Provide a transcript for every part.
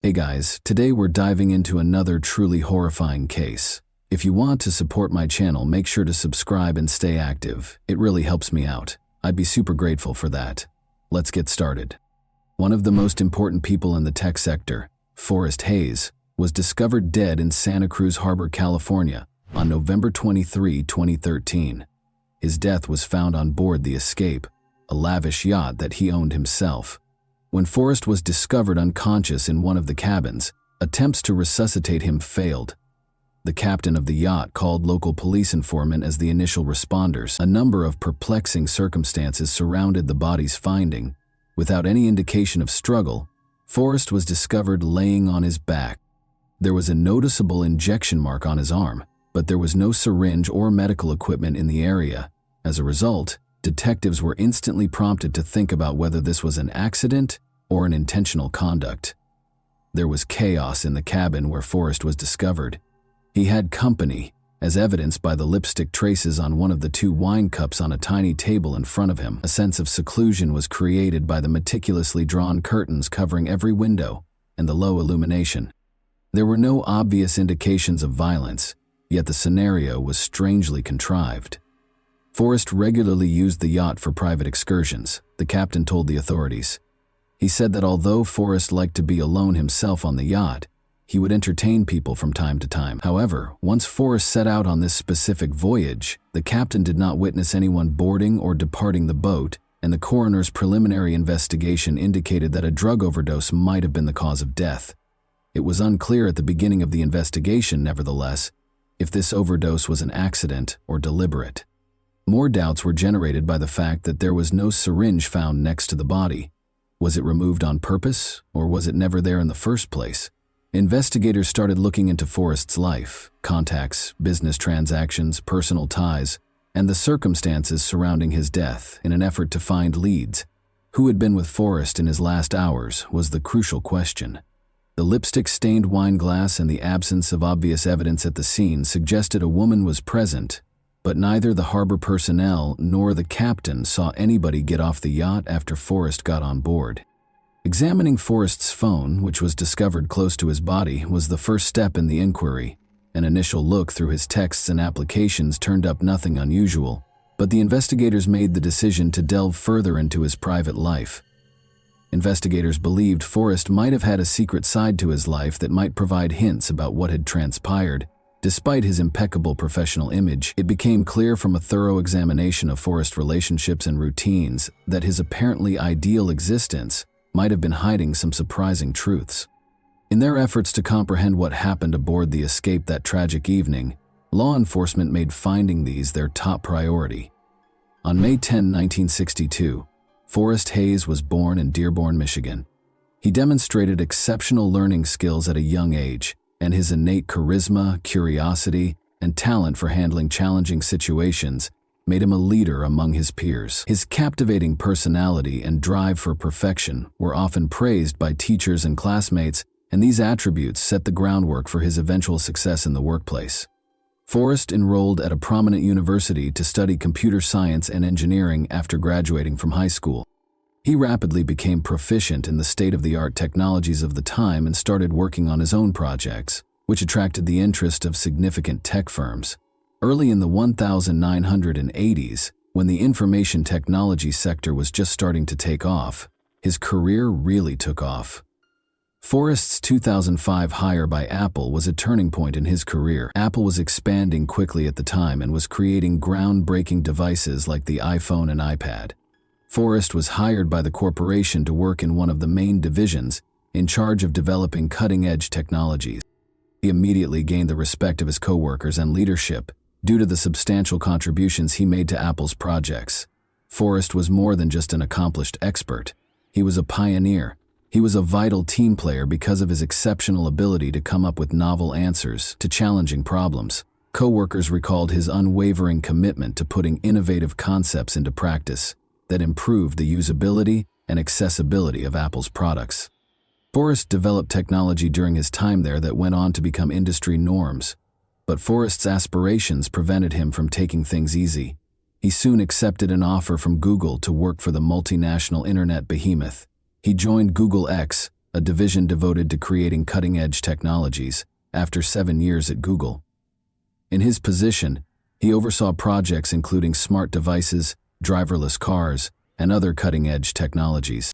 Hey guys, today we're diving into another truly horrifying case. If you want to support my channel, make sure to subscribe and stay active. It really helps me out. I'd be super grateful for that. Let's get started. One of the most important people in the tech sector, Forrest Hayes, was discovered dead in Santa Cruz Harbor, California, on November 23, 2013. His death was found on board the Escape, a lavish yacht that he owned himself. When Forrest was discovered unconscious in one of the cabins, attempts to resuscitate him failed. The captain of the yacht called local police informant as the initial responders. A number of perplexing circumstances surrounded the body's finding. Without any indication of struggle, Forrest was discovered laying on his back. There was a noticeable injection mark on his arm, but there was no syringe or medical equipment in the area. As a result, detectives were instantly prompted to think about whether this was an accident or an intentional conduct. There was chaos in the cabin where Forrest was discovered. He had company, as evidenced by the lipstick traces on one of the two wine cups on a tiny table in front of him. A sense of seclusion was created by the meticulously drawn curtains covering every window and the low illumination. There were no obvious indications of violence, yet the scenario was strangely contrived. Forrest regularly used the yacht for private excursions, the captain told the authorities. He said that although Forrest liked to be alone himself on the yacht, he would entertain people from time to time. However, once Forrest set out on this specific voyage, the captain did not witness anyone boarding or departing the boat, and the coroner's preliminary investigation indicated that a drug overdose might have been the cause of death. It was unclear at the beginning of the investigation, nevertheless, if this overdose was an accident or deliberate. More doubts were generated by the fact that there was no syringe found next to the body. Was it removed on purpose, or was it never there in the first place? Investigators started looking into Forrest's life, contacts, business transactions, personal ties, and the circumstances surrounding his death in an effort to find leads. Who had been with Forrest in his last hours was the crucial question. The lipstick-stained wine glass and the absence of obvious evidence at the scene suggested a woman was present, but neither the harbor personnel nor the captain saw anybody get off the yacht after Forrest got on board. Examining Forrest's phone, which was discovered close to his body, was the first step in the inquiry. An initial look through his texts and applications turned up nothing unusual, but the investigators made the decision to delve further into his private life. Investigators believed Forrest might have had a secret side to his life that might provide hints about what had transpired. Despite his impeccable professional image, it became clear from a thorough examination of Forrest's relationships and routines that his apparently ideal existence might have been hiding some surprising truths. In their efforts to comprehend what happened aboard the Escape that tragic evening, law enforcement made finding these their top priority. On May 10, 1962, Forrest Hayes was born in Dearborn, Michigan. He demonstrated exceptional learning skills at a young age, and his innate charisma, curiosity, and talent for handling challenging situations made him a leader among his peers. His captivating personality and drive for perfection were often praised by teachers and classmates, and these attributes set the groundwork for his eventual success in the workplace. Forrest enrolled at a prominent university to study computer science and engineering after graduating from high school. He rapidly became proficient in the state-of-the-art technologies of the time and started working on his own projects, which attracted the interest of significant tech firms. Early in the 1980s, when the information technology sector was just starting to take off, his career really took off. Forrest's 2005 hire by Apple was a turning point in his career. Apple was expanding quickly at the time and was creating groundbreaking devices like the iPhone and iPad. Forrest was hired by the corporation to work in one of the main divisions, in charge of developing cutting-edge technologies. He immediately gained the respect of his coworkers and leadership due to the substantial contributions he made to Apple's projects. Forrest was more than just an accomplished expert. He was a pioneer. He was a vital team player because of his exceptional ability to come up with novel answers to challenging problems. Coworkers recalled his unwavering commitment to putting innovative concepts into practice that improved the usability and accessibility of Apple's products. Forrest developed technology during his time there that went on to become industry norms, but Forrest's aspirations prevented him from taking things easy. He soon accepted an offer from Google to work for the multinational internet behemoth. He joined Google X, a division devoted to creating cutting-edge technologies, after 7 years at Google. In his position, he oversaw projects including smart devices, driverless cars, and other cutting-edge technologies.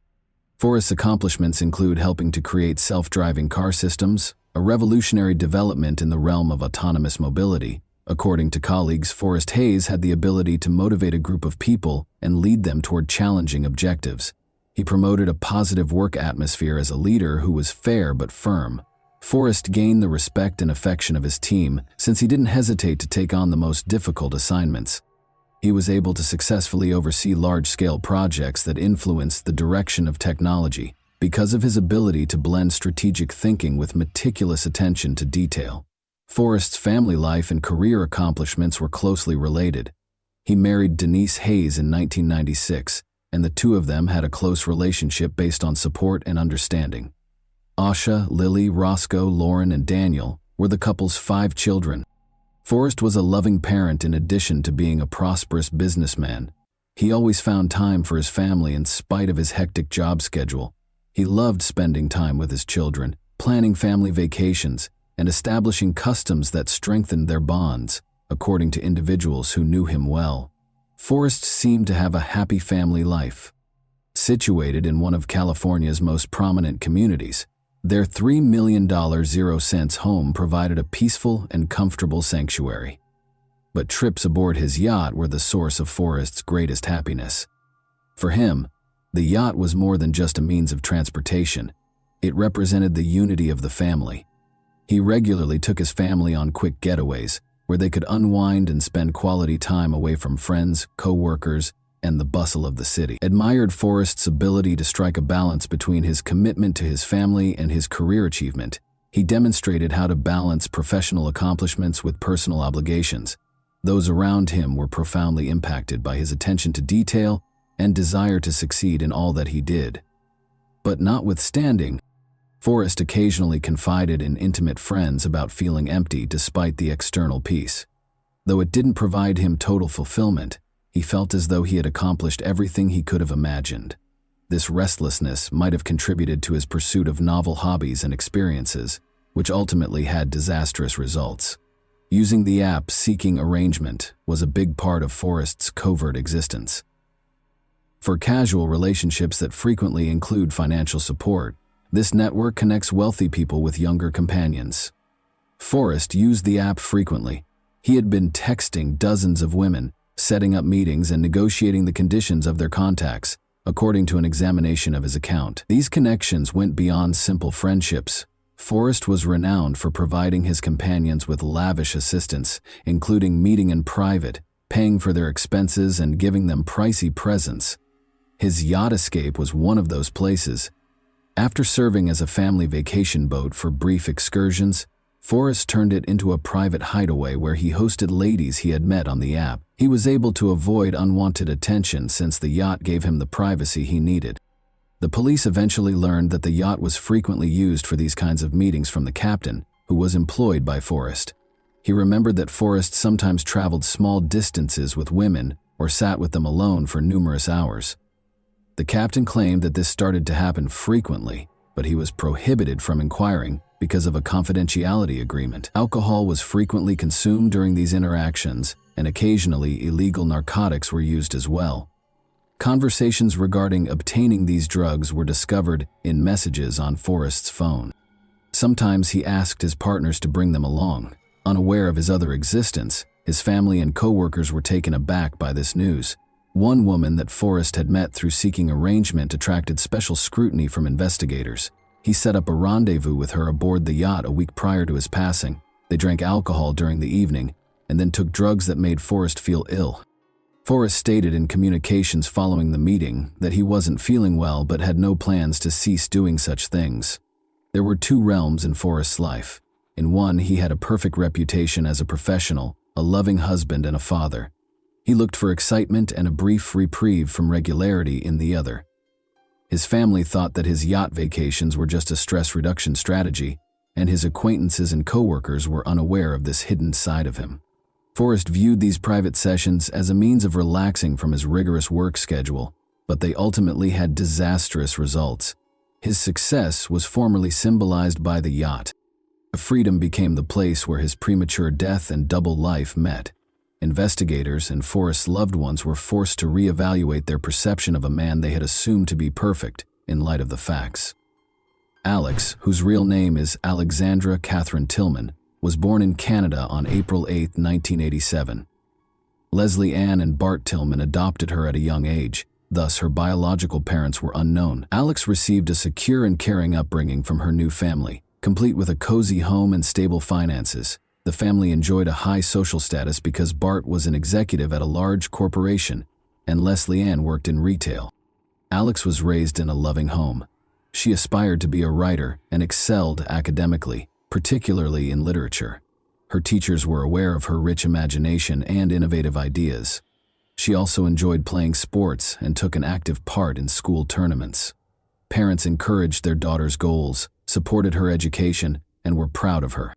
Forrest's accomplishments include helping to create self-driving car systems, a revolutionary development in the realm of autonomous mobility. According to colleagues, Forrest Hayes had the ability to motivate a group of people and lead them toward challenging objectives. He promoted a positive work atmosphere as a leader who was fair but firm. Forrest gained the respect and affection of his team since he didn't hesitate to take on the most difficult assignments. He was able to successfully oversee large-scale projects that influenced the direction of technology because of his ability to blend strategic thinking with meticulous attention to detail. Forrest's family life and career accomplishments were closely related. He married Denise Hayes in 1996, and the two of them had a close relationship based on support and understanding. Asha, Lily, Roscoe, Lauren, and Daniel were the couple's 5 children. Forrest was a loving parent in addition to being a prosperous businessman. He always found time for his family in spite of his hectic job schedule. He loved spending time with his children, planning family vacations, and establishing customs that strengthened their bonds, according to individuals who knew him well. Forrest seemed to have a happy family life. Situated in one of California's most prominent communities, their $3 million 0-cents home provided a peaceful and comfortable sanctuary. But trips aboard his yacht were the source of Forrest's greatest happiness. For him, the yacht was more than just a means of transportation. It represented the unity of the family. He regularly took his family on quick getaways, where they could unwind and spend quality time away from friends, co-workers, and the bustle of the city. Admired Forrest's ability to strike a balance between his commitment to his family and his career achievement. He demonstrated how to balance professional accomplishments with personal obligations. Those around him were profoundly impacted by his attention to detail and desire to succeed in all that he did. But notwithstanding, Forrest occasionally confided in intimate friends about feeling empty despite the external peace. Though it didn't provide him total fulfillment, he felt as though he had accomplished everything he could have imagined. This restlessness might have contributed to his pursuit of novel hobbies and experiences, which ultimately had disastrous results. Using the app Seeking Arrangement was a big part of Forrest's covert existence. For casual relationships that frequently include financial support, this network connects wealthy people with younger companions. Forrest used the app frequently. He had been texting dozens of women, setting up meetings and negotiating the conditions of their contacts, according to an examination of his account. These connections went beyond simple friendships. Forrest was renowned for providing his companions with lavish assistance, including meeting in private, paying for their expenses, and giving them pricey presents. His yacht escape was one of those places. After serving as a family vacation boat for brief excursions, Forrest turned it into a private hideaway where he hosted ladies he had met on the app. He was able to avoid unwanted attention since the yacht gave him the privacy he needed. The police eventually learned that the yacht was frequently used for these kinds of meetings from the captain, who was employed by Forrest. He remembered that Forrest sometimes traveled small distances with women or sat with them alone for numerous hours. The captain claimed that this started to happen frequently, but he was prohibited from inquiring because of a confidentiality agreement. Alcohol was frequently consumed during these interactions, and occasionally illegal narcotics were used as well. Conversations regarding obtaining these drugs were discovered in messages on Forrest's phone. Sometimes he asked his partners to bring them along. Unaware of his other existence, his family and co-workers were taken aback by this news. One woman that Forrest had met through Seeking Arrangement attracted special scrutiny from investigators. He set up a rendezvous with her aboard the yacht a week prior to his passing. They drank alcohol during the evening and then took drugs that made Forrest feel ill. Forrest stated in communications following the meeting that he wasn't feeling well but had no plans to cease doing such things. There were 2 realms in Forrest's life. In one, he had a perfect reputation as a professional, a loving husband, and a father. He looked for excitement and a brief reprieve from regularity in the other. His family thought that his yacht vacations were just a stress reduction strategy, and his acquaintances and co-workers were unaware of this hidden side of him. Forrest viewed these private sessions as a means of relaxing from his rigorous work schedule, but they ultimately had disastrous results. His success was formally symbolized by the yacht. Freedom became the place where his premature death and double life met. Investigators and Forrest's loved ones were forced to reevaluate their perception of a man they had assumed to be perfect in light of the facts. Alex, whose real name is Alexandra Catherine Tillman, was born in Canada on April 8, 1987. Leslie Ann and Bart Tillman adopted her at a young age, thus her biological parents were unknown. Alex received a secure and caring upbringing from her new family, complete with a cozy home and stable finances. The family enjoyed a high social status because Bart was an executive at a large corporation and Leslie Ann worked in retail. Alex was raised in a loving home. She aspired to be a writer and excelled academically, particularly in literature. Her teachers were aware of her rich imagination and innovative ideas. She also enjoyed playing sports and took an active part in school tournaments. Parents encouraged their daughter's goals, supported her education, and were proud of her.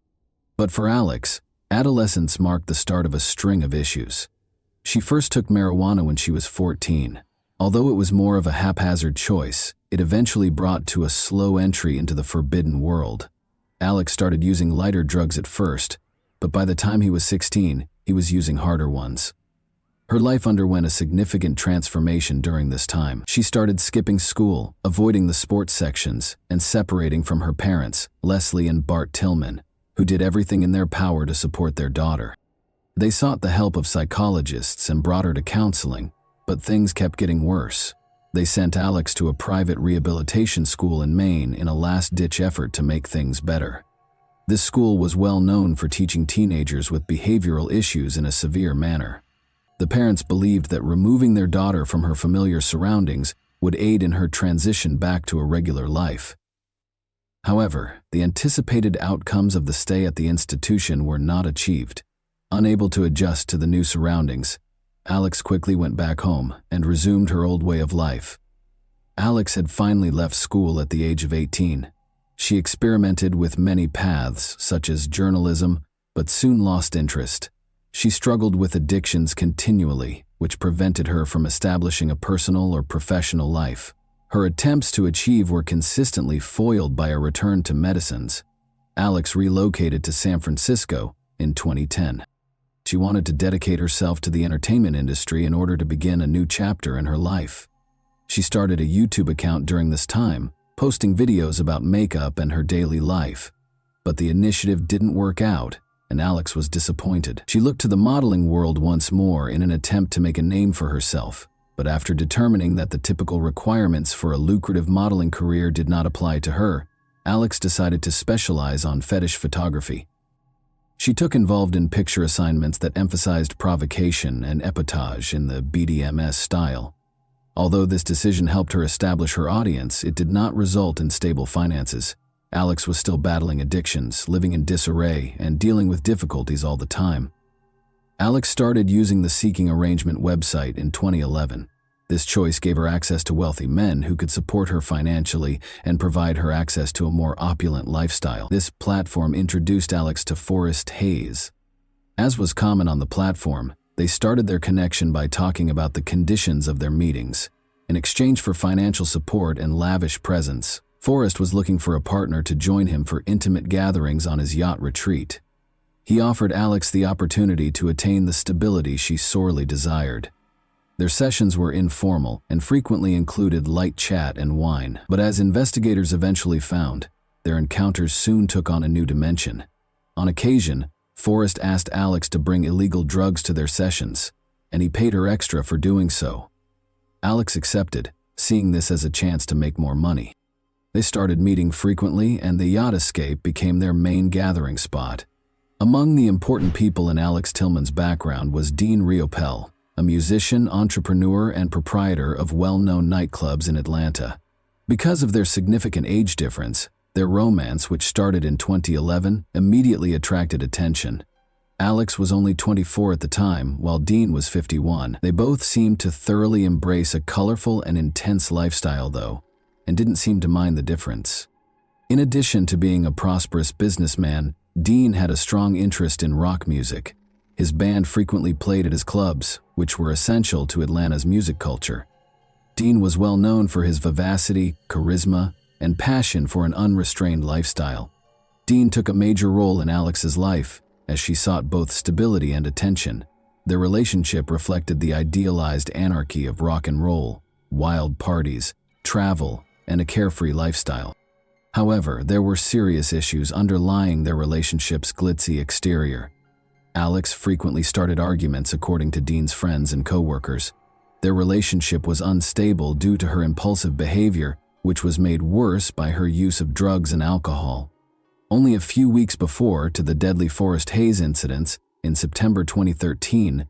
But for Alex, adolescence marked the start of a string of issues. She first took marijuana when she was 14. Although it was more of a haphazard choice, it eventually brought to a slow entry into the forbidden world. Alex started using lighter drugs at first, but by the time he was 16, he was using harder ones. Her life underwent a significant transformation during this time. She started skipping school, avoiding the sports sections, and separating from her parents, Leslie and Bart Tillman, who did everything in their power to support their daughter. They sought the help of psychologists and brought her to counseling, but things kept getting worse. They sent Alex to a private rehabilitation school in Maine in a last-ditch effort to make things better. This school was well known for teaching teenagers with behavioral issues in a severe manner. The parents believed that removing their daughter from her familiar surroundings would aid in her transition back to a regular life. However, the anticipated outcomes of the stay at the institution were not achieved. Unable to adjust to the new surroundings, Alex quickly went back home and resumed her old way of life. Alex had finally left school at the age of 18. She experimented with many paths, such as journalism, but soon lost interest. She struggled with addictions continually, which prevented her from establishing a personal or professional life. Her attempts to achieve were consistently foiled by a return to medicines. Alex relocated to San Francisco in 2010. She wanted to dedicate herself to the entertainment industry in order to begin a new chapter in her life. She started a YouTube account during this time, posting videos about makeup and her daily life. But the initiative didn't work out, and Alex was disappointed. She looked to the modeling world once more in an attempt to make a name for herself. But after determining that the typical requirements for a lucrative modeling career did not apply to her, Alex decided to specialize on fetish photography. She took involved in picture assignments that emphasized provocation and epotage in the BDSM style. Although this decision helped her establish her audience, it did not result in stable finances. Alex was still battling addictions, living in disarray, and dealing with difficulties all the time. Alex started using the Seeking Arrangement website in 2011. This choice gave her access to wealthy men who could support her financially and provide her access to a more opulent lifestyle. This platform introduced Alex to Forrest Hayes. As was common on the platform, they started their connection by talking about the conditions of their meetings. In exchange for financial support and lavish presents, Forrest was looking for a partner to join him for intimate gatherings on his yacht retreat. He offered Alex the opportunity to attain the stability she sorely desired. Their sessions were informal and frequently included light chat and wine, but as investigators eventually found, their encounters soon took on a new dimension. On occasion, Forrest asked Alex to bring illegal drugs to their sessions, and he paid her extra for doing so. Alex accepted, seeing this as a chance to make more money. They started meeting frequently, and the yacht escape became their main gathering spot. Among the important people in Alex Tillman's background was Dean Riopel, a musician, entrepreneur, and proprietor of well-known nightclubs in Atlanta. Because of their significant age difference, their romance, which started in 2011, immediately attracted attention. Alex was only 24 at the time, while Dean was 51. They both seemed to thoroughly embrace a colorful and intense lifestyle, though, and didn't seem to mind the difference. In addition to being a prosperous businessman, Dean had a strong interest in rock music. His band frequently played at his clubs, which were essential to Atlanta's music culture. Dean was well known for his vivacity, charisma, and passion for an unrestrained lifestyle. Dean took a major role in Alex's life, as she sought both stability and attention. Their relationship reflected the idealized anarchy of rock and roll, wild parties, travel, and a carefree lifestyle. However, there were serious issues underlying their relationship's glitzy exterior. Alex frequently started arguments, according to Dean's friends and co-workers. Their relationship was unstable due to her impulsive behavior, which was made worse by her use of drugs and alcohol. Only a few weeks before to the deadly Forest Hayes incidents, in September 2013,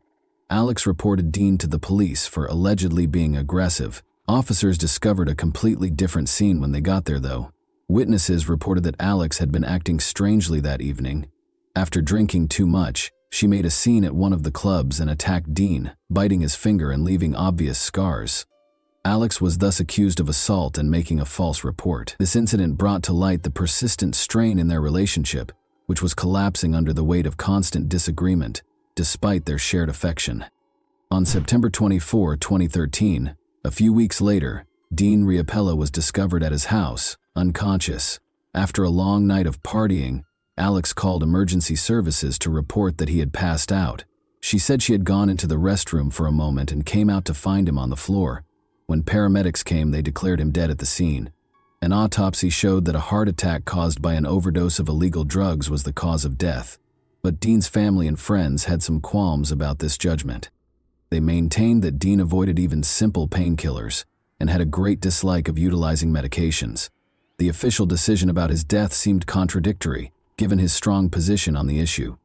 Alex reported Dean to the police for allegedly being aggressive. Officers discovered a completely different scene when they got there, though. Witnesses reported that Alex had been acting strangely that evening. After drinking too much, she made a scene at one of the clubs and attacked Dean, biting his finger and leaving obvious scars. Alex was thus accused of assault and making a false report. This incident brought to light the persistent strain in their relationship, which was collapsing under the weight of constant disagreement, despite their shared affection. On September 24, 2013, a few weeks later, Dean Riapella was discovered at his house, unconscious. After a long night of partying, Alex called emergency services to report that he had passed out. She said she had gone into the restroom for a moment and came out to find him on the floor. When paramedics came, they declared him dead at the scene. An autopsy showed that a heart attack caused by an overdose of illegal drugs was the cause of death. But Dean's family and friends had some qualms about this judgment. They maintained that Dean avoided even simple painkillers and had a great dislike of utilizing medications. The official decision about his death seemed contradictory, given his strong position on the issue.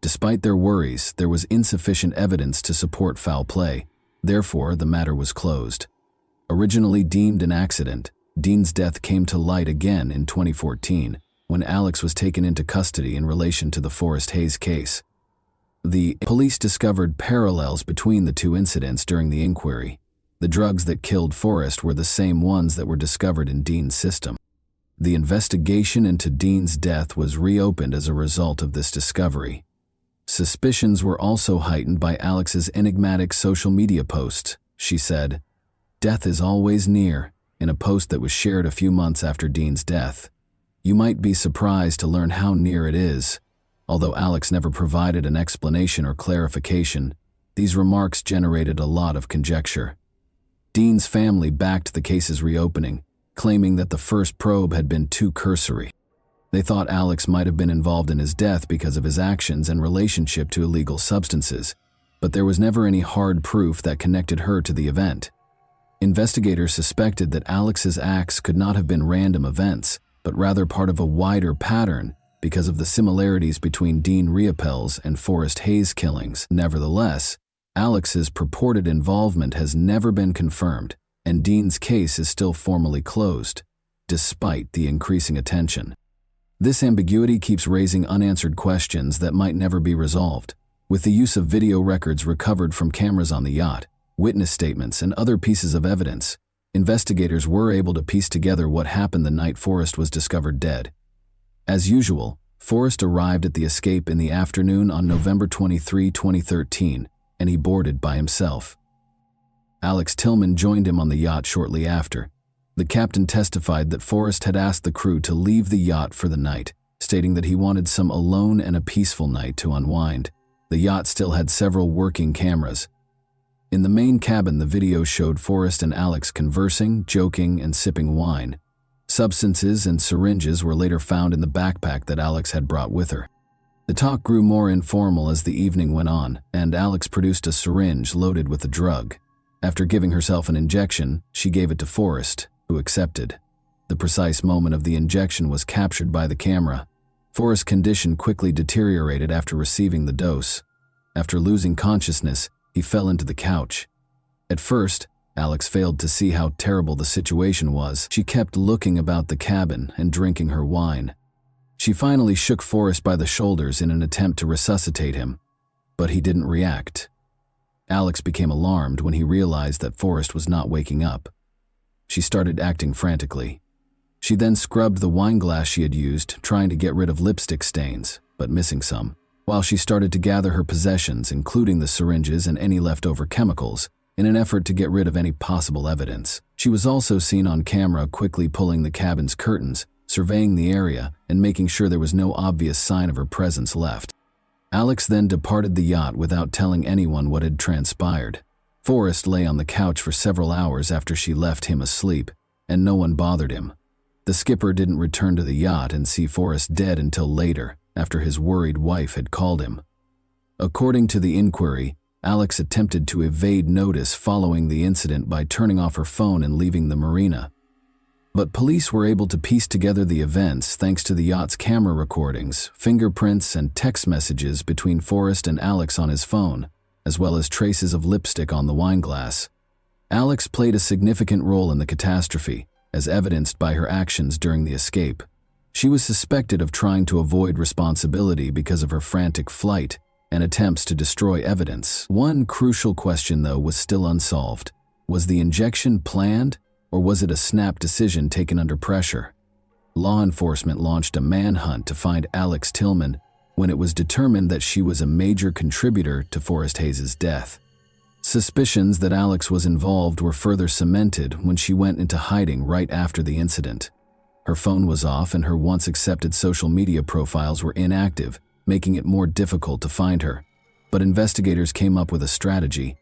Despite their worries, there was insufficient evidence to support foul play. Therefore, the matter was closed. Originally deemed an accident, Dean's death came to light again in 2014, when Alex was taken into custody in relation to the Forest Hayes case. The police discovered parallels between the two incidents during the inquiry. The drugs that killed Forrest were the same ones that were discovered in Dean's system. The investigation into Dean's death was reopened as a result of this discovery. Suspicions were also heightened by Alex's enigmatic social media posts. She said, "Death is always near," in a post that was shared a few months after Dean's death. You might be surprised to learn how near it is. Although Alex never provided an explanation or clarification, these remarks generated a lot of conjecture. Dean's family backed the case's reopening, claiming that the first probe had been too cursory. They thought Alex might have been involved in his death because of his actions and relationship to illegal substances, but there was never any hard proof that connected her to the event. Investigators suspected that Alex's acts could not have been random events, but rather part of a wider pattern because of the similarities between Dean Riapell's and Forest Hayes killings. Nevertheless, Alex's purported involvement has never been confirmed, and Dean's case is still formally closed, despite the increasing attention. This ambiguity keeps raising unanswered questions that might never be resolved. With the use of video records recovered from cameras on the yacht, witness statements, and other pieces of evidence, investigators were able to piece together what happened the night Forrest was discovered dead. As usual, Forrest arrived at the escape in the afternoon on November 23, 2013, and he boarded by himself. Alex Tillman joined him on the yacht shortly after. The captain testified that Forrest had asked the crew to leave the yacht for the night, stating that he wanted some alone and a peaceful night to unwind. The yacht still had several working cameras. In the main cabin, the video showed Forrest and Alex conversing, joking, and sipping wine. Substances and syringes were later found in the backpack that Alex had brought with her. The talk grew more informal as the evening went on, and Alex produced a syringe loaded with a drug. After giving herself an injection, she gave it to Forrest, who accepted. The precise moment of the injection was captured by the camera. Forrest's condition quickly deteriorated after receiving the dose. After losing consciousness, he fell into the couch. At first, Alex failed to see how terrible the situation was. She kept looking about the cabin and drinking her wine. She finally shook Forrest by the shoulders in an attempt to resuscitate him, but he didn't react. Alex became alarmed when he realized that Forrest was not waking up. She started acting frantically. She then scrubbed the wine glass she had used, trying to get rid of lipstick stains, but missing some. While she started to gather her possessions, including the syringes and any leftover chemicals, in an effort to get rid of any possible evidence. She was also seen on camera quickly pulling the cabin's curtains, surveying the area, and making sure there was no obvious sign of her presence left. Alex then departed the yacht without telling anyone what had transpired. Forrest lay on the couch for several hours after she left him asleep, and no one bothered him. The skipper didn't return to the yacht and see Forrest dead until later, after his worried wife had called him. According to the inquiry, Alex attempted to evade notice following the incident by turning off her phone and leaving the marina. But police were able to piece together the events thanks to the yacht's camera recordings, fingerprints, and text messages between Forrest and Alex on his phone, as well as traces of lipstick on the wine glass. Alex played a significant role in the catastrophe, as evidenced by her actions during the escape. She was suspected of trying to avoid responsibility because of her frantic flight and attempts to destroy evidence. One crucial question, though, was still unsolved. Was the injection planned, or was it a snap decision taken under pressure? Law enforcement launched a manhunt to find Alex Tillman when it was determined that she was a major contributor to Forrest Hayes' death. Suspicions that Alex was involved were further cemented when she went into hiding right after the incident. Her phone was off and her once accepted social media profiles were inactive, making it more difficult to find her. But investigators came up with a strategy.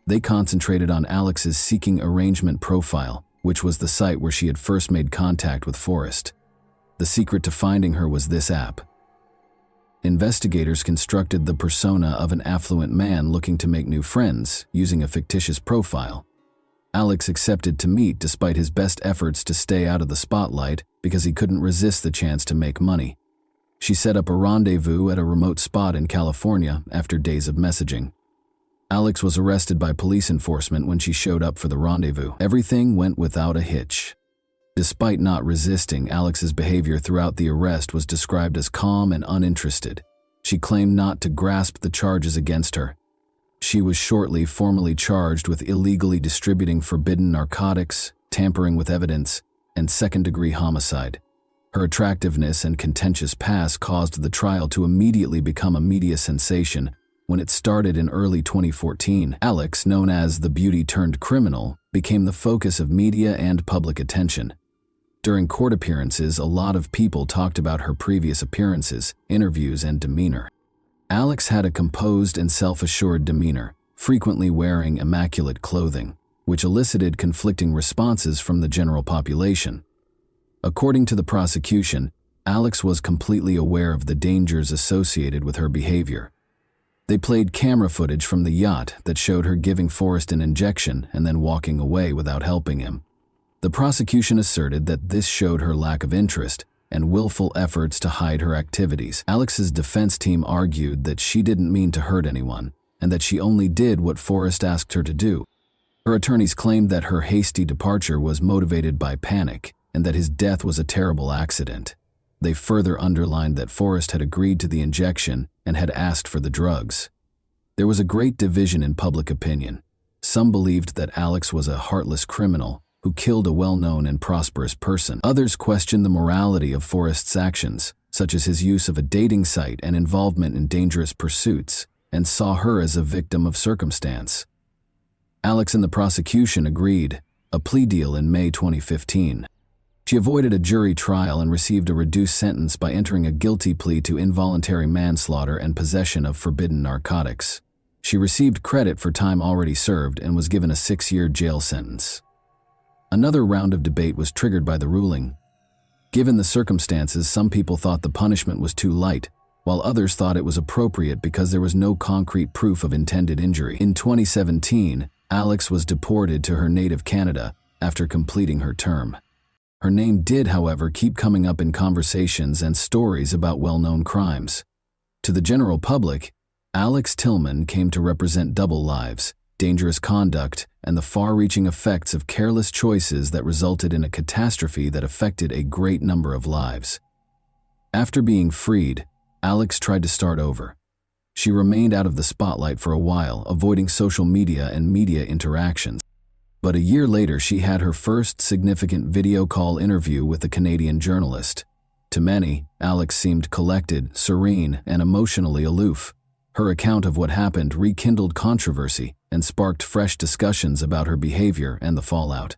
They concentrated on Alex's Seeking Arrangement profile, which was the site where she had first made contact with Forrest. The secret to finding her was this app. Investigators constructed the persona of an affluent man looking to make new friends, using a fictitious profile. Alex accepted to meet despite his best efforts to stay out of the spotlight because he couldn't resist the chance to make money. She set up a rendezvous at a remote spot in California after days of messaging. Alex was arrested by police enforcement when she showed up for the rendezvous. Everything went without a hitch. Despite not resisting, Alex's behavior throughout the arrest was described as calm and uninterested. She claimed not to grasp the charges against her. She was shortly formally charged with illegally distributing forbidden narcotics, tampering with evidence, and second-degree homicide. Her attractiveness and contentious past caused the trial to immediately become a media sensation. When it started in early 2014, Alex, known as the beauty-turned-criminal, became the focus of media and public attention. During court appearances, a lot of people talked about her previous appearances, interviews, and demeanor. Alex had a composed and self-assured demeanor, frequently wearing immaculate clothing, which elicited conflicting responses from the general population. According to the prosecution, Alex was completely aware of the dangers associated with her behavior. They played camera footage from the yacht that showed her giving Forrest an injection and then walking away without helping him. The prosecution asserted that this showed her lack of interest and willful efforts to hide her activities. Alex's defense team argued that she didn't mean to hurt anyone and that she only did what Forrest asked her to do. Her attorneys claimed that her hasty departure was motivated by panic and that his death was a terrible accident. They further underlined that Forrest had agreed to the injection and had asked for the drugs. There was a great division in public opinion. Some believed that Alex was a heartless criminal who killed a well-known and prosperous person. Others questioned the morality of Forrest's actions, such as his use of a dating site and involvement in dangerous pursuits, and saw her as a victim of circumstance. Alex and the prosecution agreed a plea deal in May 2015. She avoided a jury trial and received a reduced sentence by entering a guilty plea to involuntary manslaughter and possession of forbidden narcotics. She received credit for time already served and was given a 6-year jail sentence. Another round of debate was triggered by the ruling. Given the circumstances, some people thought the punishment was too light, while others thought it was appropriate because there was no concrete proof of intended injury. In 2017, Alex was deported to her native Canada after completing her term. Her name did, however, keep coming up in conversations and stories about well-known crimes. To the general public, Alex Tillman came to represent double lives, dangerous conduct, and the far-reaching effects of careless choices that resulted in a catastrophe that affected a great number of lives. After being freed, Alex tried to start over. She remained out of the spotlight for a while, avoiding social media and media interactions. But a year later, she had her first significant video call interview with a Canadian journalist. To many, Alex seemed collected, serene, and emotionally aloof. Her account of what happened rekindled controversy and sparked fresh discussions about her behavior and the fallout.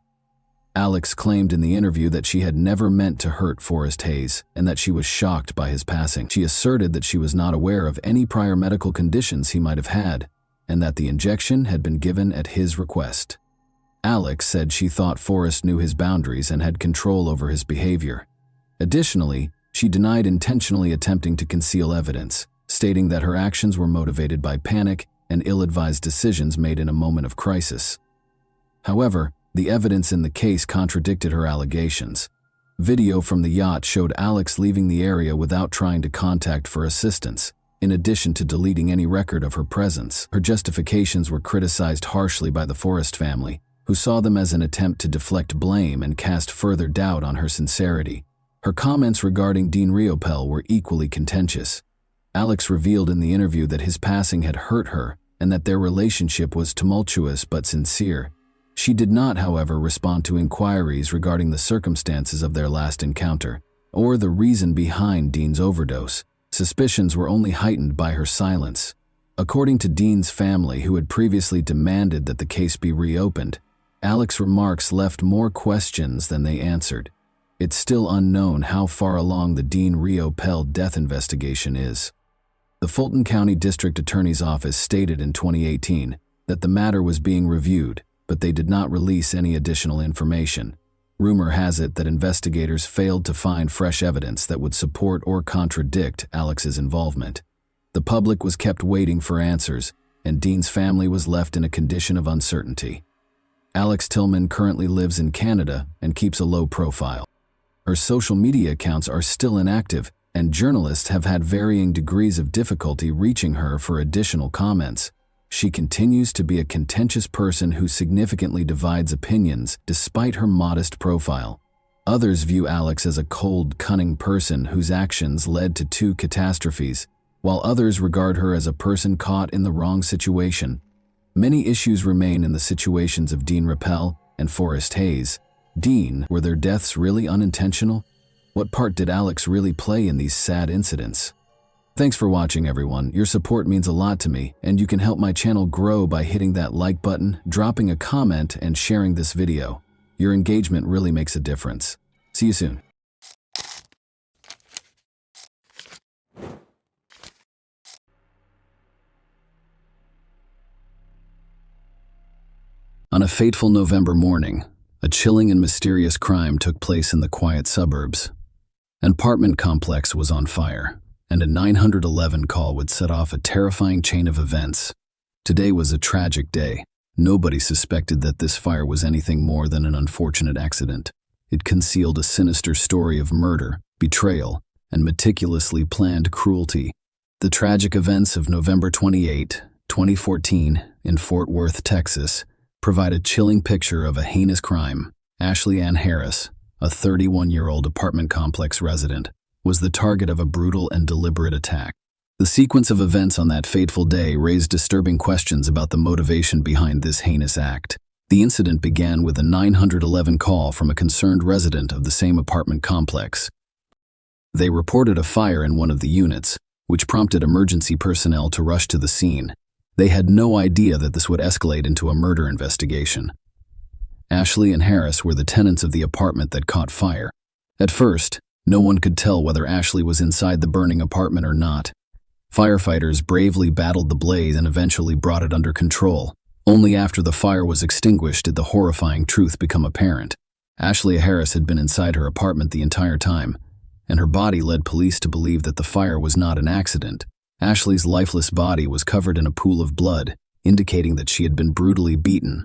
Alex claimed in the interview that she had never meant to hurt Forrest Hayes and that she was shocked by his passing. She asserted that she was not aware of any prior medical conditions he might have had and that the injection had been given at his request. Alex said she thought Forrest knew his boundaries and had control over his behavior. Additionally, she denied intentionally attempting to conceal evidence, stating that her actions were motivated by panic and ill-advised decisions made in a moment of crisis. However, the evidence in the case contradicted her allegations. Video from the yacht showed Alex leaving the area without trying to contact for assistance, in addition to deleting any record of her presence. Her justifications were criticized harshly by the Forrest family, who saw them as an attempt to deflect blame and cast further doubt on her sincerity. Her comments regarding Dean Riopel were equally contentious. Alex revealed in the interview that his passing had hurt her and that their relationship was tumultuous but sincere. She did not, however, respond to inquiries regarding the circumstances of their last encounter or the reason behind Dean's overdose. Suspicions were only heightened by her silence. According to Dean's family, who had previously demanded that the case be reopened, Alex's remarks left more questions than they answered. It's still unknown how far along the Dean Riopel death investigation is. The Fulton County District Attorney's Office stated in 2018 that the matter was being reviewed, but they did not release any additional information. Rumor has it that investigators failed to find fresh evidence that would support or contradict Alex's involvement. The public was kept waiting for answers, and Dean's family was left in a condition of uncertainty. Alex Tillman currently lives in Canada and keeps a low profile. Her social media accounts are still inactive, and journalists have had varying degrees of difficulty reaching her for additional comments. She continues to be a contentious person who significantly divides opinions despite her modest profile. Others view Alex as a cold, cunning person whose actions led to 2 catastrophes, while others regard her as a person caught in the wrong situation. Many issues remain in the situations of Dean Riopel and Forrest Hayes. Dean, were their deaths really unintentional? What part did Alex really play in these sad incidents? Thanks for watching, everyone. Your support means a lot to me, and you can help my channel grow by hitting that like button, dropping a comment, and sharing this video. Your engagement really makes a difference. See you soon. On a fateful November morning, a chilling and mysterious crime took place in the quiet suburbs. An apartment complex was on fire, and a 911 call would set off a terrifying chain of events. Today was a tragic day. Nobody suspected that this fire was anything more than an unfortunate accident. It concealed a sinister story of murder, betrayal, and meticulously planned cruelty. The tragic events of November 28, 2014, in Fort Worth, Texas, provide a chilling picture of a heinous crime. Ashley Ann Harris, a 31-year-old apartment complex resident, was the target of a brutal and deliberate attack. The sequence of events on that fateful day raised disturbing questions about the motivation behind this heinous act. The incident began with a 911 call from a concerned resident of the same apartment complex. They reported a fire in one of the units, which prompted emergency personnel to rush to the scene. They had no idea that this would escalate into a murder investigation. Ashley and Harris were the tenants of the apartment that caught fire. At first, no one could tell whether Ashley was inside the burning apartment or not. Firefighters bravely battled the blaze and eventually brought it under control. Only after the fire was extinguished did the horrifying truth become apparent. Ashley Harris had been inside her apartment the entire time, and her body led police to believe that the fire was not an accident. Ashley's lifeless body was covered in a pool of blood, indicating that she had been brutally beaten.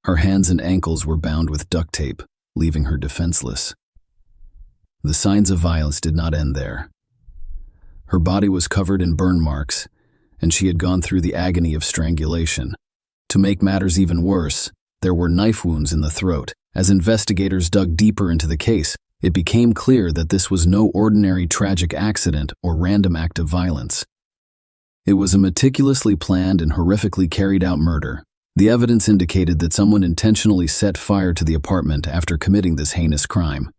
Her hands and ankles were bound with duct tape, leaving her defenseless. The signs of violence did not end there. Her body was covered in burn marks, and she had gone through the agony of strangulation. To make matters even worse, there were knife wounds in the throat. As investigators dug deeper into the case, it became clear that this was no ordinary tragic accident or random act of violence. It was a meticulously planned and horrifically carried out murder. The evidence indicated that someone intentionally set fire to the apartment after committing this heinous crime.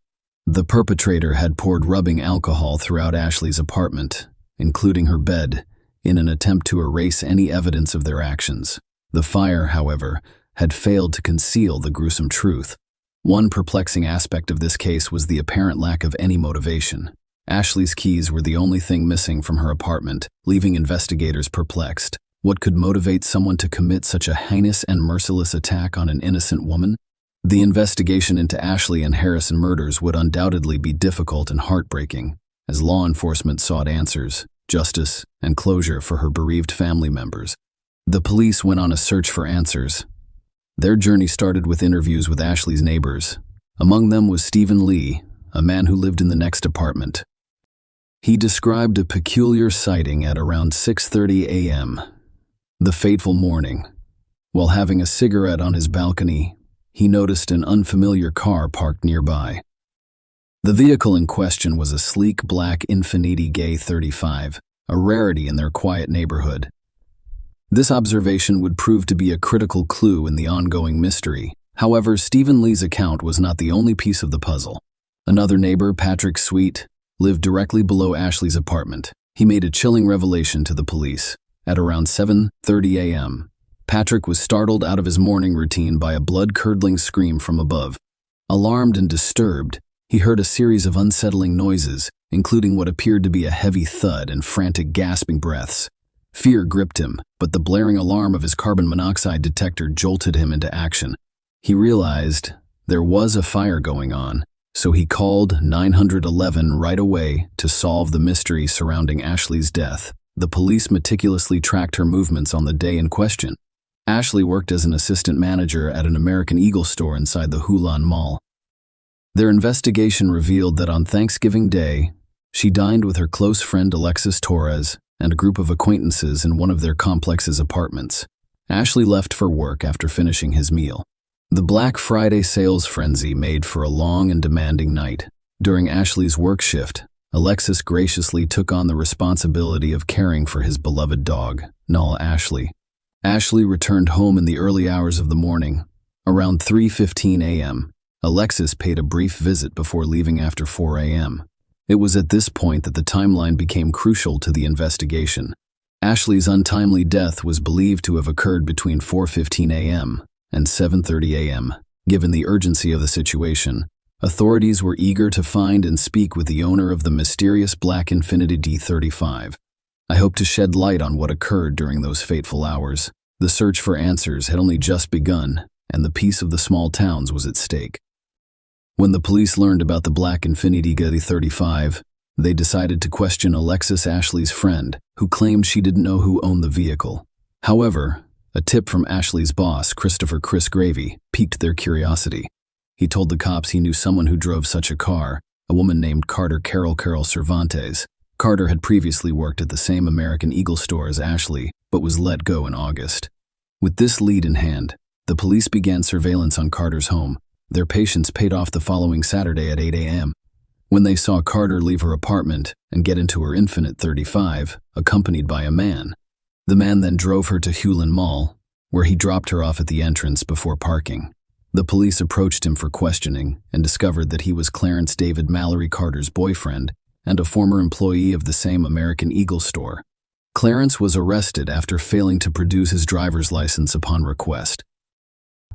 The perpetrator had poured rubbing alcohol throughout Ashley's apartment, including her bed, in an attempt to erase any evidence of their actions. The fire, however, had failed to conceal the gruesome truth. One perplexing aspect of this case was the apparent lack of any motivation. Ashley's keys were the only thing missing from her apartment, leaving investigators perplexed. What could motivate someone to commit such a heinous and merciless attack on an innocent woman? The investigation into Ashley and Harrison murders would undoubtedly be difficult and heartbreaking, as law enforcement sought answers, justice, and closure for her bereaved family members. The police went on a search for answers. Their journey started with interviews with Ashley's neighbors. Among them was Stephen Lee, a man who lived in the next apartment. He described a peculiar sighting at around 6:30 a.m. the fateful morning. While having a cigarette on his balcony, he noticed an unfamiliar car parked nearby. The vehicle in question was a sleek black Infiniti Gay 35, a rarity in their quiet neighborhood. This observation would prove to be a critical clue in the ongoing mystery. However, Stephen Lee's account was not the only piece of the puzzle. Another neighbor, Patrick Sweet, lived directly below Ashley's apartment. He made a chilling revelation to the police. At around 7:30 a.m., Patrick was startled out of his morning routine by a blood-curdling scream from above. Alarmed and disturbed, he heard a series of unsettling noises, including what appeared to be a heavy thud and frantic gasping breaths. Fear gripped him, but the blaring alarm of his carbon monoxide detector jolted him into action. He realized there was a fire going on, so he called 911 right away to solve the mystery surrounding Ashley's death. The police meticulously tracked her movements on the day in question. Ashley worked as an assistant manager at an American Eagle store inside the Hulan Mall. Their investigation revealed that on Thanksgiving Day, she dined with her close friend Alexis Torres and a group of acquaintances in one of their complex's apartments. Ashley left for work after finishing his meal. The Black Friday sales frenzy made for a long and demanding night. During Ashley's work shift, Alexis graciously took on the responsibility of caring for his beloved dog, Null Ashley. Ashley returned home in the early hours of the morning. Around 3:15 a.m., Alexis paid a brief visit before leaving after 4 a.m. It was at this point that the timeline became crucial to the investigation. Ashley's untimely death was believed to have occurred between 4:15 a.m. and 7:30 a.m. Given the urgency of the situation, authorities were eager to find and speak with the owner of the mysterious black Infiniti D35. I hope to shed light on what occurred during those fateful hours. The search for answers had only just begun, and the peace of the small towns was at stake. When the police learned about the black Infiniti D35, they decided to question Alexis, Ashley's friend, who claimed she didn't know who owned the vehicle. However, a tip from Ashley's boss, Christopher "Chris" Gravy, piqued their curiosity. He told the cops he knew someone who drove such a car, a woman named Carol Cervantes. Carter had previously worked at the same American Eagle store as Ashley, but was let go in August. With this lead in hand, the police began surveillance on Carter's home. Their patience paid off the following Saturday at 8 a.m. when they saw Carter leave her apartment and get into her Infiniti 35, accompanied by a man. The man then drove her to Hulan Mall, where he dropped her off at the entrance before parking. The police approached him for questioning and discovered that he was Clarence David Mallory Carter's boyfriend and a former employee of the same American Eagle store. Clarence was arrested after failing to produce his driver's license upon request.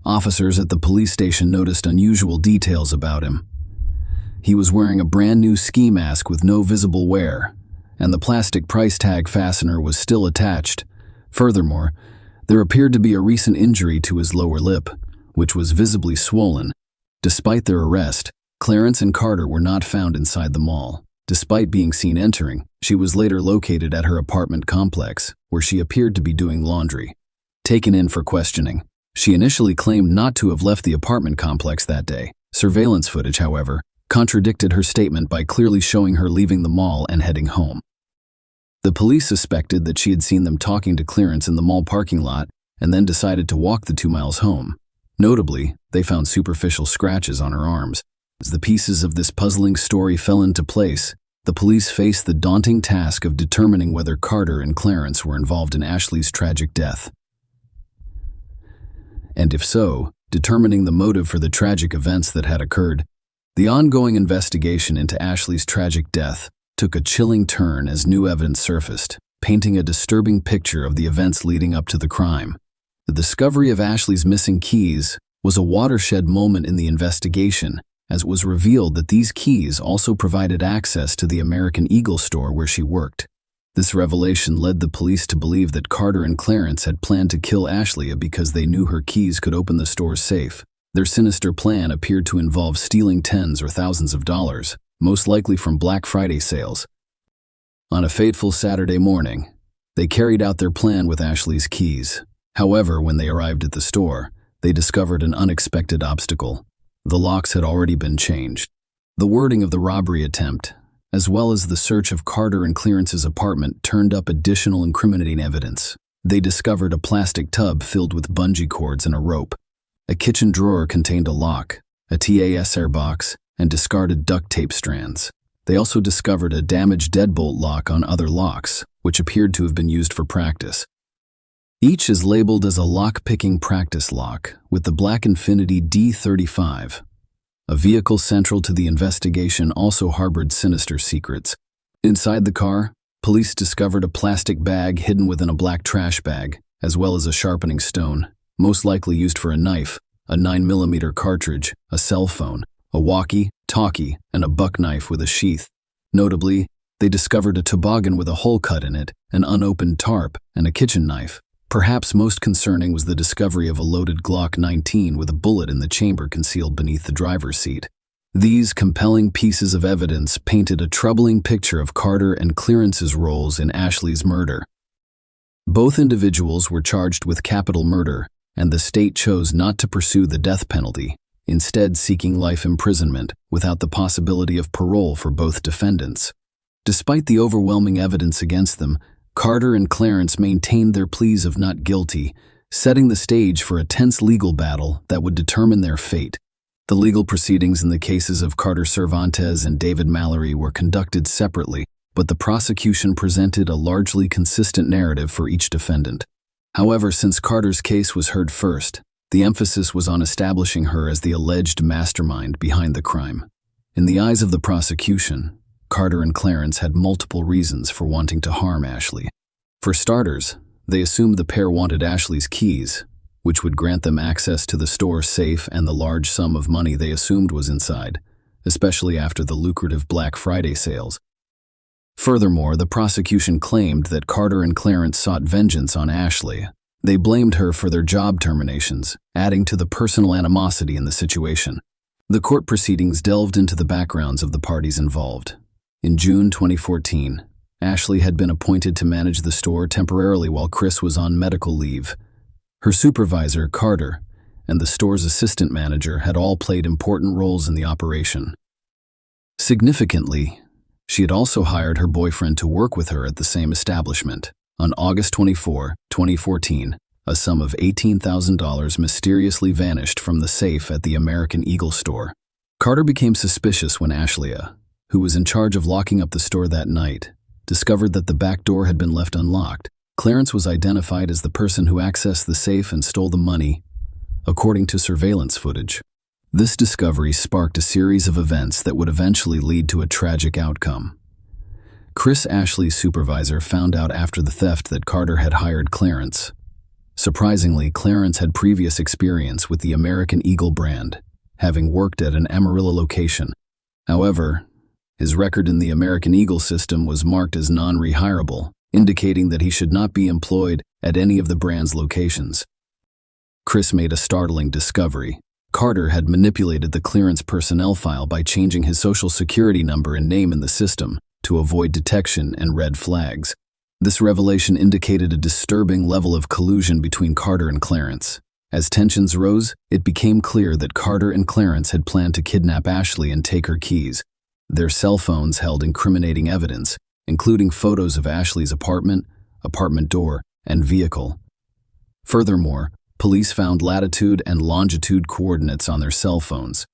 Officers at the police station noticed unusual details about him. He was wearing a brand new ski mask with no visible wear, and the plastic price tag fastener was still attached. Furthermore, there appeared to be a recent injury to his lower lip, which was visibly swollen. Despite their arrest, Clarence and Carter were not found inside the mall. Despite being seen entering, she was later located at her apartment complex, where she appeared to be doing laundry. Taken in for questioning, she initially claimed not to have left the apartment complex that day. Surveillance footage, however, contradicted her statement by clearly showing her leaving the mall and heading home. The police suspected that she had seen them talking to Clarence in the mall parking lot and then decided to walk the 2 miles home. Notably, they found superficial scratches on her arms. As the pieces of this puzzling story fell into place, the police faced the daunting task of determining whether Carter and Clarence were involved in Ashley's tragic death. And if so, determining the motive for the tragic events that had occurred. The ongoing investigation into Ashley's tragic death took a chilling turn as new evidence surfaced. painting a disturbing picture of the events leading up to the crime. The discovery of Ashley's missing keys was a watershed moment in the investigation, as it was revealed that these keys also provided access to the American Eagle store where she worked. This revelation led the police to believe that Carter and Clarence had planned to kill Ashley because they knew her keys could open the store's safe. Their sinister plan appeared to involve stealing tens or thousands of dollars, most likely from Black Friday sales. On a fateful Saturday morning, they carried out their plan with Ashley's keys. However, when they arrived at the store, they discovered an unexpected obstacle. The locks had already been changed. The wording of the robbery attempt, as well as the search of Carter and Clarence's apartment, turned up additional incriminating evidence. They discovered a plastic tub filled with bungee cords and a rope. A kitchen drawer contained a lock, a TASR box, and discarded duct tape strands. They also discovered a damaged deadbolt lock on other locks, which appeared to have been used for practice. Each is labeled as a lock-picking practice lock, with the black Infiniti D35. A vehicle central to the investigation also harbored sinister secrets. Inside the car, police discovered a plastic bag hidden within a black trash bag, as well as a sharpening stone, most likely used for a knife, a 9mm cartridge, a cell phone, a walkie-talkie, and a buck knife with a sheath. Notably, they discovered a toboggan with a hole cut in it, an unopened tarp, and a kitchen knife. Perhaps most concerning was the discovery of a loaded Glock 19 with a bullet in the chamber concealed beneath the driver's seat. These compelling pieces of evidence painted a troubling picture of Carter and Clarence's roles in Ashley's murder. Both individuals were charged with capital murder, and the state chose not to pursue the death penalty, instead seeking life imprisonment without the possibility of parole for both defendants. Despite the overwhelming evidence against them, Carter and Clarence maintained their pleas of not guilty, setting the stage for a tense legal battle that would determine their fate. The legal proceedings in the cases of Carter Cervantes and David Mallory were conducted separately, but the prosecution presented a largely consistent narrative for each defendant. However, since Carter's case was heard first, the emphasis was on establishing her as the alleged mastermind behind the crime. In the eyes of the prosecution, Carter and Clarence had multiple reasons for wanting to harm Ashley. For starters, they assumed the pair wanted Ashley's keys, which would grant them access to the store safe and the large sum of money they assumed was inside, especially after the lucrative Black Friday sales. Furthermore, the prosecution claimed that Carter and Clarence sought vengeance on Ashley. They blamed her for their job terminations, adding to the personal animosity in the situation. The court proceedings delved into the backgrounds of the parties involved. In June 2014, Ashley had been appointed to manage the store temporarily while Chris was on medical leave. Her supervisor, Carter, and the store's assistant manager had all played important roles in the operation. Significantly, she had also hired her boyfriend to work with her at the same establishment. On August 24, 2014, a sum of $18,000 mysteriously vanished from the safe at the American Eagle store. Carter became suspicious when Ashley, who was in charge of locking up the store that night, discovered that the back door had been left unlocked. Clarence was identified as the person who accessed the safe and stole the money, according to surveillance footage. This discovery sparked a series of events that would eventually lead to a tragic outcome. Chris, Ashley's supervisor, found out after the theft that Carter had hired Clarence. Surprisingly, Clarence had previous experience with the American Eagle brand, having worked at an Amarillo location. However, his record in the American Eagle system was marked as non-rehirable, indicating that he should not be employed at any of the brand's locations. Chris made a startling discovery. Carter had manipulated the Clarence personnel file by changing his social security number and name in the system to avoid detection and red flags. This revelation indicated a disturbing level of collusion between Carter and Clarence. As tensions rose, it became clear that Carter and Clarence had planned to kidnap Ashley and take her keys. Their cell phones held incriminating evidence, including photos of Ashley's apartment door, and vehicle. Furthermore, police found latitude and longitude coordinates on their cell phones.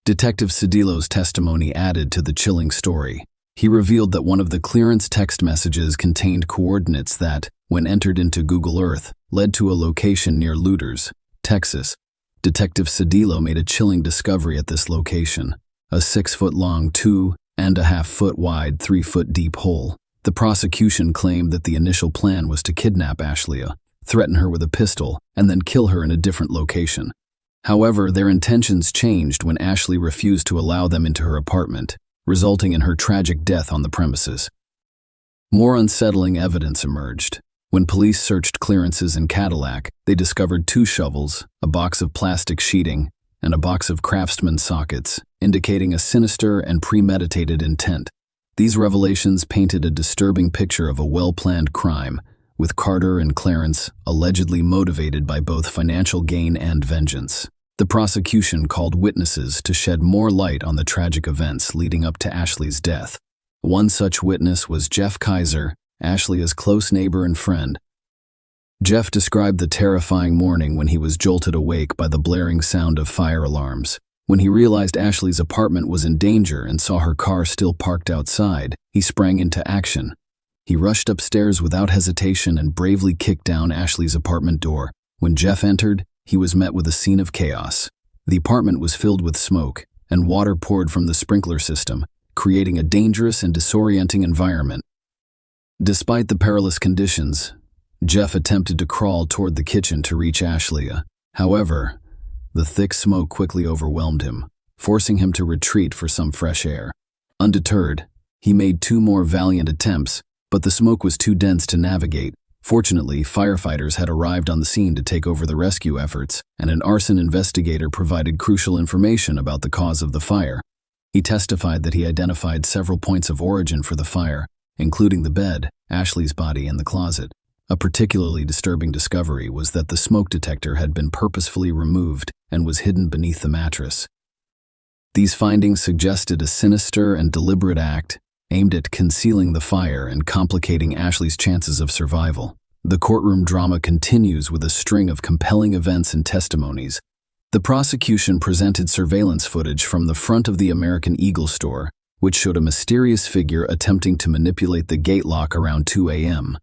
Detective Cedillo's testimony added to the chilling story. He revealed that one of the Clarence text messages contained coordinates that, when entered into Google Earth, led to a location near Looters, Texas. Detective Cedillo made a chilling discovery at this location: a 6-foot-long, 2.5-foot wide, 3-foot deep hole The prosecution claimed that the initial plan was to kidnap Ashley, threaten her with a pistol, and then kill her in a different location. However, their intentions changed when Ashley refused to allow them into her apartment, resulting in her tragic death on the premises. More unsettling evidence emerged. When police searched clearances in Cadillac, they discovered 2 shovels, a box of plastic sheeting, and a box of Craftsman sockets, indicating a sinister and premeditated intent. These revelations painted a disturbing picture of a well-planned crime, with Carter and Clarence allegedly motivated by both financial gain and vengeance. The prosecution called witnesses to shed more light on the tragic events leading up to Ashley's death. One such witness was Jeff Kaiser, Ashley's close neighbor and friend. Jeff described the terrifying morning when he was jolted awake by the blaring sound of fire alarms. When he realized Ashley's apartment was in danger and saw her car still parked outside, he sprang into action. He rushed upstairs without hesitation and bravely kicked down Ashley's apartment door. When Jeff entered, he was met with a scene of chaos. The apartment was filled with smoke, and water poured from the sprinkler system, creating a dangerous and disorienting environment. Despite the perilous conditions, Jeff attempted to crawl toward the kitchen to reach Ashley. However, the thick smoke quickly overwhelmed him, forcing him to retreat for some fresh air. Undeterred, he made 2 more valiant attempts, but the smoke was too dense to navigate. Fortunately, firefighters had arrived on the scene to take over the rescue efforts, and an arson investigator provided crucial information about the cause of the fire. He testified that he identified several points of origin for the fire, including the bed, Ashley's body, and the closet. A particularly disturbing discovery was that the smoke detector had been purposefully removed and was hidden beneath the mattress. These findings suggested a sinister and deliberate act aimed at concealing the fire and complicating Ashley's chances of survival. The courtroom drama continues with a string of compelling events and testimonies. The prosecution presented surveillance footage from the front of the American Eagle store, which showed a mysterious figure attempting to manipulate the gate lock around 2 a.m.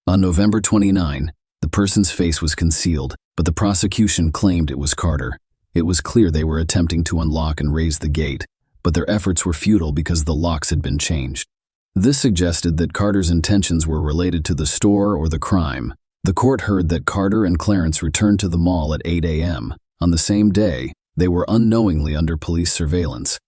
On November 29, the person's face was concealed, but the prosecution claimed it was Carter. It was clear they were attempting to unlock and raise the gate, but their efforts were futile because the locks had been changed. This suggested that Carter's intentions were related to the store or the crime. The court heard that Carter and Clarence returned to the mall at 8 a.m. On the same day, they were unknowingly under police surveillance.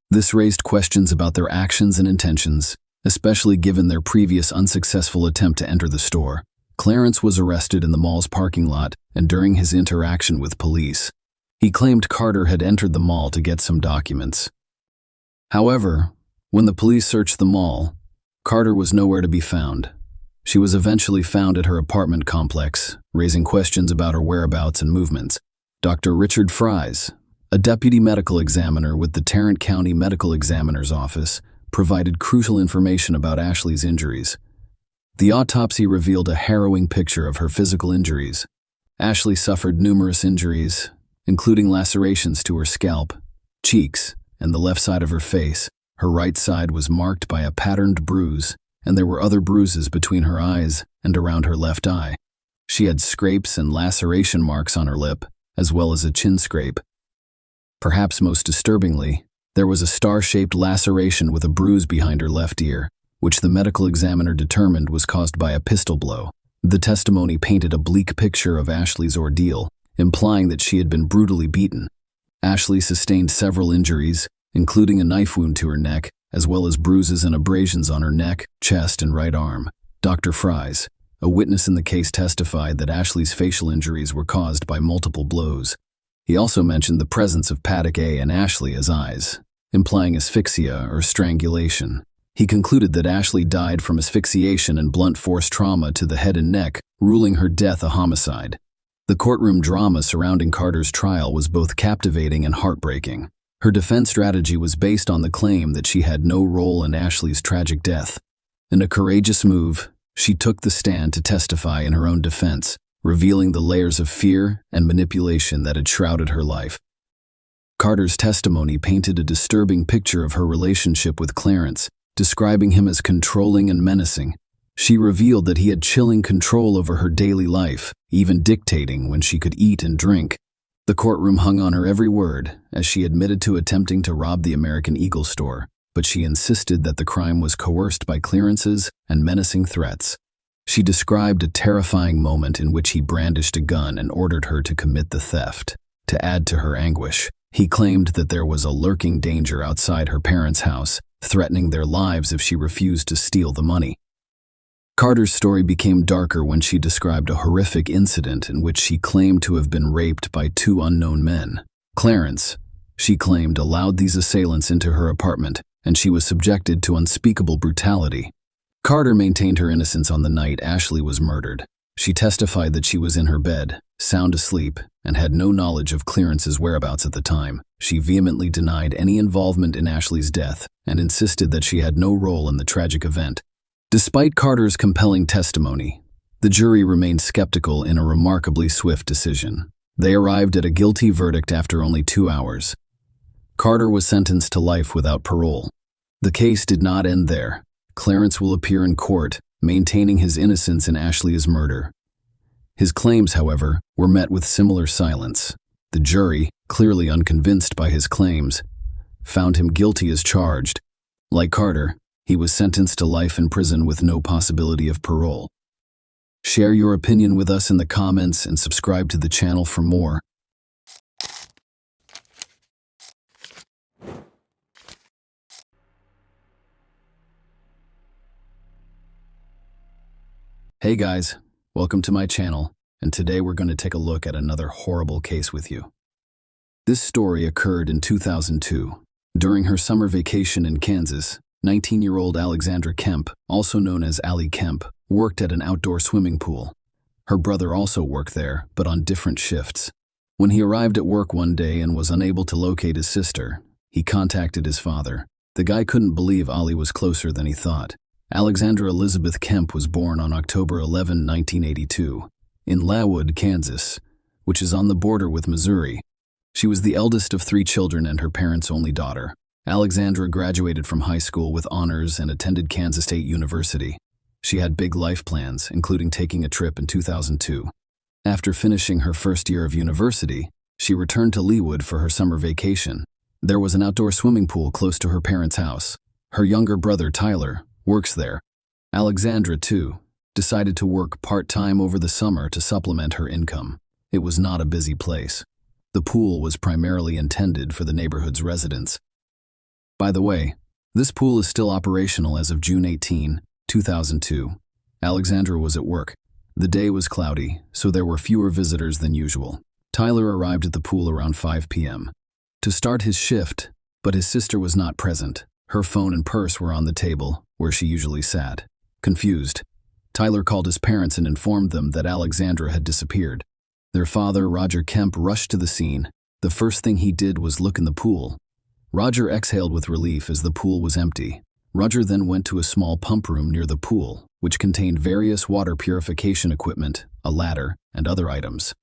This raised questions about their actions and intentions, especially given their previous unsuccessful attempt to enter the store. Clarence was arrested in the mall's parking lot and during his interaction with police. He claimed Carter had entered the mall to get some documents. However, when the police searched the mall, Carter was nowhere to be found. She was eventually found at her apartment complex, raising questions about her whereabouts and movements. Dr. Richard Fries, a deputy medical examiner with the Tarrant County Medical Examiner's Office, provided crucial information about Ashley's injuries. The autopsy revealed a harrowing picture of her physical injuries. Ashley suffered numerous injuries, including lacerations to her scalp, cheeks, and the left side of her face. Her right side was marked by a patterned bruise, and there were other bruises between her eyes and around her left eye. She had scrapes and laceration marks on her lip, as well as a chin scrape. Perhaps most disturbingly, there was a star-shaped laceration with a bruise behind her left ear, which the medical examiner determined was caused by a pistol blow. The testimony painted a bleak picture of Ashley's ordeal, implying that she had been brutally beaten. Ashley sustained several injuries, including a knife wound to her neck, as well as bruises and abrasions on her neck, chest, and right arm. Dr. Fries, a witness in the case, testified that Ashley's facial injuries were caused by multiple blows. He also mentioned the presence of paddock A in Ashley's eyes, implying asphyxia or strangulation. He concluded that Ashley died from asphyxiation and blunt force trauma to the head and neck, ruling her death a homicide. The courtroom drama surrounding Carter's trial was both captivating and heartbreaking. Her defense strategy was based on the claim that she had no role in Ashley's tragic death. In a courageous move, she took the stand to testify in her own defense, revealing the layers of fear and manipulation that had shrouded her life. Carter's testimony painted a disturbing picture of her relationship with Clarence, describing him as controlling and menacing. She revealed that he had chilling control over her daily life, even dictating when she could eat and drink. The courtroom hung on her every word as she admitted to attempting to rob the American Eagle store. but she insisted that the crime was coerced by clearances and menacing threats. She described a terrifying moment in which he brandished a gun and ordered her to commit the theft. To add to her anguish, he claimed that there was a lurking danger outside her parents' house, threatening their lives if she refused to steal the money. Carter's story became darker when she described a horrific incident in which she claimed to have been raped by two unknown men. Clarence, she claimed, allowed these assailants into her apartment, and she was subjected to unspeakable brutality. Carter maintained her innocence on the night Ashley was murdered. She testified that she was in her bed, sound asleep, and had no knowledge of Clarence's whereabouts at the time. She vehemently denied any involvement in Ashley's death and insisted that she had no role in the tragic event. Despite Carter's compelling testimony, the jury remained skeptical in a remarkably swift decision. They arrived at a guilty verdict after only 2 hours. Carter was sentenced to life without parole. The case did not end there. Clarence will appear in court, maintaining his innocence in Ashley's murder. His claims, however, were met with similar silence. The jury, clearly unconvinced by his claims, found him guilty as charged. Like Carter, he was sentenced to life in prison with no possibility of parole. Share your opinion with us in the comments and subscribe to the channel for more. Hey guys, welcome to my channel, and today we're going to take a look at another horrible case with you. This story occurred in 2002. During her summer vacation in Kansas, 19-year-old Alexandra Kemp, also known as Allie Kemp, worked at an outdoor swimming pool. Her brother also worked there, but on different shifts. When he arrived at work one day and was unable to locate his sister, he contacted his father. The guy couldn't believe Allie was closer than he thought. Alexandra Elizabeth Kemp was born on October 11, 1982, in Lawood, Kansas, which is on the border with Missouri. She was the eldest of 3 children and her parents' only daughter. Alexandra graduated from high school with honors and attended Kansas State University. She had big life plans, including taking a trip in 2002. After finishing her first year of university, she returned to Leawood for her summer vacation. There was an outdoor swimming pool close to her parents' house. Her younger brother, Tyler, works there. Alexandra, too, decided to work part-time over the summer to supplement her income. It was not a busy place. The pool was primarily intended for the neighborhood's residents. By the way, this pool is still operational as of June 18, 2002. Alexandra was at work. The day was cloudy, so there were fewer visitors than usual. Tyler arrived at the pool around 5 p.m. to start his shift, but his sister was not present. Her phone and purse were on the table, where she usually sat. Confused, Tyler called his parents and informed them that Alexandra had disappeared. Their father, Roger Kemp, rushed to the scene. The first thing he did was look in the pool. Roger exhaled with relief as the pool was empty. Roger then went to a small pump room near the pool, which contained various water purification equipment, a ladder, and other items.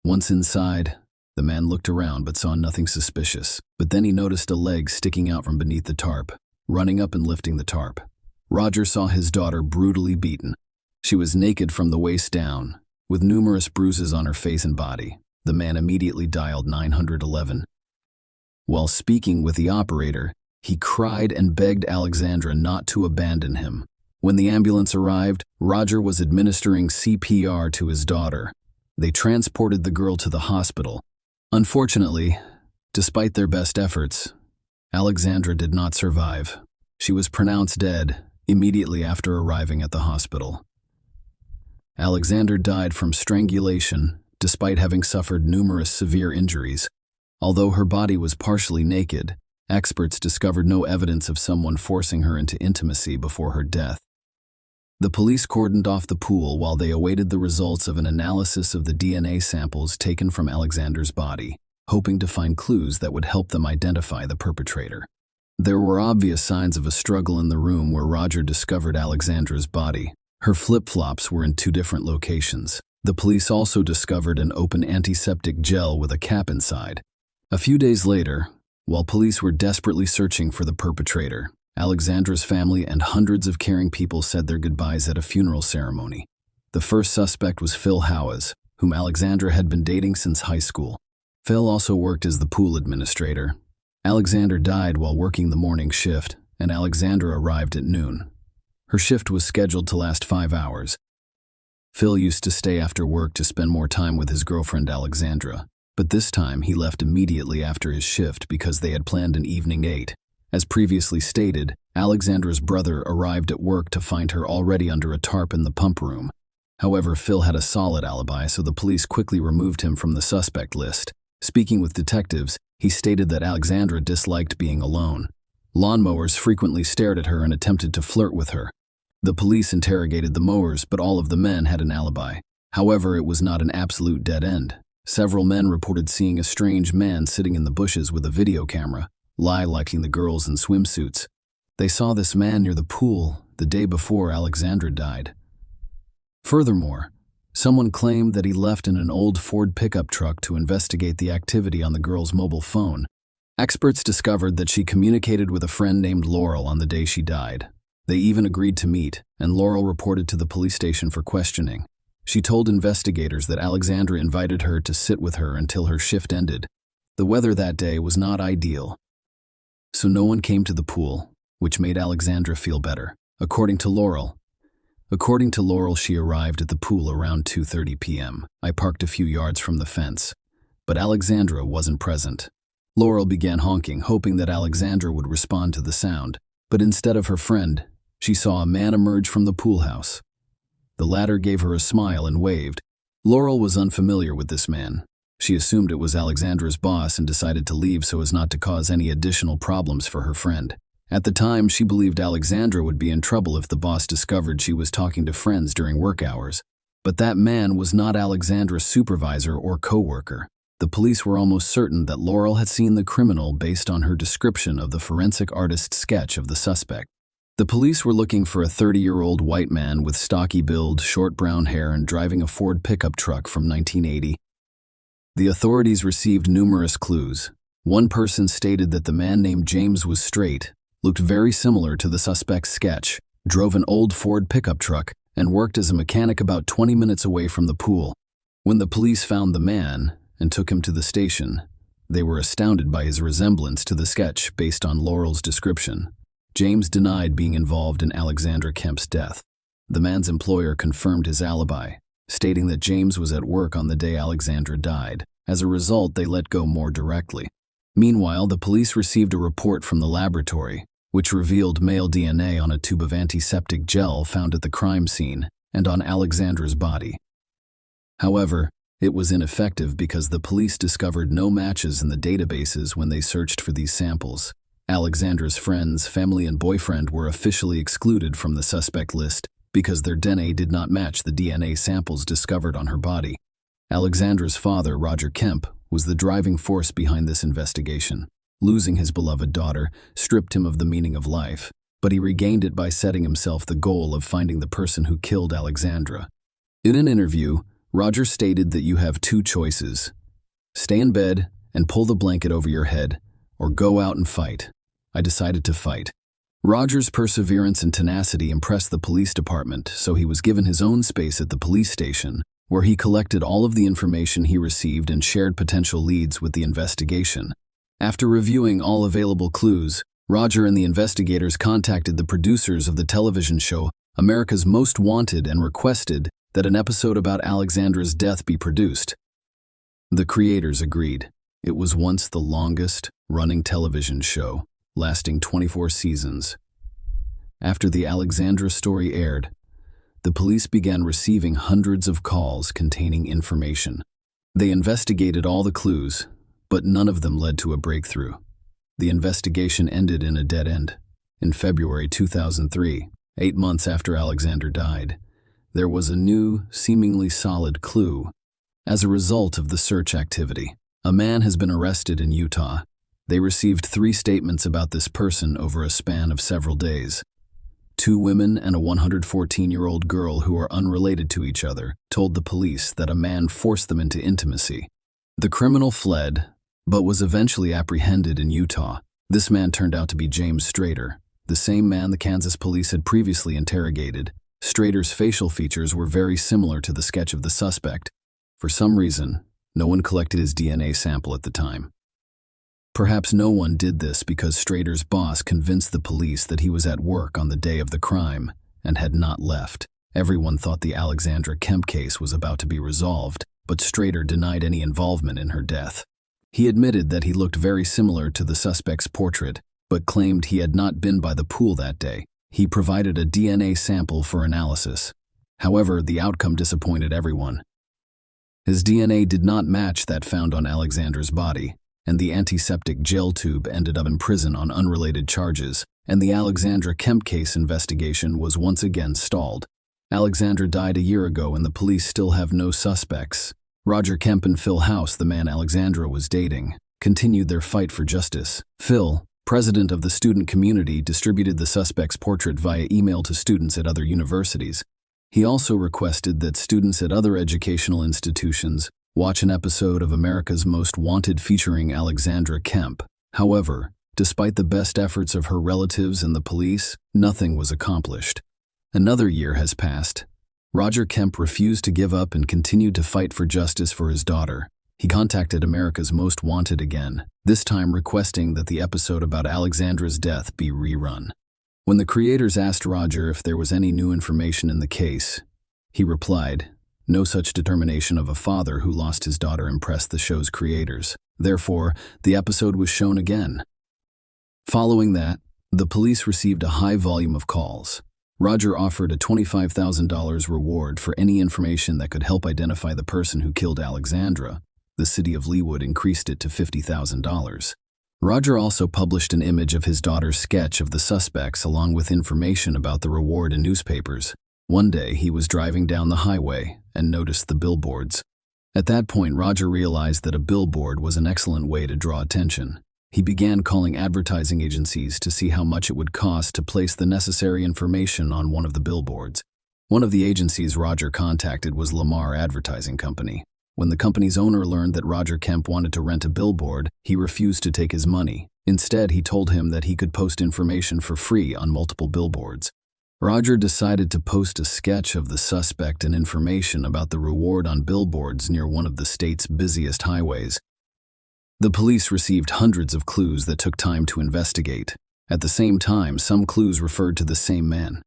Once inside, the man looked around but saw nothing suspicious. But then he noticed a leg sticking out from beneath the tarp. Running up and lifting the tarp, Roger saw his daughter brutally beaten. She was naked from the waist down, with numerous bruises on her face and body. The man immediately dialed 911. While speaking with the operator, he cried and begged Alexandra not to abandon him. When the ambulance arrived, Roger was administering CPR to his daughter. They transported the girl to the hospital. Unfortunately, despite their best efforts, Alexandra did not survive. She was pronounced dead immediately after arriving at the hospital. Alexandra died from strangulation, despite having suffered numerous severe injuries. Although her body was partially naked, experts discovered no evidence of someone forcing her into intimacy before her death. The police cordoned off the pool while they awaited the results of an analysis of the DNA samples taken from Alexandra's body, hoping to find clues that would help them identify the perpetrator. There were obvious signs of a struggle in the room where Roger discovered Alexandra's body. Her flip-flops were in 2 different locations. The police also discovered an open antiseptic gel with a cap inside. A few days later, while police were desperately searching for the perpetrator, Alexandra's family and hundreds of caring people said their goodbyes at a funeral ceremony. The first suspect was Phil Howes, whom Alexandra had been dating since high school. Phil also worked as the pool administrator. Alexandra died while working the morning shift, and Alexandra arrived at noon. Her shift was scheduled to last 5 hours. Phil used to stay after work to spend more time with his girlfriend Alexandra, but this time he left immediately after his shift because they had planned an evening date. As previously stated, Alexandra's brother arrived at work to find her already under a tarp in the pump room. However, Phil had a solid alibi, so the police quickly removed him from the suspect list. Speaking with detectives, he stated that Alexandra disliked being alone. Lawnmowers frequently stared at her and attempted to flirt with her. The police interrogated the mowers, but all of the men had an alibi. However, it was not an absolute dead end. Several men reported seeing a strange man sitting in the bushes with a video camera, liking the girls in swimsuits. They saw this man near the pool the day before Alexandra died. Furthermore, someone claimed that he left in an old Ford pickup truck to investigate the activity on the girl's mobile phone. Experts discovered that she communicated with a friend named Laurel on the day she died. They even agreed to meet, and Laurel reported to the police station for questioning. She told investigators that Alexandra invited her to sit with her until her shift ended. The weather that day was not ideal, so no one came to the pool, which made Alexandra feel better. According to Laurel, she arrived at the pool around 2:30 p.m. I parked a few yards from the fence, but Alexandra wasn't present. Laurel began honking, hoping that Alexandra would respond to the sound, but instead of her friend, she saw a man emerge from the pool house. The latter gave her a smile and waved. Laurel was unfamiliar with this man. She assumed it was Alexandra's boss and decided to leave so as not to cause any additional problems for her friend. At the time, she believed Alexandra would be in trouble if the boss discovered she was talking to friends during work hours. But that man was not Alexandra's supervisor or co-worker. The police were almost certain that Laurel had seen the criminal based on her description of the forensic artist's sketch of the suspect. The police were looking for a 30-year-old white man with stocky build, short brown hair, and driving a Ford pickup truck from 1980. The authorities received numerous clues. One person stated that the man named James was straight, looked very similar to the suspect's sketch, drove an old Ford pickup truck, and worked as a mechanic about 20 minutes away from the pool. When the police found the man and took him to the station, they were astounded by his resemblance to the sketch based on Laurel's description. James denied being involved in Alexandra Kemp's death. The man's employer confirmed his alibi, stating that James was at work on the day Alexandra died. As a result, they let go more directly. Meanwhile, the police received a report from the laboratory, which revealed male DNA on a tube of antiseptic gel found at the crime scene and on Alexandra's body. However, it was ineffective because the police discovered no matches in the databases when they searched for these samples. Alexandra's friends, family, and boyfriend were officially excluded from the suspect list because their DNA did not match the DNA samples discovered on her body. Alexandra's father, Roger Kemp, was the driving force behind this investigation. Losing his beloved daughter stripped him of the meaning of life, but he regained it by setting himself the goal of finding the person who killed Alexandra. In an interview, Roger stated that you have two choices: stay in bed and pull the blanket over your head, or go out and fight. I decided to fight. Roger's perseverance and tenacity impressed the police department, so he was given his own space at the police station, where he collected all of the information he received and shared potential leads with the investigation. After reviewing all available clues, Roger and the investigators contacted the producers of the television show America's Most Wanted and requested that an episode about Alexandra's death be produced. The creators agreed. It was once the longest-running television show, lasting 24 seasons. After the Alexandra story aired, the police began receiving hundreds of calls containing information. They investigated all the clues, but none of them led to a breakthrough. The investigation ended in a dead end. In February 2003, 8 months after Alexandra died, there was a new, seemingly solid clue. As a result of the search activity, a man has been arrested in Utah. They received 3 statements about this person over a span of several days. 2 women and a 114-year-old girl who are unrelated to each other told the police that a man forced them into intimacy. The criminal fled, but was eventually apprehended in Utah. This man turned out to be James Strader, the same man the Kansas police had previously interrogated. Strader's facial features were very similar to the sketch of the suspect. For some reason, no one collected his DNA sample at the time. Perhaps no one did this because Strader's boss convinced the police that he was at work on the day of the crime and had not left. Everyone thought the Alexandra Kemp case was about to be resolved, but Strader denied any involvement in her death. He admitted that he looked very similar to the suspect's portrait, but claimed he had not been by the pool that day. He provided a DNA sample for analysis. However, the outcome disappointed everyone. His DNA did not match that found on Alexandra's body, and the antiseptic gel tube ended up in prison on unrelated charges, and the Alexandra Kemp case investigation was once again stalled. Alexandra died a year ago and the police still have no suspects. Roger Kemp and Phil House, the man Alexandra was dating, continued their fight for justice. Phil, president of the student community, distributed the suspect's portrait via email to students at other universities. He also requested that students at other educational institutions watch an episode of America's Most Wanted featuring Alexandra Kemp. However, despite the best efforts of her relatives and the police, nothing was accomplished. Another year has passed. Roger Kemp refused to give up and continued to fight for justice for his daughter. He contacted America's Most Wanted again, this time requesting that the episode about Alexandra's death be rerun. When the creators asked Roger if there was any new information in the case, he replied, "No such determination of a father who lost his daughter impressed the show's creators. Therefore, the episode was shown again." Following that, the police received a high volume of calls. Roger offered a $25,000 reward for any information that could help identify the person who killed Alexandra. The city of Leawood increased it to $50,000. Roger also published an image of his daughter's sketch of the suspects along with information about the reward in newspapers. One day, he was driving down the highway and noticed the billboards. At that point, Roger realized that a billboard was an excellent way to draw attention. He began calling advertising agencies to see how much it would cost to place the necessary information on one of the billboards. One of the agencies Roger contacted was Lamar Advertising Company. When the company's owner learned that Roger Kemp wanted to rent a billboard, he refused to take his money. Instead, he told him that he could post information for free on multiple billboards. Roger decided to post a sketch of the suspect and information about the reward on billboards near one of the state's busiest highways. The police received hundreds of clues that took time to investigate. At the same time, some clues referred to the same man.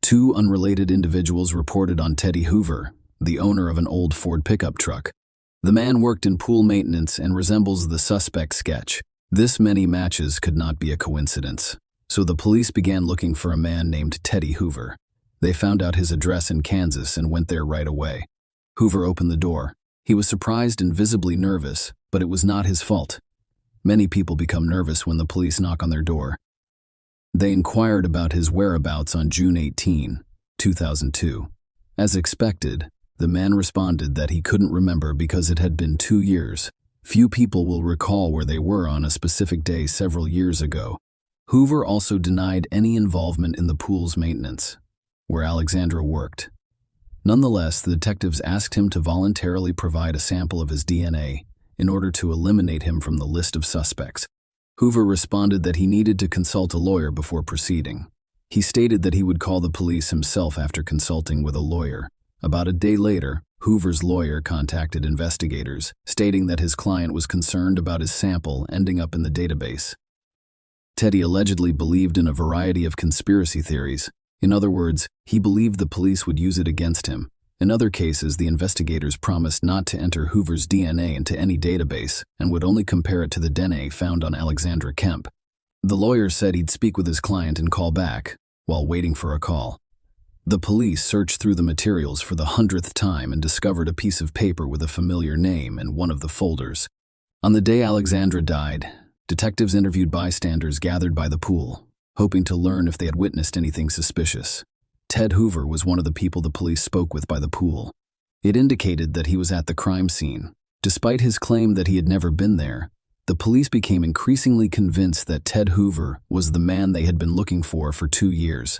Two unrelated individuals reported on Teddy Hoover, the owner of an old Ford pickup truck. The man worked in pool maintenance and resembles the suspect's sketch. This many matches could not be a coincidence, so the police began looking for a man named Teddy Hoover. They found out his address in Kansas and went there right away. Hoover opened the door. He was surprised and visibly nervous, but it was not his fault. Many people become nervous when the police knock on their door. They inquired about his whereabouts on June 18, 2002. As expected, the man responded that he couldn't remember because it had been 2 years. Few people will recall where they were on a specific day several years ago. Hoover also denied any involvement in the pool's maintenance, where Alexandra worked. Nonetheless, the detectives asked him to voluntarily provide a sample of his DNA in order to eliminate him from the list of suspects. Hoover responded that he needed to consult a lawyer before proceeding. He stated that he would call the police himself after consulting with a lawyer. About a day later, Hoover's lawyer contacted investigators, stating that his client was concerned about his sample ending up in the database. Teddy allegedly believed in a variety of conspiracy theories. In other words, he believed the police would use it against him. In other cases, the investigators promised not to enter Hoover's DNA into any database and would only compare it to the DNA found on Alexandra Kemp. The lawyer said he'd speak with his client and call back, while waiting for a call. The police searched through the materials for the 100th time and discovered a piece of paper with a familiar name in one of the folders. On the day Alexandra died, detectives interviewed bystanders gathered by the pool, hoping to learn if they had witnessed anything suspicious. Ted Hoover was one of the people the police spoke with by the pool. It indicated that he was at the crime scene. Despite his claim that he had never been there, the police became increasingly convinced that Ted Hoover was the man they had been looking for 2 years.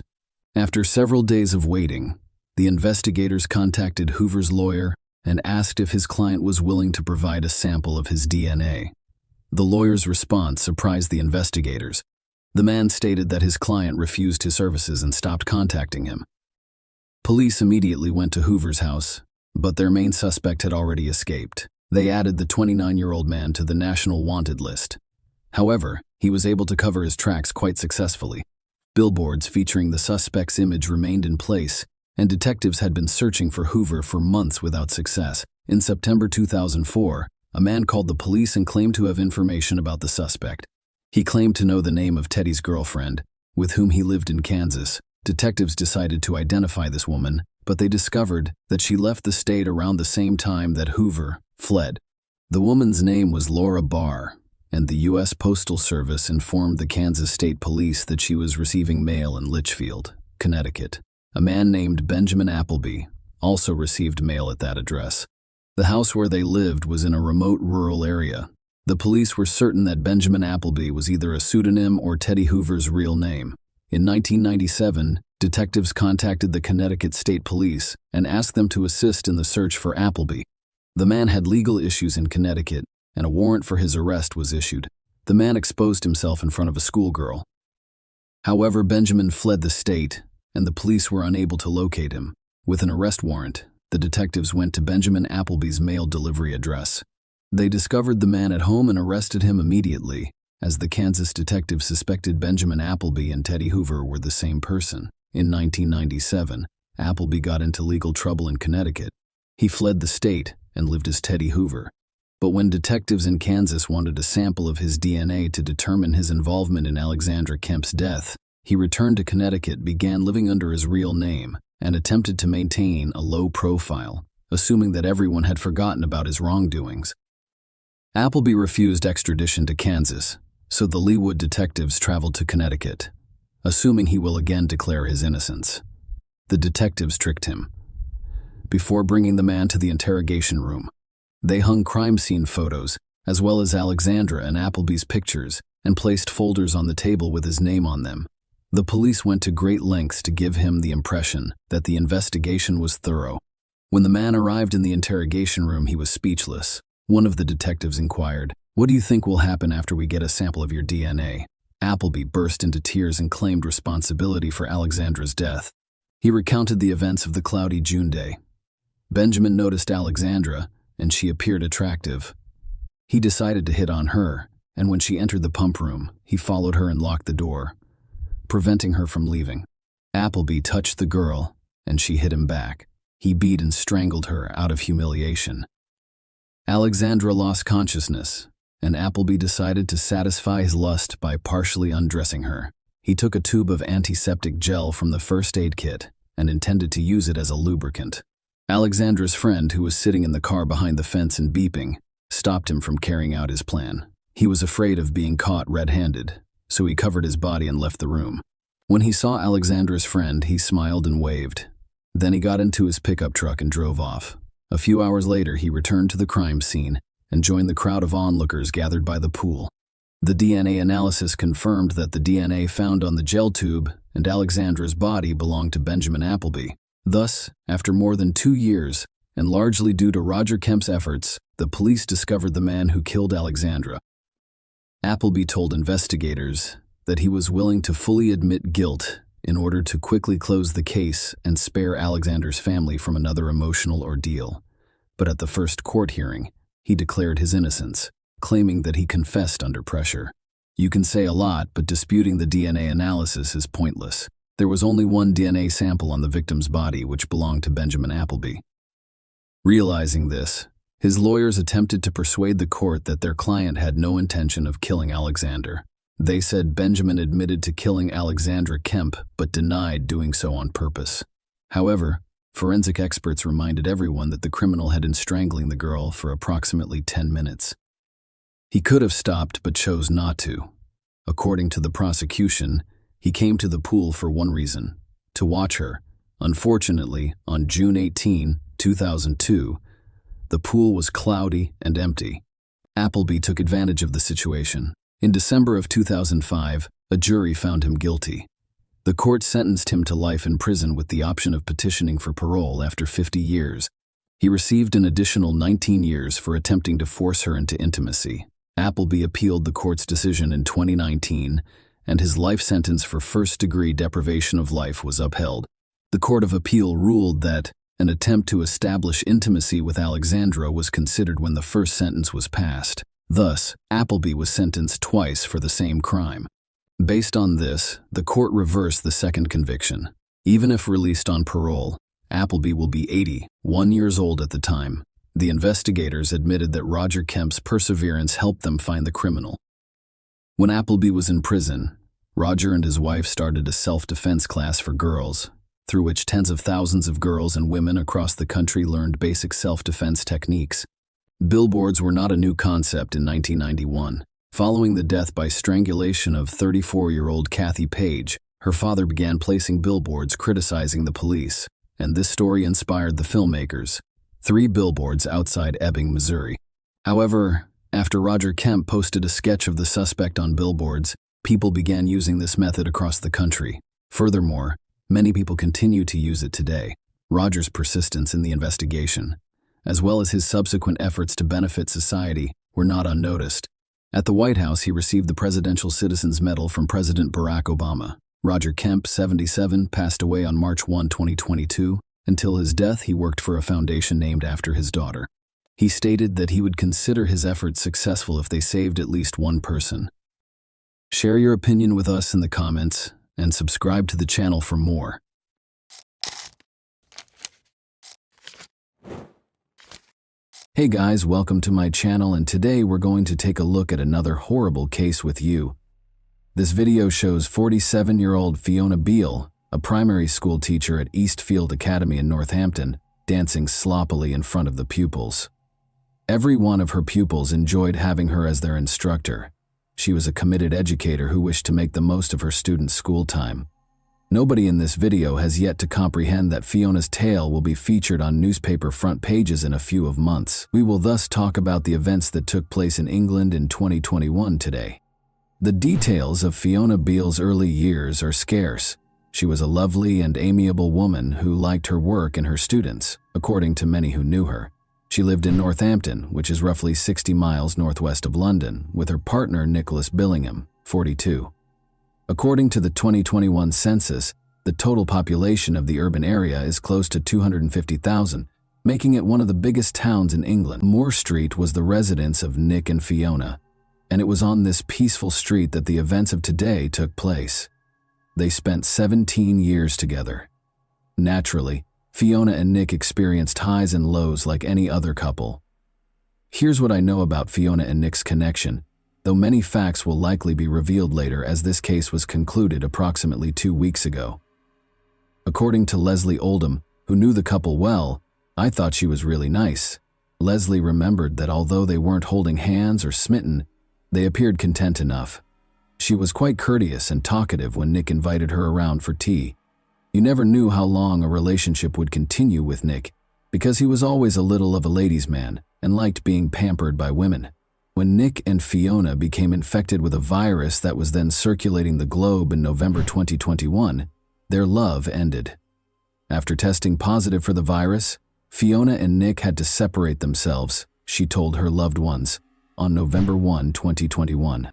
After several days of waiting, the investigators contacted Hoover's lawyer and asked if his client was willing to provide a sample of his DNA. The lawyer's response surprised the investigators. The man stated that his client refused his services and stopped contacting him. Police immediately went to Hoover's house, but their main suspect had already escaped. They added the 29-year-old man to the National Wanted list. However, he was able to cover his tracks quite successfully. Billboards featuring the suspect's image remained in place, and detectives had been searching for Hoover for months without success. In September 2004, a man called the police and claimed to have information about the suspect. He claimed to know the name of Teddy's girlfriend, with whom he lived in Kansas. Detectives decided to identify this woman, but they discovered that she left the state around the same time that Hoover fled. The woman's name was Laura Barr, and the U.S. Postal Service informed the Kansas State Police that she was receiving mail in Litchfield, Connecticut. A man named Benjamin Appleby also received mail at that address. The house where they lived was in a remote rural area. The police were certain that Benjamin Appleby was either a pseudonym or Teddy Hoover's real name. In 1997, detectives contacted the Connecticut State Police and asked them to assist in the search for Appleby. The man had legal issues in Connecticut, and a warrant for his arrest was issued. The man exposed himself in front of a schoolgirl. However, Benjamin fled the state, and the police were unable to locate him. With an arrest warrant, the detectives went to Benjamin Appleby's mail delivery address. They discovered the man at home and arrested him immediately, as the Kansas detectives suspected Benjamin Appleby and Teddy Hoover were the same person. In 1997, Appleby got into legal trouble in Connecticut. He fled the state and lived as Teddy Hoover. But when detectives in Kansas wanted a sample of his DNA to determine his involvement in Alexandra Kemp's death, he returned to Connecticut, began living under his real name, and attempted to maintain a low profile, assuming that everyone had forgotten about his wrongdoings. Appleby refused extradition to Kansas, so the Leawood detectives traveled to Connecticut, assuming he will again declare his innocence. The detectives tricked him. Before bringing the man to the interrogation room, they hung crime scene photos, as well as Alexandra and Appleby's pictures, and placed folders on the table with his name on them. The police went to great lengths to give him the impression that the investigation was thorough. When the man arrived in the interrogation room, he was speechless. One of the detectives inquired, "What do you think will happen after we get a sample of your DNA?" Appleby burst into tears and claimed responsibility for Alexandra's death. He recounted the events of the cloudy June day. Benjamin noticed Alexandra, and she appeared attractive. He decided to hit on her, and when she entered the pump room, he followed her and locked the door, preventing her from leaving. Appleby touched the girl, and she hit him back. He beat and strangled her out of humiliation. Alexandra lost consciousness, and Appleby decided to satisfy his lust by partially undressing her. He took a tube of antiseptic gel from the first aid kit and intended to use it as a lubricant. Alexandra's friend, who was sitting in the car behind the fence and beeping, stopped him from carrying out his plan. He was afraid of being caught red-handed, so he covered his body and left the room. When he saw Alexandra's friend, he smiled and waved. Then he got into his pickup truck and drove off. A few hours later, he returned to the crime scene and joined the crowd of onlookers gathered by the pool. The DNA analysis confirmed that the DNA found on the gel tube and Alexandra's body belonged to Benjamin Appleby. Thus, after more than 2 years, and largely due to Roger Kemp's efforts, the police discovered the man who killed Alexandra. Appleby told investigators that he was willing to fully admit guilt in order to quickly close the case and spare Alexandra's family from another emotional ordeal. But at the first court hearing, he declared his innocence, claiming that he confessed under pressure. You can say a lot, but disputing the DNA analysis is pointless. There was only one DNA sample on the victim's body, which belonged to Benjamin Appleby. Realizing this, his lawyers attempted to persuade the court that their client had no intention of killing Alexander. They said Benjamin admitted to killing Alexandra Kemp, but denied doing so on purpose. However, forensic experts reminded everyone that the criminal had been strangling the girl for approximately 10 minutes. He could have stopped, but chose not to. According to the prosecution, he came to the pool for one reason: to watch her. Unfortunately, on June 18, 2002, the pool was cloudy and empty. Appleby took advantage of the situation. In December of 2005, a jury found him guilty. The court sentenced him to life in prison with the option of petitioning for parole after 50 years. He received an additional 19 years for attempting to force her into intimacy. Appleby appealed the court's decision in 2019, and his life sentence for first-degree deprivation of life was upheld. The Court of Appeal ruled that an attempt to establish intimacy with Alexandra was considered when the first sentence was passed. Thus, Appleby was sentenced twice for the same crime. Based on this, the court reversed the second conviction. Even if released on parole, Appleby will be 81 years old at the time. The investigators admitted that Roger Kemp's perseverance helped them find the criminal. When Appleby was in prison, Roger and his wife started a self-defense class for girls, through which tens of thousands of girls and women across the country learned basic self-defense techniques. Billboards were not a new concept in 1991. Following the death by strangulation of 34-year-old Kathy Page, her father began placing billboards criticizing the police, and this story inspired the filmmakers. 3 billboards outside Ebbing, Missouri. However, after Roger Kemp posted a sketch of the suspect on billboards, people began using this method across the country. Furthermore, many people continue to use it today. Roger's persistence in the investigation, as well as his subsequent efforts to benefit society, were not unnoticed. At the White House, he received the Presidential Citizens Medal from President Barack Obama. Roger Kemp, 77, passed away on March 1, 2022. Until his death, he worked for a foundation named after his daughter. He stated that he would consider his efforts successful if they saved at least one person. Share your opinion with us in the comments and subscribe to the channel for more. Hey guys, welcome to my channel, and today we're going to take a look at another horrible case with you. This video shows 47-year-old Fiona Beale, a primary school teacher at Eastfield Academy in Northampton, dancing sloppily in front of the pupils. Every one of her pupils enjoyed having her as their instructor. She was a committed educator who wished to make the most of her students' school time. Nobody in this video has yet to comprehend that Fiona's tale will be featured on newspaper front pages in a few months. We will thus talk about the events that took place in England in 2021 today. The details of Fiona Beale's early years are scarce. She was a lovely and amiable woman who liked her work and her students, according to many who knew her. She lived in Northampton, which is roughly 60 miles northwest of London, with her partner Nicholas Billingham, 42. According to the 2021 census, the total population of the urban area is close to 250,000, making it one of the biggest towns in England. Moore Street was the residence of Nick and Fiona, and it was on this peaceful street that the events of today took place. They spent 17 years together. Naturally, Fiona and Nick experienced highs and lows like any other couple. Here's what I know about Fiona and Nick's connection, though many facts will likely be revealed later as this case was concluded approximately 2 weeks ago. According to Leslie Oldham, who knew the couple well, I thought she was really nice. Leslie remembered that although they weren't holding hands or smitten, they appeared content enough. She was quite courteous and talkative when Nick invited her around for tea. You never knew how long a relationship would continue with Nick, because he was always a little of a ladies' man and liked being pampered by women. When Nick and Fiona became infected with a virus that was then circulating the globe in November 2021, their love ended. After testing positive for the virus, Fiona and Nick had to separate themselves, she told her loved ones, on November 1, 2021.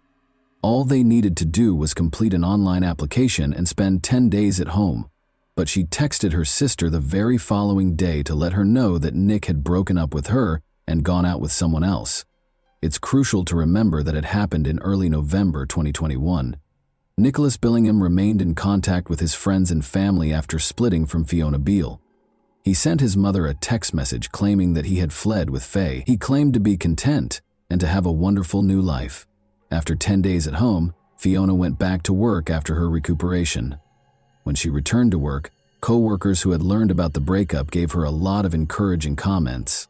All they needed to do was complete an online application and spend 10 days at home, but she texted her sister the very following day to let her know that Nick had broken up with her and gone out with someone else. It's crucial to remember that it happened in early November 2021. Nicholas Billingham remained in contact with his friends and family after splitting from Fiona Beale. He sent his mother a text message claiming that he had fled with Faye. He claimed to be content and to have a wonderful new life. After 10 days at home, Fiona went back to work after her recuperation. When she returned to work, co-workers who had learned about the breakup gave her a lot of encouraging comments.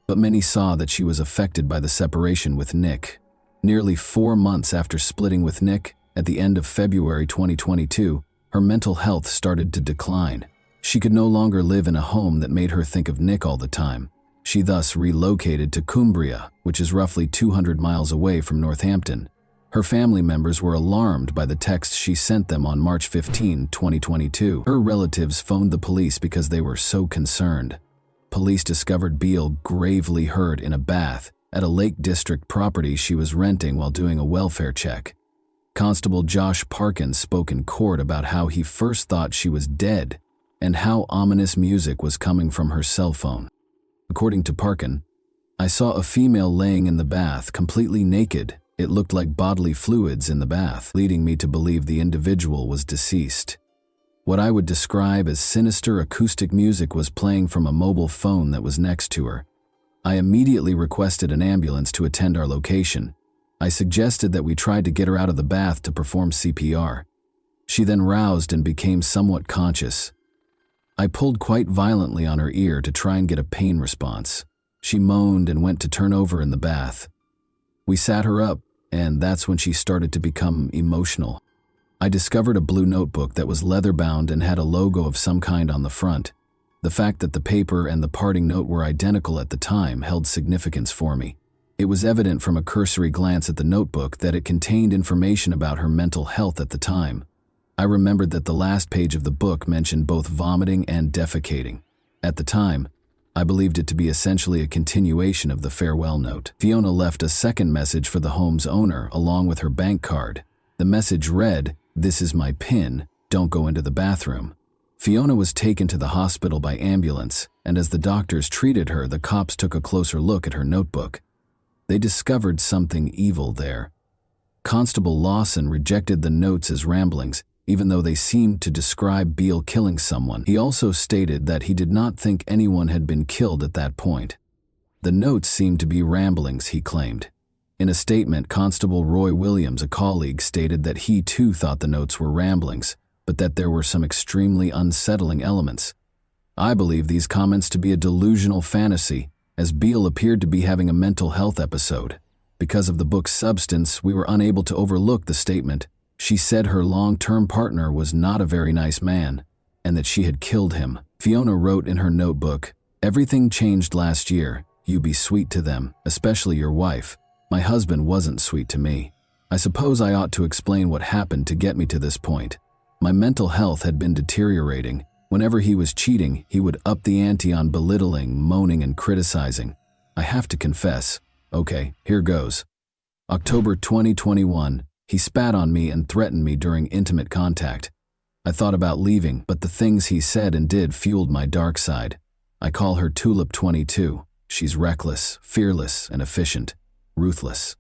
But many saw that she was affected by the separation with Nick. Nearly 4 months after splitting with Nick, at the end of February 2022, her mental health started to decline. She could no longer live in a home that made her think of Nick all the time. She thus relocated to Cumbria, which is roughly 200 miles away from Northampton. Her family members were alarmed by the text she sent them on March 15, 2022. Her relatives phoned the police because they were so concerned. Police discovered Beale gravely hurt in a bath at a Lake District property she was renting while doing a welfare check. Constable Josh Parkin spoke in court about how he first thought she was dead and how ominous music was coming from her cell phone. According to Parkin, I saw a female laying in the bath, completely naked. It looked like bodily fluids in the bath, leading me to believe the individual was deceased. What I would describe as sinister acoustic music was playing from a mobile phone that was next to her. I immediately requested an ambulance to attend our location. I suggested that we tried to get her out of the bath to perform CPR. She then roused and became somewhat conscious. I pulled quite violently on her ear to try and get a pain response. She moaned and went to turn over in the bath. We sat her up, and that's when she started to become emotional. I discovered a blue notebook that was leather-bound and had a logo of some kind on the front. The fact that the paper and the parting note were identical at the time held significance for me. It was evident from a cursory glance at the notebook that it contained information about her mental health at the time. I remembered that the last page of the book mentioned both vomiting and defecating. At the time, I believed it to be essentially a continuation of the farewell note. Fiona left a second message for the home's owner along with her bank card. The message read, "This is my PIN, don't go into the bathroom." Fiona was taken to the hospital by ambulance, and as the doctors treated her, the cops took a closer look at her notebook. They discovered something evil there. Constable Lawson rejected the notes as ramblings, even though they seemed to describe Beale killing someone. He also stated that he did not think anyone had been killed at that point. The notes seemed to be ramblings, he claimed. In a statement, Constable Roy Williams, a colleague, stated that he too thought the notes were ramblings, but that there were some extremely unsettling elements. I believe these comments to be a delusional fantasy, as Beale appeared to be having a mental health episode. Because of the book's substance, we were unable to overlook the statement. She said her long-term partner was not a very nice man, and that she had killed him. Fiona wrote in her notebook, "Everything changed last year. You be sweet to them, especially your wife. My husband wasn't sweet to me. I suppose I ought to explain what happened to get me to this point. My mental health had been deteriorating. Whenever he was cheating, he would up the ante on belittling, moaning, and criticizing. I have to confess. Okay, here goes. October 2021. He spat on me and threatened me during intimate contact. I thought about leaving, but the things he said and did fueled my dark side. I call her Tulip 22. She's reckless, fearless, and efficient. Ruthless.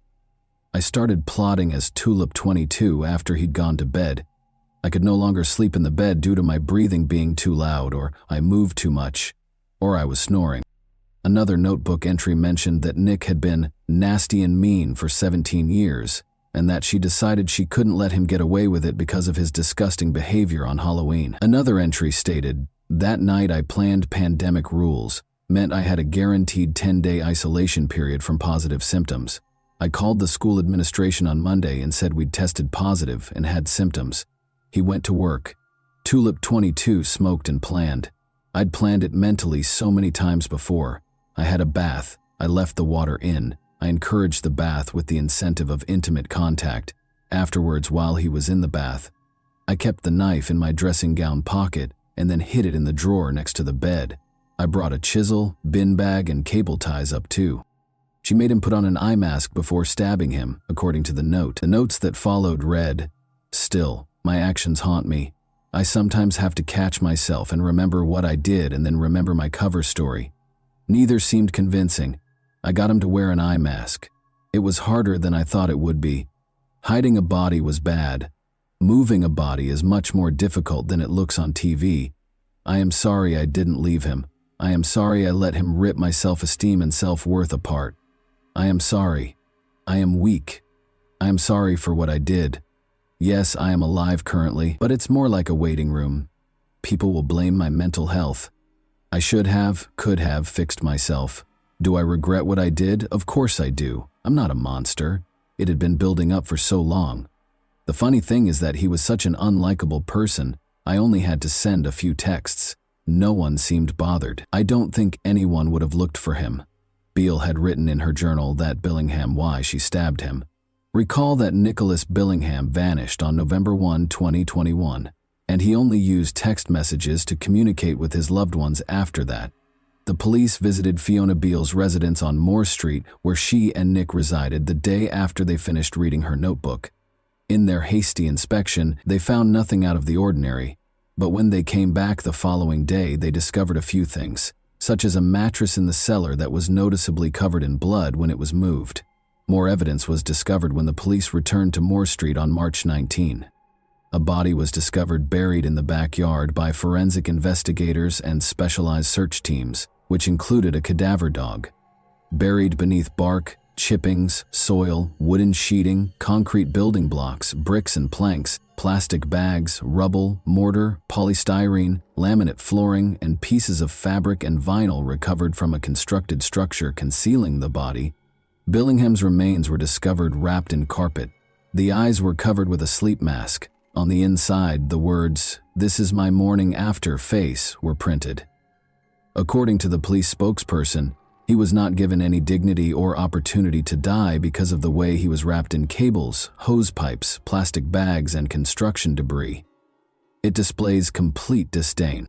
I started plotting as Tulip 22 after he'd gone to bed. I could no longer sleep in the bed due to my breathing being too loud, or I moved too much, or I was snoring. Another notebook entry mentioned that Nick had been nasty and mean for 17 years, and that she decided she couldn't let him get away with it because of his disgusting behavior on Halloween. Another entry stated, "That night I planned pandemic rules, meant I had a guaranteed 10-day isolation period from positive symptoms. I called the school administration on Monday and said we'd tested positive and had symptoms. He went to work. Tulip 22 smoked and planned. I'd planned it mentally so many times before. I had a bath. I left the water in. I encouraged the bath with the incentive of intimate contact. Afterwards, while he was in the bath, I kept the knife in my dressing gown pocket and then hid it in the drawer next to the bed. I brought a chisel, bin bag, and cable ties up too." She made him put on an eye mask before stabbing him, according to the note. The notes that followed read, "Still, my actions haunt me. I sometimes have to catch myself and remember what I did and then remember my cover story. Neither seemed convincing. I got him to wear an eye mask. It was harder than I thought it would be. Hiding a body was bad. Moving a body is much more difficult than it looks on TV. I am sorry I didn't leave him. I am sorry I let him rip my self-esteem and self-worth apart. I am sorry. I am weak. I am sorry for what I did. Yes, I am alive currently, but it's more like a waiting room. People will blame my mental health. I should have, could have fixed myself. Do I regret what I did? Of course I do. I'm not a monster. It had been building up for so long. The funny thing is that he was such an unlikable person, I only had to send a few texts. No one seemed bothered. I don't think anyone would have looked for him." Beale had written in her journal that Billingham why she stabbed him. Recall that Nicholas Billingham vanished on November 1, 2021, and he only used text messages to communicate with his loved ones after that. The police visited Fiona Beale's residence on Moore Street, where she and Nick resided, the day after they finished reading her notebook. In their hasty inspection, they found nothing out of the ordinary, but when they came back the following day, they discovered a few things. such as a mattress in the cellar that was noticeably covered in blood when it was moved. More evidence was discovered when the police returned to Moore Street on March 19. A body was discovered buried in the backyard by forensic investigators and specialized search teams, which included a cadaver dog. Buried beneath bark, chippings, soil, wooden sheeting, concrete building blocks, bricks and planks, plastic bags, rubble, mortar, polystyrene, laminate flooring, and pieces of fabric and vinyl recovered from a constructed structure concealing the body. Billingham's remains were discovered wrapped in carpet. The eyes were covered with a sleep mask. On the inside, the words, "This is my morning after face," were printed. According to the police spokesperson, he was not given any dignity or opportunity to die because of the way he was wrapped in cables, hose pipes, plastic bags, and construction debris. It displays complete disdain.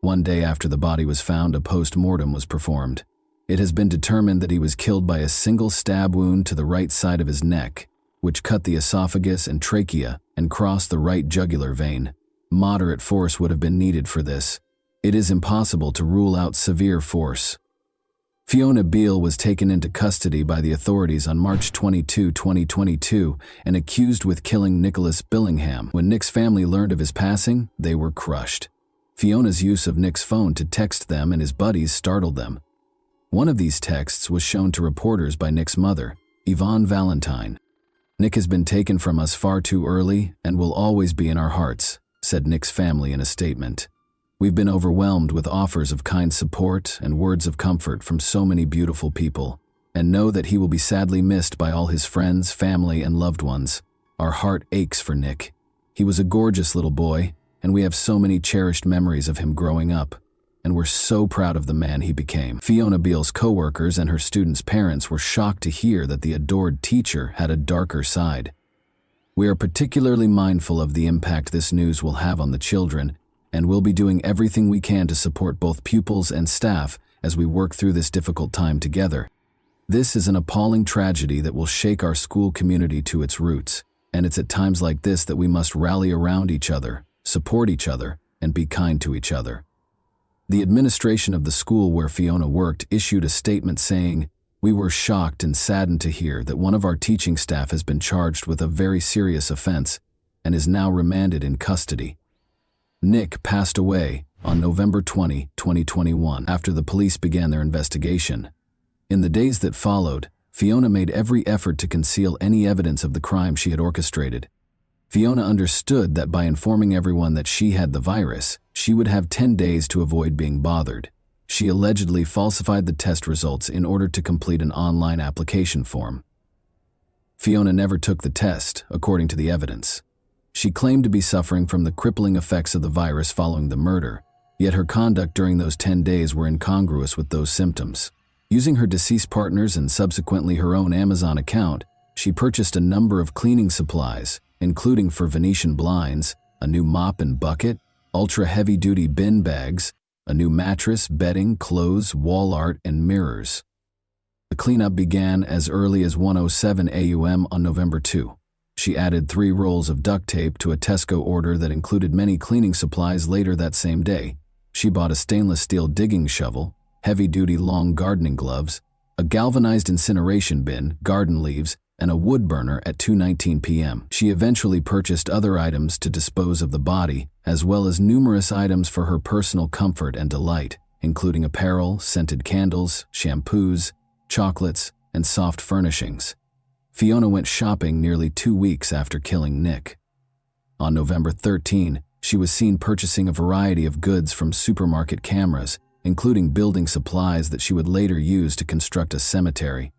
One day after the body was found, a post-mortem was performed. It has been determined that he was killed by a single stab wound to the right side of his neck, which cut the esophagus and trachea and crossed the right jugular vein. Moderate force would have been needed for this. It is impossible to rule out severe force. Fiona Beale was taken into custody by the authorities on March 22, 2022, and accused with killing Nicholas Billingham. When Nick's family learned of his passing, they were crushed. Fiona's use of Nick's phone to text them and his buddies startled them. One of these texts was shown to reporters by Nick's mother, Yvonne Valentine. "Nick has been taken from us far too early and will always be in our hearts," said Nick's family in a statement. "We've been overwhelmed with offers of kind support and words of comfort from so many beautiful people, and know that he will be sadly missed by all his friends, family, and loved ones. Our heart aches for Nick. He was a gorgeous little boy, and we have so many cherished memories of him growing up, and we're so proud of the man he became." Fiona Beale's co-workers and her students' parents were shocked to hear that the adored teacher had a darker side. "We are particularly mindful of the impact this news will have on the children, and we'll be doing everything we can to support both pupils and staff as we work through this difficult time together. This is an appalling tragedy that will shake our school community to its roots, and it's at times like this that we must rally around each other, support each other, and be kind to each other." The administration of the school where Fiona worked issued a statement saying, "We were shocked and saddened to hear that one of our teaching staff has been charged with a very serious offense and is now remanded in custody." Nick passed away on November 20, 2021, after the police began their investigation. In the days that followed, Fiona made every effort to conceal any evidence of the crime she had orchestrated. Fiona understood that by informing everyone that she had the virus, she would have 10 days to avoid being bothered. She allegedly falsified the test results in order to complete an online application form. Fiona never took the test, according to the evidence. She claimed to be suffering from the crippling effects of the virus following the murder, yet her conduct during those 10 days were incongruous with those symptoms. Using her deceased partner's and subsequently her own Amazon account, she purchased a number of cleaning supplies, including for Venetian blinds, a new mop and bucket, ultra-heavy-duty bin bags, a new mattress, bedding, clothes, wall art, and mirrors. The cleanup began as early as 1:07 a.m. on November 2. She added 3 rolls of duct tape to a Tesco order that included many cleaning supplies later that same day. She bought a stainless steel digging shovel, heavy-duty long gardening gloves, a galvanized incineration bin, garden leaves, and a wood burner at 2:19 p.m. She eventually purchased other items to dispose of the body, as well as numerous items for her personal comfort and delight, including apparel, scented candles, shampoos, chocolates, and soft furnishings. Fiona went shopping nearly 2 weeks after killing Nick. On November 13, she was seen purchasing a variety of goods from supermarket cameras, including building supplies that she would later use to construct a cemetery.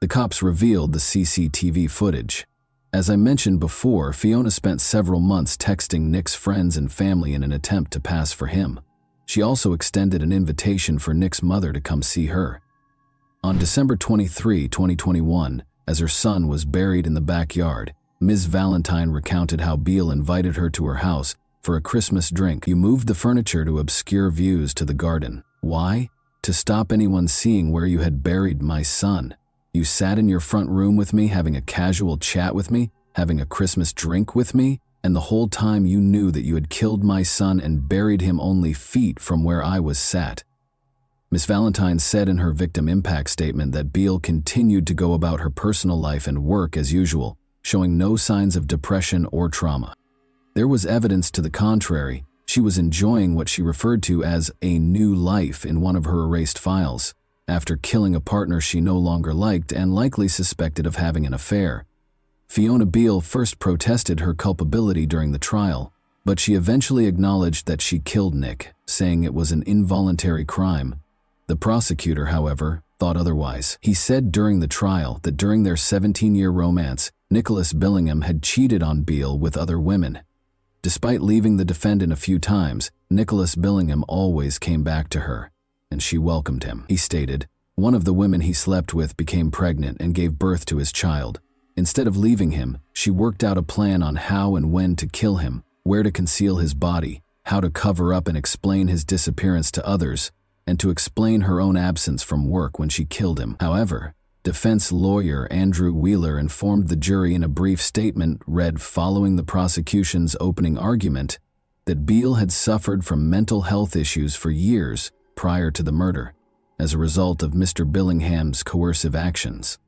The cops revealed the CCTV footage. As I mentioned before, Fiona spent several months texting Nick's friends and family in an attempt to pass for him. She also extended an invitation for Nick's mother to come see her. On December 23, 2021, as her son was buried in the backyard, Ms. Valentine recounted how Beale invited her to her house for a Christmas drink. "You moved the furniture to obscure views to the garden. Why? To stop anyone seeing where you had buried my son. You sat in your front room with me, having a casual chat with me, having a Christmas drink with me, and the whole time you knew that you had killed my son and buried him only feet from where I was sat. Miss Valentine said in her victim impact statement that Beale continued to go about her personal life and work as usual, showing no signs of depression or trauma. There was evidence to the contrary. She was enjoying what she referred to as a new life in one of her erased files, after killing a partner she no longer liked and likely suspected of having an affair. Fiona Beale first protested her culpability during the trial, but she eventually acknowledged that she killed Nick, saying it was an involuntary crime. The prosecutor, however, thought otherwise. He said during the trial that during their 17-year romance, Nicholas Billingham had cheated on Beale with other women. Despite leaving the defendant a few times, Nicholas Billingham always came back to her, and she welcomed him. He stated, one of the women he slept with became pregnant and gave birth to his child. Instead of leaving him, she worked out a plan on how and when to kill him, where to conceal his body, how to cover up and explain his disappearance to others, and to explain her own absence from work when she killed him. However, defense lawyer Andrew Wheeler informed the jury in a brief statement read following the prosecution's opening argument that Beale had suffered from mental health issues for years prior to the murder, as a result of Mr. Billingham's coercive actions.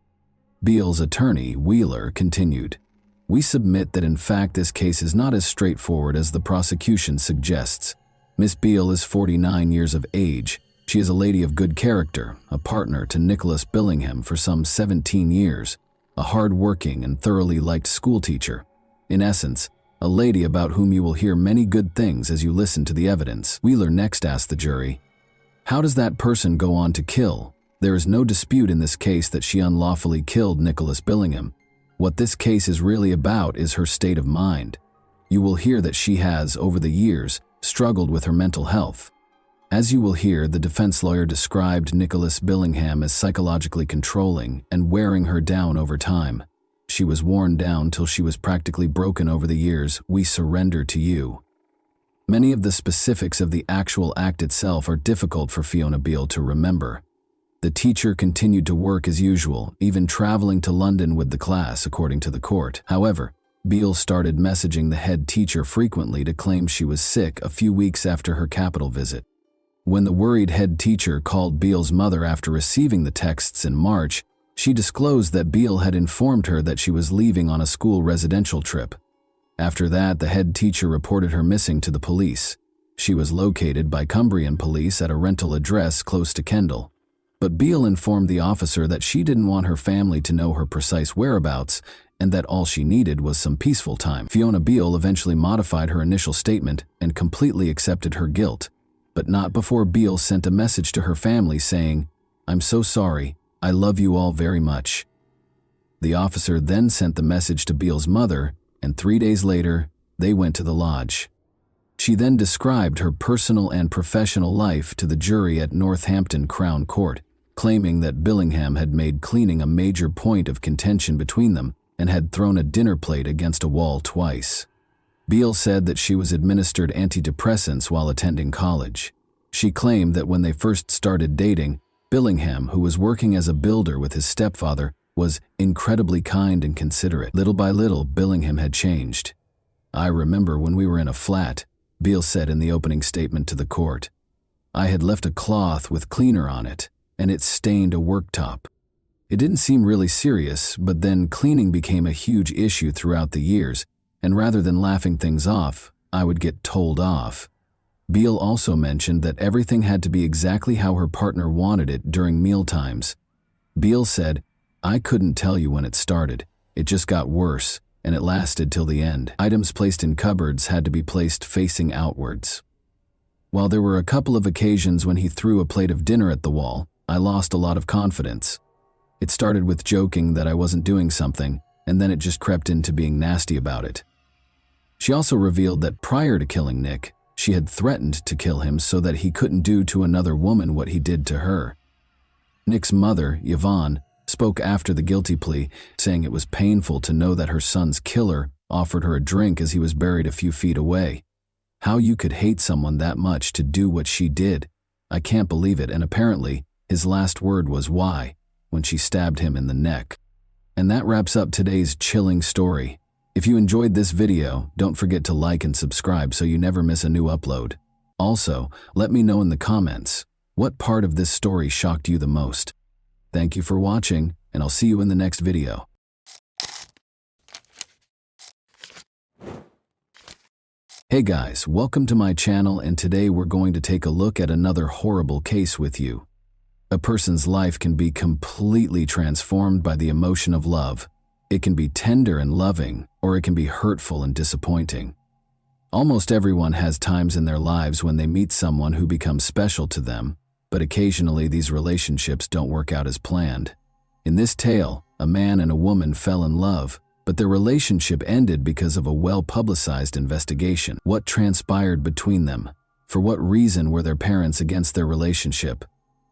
Beale's attorney, Wheeler, continued, "We submit that in fact this case is not as straightforward as the prosecution suggests. Miss Beale is 49 years of age. She is a lady of good character, a partner to Nicholas Billingham for some 17 years, a hard-working and thoroughly liked schoolteacher. In essence, a lady about whom you will hear many good things as you listen to the evidence." Wheeler next asked the jury, "How does that person go on to kill? There is no dispute in this case that she unlawfully killed Nicholas Billingham. What this case is really about is her state of mind. You will hear that she has, over the years, struggled with her mental health. As you will hear, the defense lawyer described Nicholas Billingham as psychologically controlling and wearing her down over time. She was worn down till she was practically broken over the years. We surrender to you." Many of the specifics of the actual act itself are difficult for Fiona Beale to remember. The teacher continued to work as usual, even traveling to London with the class, according to the court. However, Beale started messaging the head teacher frequently to claim she was sick a few weeks after her capital visit. When the worried head teacher called Beale's mother after receiving the texts in March, she disclosed that Beale had informed her that she was leaving on a school residential trip. After that, the head teacher reported her missing to the police. She was located by Cumbrian police at a rental address close to Kendal. But Beale informed the officer that she didn't want her family to know her precise whereabouts and that all she needed was some peaceful time. Fiona Beale eventually modified her initial statement and completely accepted her guilt, but not before Beale sent a message to her family saying, "I'm so sorry, I love you all very much." The officer then sent the message to Beale's mother, and 3 days later, they went to the lodge. She then described her personal and professional life to the jury at Northampton Crown Court, claiming that Billingham had made cleaning a major point of contention between them and had thrown a dinner plate against a wall twice. Beale said that she was administered antidepressants while attending college. She claimed that when they first started dating, Billingham, who was working as a builder with his stepfather, was incredibly kind and considerate. Little by little, Billingham had changed. "I remember when we were in a flat," Beale said in the opening statement to the court. "I had left a cloth with cleaner on it, and it stained a worktop. It didn't seem really serious, but then cleaning became a huge issue throughout the years, and rather than laughing things off, I would get told off." Beale also mentioned that everything had to be exactly how her partner wanted it during mealtimes. Beale said, "I couldn't tell you when it started. It just got worse, and it lasted till the end. Items placed in cupboards had to be placed facing outwards. While there were a couple of occasions when he threw a plate of dinner at the wall, I lost a lot of confidence. It started with joking that I wasn't doing something, and then it just crept into being nasty about it." She also revealed that prior to killing Nick, she had threatened to kill him so that he couldn't do to another woman what he did to her. Nick's mother, Yvonne, spoke after the guilty plea, saying it was painful to know that her son's killer offered her a drink as he was buried a few feet away. "How you could hate someone that much to do what she did. I can't believe it," and apparently, his last word was "why" when she stabbed him in the neck. And that wraps up today's chilling story. If you enjoyed this video, don't forget to like and subscribe so you never miss a new upload. Also, let me know in the comments, What part of this story shocked you the most? Thank you for watching, and I'll see you in the next video. Hey guys, welcome to my channel, and today we're going to take a look at another horrible case with you. A person's life can be completely transformed by the emotion of love. It can be tender and loving, or it can be hurtful and disappointing. Almost everyone has times in their lives when they meet someone who becomes special to them, but occasionally these relationships don't work out as planned. In this tale, a man and a woman fell in love, but their relationship ended because of a well-publicized investigation. What transpired between them? For what reason were their parents against their relationship?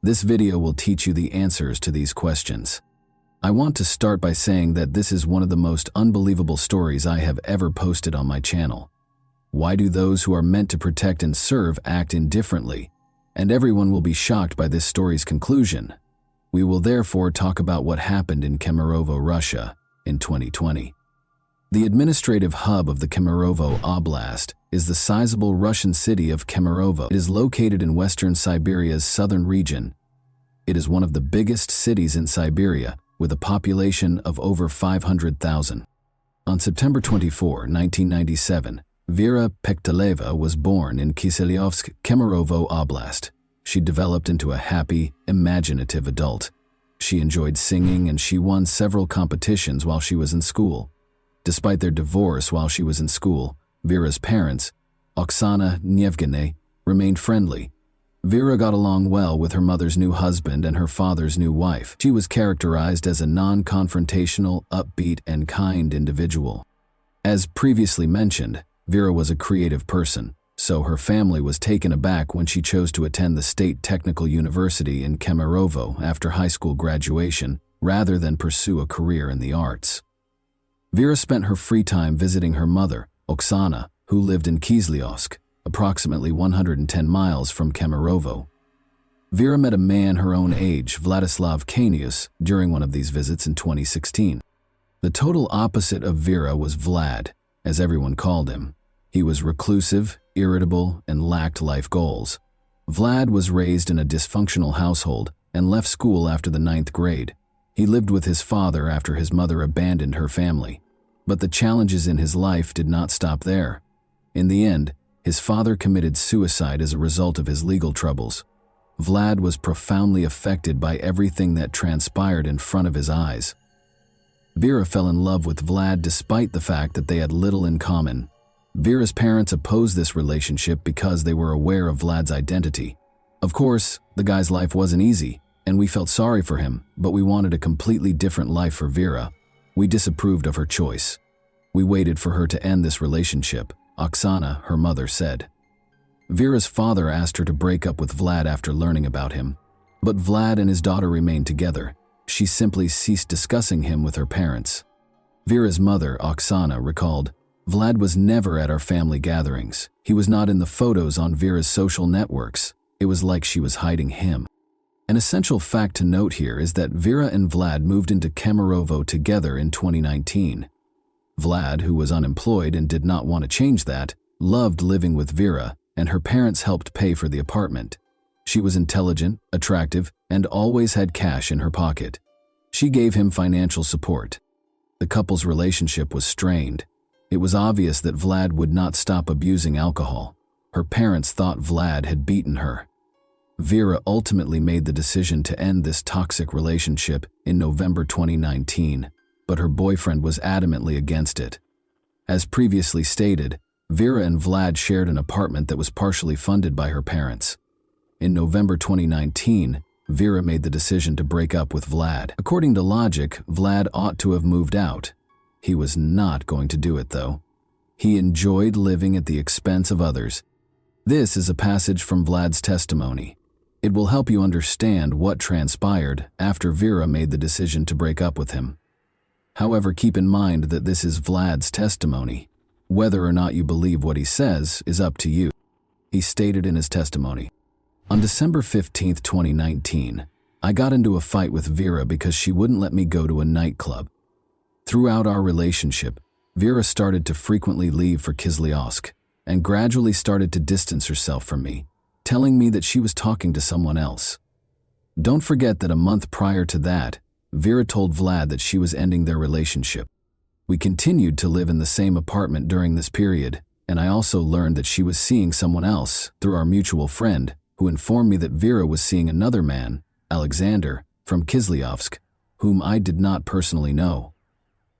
This video will teach you the answers to these questions. I want to start by saying that this is one of the most unbelievable stories I have ever posted on my channel. Why do those who are meant to protect and serve act indifferently? And everyone will be shocked by this story's conclusion. We will therefore talk about what happened in Kemerovo, Russia, in 2020. The administrative hub of the Kemerovo Oblast is the sizable Russian city of Kemerovo. It is located in western Siberia's southern region. It is one of the biggest cities in Siberia, with a population of over 500,000. On September 24, 1997, Vera Pekteleva was born in Kiselyovsk, Kemerovo Oblast. She developed into a happy, imaginative adult. She enjoyed singing, and she won several competitions while she was in school. Despite their divorce while she was in school, Vera's parents, Oksana and Yevgeny, remained friendly. Vera got along well with her mother's new husband and her father's new wife. She was characterized as a non-confrontational, upbeat, and kind individual. As previously mentioned, Vera was a creative person, so her family was taken aback when she chose to attend the State Technical University in Kemerovo after high school graduation, rather than pursue a career in the arts. Vera spent her free time visiting her mother, Oksana, who lived in Kiselyovsk, approximately 110 miles from Kemerovo. Vera met a man her own age, Vladislav Kanius, during one of these visits in 2016. The total opposite of Vera was Vlad, as everyone called him. He was reclusive, irritable, and lacked life goals. Vlad was raised in a dysfunctional household and left school after the 9th grade. He lived with his father after his mother abandoned her family. But the challenges in his life did not stop there. In the end, his father committed suicide as a result of his legal troubles. Vlad was profoundly affected by everything that transpired in front of his eyes. Vera fell in love with Vlad despite the fact that they had little in common. Vera's parents opposed this relationship because they were aware of Vlad's identity. Of course, the guy's life wasn't easy, and we felt sorry for him, but we wanted a completely different life for Vera. We disapproved of her choice. We waited for her to end this relationship, Oksana, her mother, said. Vera's father asked her to break up with Vlad after learning about him, but Vlad and his daughter remained together. She simply ceased discussing him with her parents. Vera's mother, Oksana, recalled, "Vlad was never at our family gatherings. He was not in the photos on Vera's social networks. It was like she was hiding him." An essential fact to note here is that Vera and Vlad moved into Kemerovo together in 2019. Vlad, who was unemployed and did not want to change that, loved living with Vera, and her parents helped pay for the apartment. She was intelligent, attractive, and always had cash in her pocket. She gave him financial support. The couple's relationship was strained. It was obvious that Vlad would not stop abusing alcohol. Her parents thought Vlad had beaten her. Vera ultimately made the decision to end this toxic relationship in November 2019, but her boyfriend was adamantly against it. As previously stated, Vera and Vlad shared an apartment that was partially funded by her parents. In November 2019, Vera made the decision to break up with Vlad. According to logic, Vlad ought to have moved out. He was not going to do it, though. He enjoyed living at the expense of others. This is a passage from Vlad's testimony. It will help you understand what transpired after Vera made the decision to break up with him. However, keep in mind that this is Vlad's testimony. Whether or not you believe what he says is up to you. He stated in his testimony, "On December 15, 2019, I got into a fight with Vera because she wouldn't let me go to a nightclub. Throughout our relationship, Vera started to frequently leave for Kiselyovsk and gradually started to distance herself from me, telling me that she was talking to someone else. Don't forget that a month prior to that, Vera told Vlad that she was ending their relationship. We continued to live in the same apartment during this period, and I also learned that she was seeing someone else through our mutual friend, who informed me that Vera was seeing another man, Alexander, from Kislyovsk, whom I did not personally know.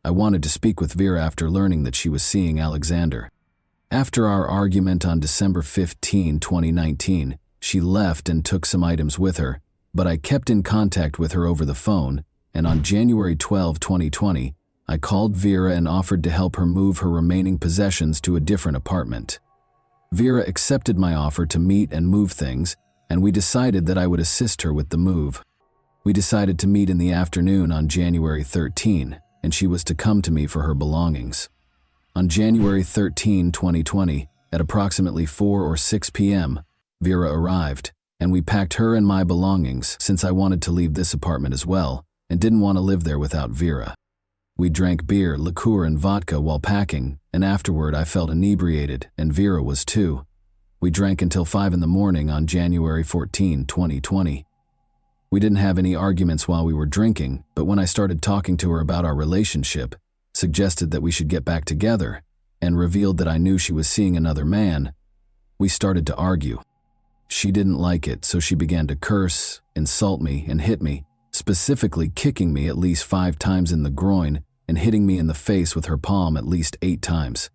I wanted to speak with Vera after learning that she was seeing Alexander. After our argument on December 15, 2019, she left and took some items with her, but I kept in contact with her over the phone, and on January 12, 2020, I called Vera and offered to help her move her remaining possessions to a different apartment. Vera accepted my offer to meet and move things, and we decided that I would assist her with the move. We decided to meet in the afternoon on January 13, and she was to come to me for her belongings. On January 13, 2020, at approximately 4 or 6 p.m., Vera arrived, and we packed her and my belongings since I wanted to leave this apartment as well and didn't want to live there without Vera. We drank beer, liqueur, and vodka while packing, and afterward I felt inebriated, and Vera was too. We drank until 5 in the morning on January 14, 2020. We didn't have any arguments while we were drinking, but when I started talking to her about our relationship, suggested that we should get back together, and revealed that I knew she was seeing another man, we started to argue. She didn't like it, so she began to curse, insult me, and hit me, specifically kicking me at least 5 times in the groin and hitting me in the face with her palm at least 8 times.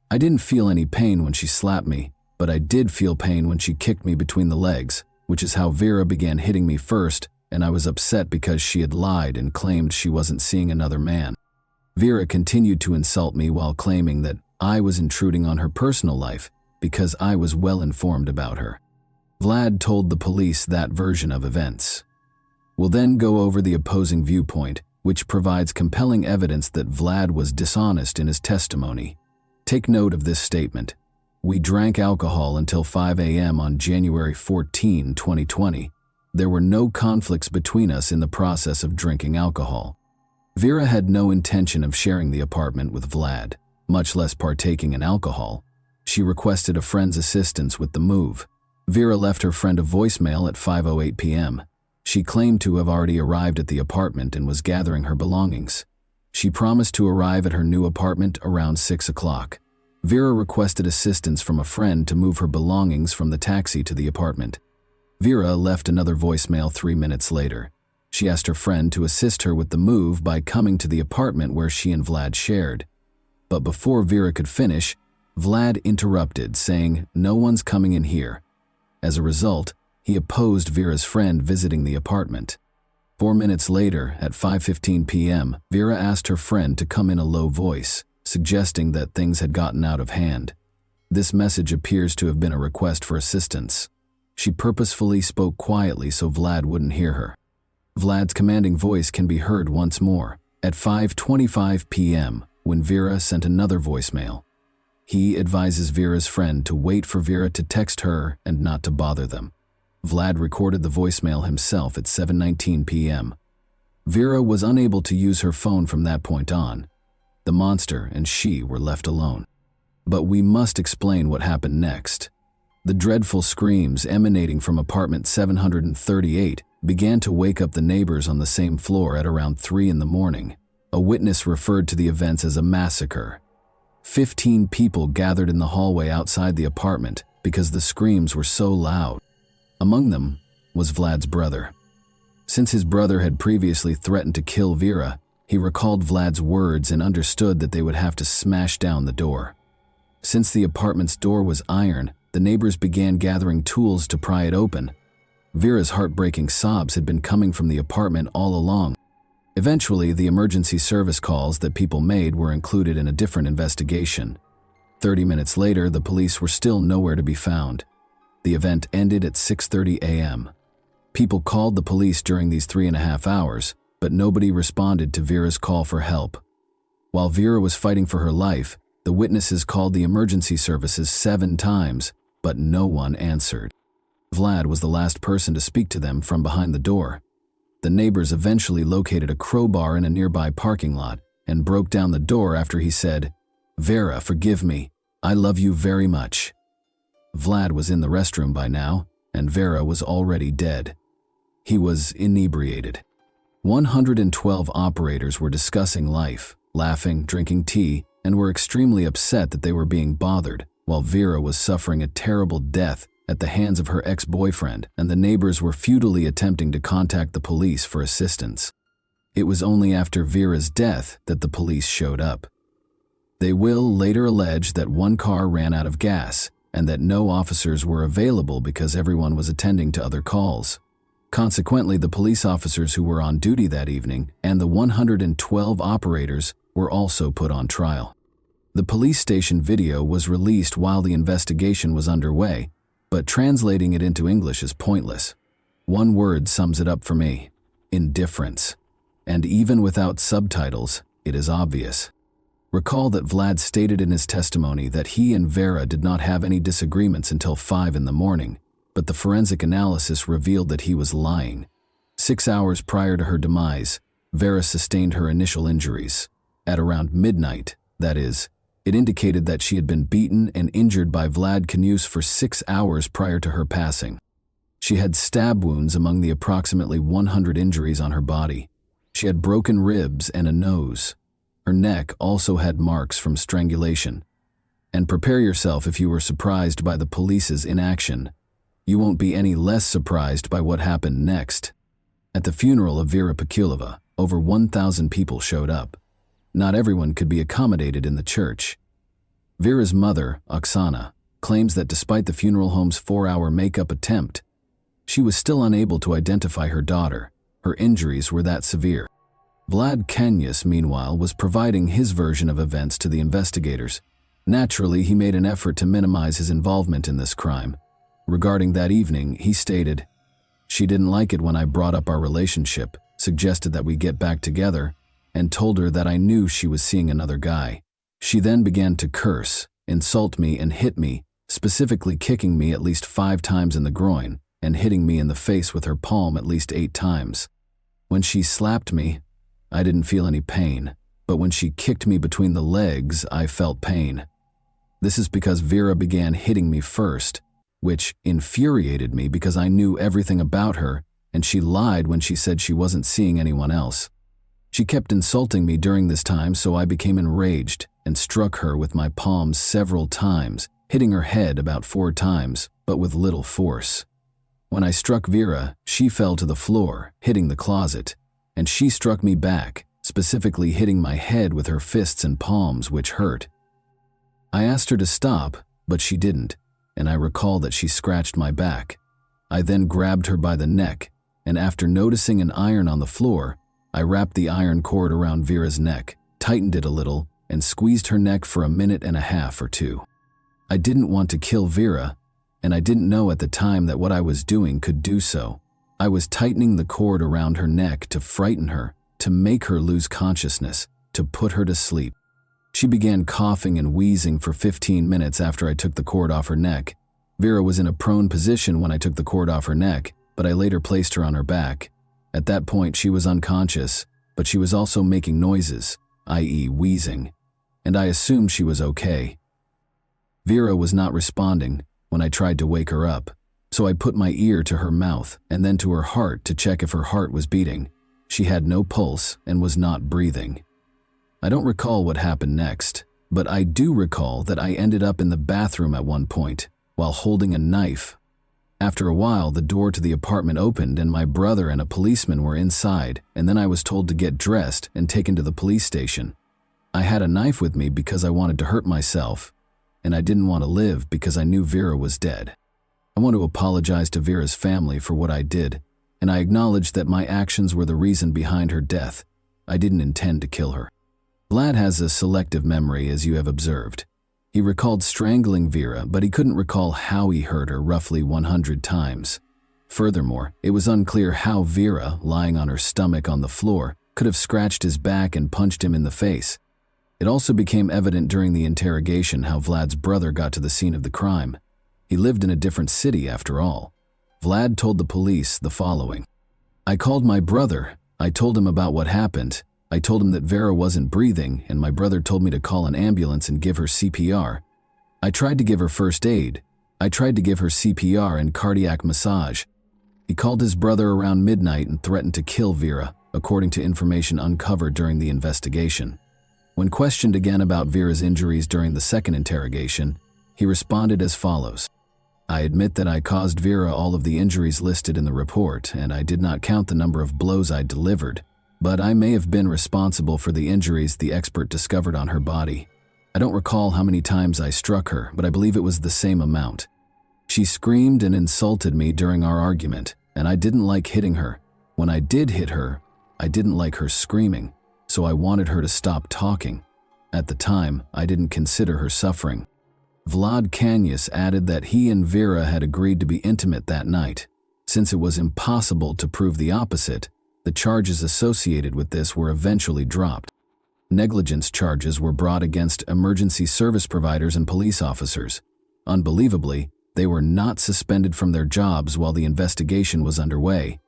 I didn't feel any pain when she slapped me, but I did feel pain when she kicked me between the legs, which is how Vera began hitting me first, and I was upset because she had lied and claimed she wasn't seeing another man. Vera continued to insult me while claiming that I was intruding on her personal life because I was well informed about her. Vlad told the police that version of events. We'll then go over the opposing viewpoint, which provides compelling evidence that Vlad was dishonest in his testimony. Take note of this statement. We drank alcohol until 5 a.m. on January 14, 2020. There were no conflicts between us in the process of drinking alcohol. Vera had no intention of sharing the apartment with Vlad, much less partaking in alcohol. She requested a friend's assistance with the move. Vera left her friend a voicemail at 5:08 p.m. She claimed to have already arrived at the apartment and was gathering her belongings. She promised to arrive at her new apartment around 6 o'clock. Vera requested assistance from a friend to move her belongings from the taxi to the apartment. Vera left another voicemail 3 minutes later. She asked her friend to assist her with the move by coming to the apartment where she and Vlad shared. But before Vera could finish, Vlad interrupted, saying, "No one's coming in here." As a result, he opposed Vera's friend visiting the apartment. 4 minutes later, at 5:15 p.m., Vera asked her friend to come in a low voice, suggesting that things had gotten out of hand. This message appears to have been a request for assistance. She purposefully spoke quietly so Vlad wouldn't hear her. Vlad's commanding voice can be heard once more, at 5:25 p.m., when Vera sent another voicemail. He advises Vera's friend to wait for Vera to text her and not to bother them. Vlad recorded the voicemail himself at 7:19 p.m. Vera was unable to use her phone from that point on. The monster and she were left alone. But we must explain what happened next. The dreadful screams emanating from apartment 738 began to wake up the neighbors on the same floor at around 3 in the morning. A witness referred to the events as a massacre. 15 people gathered in the hallway outside the apartment because the screams were so loud. Among them was Vlad's brother. Since his brother had previously threatened to kill Vera, he recalled Vlad's words and understood that they would have to smash down the door. Since the apartment's door was iron, the neighbors began gathering tools to pry it open. Vera's heartbreaking sobs had been coming from the apartment all along. Eventually, the emergency service calls that people made were included in a different investigation. 30 minutes later, the police were still nowhere to be found. The event ended at 6:30 a.m. People called the police during these 3.5 hours, but nobody responded to Vera's call for help. While Vera was fighting for her life, the witnesses called the emergency services 7 times, but no one answered. Vlad was the last person to speak to them from behind the door. The neighbors eventually located a crowbar in a nearby parking lot and broke down the door after he said, "Vera, forgive me. I love you very much." Vlad was in the restroom by now, and Vera was already dead. He was inebriated. 112 operators were discussing life, laughing, drinking tea, and were extremely upset that they were being bothered, while Vera was suffering a terrible death at the hands of her ex-boyfriend, and the neighbors were futilely attempting to contact the police for assistance. It was only after Vera's death that the police showed up. They will later allege that one car ran out of gas and that no officers were available because everyone was attending to other calls. Consequently, the police officers who were on duty that evening and the 112 operators were also put on trial. The police station video was released while the investigation was underway, but translating it into English is pointless. One word sums it up for me: indifference. And even without subtitles, it is obvious. Recall that Vlad stated in his testimony that he and Vera did not have any disagreements until 5 in the morning, but the forensic analysis revealed that he was lying. 6 hours prior to her demise, Vera sustained her initial injuries. At around midnight, that is, it indicated that she had been beaten and injured by Vlad Knus for 6 hours prior to her passing. She had stab wounds among the approximately 100 injuries on her body. She had broken ribs and a nose. Her neck also had marks from strangulation. And prepare yourself if you were surprised by the police's inaction. You won't be any less surprised by what happened next. At the funeral of Vera Pekulova, over 1,000 people showed up. Not everyone could be accommodated in the church. Vera's mother, Oksana, claims that despite the funeral home's 4-hour makeup attempt, she was still unable to identify her daughter. Her injuries were that severe. Vlad Knus, meanwhile, was providing his version of events to the investigators. Naturally, he made an effort to minimize his involvement in this crime. Regarding that evening, he stated, "She didn't like it when I brought up our relationship, suggested that we get back together, and told her that I knew she was seeing another guy. She then began to curse, insult me, and hit me, specifically kicking me at least 5 times in the groin and hitting me in the face with her palm at least 8 times. When she slapped me, I didn't feel any pain, but when she kicked me between the legs, I felt pain. This is because Vera began hitting me first, which infuriated me because I knew everything about her, and she lied when she said she wasn't seeing anyone else. She kept insulting me during this time, so I became enraged and struck her with my palms several times, hitting her head about 4 times, but with little force. When I struck Vera, she fell to the floor, hitting the closet, and she struck me back, specifically hitting my head with her fists and palms, which hurt. I asked her to stop, but she didn't, and I recall that she scratched my back. I then grabbed her by the neck, and after noticing an iron on the floor, I wrapped the iron cord around Vera's neck, tightened it a little, and squeezed her neck for 1.5 minutes or 2. I didn't want to kill Vera, and I didn't know at the time that what I was doing could do so. I was tightening the cord around her neck to frighten her, to make her lose consciousness, to put her to sleep. She began coughing and wheezing for 15 minutes after I took the cord off her neck. Vera was in a prone position when I took the cord off her neck, but I later placed her on her back. At that point, she was unconscious, but she was also making noises, i.e. wheezing, and I assumed she was okay. Vera was not responding when I tried to wake her up, so I put my ear to her mouth and then to her heart to check if her heart was beating. She had no pulse and was not breathing. I don't recall what happened next, but I do recall that I ended up in the bathroom at one point while holding a knife. After a while, the door to the apartment opened and my brother and a policeman were inside, and then I was told to get dressed and taken to the police station. I had a knife with me because I wanted to hurt myself, and I didn't want to live because I knew Vera was dead. I want to apologize to Vera's family for what I did, and I acknowledge that my actions were the reason behind her death. I didn't intend to kill her. Vlad has a selective memory, as you have observed. He recalled strangling Vera, but he couldn't recall how he hurt her roughly 100 times. Furthermore, it was unclear how Vera, lying on her stomach on the floor, could have scratched his back and punched him in the face. It also became evident during the interrogation how Vlad's brother got to the scene of the crime. He lived in a different city after all. Vlad told the police the following. "I called my brother. I told him about what happened. I told him that Vera wasn't breathing, and my brother told me to call an ambulance and give her CPR. I tried to give her first aid, I tried to give her CPR and cardiac massage. He called his brother around midnight and threatened to kill Vera, according to information uncovered during the investigation. When questioned again about Vera's injuries during the second interrogation, he responded as follows. I admit that I caused Vera all of the injuries listed in the report, and I did not count the number of blows I delivered, but I may have been responsible for the injuries the expert discovered on her body. I don't recall how many times I struck her, but I believe it was the same amount. She screamed and insulted me during our argument, and I didn't like hitting her. When I did hit her, I didn't like her screaming, so I wanted her to stop talking. At the time, I didn't consider her suffering. Vlad Kanyus added that he and Vera had agreed to be intimate that night. Since it was impossible to prove the opposite, the charges associated with this were eventually dropped. Negligence charges were brought against emergency service providers and police officers. Unbelievably, they were not suspended from their jobs while the investigation was underway.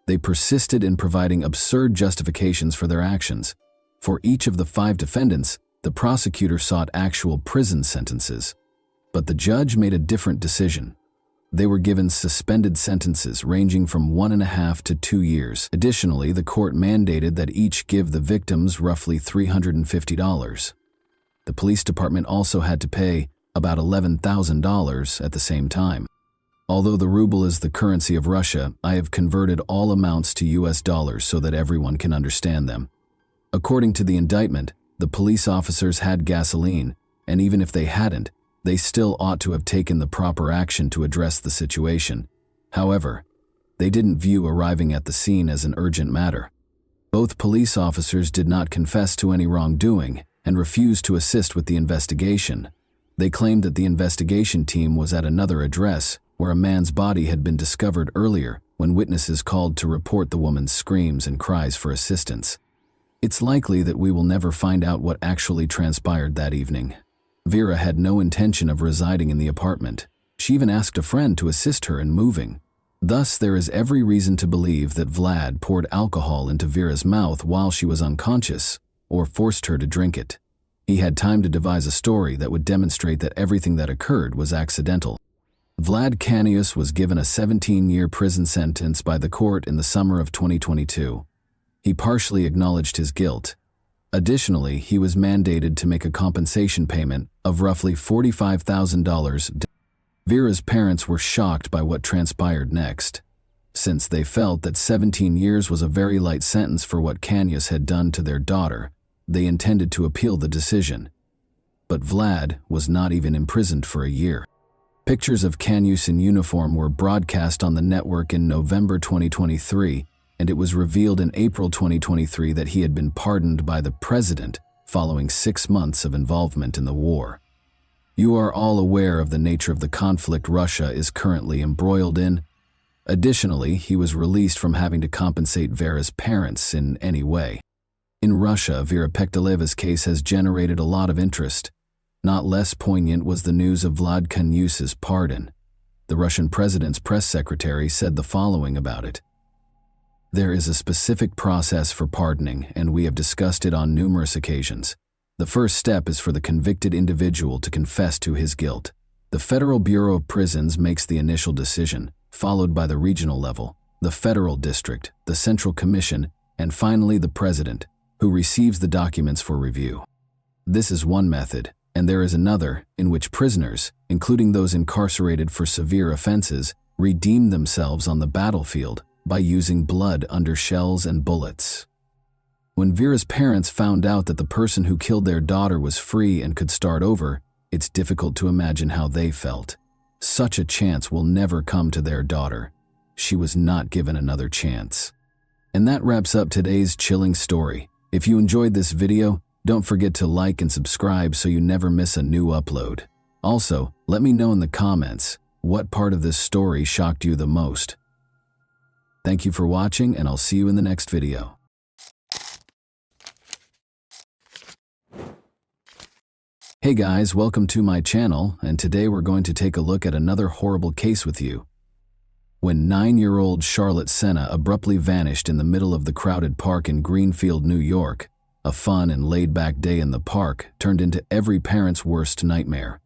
They persisted in providing absurd justifications for their actions. For each of the 5 defendants, the prosecutor sought actual prison sentences. But the judge made a different decision. They were given suspended sentences ranging from 1.5 to 2 years. Additionally, the court mandated that each give the victims roughly $350. The police department also had to pay about $11,000 at the same time. Although the ruble is the currency of Russia, I have converted all amounts to US dollars so that everyone can understand them. According to the indictment, the police officers had gasoline, and even if they hadn't, they still ought to have taken the proper action to address the situation. However, they didn't view arriving at the scene as an urgent matter. Both police officers did not confess to any wrongdoing and refused to assist with the investigation. They claimed that the investigation team was at another address where a man's body had been discovered earlier when witnesses called to report the woman's screams and cries for assistance. It's likely that we will never find out what actually transpired that evening. Vera had no intention of residing in the apartment. She even asked a friend to assist her in moving. Thus, there is every reason to believe that Vlad poured alcohol into Vera's mouth while she was unconscious, or forced her to drink it. He had time to devise a story that would demonstrate that everything that occurred was accidental. Vlad Kanyus was given a 17-year prison sentence by the court in the summer of 2022. He partially acknowledged his guilt. Additionally, he was mandated to make a compensation payment of roughly $45,000. Vera's parents were shocked by what transpired next, since they felt that 17 years was a very light sentence for what Kanyus had done to their daughter. They intended to appeal the decision. But Vlad was not even imprisoned for a year. Pictures of Kanyus in uniform were broadcast on the network in November 2023, and it was revealed in April 2023 that he had been pardoned by the president following 6 months of involvement in the war. You are all aware of the nature of the conflict Russia is currently embroiled in. Additionally, he was released from having to compensate Vera's parents in any way. In Russia, Vera Pektaleva's case has generated a lot of interest. Not less poignant was the news of Vlad Kanyus's pardon. The Russian president's press secretary said the following about it. There is a specific process for pardoning, and we have discussed it on numerous occasions. The first step is for the convicted individual to confess to his guilt. The Federal Bureau of Prisons makes the initial decision, followed by the regional level, the federal district, the Central Commission, and finally the president, who receives the documents for review. This is one method, and there is another in which prisoners, including those incarcerated for severe offenses, redeem themselves on the battlefield by using blood under shells and bullets. When Vera's parents found out that the person who killed their daughter was free and could start over, it's difficult to imagine how they felt. Such a chance will never come to their daughter. She was not given another chance. And that wraps up today's chilling story. If you enjoyed this video, don't forget to like and subscribe so you never miss a new upload. Also, let me know in the comments what part of this story shocked you the most. Thank you for watching, and I'll see you in the next video. Hey guys, welcome to my channel, and today we're going to take a look at another horrible case with you. When 9-year-old Charlotte Senna abruptly vanished in the middle of the crowded park in Greenfield, New York, a fun and laid-back day in the park turned into every parent's worst nightmare.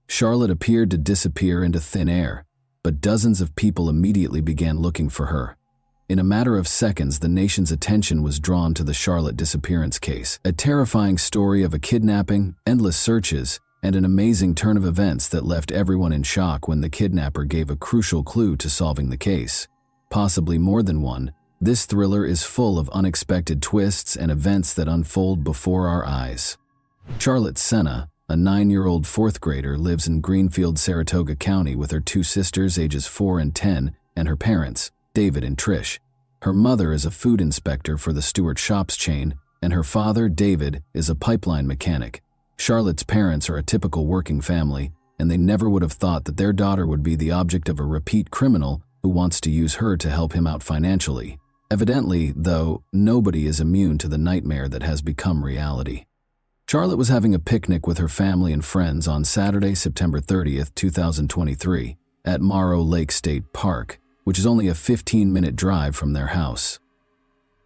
Charlotte appeared to disappear into thin air, but dozens of people immediately began looking for her. In a matter of seconds, the nation's attention was drawn to the Charlotte disappearance case, a terrifying story of a kidnapping, endless searches, and an amazing turn of events that left everyone in shock when the kidnapper gave a crucial clue to solving the case. Possibly more than one, this thriller is full of unexpected twists and events that unfold before our eyes. Charlotte Senna, a 9-year-old fourth grader, lives in Greenfield, Saratoga County with her two sisters ages 4 and 10 and her parents, David and Trish. Her mother is a food inspector for the Stewart Shops chain, and her father, David, is a pipeline mechanic. Charlotte's parents are a typical working family, and they never would have thought that their daughter would be the object of a repeat criminal who wants to use her to help him out financially. Evidently, though, nobody is immune to the nightmare that has become reality. Charlotte was having a picnic with her family and friends on Saturday, September 30th, 2023, at Morrow Lake State Park, which is only a 15-minute drive from their house.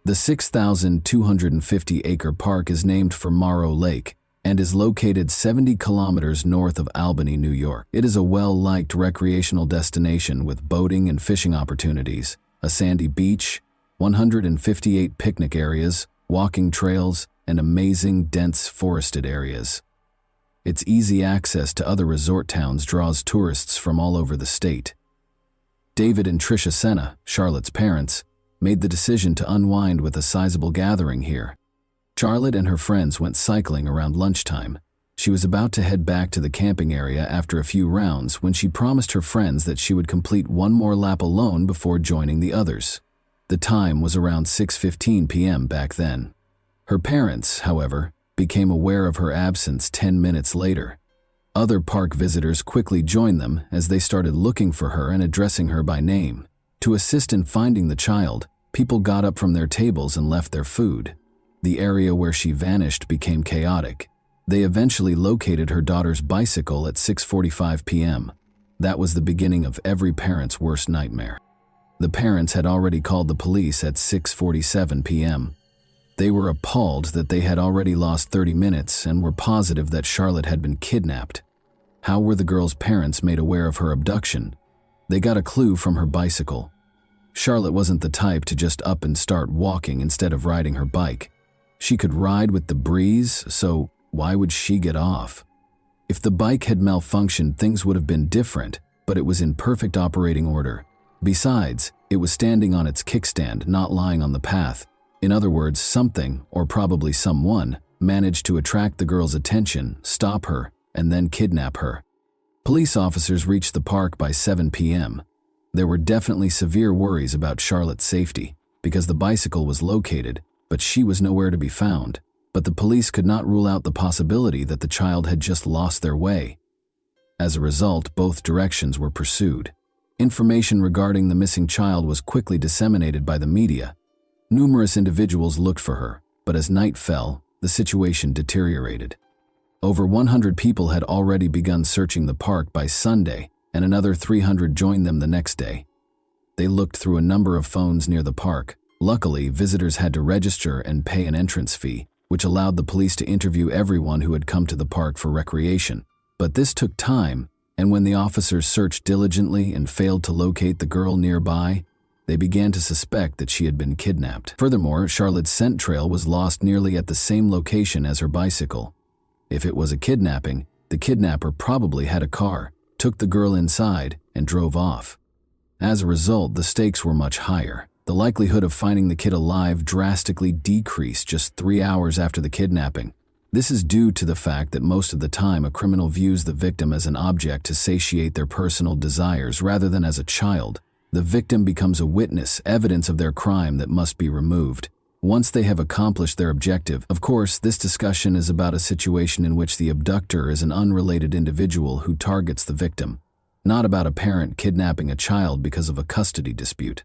The 6,250-acre park is named for Morrow Lake and is located 70 kilometers north of Albany, New York. It is a well-liked recreational destination with boating and fishing opportunities, a sandy beach, 158 picnic areas, walking trails, and amazing dense forested areas. Its easy access to other resort towns draws tourists from all over the state. David and Tricia Senna, Charlotte's parents, made the decision to unwind with a sizable gathering here. Charlotte and her friends went cycling around lunchtime. She was about to head back to the camping area after a few rounds when she promised her friends that she would complete one more lap alone before joining the others. The time was around 6:15 p.m. back then. Her parents, however, became aware of her absence 10 minutes later. Other park visitors quickly joined them as they started looking for her and addressing her by name. To assist in finding the child, people got up from their tables and left their food. The area where she vanished became chaotic. They eventually located her daughter's bicycle at 6:45 p.m. That was the beginning of every parent's worst nightmare. The parents had already called the police at 6:47 p.m. They were appalled that they had already lost 30 minutes and were positive that Charlotte had been kidnapped. How were the girl's parents made aware of her abduction? They got a clue from her bicycle. Charlotte wasn't the type to just up and start walking instead of riding her bike. She could ride with the breeze, so why would she get off? If the bike had malfunctioned, things would have been different, but it was in perfect operating order. Besides, it was standing on its kickstand, not lying on the path. In other words, something, or probably someone, managed to attract the girl's attention, stop her, and then kidnap her. Police officers reached the park by 7 p.m. There were definitely severe worries about Charlotte's safety, because the bicycle was located, but she was nowhere to be found. But the police could not rule out the possibility that the child had just lost their way. As a result, both directions were pursued. Information regarding the missing child was quickly disseminated by the media. Numerous individuals looked for her, but as night fell, the situation deteriorated. Over 100 people had already begun searching the park by Sunday, and another 300 joined them the next day. They looked through a number of phones near the park. Luckily, visitors had to register and pay an entrance fee, which allowed the police to interview everyone who had come to the park for recreation. But this took time, and when the officers searched diligently and failed to locate the girl nearby, they began to suspect that she had been kidnapped. Furthermore, Charlotte's scent trail was lost nearly at the same location as her bicycle. If it was a kidnapping, the kidnapper probably had a car, took the girl inside, and drove off. As a result, the stakes were much higher. The likelihood of finding the kid alive drastically decreased just 3 hours after the kidnapping. This is due to the fact that most of the time a criminal views the victim as an object to satiate their personal desires rather than as a child. The victim becomes a witness, evidence of their crime that must be removed. Once they have accomplished their objective, of course, this discussion is about a situation in which the abductor is an unrelated individual who targets the victim, not about a parent kidnapping a child because of a custody dispute.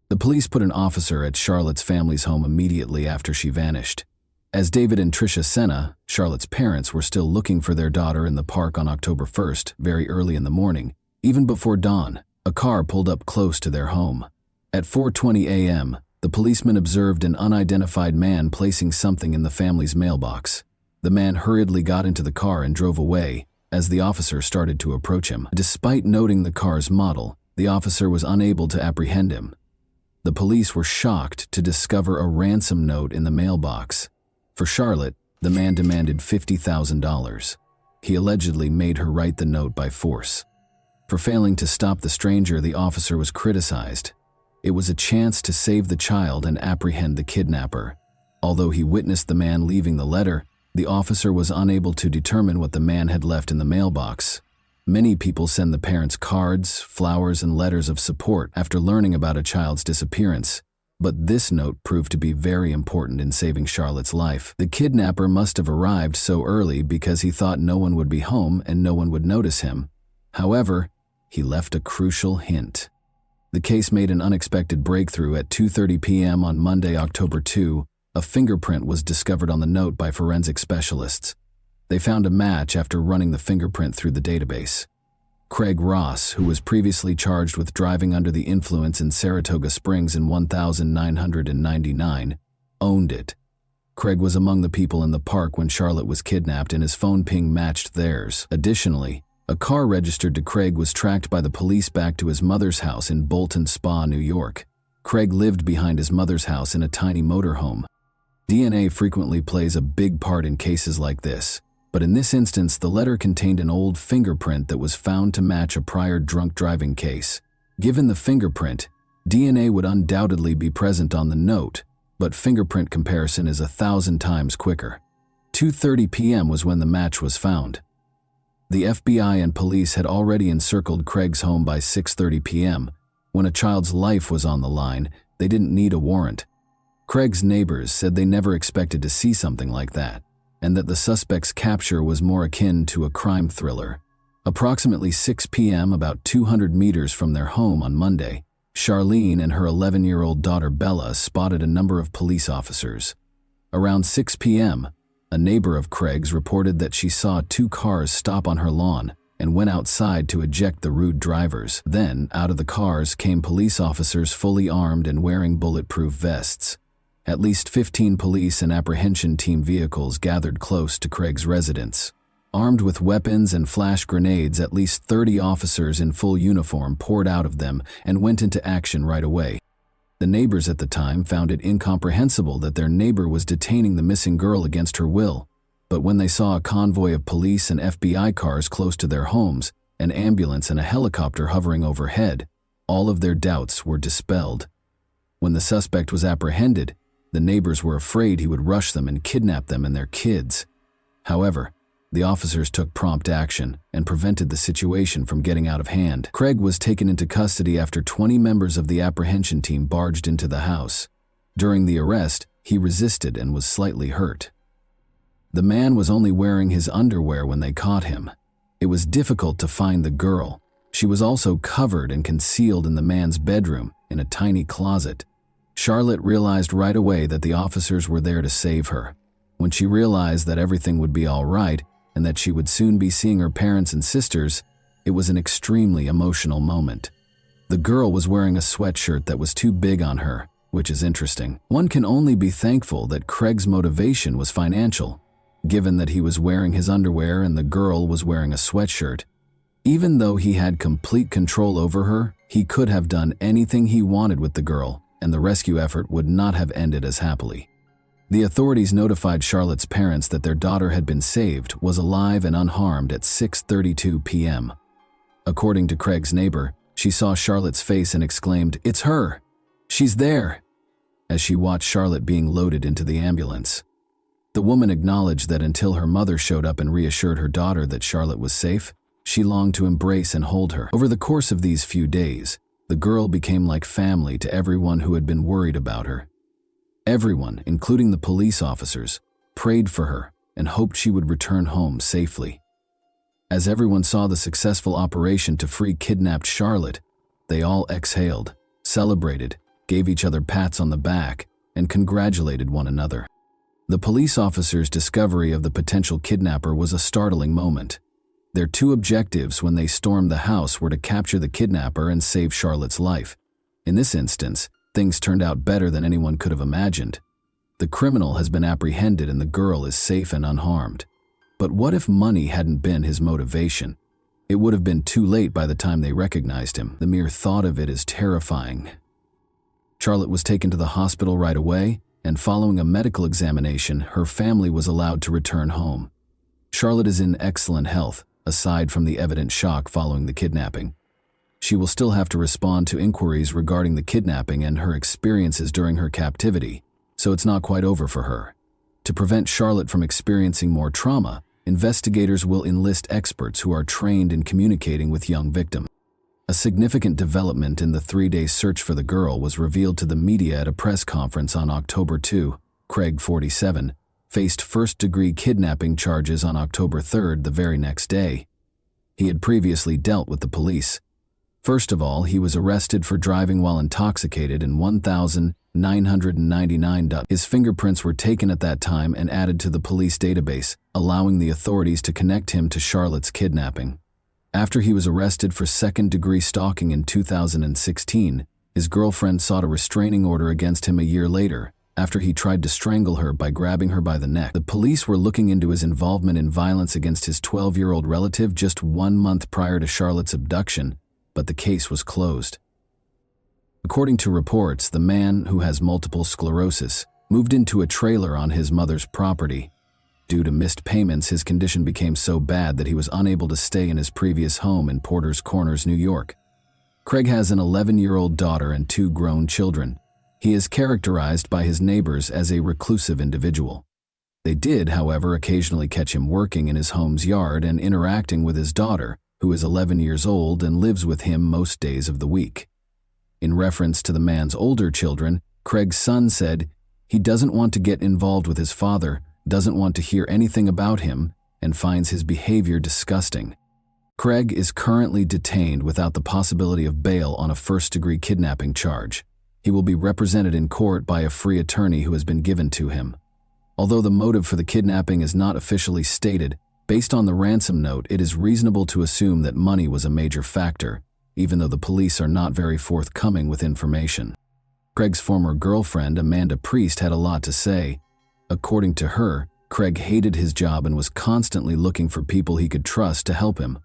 The police put an officer at Charlotte's family's home immediately after she vanished. As David and Tricia Senna, Charlotte's parents, were still looking for their daughter in the park on October 1st, very early in the morning, even before dawn, a car pulled up close to their home. At 4:20 a.m., the policeman observed an unidentified man placing something in the family's mailbox. The man hurriedly got into the car and drove away, as the officer started to approach him. Despite noting the car's model, the officer was unable to apprehend him. The police were shocked to discover a ransom note in the mailbox. For Charlotte, the man demanded $50,000. He allegedly made her write the note by force. For failing to stop the stranger, the officer was criticized. It was a chance to save the child and apprehend the kidnapper. Although he witnessed the man leaving the letter, the officer was unable to determine what the man had left in the mailbox. Many people send the parents cards, flowers, and letters of support after learning about a child's disappearance. But this note proved to be very important in saving Charlotte's life. The kidnapper must have arrived so early because he thought no one would be home and no one would notice him. However, he left a crucial hint. The case made an unexpected breakthrough at 2:30 p.m. on Monday, October 2. A fingerprint was discovered on the note by forensic specialists. They found a match after running the fingerprint through the database. Craig Ross, who was previously charged with driving under the influence in Saratoga Springs in 1999, owned it. Craig was among the people in the park when Charlotte was kidnapped, and his phone ping matched theirs. Additionally, a car registered to Craig was tracked by the police back to his mother's house in Bolton Spa, New York. Craig lived behind his mother's house in a tiny motorhome. DNA frequently plays a big part in cases like this, but in this instance, the letter contained an old fingerprint that was found to match a prior drunk driving case. Given the fingerprint, DNA would undoubtedly be present on the note, but fingerprint comparison is 1,000 times quicker. 2:30 p.m. was when the match was found. The FBI and police had already encircled Craig's home by 6:30 p.m. When a child's life was on the line, they didn't need a warrant. Craig's neighbors said they never expected to see something like that, and that the suspect's capture was more akin to a crime thriller. Approximately 6 p.m., about 200 meters from their home on Monday, Charlene and her 11-year-old daughter Bella spotted a number of police officers. Around 6 p.m., a neighbor of Craig's reported that she saw 2 cars stop on her lawn and went outside to eject the rude drivers. Then, out of the cars came police officers fully armed and wearing bulletproof vests. At least 15 police and apprehension team vehicles gathered close to Craig's residence. Armed with weapons and flash grenades, at least 30 officers in full uniform poured out of them and went into action right away. The neighbors at the time found it incomprehensible that their neighbor was detaining the missing girl against her will. But when they saw a convoy of police and FBI cars close to their homes, an ambulance and a helicopter hovering overhead, all of their doubts were dispelled. When the suspect was apprehended, the neighbors were afraid he would rush them and kidnap them and their kids. However, the officers took prompt action and prevented the situation from getting out of hand. Craig was taken into custody after 20 members of the apprehension team barged into the house. During the arrest, he resisted and was slightly hurt. The man was only wearing his underwear when they caught him. It was difficult to find the girl. She was also covered and concealed in the man's bedroom in a tiny closet. Charlotte realized right away that the officers were there to save her. When she realized that everything would be all right and that she would soon be seeing her parents and sisters, it was an extremely emotional moment. The girl was wearing a sweatshirt that was too big on her, which is interesting. One can only be thankful that Craig's motivation was financial, given that he was wearing his underwear and the girl was wearing a sweatshirt. Even though he had complete control over her, he could have done anything he wanted with the girl, and the rescue effort would not have ended as happily. The authorities notified Charlotte's parents that their daughter had been saved, was alive and unharmed at 6:32 p.m. According to Craig's neighbor, she saw Charlotte's face and exclaimed, "It's her! She's there!" as she watched Charlotte being loaded into the ambulance. The woman acknowledged that until her mother showed up and reassured her daughter that Charlotte was safe, she longed to embrace and hold her. Over the course of these few days, the girl became like family to everyone who had been worried about her. Everyone, including the police officers, prayed for her and hoped she would return home safely. As everyone saw the successful operation to free kidnapped Charlotte, they all exhaled, celebrated, gave each other pats on the back, and congratulated one another. The police officers' discovery of the potential kidnapper was a startling moment. Their 2 objectives when they stormed the house were to capture the kidnapper and save Charlotte's life. In this instance, things turned out better than anyone could have imagined. The criminal has been apprehended and the girl is safe and unharmed. But what if money hadn't been his motivation? It would have been too late by the time they recognized him. The mere thought of it is terrifying. Charlotte was taken to the hospital right away, and following a medical examination, her family was allowed to return home. Charlotte is in excellent health, aside from the evident shock following the kidnapping. She will still have to respond to inquiries regarding the kidnapping and her experiences during her captivity, so it's not quite over for her. To prevent Charlotte from experiencing more trauma, investigators will enlist experts who are trained in communicating with young victims. A significant development in the 3-day search for the girl was revealed to the media at a press conference on October 2. Craig, 47, faced first-degree kidnapping charges on October 3, the very next day. He had previously dealt with the police. First of all, he was arrested for driving while intoxicated in 1,999. His fingerprints were taken at that time and added to the police database, allowing the authorities to connect him to Charlotte's kidnapping. After he was arrested for second-degree stalking in 2016, his girlfriend sought a restraining order against him a year later, after he tried to strangle her by grabbing her by the neck. The police were looking into his involvement in violence against his 12-year-old relative just 1 month prior to Charlotte's abduction, but the case was closed. According to reports, the man, who has multiple sclerosis, moved into a trailer on his mother's property. Due to missed payments, his condition became so bad that he was unable to stay in his previous home in Porter's Corners, New York. Craig has an 11-year-old daughter and 2 grown children. He is characterized by his neighbors as a reclusive individual. They did, however, occasionally catch him working in his home's yard and interacting with his daughter, who is 11 years old and lives with him most days of the week. In reference to the man's older children, Craig's son said he doesn't want to get involved with his father, doesn't want to hear anything about him, and finds his behavior disgusting. Craig is currently detained without the possibility of bail on a first-degree kidnapping charge. He will be represented in court by a free attorney who has been given to him. Although the motive for the kidnapping is not officially stated, based on the ransom note, it is reasonable to assume that money was a major factor, even though the police are not very forthcoming with information. Craig's former girlfriend, Amanda Priest, had a lot to say. According to her, Craig hated his job and was constantly looking for people he could trust to help him.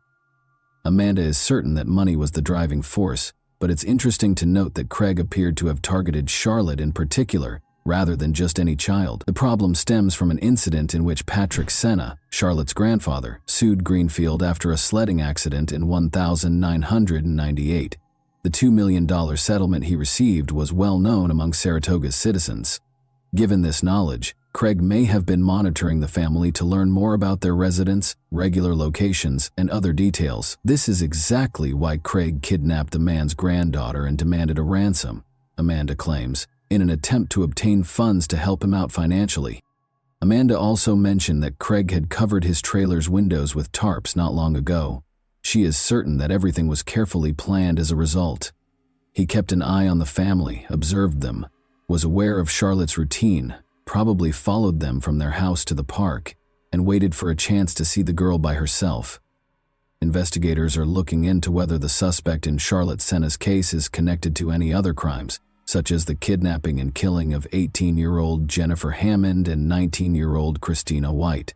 Amanda is certain that money was the driving force, but it's interesting to note that Craig appeared to have targeted Charlotte in particular, rather than just any child. The problem stems from an incident in which Patrick Senna, Charlotte's grandfather, sued Greenfield after a sledding accident in 1998. The $2 million settlement he received was well known among Saratoga's citizens. Given this knowledge, Craig may have been monitoring the family to learn more about their residence, regular locations, and other details. This is exactly why Craig kidnapped the man's granddaughter and demanded a ransom, Amanda claims, in an attempt to obtain funds to help him out financially. Amanda also mentioned that Craig had covered his trailer's windows with tarps not long ago. She is certain that everything was carefully planned as a result. He kept an eye on the family, observed them, was aware of Charlotte's routine, probably followed them from their house to the park, and waited for a chance to see the girl by herself. Investigators are looking into whether the suspect in Charlotte Senna's case is connected to any other crimes, such as the kidnapping and killing of 18-year-old Jennifer Hammond and 19-year-old Christina White.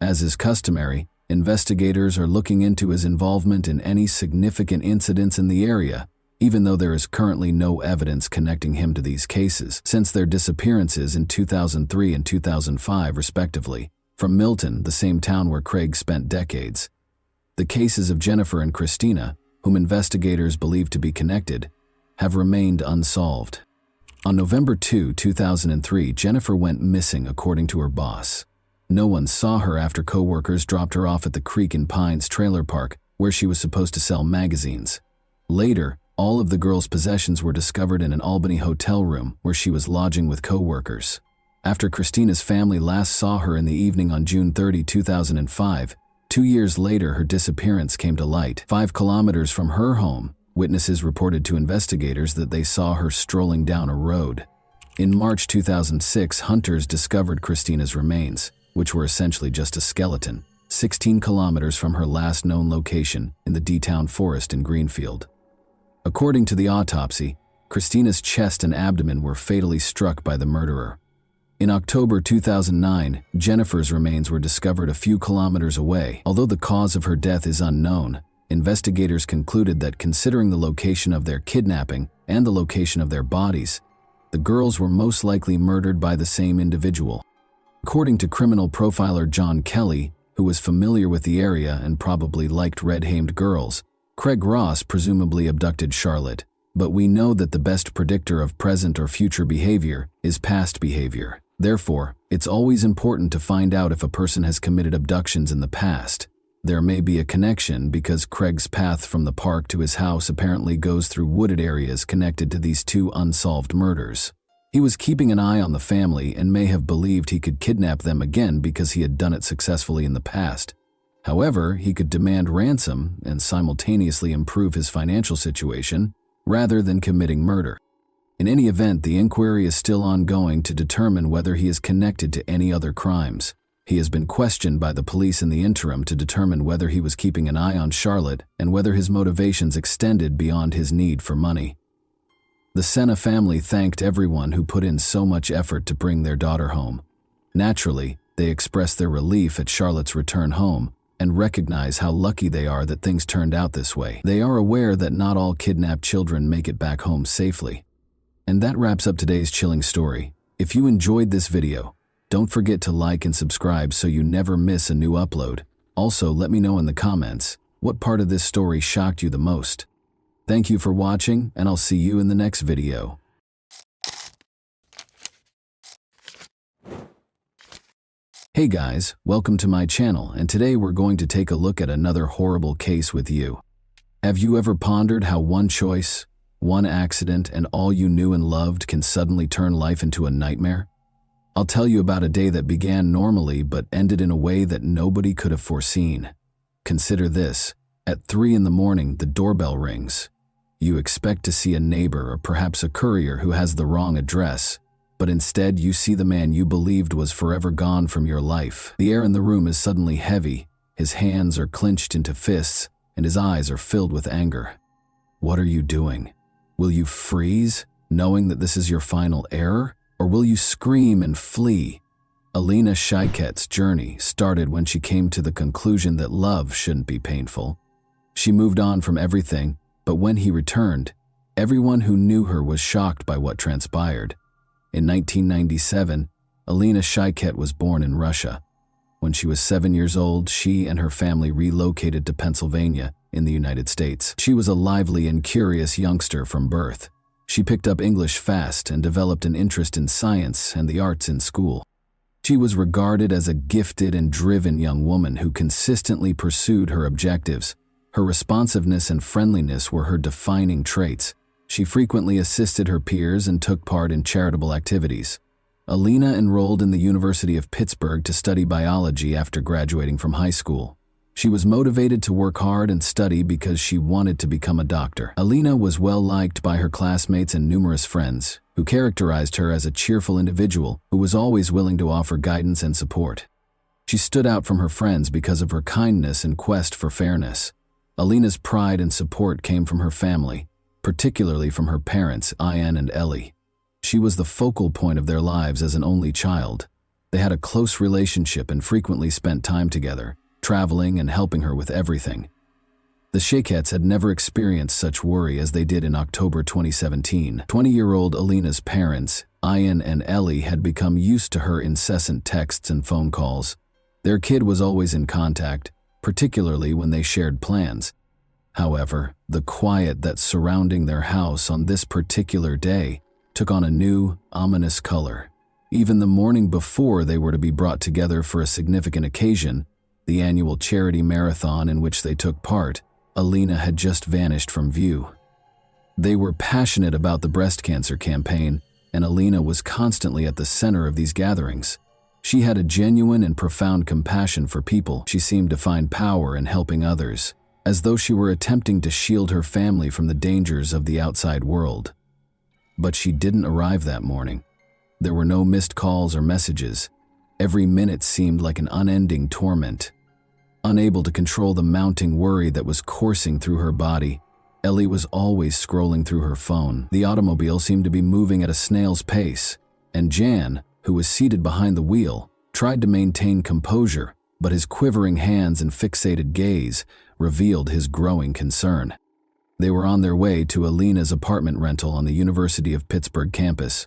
As is customary, investigators are looking into his involvement in any significant incidents in the area, even though there is currently no evidence connecting him to these cases, since their disappearances in 2003 and 2005 respectively, from Milton, the same town where Craig spent decades. The cases of Jennifer and Christina, whom investigators believe to be connected, have remained unsolved. On November 2, 2003, Jennifer went missing according to her boss. No one saw her after co-workers dropped her off at the Creek and Pines trailer park, where she was supposed to sell magazines. Later, all of the girl's possessions were discovered in an Albany hotel room where she was lodging with co-workers. After Christina's family last saw her in the evening on June 30, 2005, 2 years later her disappearance came to light. 5 kilometers from her home, witnesses reported to investigators that they saw her strolling down a road. In March 2006, hunters discovered Christina's remains, which were essentially just a skeleton, 16 kilometers from her last known location in the D-Town forest in Greenfield. According to the autopsy, Christina's chest and abdomen were fatally struck by the murderer. In October 2009, Jennifer's remains were discovered a few kilometers away. Although the cause of her death is unknown, investigators concluded that considering the location of their kidnapping and the location of their bodies, the girls were most likely murdered by the same individual. According to criminal profiler John Kelly, who was familiar with the area and probably liked red-hamed girls, Craig Ross presumably abducted Charlotte. But we know that the best predictor of present or future behavior is past behavior. Therefore, it's always important to find out if a person has committed abductions in the past. There may be a connection because Craig's path from the park to his house apparently goes through wooded areas connected to these two unsolved murders. He was keeping an eye on the family and may have believed he could kidnap them again because he had done it successfully in the past. However, he could demand ransom and simultaneously improve his financial situation rather than committing murder. In any event, the inquiry is still ongoing to determine whether he is connected to any other crimes. He has been questioned by the police in the interim to determine whether he was keeping an eye on Charlotte and whether his motivations extended beyond his need for money. The Senna family thanked everyone who put in so much effort to bring their daughter home. Naturally, they expressed their relief at Charlotte's return home and recognize how lucky they are that things turned out this way. They are aware that not all kidnapped children make it back home safely. And that wraps up today's chilling story. If you enjoyed this video, don't forget to like and subscribe so you never miss a new upload. Also, let me know in the comments what part of this story shocked you the most. Thank you for watching, and I'll see you in the next video. Hey guys, welcome to my channel, and today we're going to take a look at another horrible case with you. Have you ever pondered how one choice, one accident, and all you knew and loved can suddenly turn life into a nightmare? I'll tell you about a day that began normally but ended in a way that nobody could have foreseen. Consider this. At 3 in the morning, the doorbell rings. You expect to see a neighbor or perhaps a courier who has the wrong address, but instead you see the man you believed was forever gone from your life. The air in the room is suddenly heavy, his hands are clenched into fists, and his eyes are filled with anger. What are you doing? Will you freeze, knowing that this is your final error? Or will you scream and flee? Alina Shiket's journey started when she came to the conclusion that love shouldn't be painful. She moved on from everything, but when he returned, everyone who knew her was shocked by what transpired. In 1997, Alina Shiket was born in Russia. When she was 7 years old, she and her family relocated to Pennsylvania in the United States. She was a lively and curious youngster from birth. She picked up English fast and developed an interest in science and the arts in school. She was regarded as a gifted and driven young woman who consistently pursued her objectives. Her responsiveness and friendliness were her defining traits. She frequently assisted her peers and took part in charitable activities. Alina enrolled in the University of Pittsburgh to study biology after graduating from high school. She was motivated to work hard and study because she wanted to become a doctor. Alina was well liked by her classmates and numerous friends, who characterized her as a cheerful individual who was always willing to offer guidance and support. She stood out from her friends because of her kindness and quest for fairness. Alina's pride and support came from her family, particularly from her parents, Ian and Ellie. She was the focal point of their lives as an only child. They had a close relationship and frequently spent time together, traveling and helping her with everything. The Shikets had never experienced such worry as they did in October 2017. 20-year-old Alina's parents, Ian and Ellie, had become used to her incessant texts and phone calls. Their kid was always in contact, particularly when they shared plans. However, the quiet that's surrounding their house on this particular day took on a new, ominous color. Even the morning before they were to be brought together for a significant occasion, the annual charity marathon in which they took part, Alina had just vanished from view. They were passionate about the breast cancer campaign, and Alina was constantly at the center of these gatherings. She had a genuine and profound compassion for people. She seemed to find power in helping others, as though she were attempting to shield her family from the dangers of the outside world. But she didn't arrive that morning. There were no missed calls or messages. Every minute seemed like an unending torment. Unable to control the mounting worry that was coursing through her body, Ellie was always scrolling through her phone. The automobile seemed to be moving at a snail's pace, and Jan, who was seated behind the wheel, tried to maintain composure, but his quivering hands and fixated gaze revealed his growing concern. They were on their way to Alina's apartment rental on the University of Pittsburgh campus.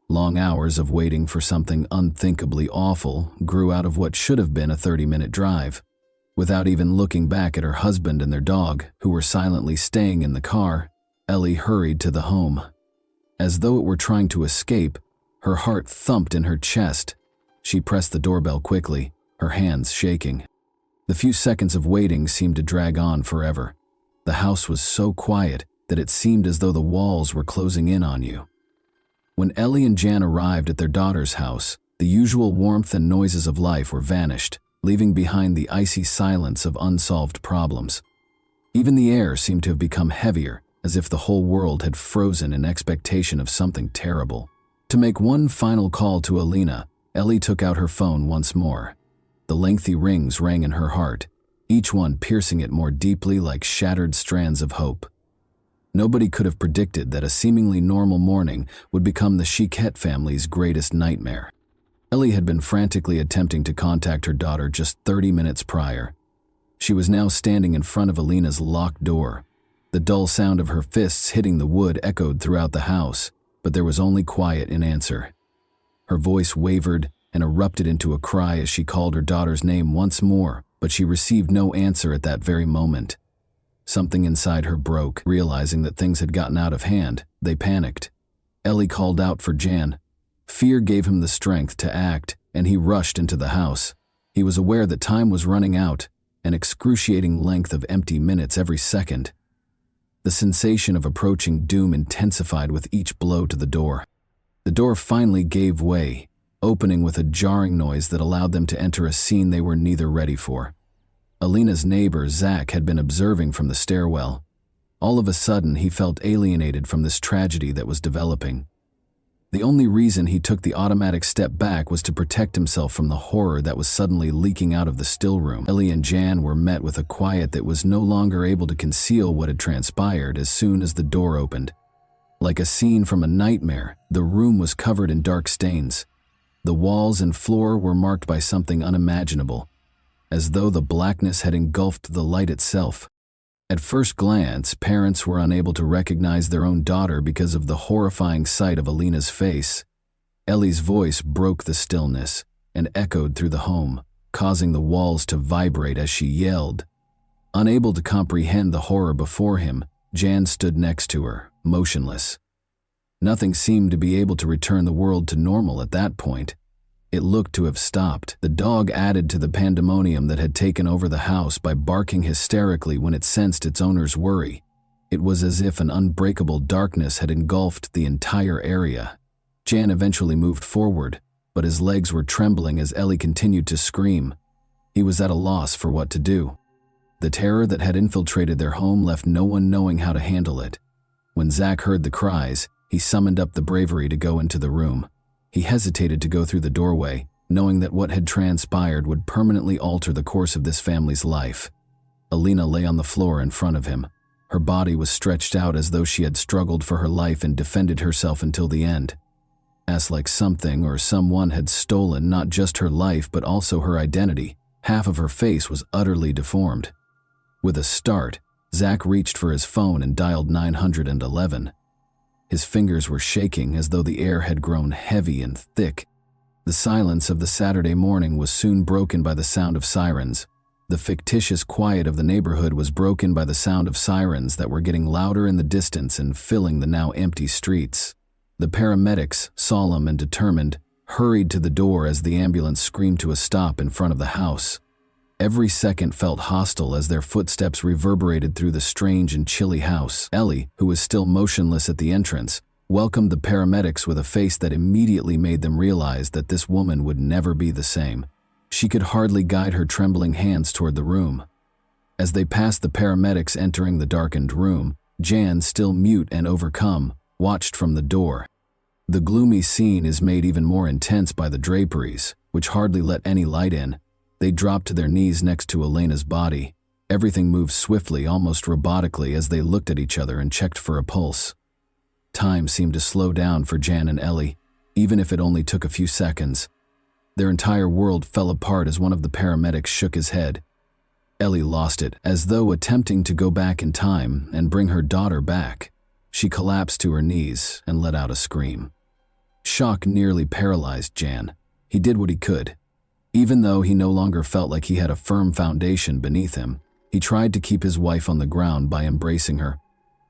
Long hours of waiting for something unthinkably awful grew out of what should have been a 30-minute drive. Without even looking back at her husband and their dog, who were silently staying in the car, Ellie hurried to the home. As though it were trying to escape, her heart thumped in her chest. She pressed the doorbell quickly, her hands shaking. The few seconds of waiting seemed to drag on forever. The house was so quiet that it seemed as though the walls were closing in on you. When Ellie and Jan arrived at their daughter's house, the usual warmth and noises of life were vanished, leaving behind the icy silence of unsolved problems. Even the air seemed to have become heavier, as if the whole world had frozen in expectation of something terrible. To make one final call to Alina, Ellie took out her phone once more. The lengthy rings rang in her heart, each one piercing it more deeply like shattered strands of hope. Nobody could have predicted that a seemingly normal morning would become the Chiquette family's greatest nightmare. Ellie had been frantically attempting to contact her daughter just 30 minutes prior. She was now standing in front of Alina's locked door. The dull sound of her fists hitting the wood echoed throughout the house, but there was only quiet in answer. Her voice wavered and erupted into a cry as she called her daughter's name once more, but she received no answer at that very moment. Something inside her broke. Realizing that things had gotten out of hand, they panicked. Ellie called out for Jan. Fear gave him the strength to act, and he rushed into the house. He was aware that time was running out, an excruciating length of empty minutes every second. The sensation of approaching doom intensified with each blow to the door. The door finally gave way, opening with a jarring noise that allowed them to enter a scene they were neither ready for. Alina's neighbor, Zach, had been observing from the stairwell. All of a sudden, he felt alienated from this tragedy that was developing. The only reason he took the automatic step back was to protect himself from the horror that was suddenly leaking out of the still room. Ellie and Jan were met with a quiet that was no longer able to conceal what had transpired as soon as the door opened. Like a scene from a nightmare, the room was covered in dark stains. The walls and floor were marked by something unimaginable, as though the blackness had engulfed the light itself. At first glance, parents were unable to recognize their own daughter because of the horrifying sight of Alina's face. Ellie's voice broke the stillness and echoed through the home, causing the walls to vibrate as she yelled. Unable to comprehend the horror before him, Jan stood next to her, motionless. Nothing seemed to be able to return the world to normal at that point. It looked to have stopped. The dog added to the pandemonium that had taken over the house by barking hysterically when it sensed its owner's worry. It was as if an unbreakable darkness had engulfed the entire area. Jan eventually moved forward, but his legs were trembling as Ellie continued to scream. He was at a loss for what to do. The terror that had infiltrated their home left no one knowing how to handle it. When Zach heard the cries, he summoned up the bravery to go into the room. He hesitated to go through the doorway, knowing that what had transpired would permanently alter the course of this family's life. Alina lay on the floor in front of him. Her body was stretched out as though she had struggled for her life and defended herself until the end. As like something or someone had stolen not just her life but also her identity, half of her face was utterly deformed. With a start, Zach reached for his phone and dialed 911. His fingers were shaking as though the air had grown heavy and thick. The silence of the Saturday morning was soon broken by the sound of sirens. The fictitious quiet of the neighborhood was broken by the sound of sirens that were getting louder in the distance and filling the now empty streets. The paramedics, solemn and determined, hurried to the door as the ambulance screamed to a stop in front of the house. Every second felt hostile as their footsteps reverberated through the strange and chilly house. Ellie, who was still motionless at the entrance, welcomed the paramedics with a face that immediately made them realize that this woman would never be the same. She could hardly guide her trembling hands toward the room. As they passed the paramedics entering the darkened room, Jan, still mute and overcome, watched from the door. The gloomy scene is made even more intense by the draperies, which hardly let any light in. They dropped to their knees next to Elena's body. Everything moved swiftly, almost robotically, as they looked at each other and checked for a pulse. Time seemed to slow down for Jan and Ellie. even if it only took a few seconds. Their entire world fell apart as one of the paramedics shook his head. Ellie lost it, as though attempting to go back in time and bring her daughter back. She collapsed to her knees and let out a scream. Shock nearly paralyzed Jan. He did what he could. Even though he no longer felt like he had a firm foundation beneath him, he tried to keep his wife on the ground by embracing her.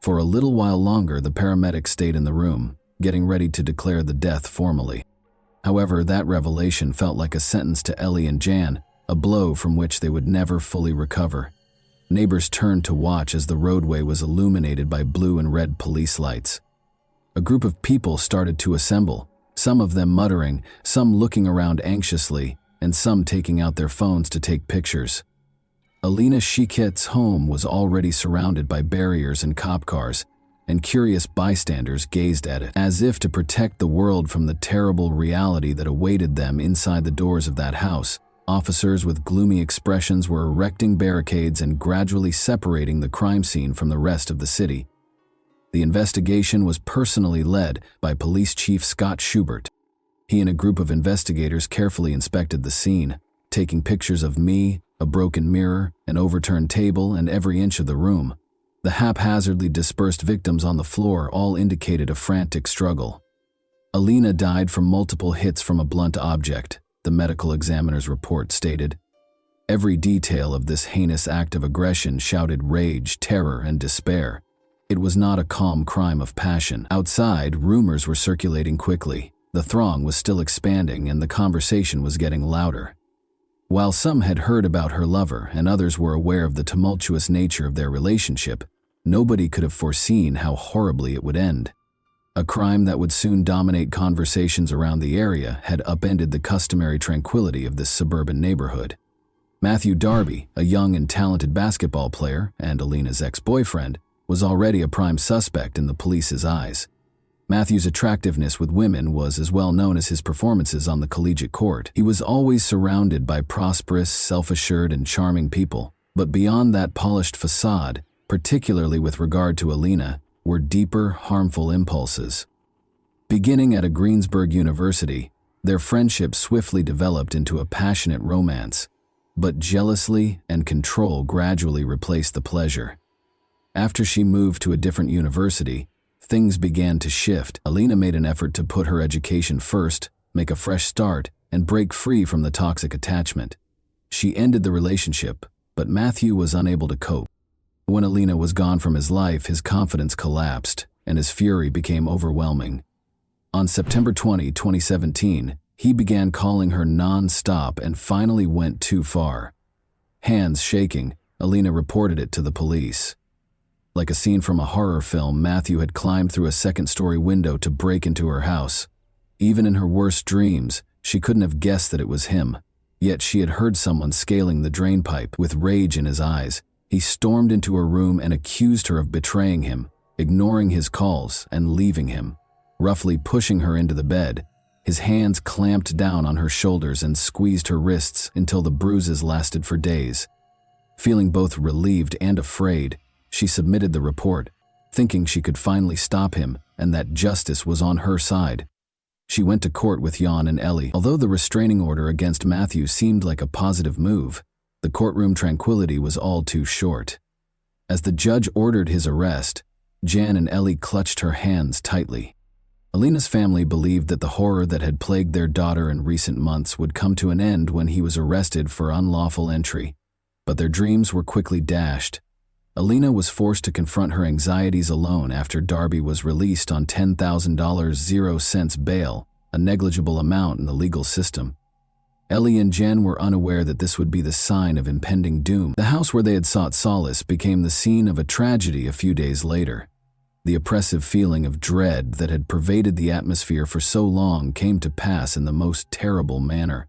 For a little while longer, the paramedics stayed in the room, getting ready to declare the death formally. However, that revelation felt like a sentence to Ellie and Jan, a blow from which they would never fully recover. Neighbors turned to watch as the roadway was illuminated by blue and red police lights. A group of people started to assemble, some of them muttering, some looking around anxiously, and some taking out their phones to take pictures. Alina Shiket's home was already surrounded by barriers and cop cars, and curious bystanders gazed at it, as if to protect the world from the terrible reality that awaited them inside the doors of that house. Officers with gloomy expressions were erecting barricades and gradually separating the crime scene from the rest of the city. The investigation was personally led by Police Chief Scott Schubert. He and a group of investigators carefully inspected the scene, taking pictures of me, a broken mirror, an overturned table, and every inch of the room. The haphazardly dispersed victims on the floor all indicated a frantic struggle. Alina died from multiple hits from a blunt object, the medical examiner's report stated. Every detail of this heinous act of aggression shouted rage, terror, and despair. It was not a calm crime of passion. Outside, rumors were circulating quickly. The throng was still expanding and the conversation was getting louder. While some had heard about her lover and others were aware of the tumultuous nature of their relationship, nobody could have foreseen how horribly it would end. A crime that would soon dominate conversations around the area had upended the customary tranquility of this suburban neighborhood. Matthew Darby, a young and talented basketball player and Alina's ex-boyfriend, was already a prime suspect in the police's eyes. Matthew's attractiveness with women was as well known as his performances on the collegiate court. He was always surrounded by prosperous, self-assured, and charming people, but beyond that polished facade, particularly with regard to Alina, were deeper, harmful impulses. Beginning at a Greensburg University, their friendship swiftly developed into a passionate romance, but jealousy and control gradually replaced the pleasure. After she moved to a different university, things began to shift. Alina made an effort to put her education first, make a fresh start, and break free from the toxic attachment. She ended the relationship, but Matthew was unable to cope. When Alina was gone from his life, his confidence collapsed, and his fury became overwhelming. On September 20, 2017, he began calling her non-stop and finally went too far. Hands shaking, Alina reported it to the police. Like a scene from a horror film, Matthew had climbed through a second-story window to break into her house. Even in her worst dreams, she couldn't have guessed that it was him. Yet she had heard someone scaling the drainpipe. With rage in his eyes, he stormed into her room and accused her of betraying him, ignoring his calls and leaving him. Roughly pushing her into the bed, his hands clamped down on her shoulders and squeezed her wrists until the bruises lasted for days. Feeling both relieved and afraid, she submitted the report, thinking she could finally stop him and that justice was on her side. She went to court with Jan and Ellie. Although the restraining order against Matthew seemed like a positive move, the courtroom tranquility was all too short. As the judge ordered his arrest, Jan and Ellie clutched her hands tightly. Alina's family believed that the horror that had plagued their daughter in recent months would come to an end when he was arrested for unlawful entry, but their dreams were quickly dashed. Alina was forced to confront her anxieties alone after Darby was released on $10,000 0 bail, a negligible amount in the legal system. Ellie and Jen were unaware that this would be the sign of impending doom. The house where they had sought solace became the scene of a tragedy a few days later. The oppressive feeling of dread that had pervaded the atmosphere for so long came to pass in the most terrible manner.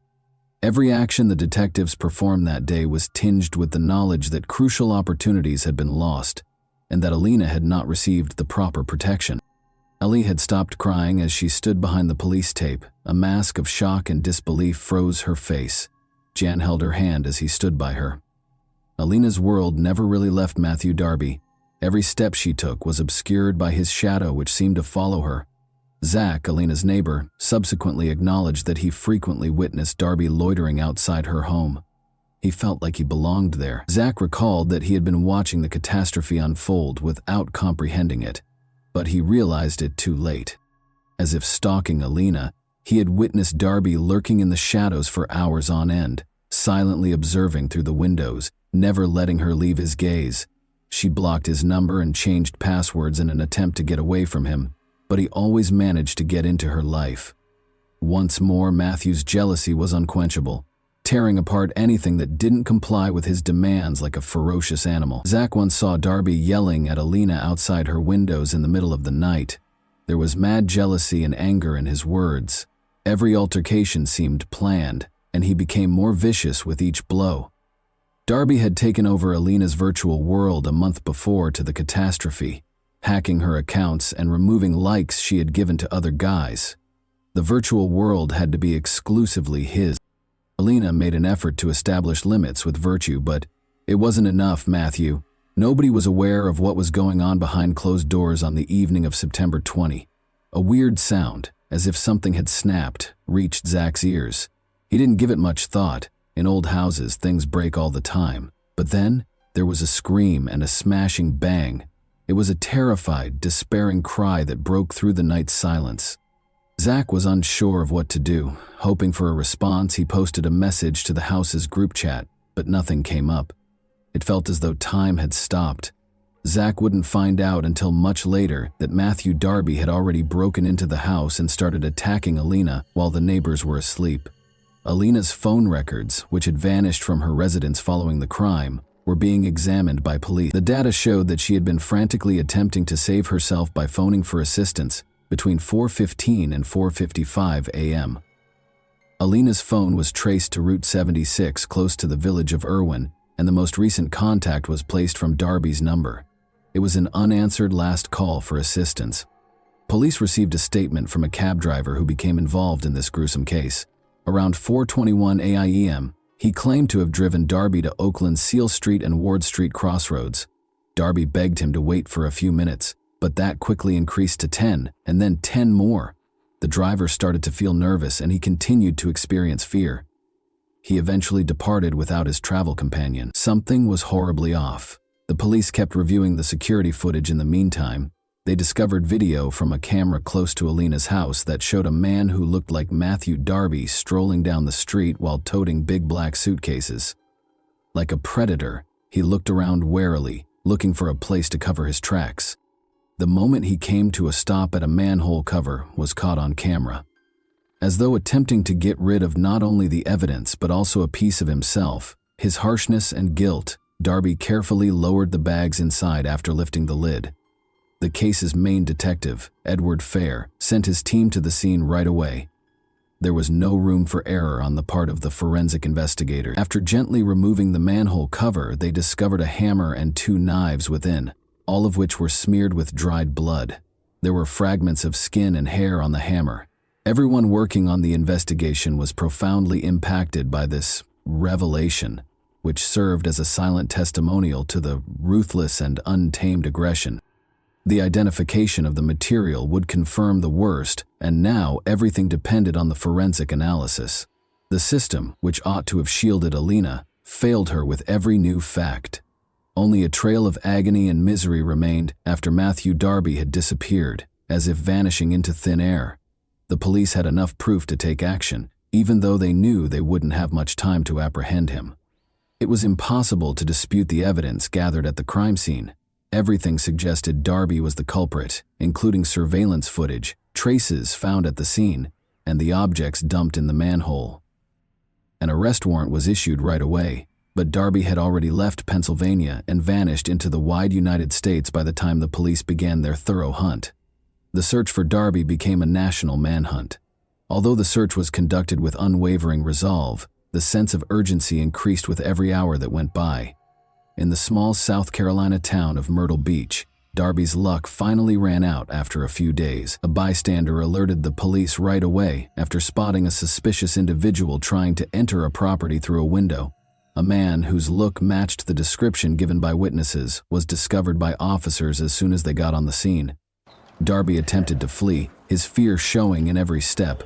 Every action the detectives performed that day was tinged with the knowledge that crucial opportunities had been lost, and that Alina had not received the proper protection. Ellie had stopped crying as she stood behind the police tape. A mask of shock and disbelief froze her face. Jan held her hand as he stood by her. Alina's world never really left Matthew Darby. Every step she took was obscured by his shadow which seemed to follow her. Zach, Alina's neighbor, subsequently acknowledged that he frequently witnessed Darby loitering outside her home. He felt like he belonged there. Zach recalled that he had been watching the catastrophe unfold without comprehending it, but he realized it too late. As if stalking Alina, he had witnessed Darby lurking in the shadows for hours on end, silently observing through the windows, never letting her leave his gaze. She blocked his number and changed passwords in an attempt to get away from him, but he always managed to get into her life. Once more, Matthew's jealousy was unquenchable, tearing apart anything that didn't comply with his demands like a ferocious animal. Zach once saw Darby yelling at Alina outside her windows in the middle of the night. There was mad jealousy and anger in his words. Every altercation seemed planned, and he became more vicious with each blow. Darby had taken over Alina's virtual world a month before to the catastrophe, hacking her accounts and removing likes she had given to other guys. The virtual world had to be exclusively his. Alina made an effort to establish limits with Virtue, but it wasn't enough, Matthew. Nobody was aware of what was going on behind closed doors on the evening of September 20. A weird sound, as if something had snapped, reached Zach's ears. He didn't give it much thought. In old houses, things break all the time. But then, there was a scream and a smashing bang. It was a terrified, despairing cry that broke through the night's silence. Zach was unsure of what to do. Hoping for a response, he posted a message to the house's group chat, but nothing came up. It felt as though time had stopped. Zach wouldn't find out until much later that Matthew Darby had already broken into the house and started attacking Alina while the neighbors were asleep. Alina's phone records, which had vanished from her residence following the crime, were being examined by police. The data showed that she had been frantically attempting to save herself by phoning for assistance between 4:15 and 4:55 a.m. Alina's phone was traced to Route 76 close to the village of Irwin, and the most recent contact was placed from Darby's number. It was an unanswered last call for assistance. Police received a statement from a cab driver who became involved in this gruesome case. Around 4:21 a.m., he claimed to have driven Darby to Oakland's Seal Street and Ward Street crossroads. Darby begged him to wait for a few minutes, but that quickly increased to 10, and then 10 more. The driver started to feel nervous, and he continued to experience fear. He eventually departed without his travel companion. Something was horribly off. The police kept reviewing the security footage in the meantime. They discovered video from a camera close to Alina's house that showed a man who looked like Matthew Darby strolling down the street while toting big black suitcases. Like a predator, he looked around warily, looking for a place to cover his tracks. The moment he came to a stop at a manhole cover was caught on camera. As though attempting to get rid of not only the evidence but also a piece of himself, his harshness and guilt, Darby carefully lowered the bags inside after lifting the lid. The case's main detective, Edward Fair, sent his team to the scene right away. There was no room for error on the part of the forensic investigator. After gently removing the manhole cover, they discovered a hammer and 2 knives within, all of which were smeared with dried blood. There were fragments of skin and hair on the hammer. Everyone working on the investigation was profoundly impacted by this revelation, which served as a silent testimonial to the ruthless and untamed aggression. The identification of the material would confirm the worst, and now everything depended on the forensic analysis. The system, which ought to have shielded Alina, failed her with every new fact. Only a trail of agony and misery remained after Matthew Darby had disappeared, as if vanishing into thin air. The police had enough proof to take action, even though they knew they wouldn't have much time to apprehend him. It was impossible to dispute the evidence gathered at the crime scene. Everything suggested Darby was the culprit, including surveillance footage, traces found at the scene, and the objects dumped in the manhole. An arrest warrant was issued right away, but Darby had already left Pennsylvania and vanished into the wide United States by the time the police began their thorough hunt. The search for Darby became a national manhunt. Although the search was conducted with unwavering resolve, the sense of urgency increased with every hour that went by. In the small South Carolina town of Myrtle Beach, Darby's luck finally ran out after a few days. A bystander alerted the police right away after spotting a suspicious individual trying to enter a property through a window. A man whose look matched the description given by witnesses was discovered by officers as soon as they got on the scene. Darby attempted to flee, his his fear showing in every step,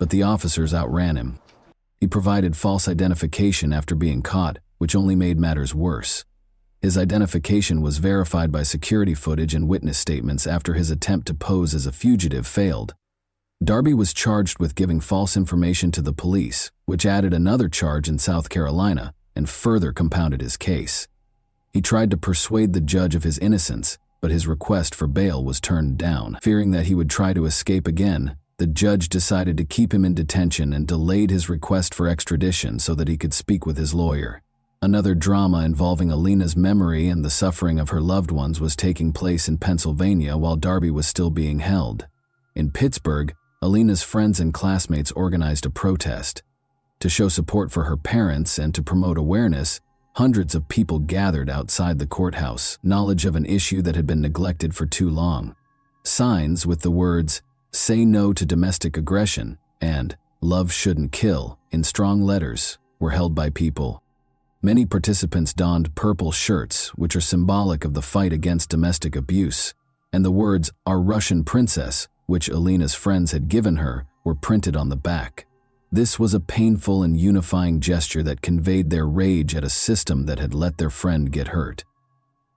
but the officers outran him. He provided false identification after being caught, which only made matters worse. His identification was verified by security footage and witness statements after his attempt to pose as a fugitive failed. Darby was charged with giving false information to the police, which added another charge in South Carolina and further compounded his case. He tried to persuade the judge of his innocence, but his request for bail was turned down. Fearing that he would try to escape again, the judge decided to keep him in detention and delayed his request for extradition so that he could speak with his lawyer. Another drama involving Alina's memory and the suffering of her loved ones was taking place in Pennsylvania while Darby was still being held. In Pittsburgh, Alina's friends and classmates organized a protest. To show support for her parents and to promote awareness, hundreds of people gathered outside the courthouse, knowledge of an issue that had been neglected for too long. Signs with the words, "Say no to domestic aggression," and "Love shouldn't kill," in strong letters, were held by people. Many participants donned purple shirts, which are symbolic of the fight against domestic abuse, and the words, "Our Russian Princess," which Alina's friends had given her, were printed on the back. This was a painful and unifying gesture that conveyed their rage at a system that had let their friend get hurt.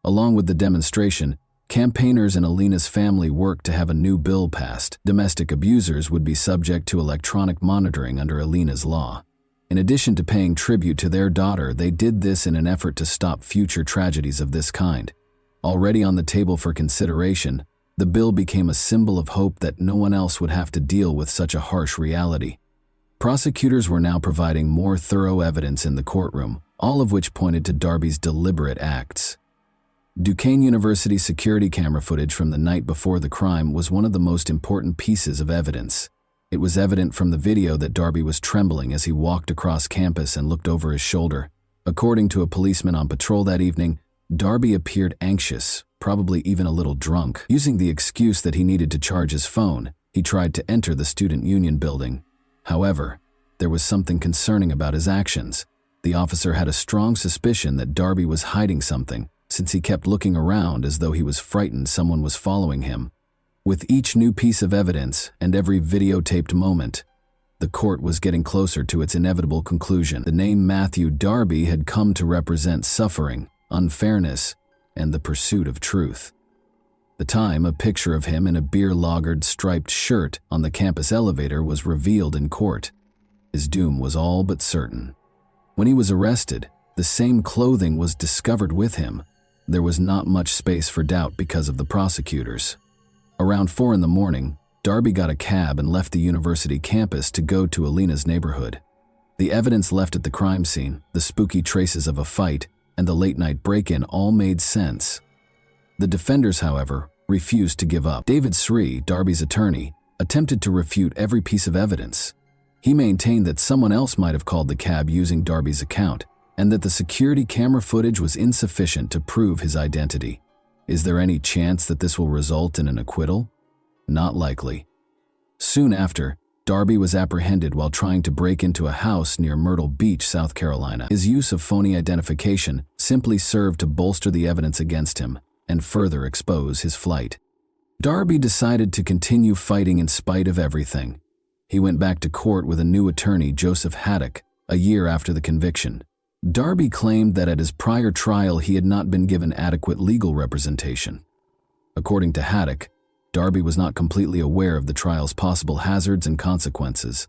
Along with the demonstration, campaigners and Alina's family worked to have a new bill passed. Domestic abusers would be subject to electronic monitoring under Alina's law. In addition to paying tribute to their daughter, they did this in an effort to stop future tragedies of this kind. Already on the table for consideration, the bill became a symbol of hope that no one else would have to deal with such a harsh reality. Prosecutors were now providing more thorough evidence in the courtroom, all of which pointed to Darby's deliberate acts. Duquesne University security camera footage from the night before the crime was one of the most important pieces of evidence. It was evident from the video that Darby was trembling as he walked across campus and looked over his shoulder. According to a policeman on patrol that evening, Darby appeared anxious, probably even a little drunk. Using the excuse that he needed to charge his phone, he tried to enter the student union building. However, there was something concerning about his actions. The officer had a strong suspicion that Darby was hiding something, since he kept looking around as though he was frightened someone was following him. With each new piece of evidence and every videotaped moment, the court was getting closer to its inevitable conclusion. The name Matthew Darby had come to represent suffering, unfairness, and the pursuit of truth. The time a picture of him in a beer-lagered striped shirt on the campus elevator was revealed in court. His doom was all but certain. When he was arrested, the same clothing was discovered with him. There was not much space for doubt because of the prosecutors. Around 4 in the morning, Darby got a cab and left the university campus to go to Alina's neighborhood. The evidence left at the crime scene, the spooky traces of a fight, and the late-night break-in all made sense. The defenders, however, refused to give up. David Sri, Darby's attorney, attempted to refute every piece of evidence. He maintained that someone else might have called the cab using Darby's account, and that the security camera footage was insufficient to prove his identity. Is there any chance that this will result in an acquittal? Not likely. Soon after, Darby was apprehended while trying to break into a house near Myrtle Beach, South Carolina. His use of phony identification simply served to bolster the evidence against him and further expose his flight. Darby decided to continue fighting in spite of everything. He went back to court with a new attorney, Joseph Haddock, a year after the conviction. Darby claimed that at his prior trial he had not been given adequate legal representation. According to Haddock, Darby was not completely aware of the trial's possible hazards and consequences.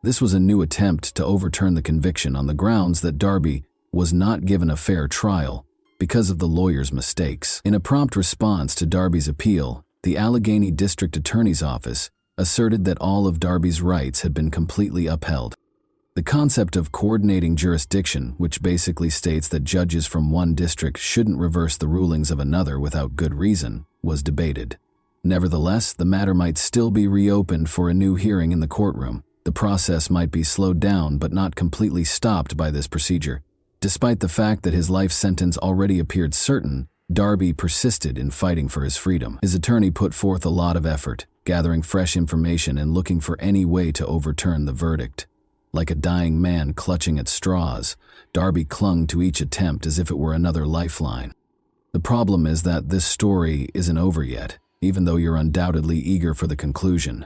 This was a new attempt to overturn the conviction on the grounds that Darby was not given a fair trial because of the lawyer's mistakes. In a prompt response to Darby's appeal, the Allegheny District Attorney's Office asserted that all of Darby's rights had been completely upheld. The concept of coordinating jurisdiction, which basically states that judges from one district shouldn't reverse the rulings of another without good reason, was debated. Nevertheless, the matter might still be reopened for a new hearing in the courtroom. The process might be slowed down but not completely stopped by this procedure. Despite the fact that his life sentence already appeared certain, Darby persisted in fighting for his freedom. His attorney put forth a lot of effort, gathering fresh information and looking for any way to overturn the verdict. Like a dying man clutching at straws, Darby clung to each attempt as if it were another lifeline. The problem is that this story isn't over yet, even though you're undoubtedly eager for the conclusion.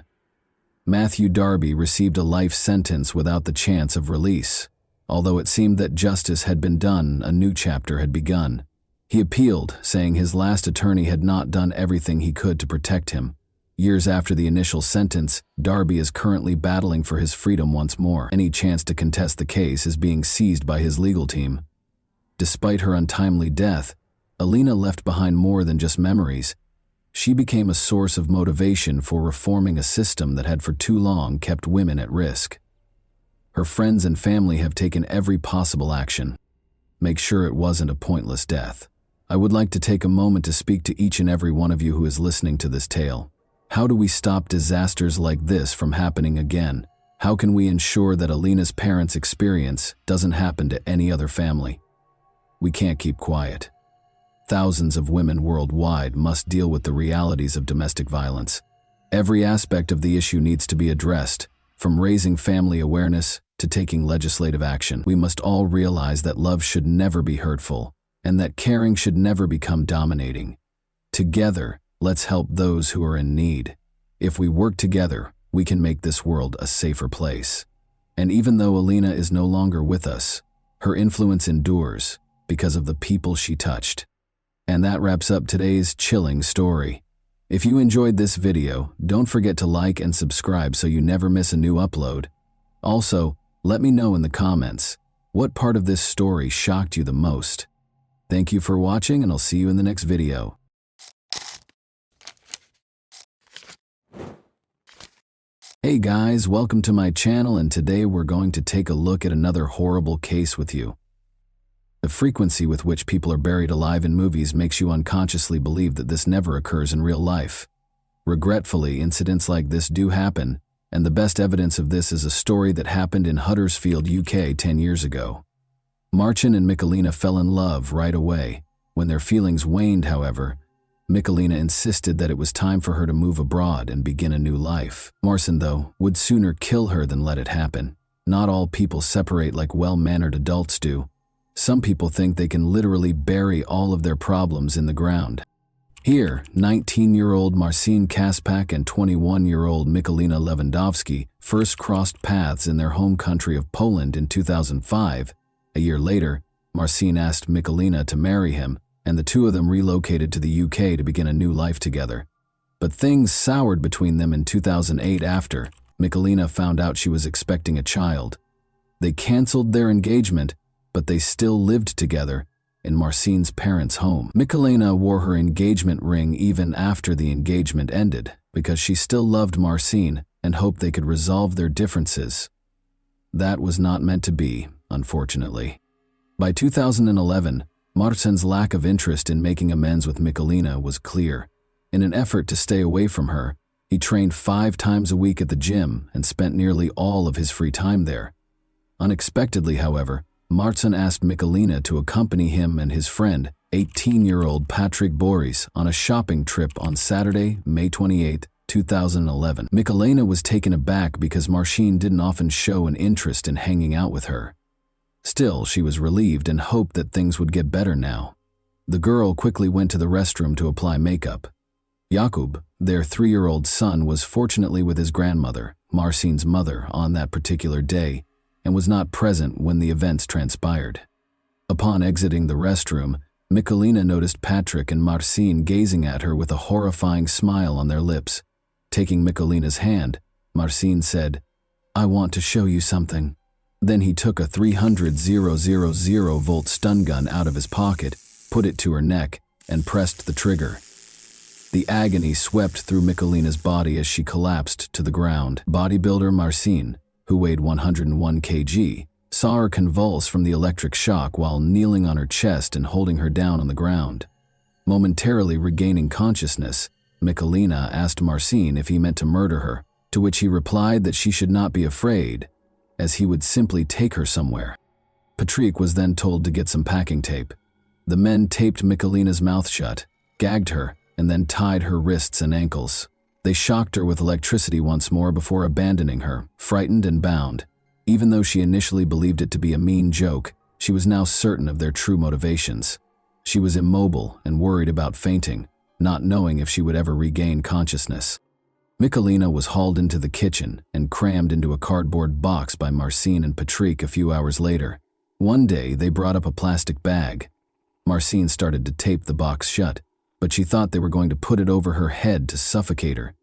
Matthew Darby received a life sentence without the chance of release. Although it seemed that justice had been done, a new chapter had begun. He appealed, saying his last attorney had not done everything he could to protect him. Years after the initial sentence, Darby is currently battling for his freedom once more. Any chance to contest the case is being seized by his legal team. Despite her untimely death, Alina left behind more than just memories. She became a source of motivation for reforming a system that had for too long kept women at risk. Her friends and family have taken every possible action. Make sure it wasn't a pointless death. I would like to take a moment to speak to each and every one of you who is listening to this tale. How do we stop disasters like this from happening again? How can we ensure that Alina's parents' experience doesn't happen to any other family? We can't keep quiet. Thousands of women worldwide must deal with the realities of domestic violence. Every aspect of the issue needs to be addressed, from raising family awareness to taking legislative action. We must all realize that love should never be hurtful, and that caring should never become dominating. Together, let's help those who are in need. If we work together, we can make this world a safer place. And even though Alina is no longer with us, her influence endures because of the people she touched. And that wraps up today's chilling story. If you enjoyed this video, don't forget to like and subscribe so you never miss a new upload. Also, let me know in the comments, what part of this story shocked you the most? Thank you for watching, and I'll see you in the next video. Hey guys, welcome to my channel, and today we're going to take a look at another horrible case with you. The frequency with which people are buried alive in movies makes you unconsciously believe that this never occurs in real life. Regretfully, incidents like this do happen, and the best evidence of this is a story that happened in Huddersfield, UK 10 years ago. Marcin and Michalina fell in love right away. When their feelings waned, however, Michalina insisted that it was time for her to move abroad and begin a new life. Marcin, though, would sooner kill her than let it happen. Not all people separate like well-mannered adults do. Some people think they can literally bury all of their problems in the ground. Here, 19-year-old Marcin Kaspak and 21-year-old Michalina Lewandowski first crossed paths in their home country of Poland in 2005. A year later, Marcin asked Michalina to marry him, and the two of them relocated to the UK to begin a new life together. But things soured between them in 2008 after Michalina found out she was expecting a child. They canceled their engagement, but they still lived together in Marcin's parents' home. Michalina wore her engagement ring even after the engagement ended because she still loved Marcin and hoped they could resolve their differences. That was not meant to be, unfortunately. By 2011, Marcin's lack of interest in making amends with Michalina was clear. In an effort to stay away from her, he trained 5 times a week at the gym and spent nearly all of his free time there. Unexpectedly, however, Marcin asked Michalina to accompany him and his friend, 18-year-old Patrick Boris, on a shopping trip on Saturday, May 28, 2011. Michalina was taken aback because Marcin didn't often show an interest in hanging out with her. Still, she was relieved and hoped that things would get better now. The girl quickly went to the restroom to apply makeup. Jakub, their 3-year-old son, was fortunately with his grandmother, Marcin's mother, on that particular day, and was not present when the events transpired. Upon exiting the restroom, Michalina noticed Patrick and Marcin gazing at her with a horrifying smile on their lips. Taking Michalina's hand, Marcin said, "I want to show you something." Then he took a 300,000-volt stun gun out of his pocket, put it to her neck, and pressed the trigger. The agony swept through Michalina's body as she collapsed to the ground. Bodybuilder Marcin, who weighed 101 kg, saw her convulse from the electric shock while kneeling on her chest and holding her down on the ground. Momentarily regaining consciousness, Michalina asked Marcin if he meant to murder her, to which he replied that she should not be afraid, as he would simply take her somewhere. Patrick was then told to get some packing tape. The men taped Michalina's mouth shut, gagged her, and then tied her wrists and ankles. They shocked her with electricity once more before abandoning her, frightened and bound. Even though she initially believed it to be a mean joke, she was now certain of their true motivations. She was immobile and worried about fainting, not knowing if she would ever regain consciousness. Michalina was hauled into the kitchen and crammed into a cardboard box by Marcin and Patrick a few hours later. One day, they brought up a plastic bag. Marcin started to tape the box shut, but she thought they were going to put it over her head to suffocate her.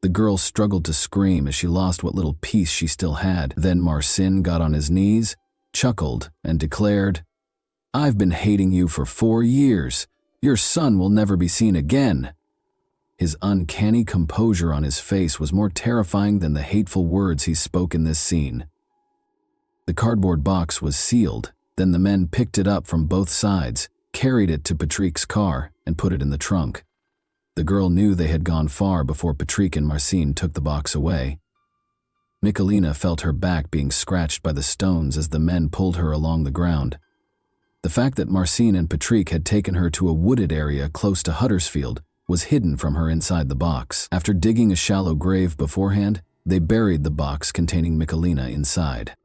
The girl struggled to scream as she lost what little peace she still had. Then Marcin got on his knees, chuckled, and declared, "I've been hating you for 4 years. Your son will never be seen again." His uncanny composure on his face was more terrifying than the hateful words he spoke in this scene. The cardboard box was sealed. Then the men picked it up from both sides, carried it to Patrick's car, and put it in the trunk. The girl knew they had gone far before Patrick and Marcin took the box away. Michalina felt her back being scratched by the stones as the men pulled her along the ground. The fact that Marcin and Patrick had taken her to a wooded area close to Huddersfield was hidden from her inside the box. After digging a shallow grave beforehand, they buried the box containing Michalina inside.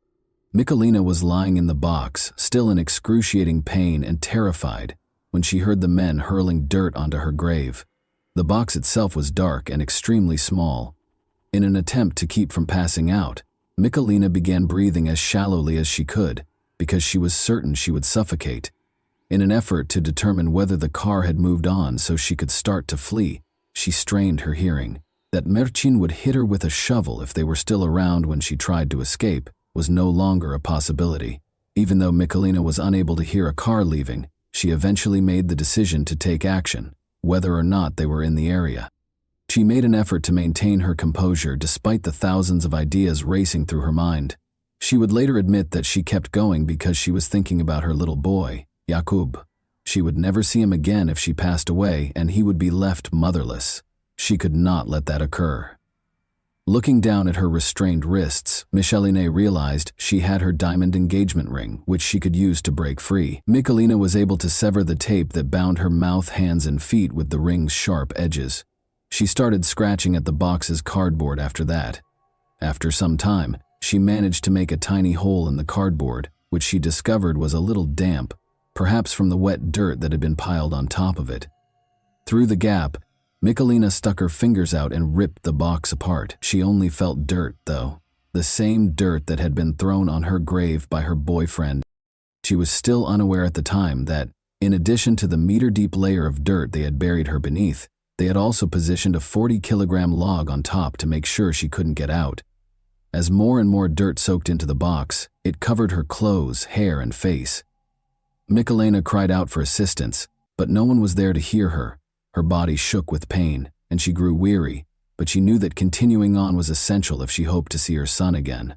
Michalina was lying in the box, still in excruciating pain and terrified, when she heard the men hurling dirt onto her grave. The box itself was dark and extremely small. In an attempt to keep from passing out, Michalina began breathing as shallowly as she could, because she was certain she would suffocate. In an effort to determine whether the car had moved on so she could start to flee, she strained her hearing. That Marcin would hit her with a shovel if they were still around when she tried to escape was no longer a possibility. Even though Michalina was unable to hear a car leaving, she eventually made the decision to take action, whether or not they were in the area. She made an effort to maintain her composure despite the thousands of ideas racing through her mind. She would later admit that she kept going because she was thinking about her little boy, Jakub. She would never see him again if she passed away, and he would be left motherless. She could not let that occur. Looking down at her restrained wrists, Michalina realized she had her diamond engagement ring, which she could use to break free. Michalina was able to sever the tape that bound her mouth, hands, and feet with the ring's sharp edges. She started scratching at the box's cardboard after that. After some time, she managed to make a tiny hole in the cardboard, which she discovered was a little damp, perhaps from the wet dirt that had been piled on top of it. Through the gap, Michalina stuck her fingers out and ripped the box apart. She only felt dirt, though, the same dirt that had been thrown on her grave by her boyfriend. She was still unaware at the time that, in addition to the meter-deep layer of dirt they had buried her beneath, they had also positioned a 40-kilogram log on top to make sure she couldn't get out. As more and more dirt soaked into the box, it covered her clothes, hair, and face. Michalina cried out for assistance, but no one was there to hear her. Her body shook with pain, and she grew weary, but she knew that continuing on was essential if she hoped to see her son again.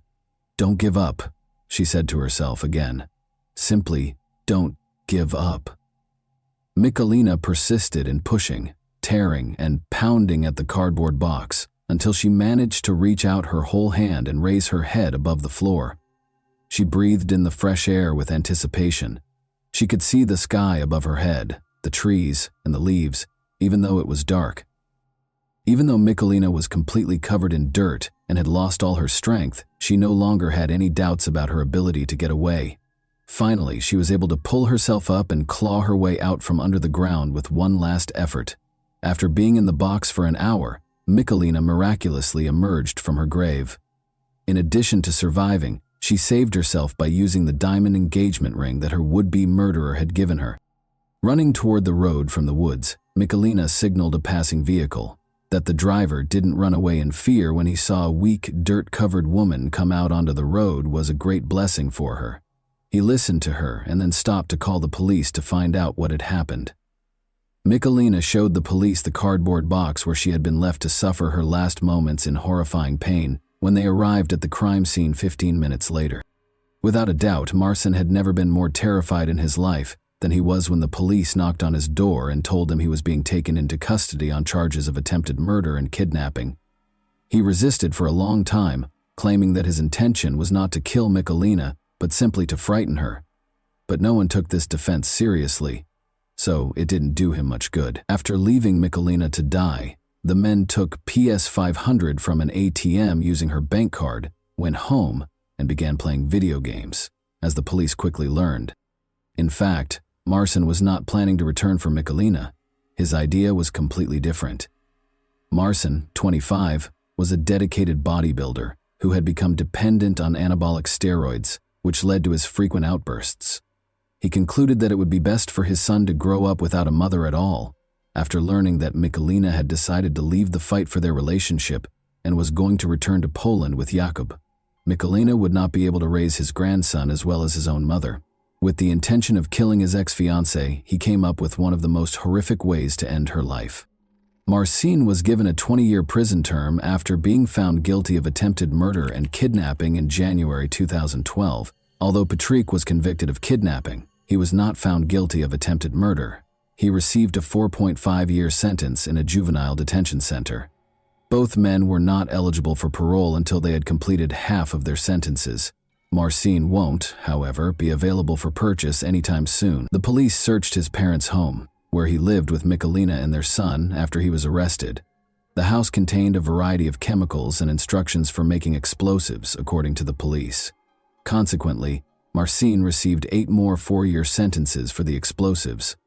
"Don't give up," she said to herself again. Simply, don't give up. Michalina persisted in pushing, tearing, and pounding at the cardboard box until she managed to reach out her whole hand and raise her head above the floor. She breathed in the fresh air with anticipation. She could see the sky above her head, the trees, and the leaves, even though it was dark. Even though Michalina was completely covered in dirt and had lost all her strength, she no longer had any doubts about her ability to get away. Finally, she was able to pull herself up and claw her way out from under the ground with one last effort. After being in the box for an hour, Michalina miraculously emerged from her grave. In addition to surviving, she saved herself by using the diamond engagement ring that her would-be murderer had given her. Running toward the road from the woods, Michalina signaled a passing vehicle. That the driver didn't run away in fear when he saw a weak, dirt-covered woman come out onto the road was a great blessing for her. He listened to her and then stopped to call the police to find out what had happened. Michalina showed the police the cardboard box where she had been left to suffer her last moments in horrifying pain when they arrived at the crime scene 15 minutes later. Without a doubt, Marcin had never been more terrified in his life than he was when the police knocked on his door and told him he was being taken into custody on charges of attempted murder and kidnapping. He resisted for a long time, claiming that his intention was not to kill Michalina, but simply to frighten her. But no one took this defense seriously, so it didn't do him much good. After leaving Michalina to die, the men took PS500 from an ATM using her bank card, went home, and began playing video games, as the police quickly learned. In fact, Marcin was not planning to return for Michalina. His idea was completely different. Marcin, 25, was a dedicated bodybuilder who had become dependent on anabolic steroids, which led to his frequent outbursts. He concluded that it would be best for his son to grow up without a mother at all, after learning that Michalina had decided to leave the fight for their relationship and was going to return to Poland with Jakub. Michalina would not be able to raise his grandson as well as his own mother. With the intention of killing his ex-fiancée, he came up with one of the most horrific ways to end her life. Marcin was given a 20-year prison term after being found guilty of attempted murder and kidnapping in January 2012. Although Patrick was convicted of kidnapping, he was not found guilty of attempted murder. He received a 4.5-year sentence in a juvenile detention center. Both men were not eligible for parole until they had completed half of their sentences. Marcin won't, however, be available for purchase anytime soon. The police searched his parents' home, where he lived with Michalina and their son after he was arrested. The house contained a variety of chemicals and instructions for making explosives, according to the police. Consequently, Marcin received 8 more 4-year sentences for the explosives,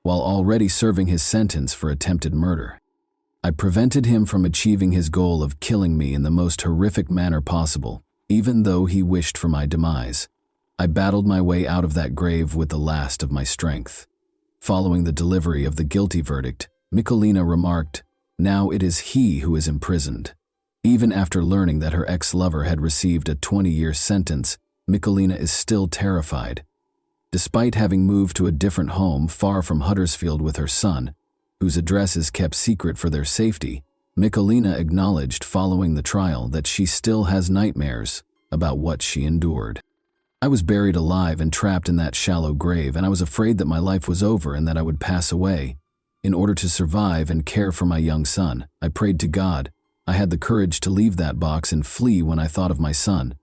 while already serving his sentence for attempted murder. I prevented him from achieving his goal of killing me in the most horrific manner possible, even though he wished for my demise. I battled my way out of that grave with the last of my strength. Following the delivery of the guilty verdict, Michalina remarked, "Now it is he who is imprisoned." Even after learning that her ex-lover had received a 20-year sentence, Michalina is still terrified. Despite having moved to a different home far from Huddersfield with her son, whose address is kept secret for their safety, Michalina acknowledged following the trial that she still has nightmares about what she endured. "I was buried alive and trapped in that shallow grave, and I was afraid that my life was over and that I would pass away. In order to survive and care for my young son, I prayed to God. I had the courage to leave that box and flee when I thought of my son.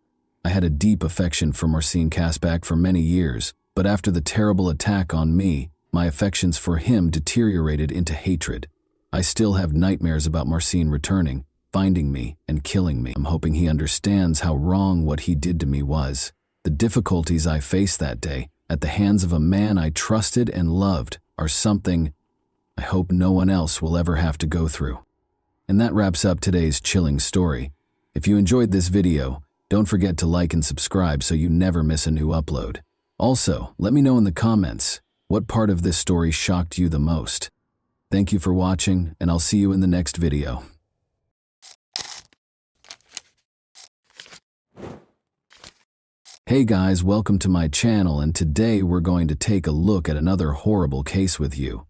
I had a deep affection for Marcin Kasbach for many years, but after the terrible attack on me, my affections for him deteriorated into hatred. I still have nightmares about Marcin returning, finding me, and killing me. I'm hoping he understands how wrong what he did to me was. The difficulties I faced that day, at the hands of a man I trusted and loved, are something I hope no one else will ever have to go through." And that wraps up today's chilling story. If you enjoyed this video, don't forget to like and subscribe so you never miss a new upload. Also, let me know in the comments, what part of this story shocked you the most? Thank you for watching, and I'll see you in the next video. Hey guys, welcome to my channel, and today we're going to take a look at another horrible case with you.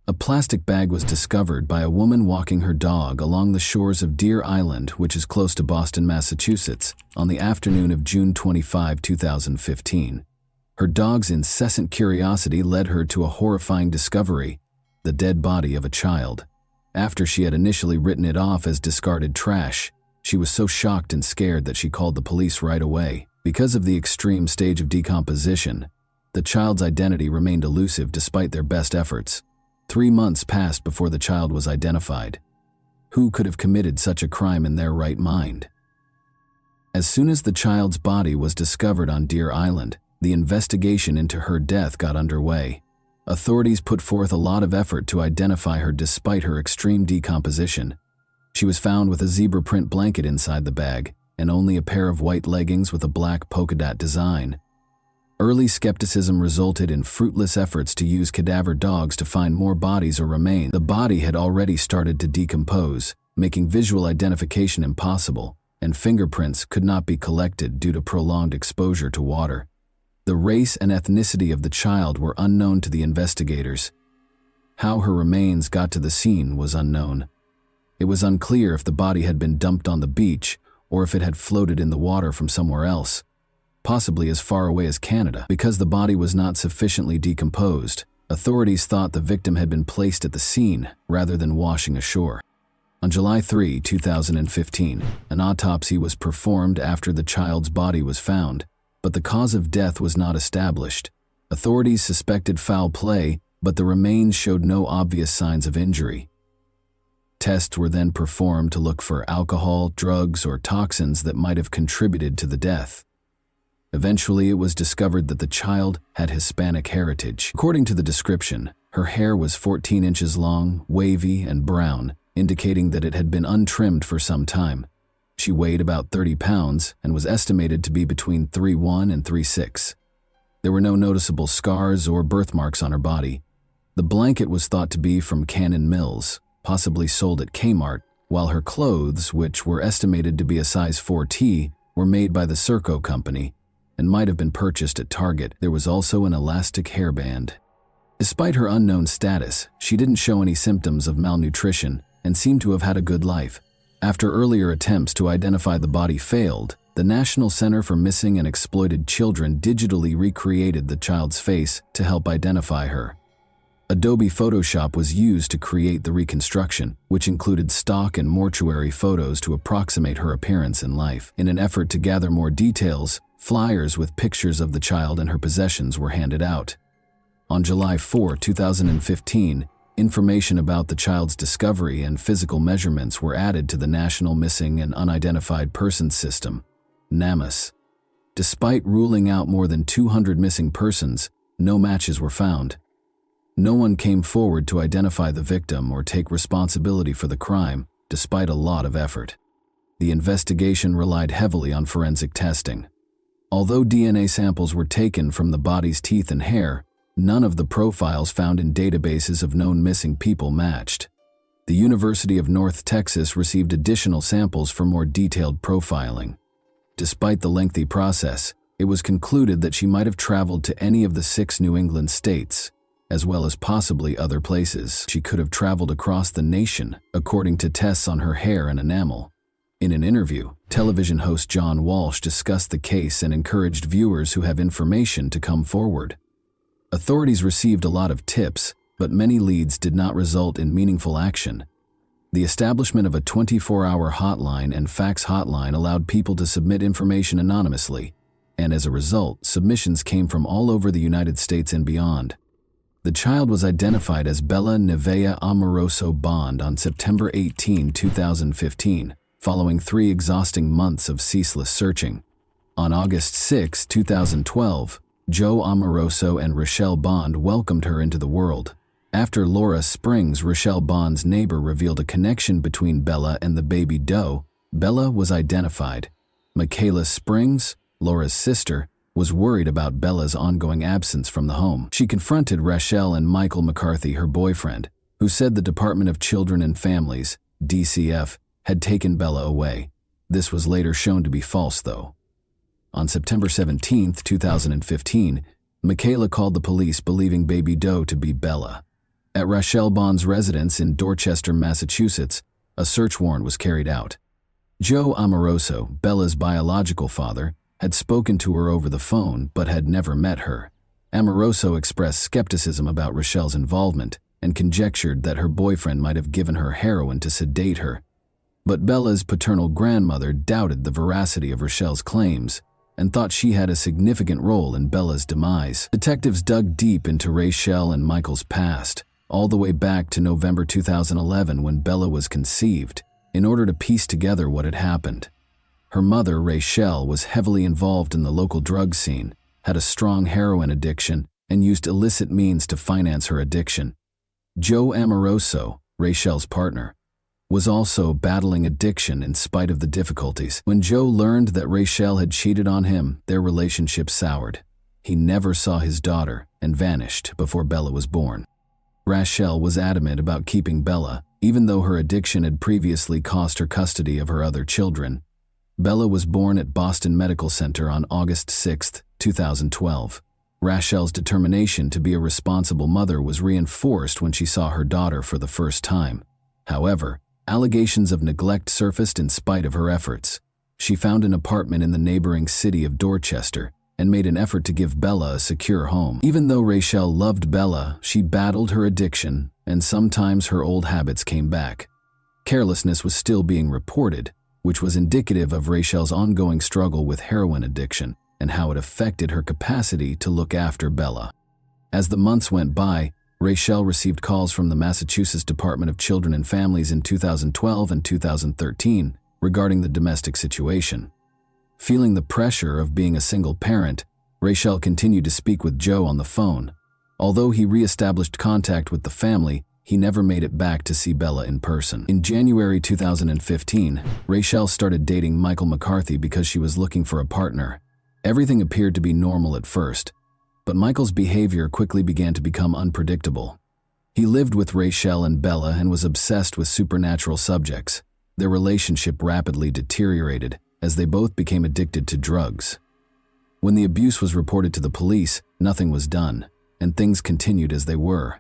A plastic bag was discovered by a woman walking her dog along the shores of Deer Island, which is close to Boston, Massachusetts, on the afternoon of June 25, 2015. Her dog's incessant curiosity led her to a horrifying discovery: the dead body of a child. After she had initially written it off as discarded trash, she was so shocked and scared that she called the police right away. Because of the extreme stage of decomposition, the child's identity remained elusive despite their best efforts. 3 months passed before the child was identified. Who could have committed such a crime in their right mind? As soon as the child's body was discovered on Deer Island, the investigation into her death got underway. Authorities put forth a lot of effort to identify her despite her extreme decomposition. She was found with a zebra print blanket inside the bag, and only a pair of white leggings with a black polka dot design. Early skepticism resulted in fruitless efforts to use cadaver dogs to find more bodies or remains. The body had already started to decompose, making visual identification impossible, and fingerprints could not be collected due to prolonged exposure to water. The race and ethnicity of the child were unknown to the investigators. How her remains got to the scene was unknown. It was unclear if the body had been dumped on the beach or if it had floated in the water from somewhere else, possibly as far away as Canada. Because the body was not sufficiently decomposed, authorities thought the victim had been placed at the scene rather than washing ashore. On July 3, 2015, an autopsy was performed after the child's body was found, but the cause of death was not established. Authorities suspected foul play, but the remains showed no obvious signs of injury. Tests were then performed to look for alcohol, drugs, or toxins that might have contributed to the death. Eventually, it was discovered that the child had Hispanic heritage. According to the description, her hair was 14 inches long, wavy, and brown, indicating that it had been untrimmed for some time. She weighed about 30 pounds and was estimated to be between 3'1" and 3'6". There were no noticeable scars or birthmarks on her body. The blanket was thought to be from Cannon Mills, possibly sold at Kmart, while her clothes, which were estimated to be a size 4T, were made by the Serco company and might have been purchased at Target. There was also an elastic hairband. Despite her unknown status, she didn't show any symptoms of malnutrition and seemed to have had a good life. After earlier attempts to identify the body failed, the National Center for Missing and Exploited Children digitally recreated the child's face to help identify her. Adobe Photoshop was used to create the reconstruction, which included stock and mortuary photos to approximate her appearance in life. In an effort to gather more details, flyers with pictures of the child and her possessions were handed out. On July 4, 2015, information about the child's discovery and physical measurements were added to the National Missing and Unidentified Persons System, NamUs. Despite ruling out more than 200 missing persons, no matches were found. No one came forward to identify the victim or take responsibility for the crime, despite a lot of effort. The investigation relied heavily on forensic testing. Although DNA samples were taken from the body's teeth and hair, none of the profiles found in databases of known missing people matched. The University of North Texas received additional samples for more detailed profiling. Despite the lengthy process, it was concluded that she might have traveled to any of the 6 New England states, as well as possibly other places. She could have traveled across the nation, according to tests on her hair and enamel. In an interview, television host John Walsh discussed the case and encouraged viewers who have information to come forward. Authorities received a lot of tips, but many leads did not result in meaningful action. The establishment of a 24-hour hotline and fax hotline allowed people to submit information anonymously, and as a result, submissions came from all over the United States and beyond. The child was identified as Bella Nevaeh Amoroso Bond on September 18, 2015, following 3 exhausting months of ceaseless searching. On August 6, 2012, Joe Amoroso and Rochelle Bond welcomed her into the world. After Laura Springs, Rochelle Bond's neighbor, revealed a connection between Bella and the baby doe, Bella was identified. Michaela Springs, Laura's sister, was worried about Bella's ongoing absence from the home. She confronted Rochelle and Michael McCarthy, her boyfriend, who said the Department of Children and Families, DCF, had taken Bella away. This was later shown to be false, though. On September 17, 2015, Michaela called the police believing baby doe to be Bella. At Rochelle Bond's residence in Dorchester, Massachusetts, a search warrant was carried out. Joe Amoroso, Bella's biological father, had spoken to her over the phone but had never met her. Amoroso expressed skepticism about Rochelle's involvement and conjectured that her boyfriend might have given her heroin to sedate her. But Bella's paternal grandmother doubted the veracity of Rochelle's claims and thought she had a significant role in Bella's demise. Detectives dug deep into Rochelle and Michael's past, all the way back to November 2011 when Bella was conceived, in order to piece together what had happened. Her mother, Rochelle, was heavily involved in the local drug scene, had a strong heroin addiction, and used illicit means to finance her addiction. Joe Amoroso, Rochelle's partner, was also battling addiction in spite of the difficulties. When Joe learned that Rochelle had cheated on him, their relationship soured. He never saw his daughter and vanished before Bella was born. Rochelle was adamant about keeping Bella, even though her addiction had previously cost her custody of her other children. Bella was born at Boston Medical Center on August 6, 2012. Rochelle's determination to be a responsible mother was reinforced when she saw her daughter for the first time. However, allegations of neglect surfaced in spite of her efforts. She found an apartment in the neighboring city of Dorchester and made an effort to give Bella a secure home. Even though Rochelle loved Bella, she battled her addiction, and sometimes her old habits came back. Carelessness was still being reported, which was indicative of Rochelle's ongoing struggle with heroin addiction and how it affected her capacity to look after Bella. As the months went by, Rochelle received calls from the Massachusetts Department of Children and Families in 2012 and 2013 regarding the domestic situation. Feeling the pressure of being a single parent, Rochelle continued to speak with Joe on the phone. Although he re-established contact with the family, he never made it back to see Bella in person. In January 2015, Rachel started dating Michael McCarthy because she was looking for a partner. Everything appeared to be normal at first, but Michael's behavior quickly began to become unpredictable. He lived with Rachel and Bella and was obsessed with supernatural subjects. Their relationship rapidly deteriorated as they both became addicted to drugs. When the abuse was reported to the police, nothing was done, and things continued as they were.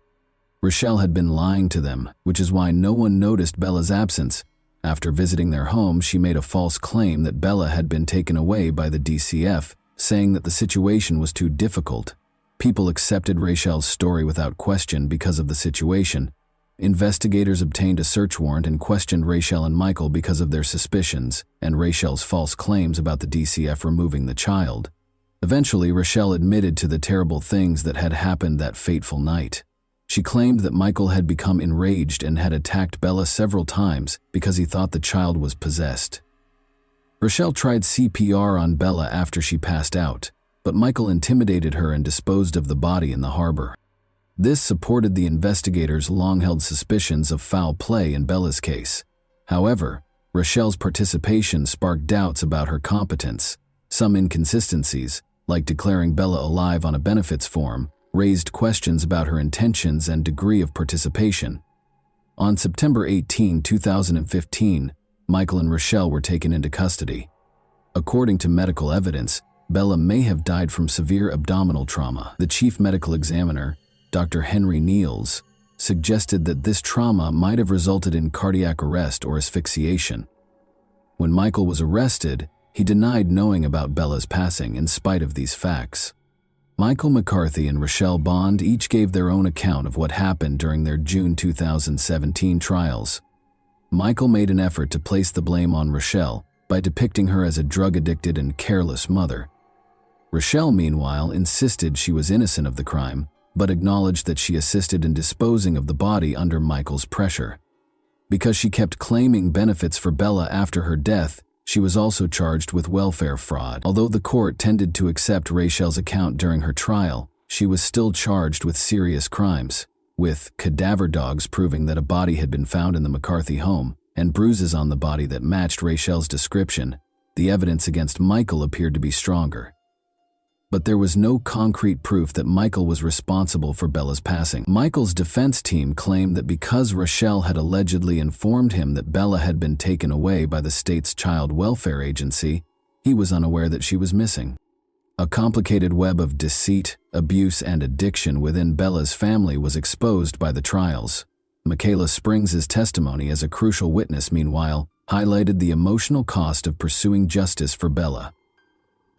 Rachel had been lying to them, which is why no one noticed Bella's absence. After visiting their home, she made a false claim that Bella had been taken away by the DCF, saying that the situation was too difficult. People accepted Rachel's story without question because of the situation. Investigators obtained a search warrant and questioned Rachel and Michael because of their suspicions and Rachel's false claims about the DCF removing the child. Eventually, Rachel admitted to the terrible things that had happened that fateful night. She claimed that Michael had become enraged and had attacked Bella several times because he thought the child was possessed. Rachel tried CPR on Bella after she passed out, but Michael intimidated her and disposed of the body in the harbor. This supported the investigators' long-held suspicions of foul play in Bella's case. However, Rachel's participation sparked doubts about her competence. Some inconsistencies, like declaring Bella alive on a benefits form, raised questions about her intentions and degree of participation. On September 18, 2015, Michael and Rachel were taken into custody. According to medical evidence, Bella may have died from severe abdominal trauma. The chief medical examiner, Dr. Henry Niels, suggested that this trauma might have resulted in cardiac arrest or asphyxiation. When Michael was arrested, he denied knowing about Bella's passing in spite of these facts. Michael McCarthy and Rachel Bond each gave their own account of what happened during their June 2017 trials. Michael made an effort to place the blame on Rachel by depicting her as a drug-addicted and careless mother. Rachel, meanwhile, insisted she was innocent of the crime, but acknowledged that she assisted in disposing of the body under Michael's pressure. Because she kept claiming benefits for Bella after her death, she was also charged with welfare fraud. Although the court tended to accept Rachel's account during her trial, she was still charged with serious crimes, with cadaver dogs proving that a body had been found in the McCarthy home and bruises on the body that matched Rachel's description. The evidence against Michael appeared to be stronger. But there was no concrete proof that Michael was responsible for Bella's passing. Michael's defense team claimed that because Rachel had allegedly informed him that Bella had been taken away by the state's child welfare agency, he was unaware that she was missing. A complicated web of deceit, abuse, and addiction within Bella's family was exposed by the trials. Michaela Springs' testimony as a crucial witness, meanwhile, highlighted the emotional cost of pursuing justice for Bella.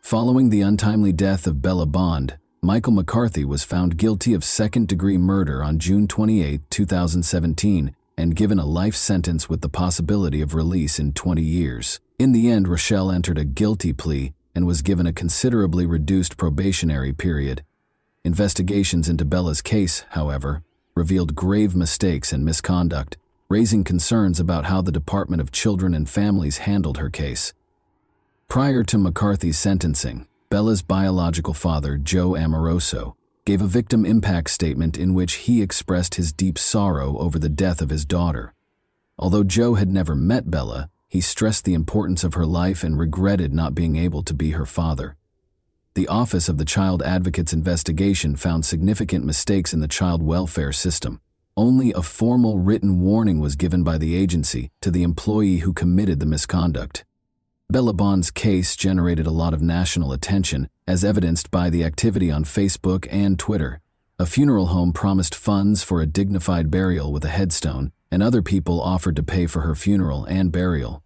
Following the untimely death of Bella Bond, Michael McCarthy was found guilty of second-degree murder on June 28, 2017, and given a life sentence with the possibility of release in 20 years. In the end, Rachel entered a guilty plea and was given a considerably reduced probationary period. Investigations into Bella's case, however, revealed grave mistakes and misconduct, raising concerns about how the Department of Children and Families handled her case. Prior to McCarthy's sentencing, Bella's biological father, Joe Amoroso, gave a victim impact statement in which he expressed his deep sorrow over the death of his daughter. Although Joe had never met Bella, he stressed the importance of her life and regretted not being able to be her father. The Office of the Child Advocate's investigation found significant mistakes in the child welfare system. Only a formal written warning was given by the agency to the employee who committed the misconduct. Bella Bond's case generated a lot of national attention, as evidenced by the activity on Facebook and Twitter. A funeral home promised funds for a dignified burial with a headstone, and other people offered to pay for her funeral and burial.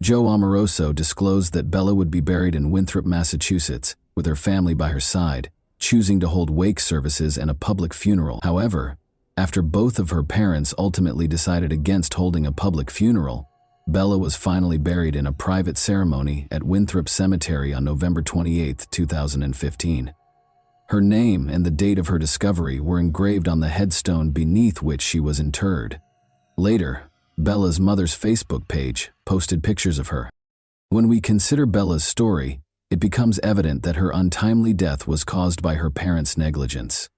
Joe Amoroso disclosed that Bella would be buried in Winthrop, Massachusetts, with her family by her side, choosing to hold wake services and a public funeral. However, after both of her parents ultimately decided against holding a public funeral, Bella was finally buried in a private ceremony at Winthrop Cemetery on November 28, 2015. Her name and the date of her discovery were engraved on the headstone beneath which she was interred. Later, Bella's mother's Facebook page posted pictures of her. When we consider Bella's story, it becomes evident that her untimely death was caused by her parents' negligence.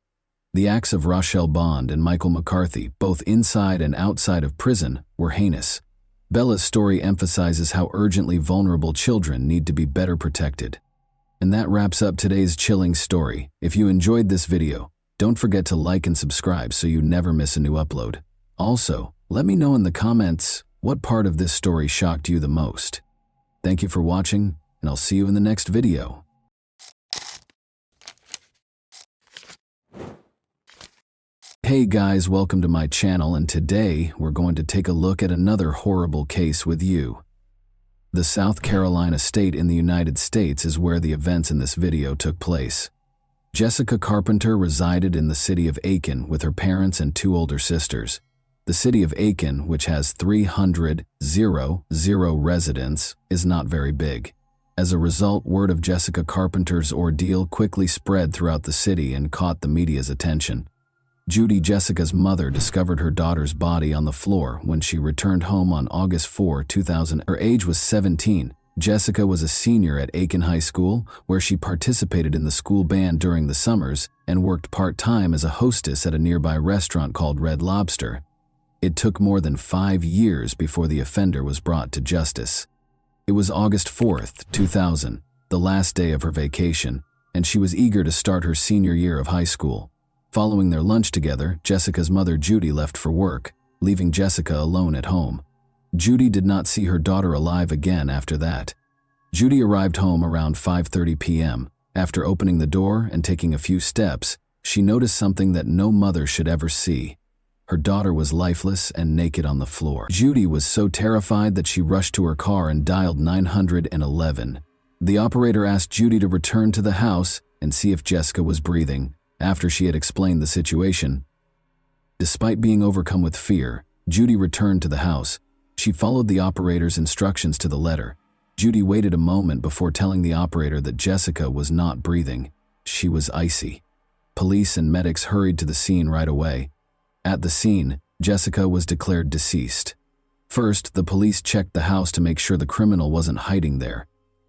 The acts of Rochelle Bond and Michael McCarthy, both inside and outside of prison, were heinous. Bella's story emphasizes how urgently vulnerable children need to be better protected. And that wraps up today's chilling story. If you enjoyed this video, don't forget to like and subscribe so you never miss a new upload. Also, let me know in the comments what part of this story shocked you the most. Thank you for watching, and I'll see you in the next video. Hey guys, welcome to my channel, and today we're going to take a look at another horrible case with you. The South Carolina state in the United States is where the events in this video took place. Jessica Carpenter resided in the city of Aiken with her parents and two older sisters. The city of Aiken, which has 300 residents, is not very big. As a result, word of Jessica Carpenter's ordeal quickly spread throughout the city and caught the media's attention. Judy, Jessica's mother, discovered her daughter's body on the floor when she returned home on August 4, 2000. Her age was 17. Jessica was a senior at Aiken High School, where she participated in the school band during the summers and worked part-time as a hostess at a nearby restaurant called Red Lobster. It took more than 5 years before the offender was brought to justice. It was August 4, 2000, the last day of her vacation, and she was eager to start her senior year of high school. Following their lunch together, Jessica's mother Judy left for work, leaving Jessica alone at home. Judy did not see her daughter alive again after that. Judy arrived home around 5:30 p.m. After opening the door and taking a few steps, she noticed something that no mother should ever see. Her daughter was lifeless and naked on the floor. Judy was so terrified that she rushed to her car and dialed 911. The operator asked Judy to return to the house and see if Jessica was breathing. After she had explained the situation, despite being overcome with fear, Judy returned to the house. She followed the operator's instructions to the letter. Judy waited a moment before telling the operator that Jessica was not breathing. She was icy. Police and medics hurried to the scene right away. At the scene, Jessica was declared deceased. First, the police checked the house to make sure the criminal wasn't hiding there.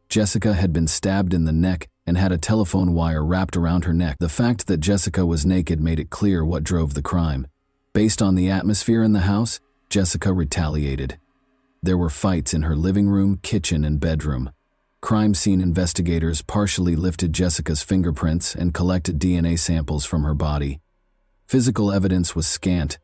Jessica had been stabbed in the neck and had a telephone wire wrapped around her neck. The fact that Jessica was naked made it clear what drove the crime. Based on the atmosphere in the house, Jessica retaliated. There were fights in her living room, kitchen, and bedroom. Crime scene investigators partially lifted Jessica's fingerprints and collected DNA samples from her body. Physical evidence was scant.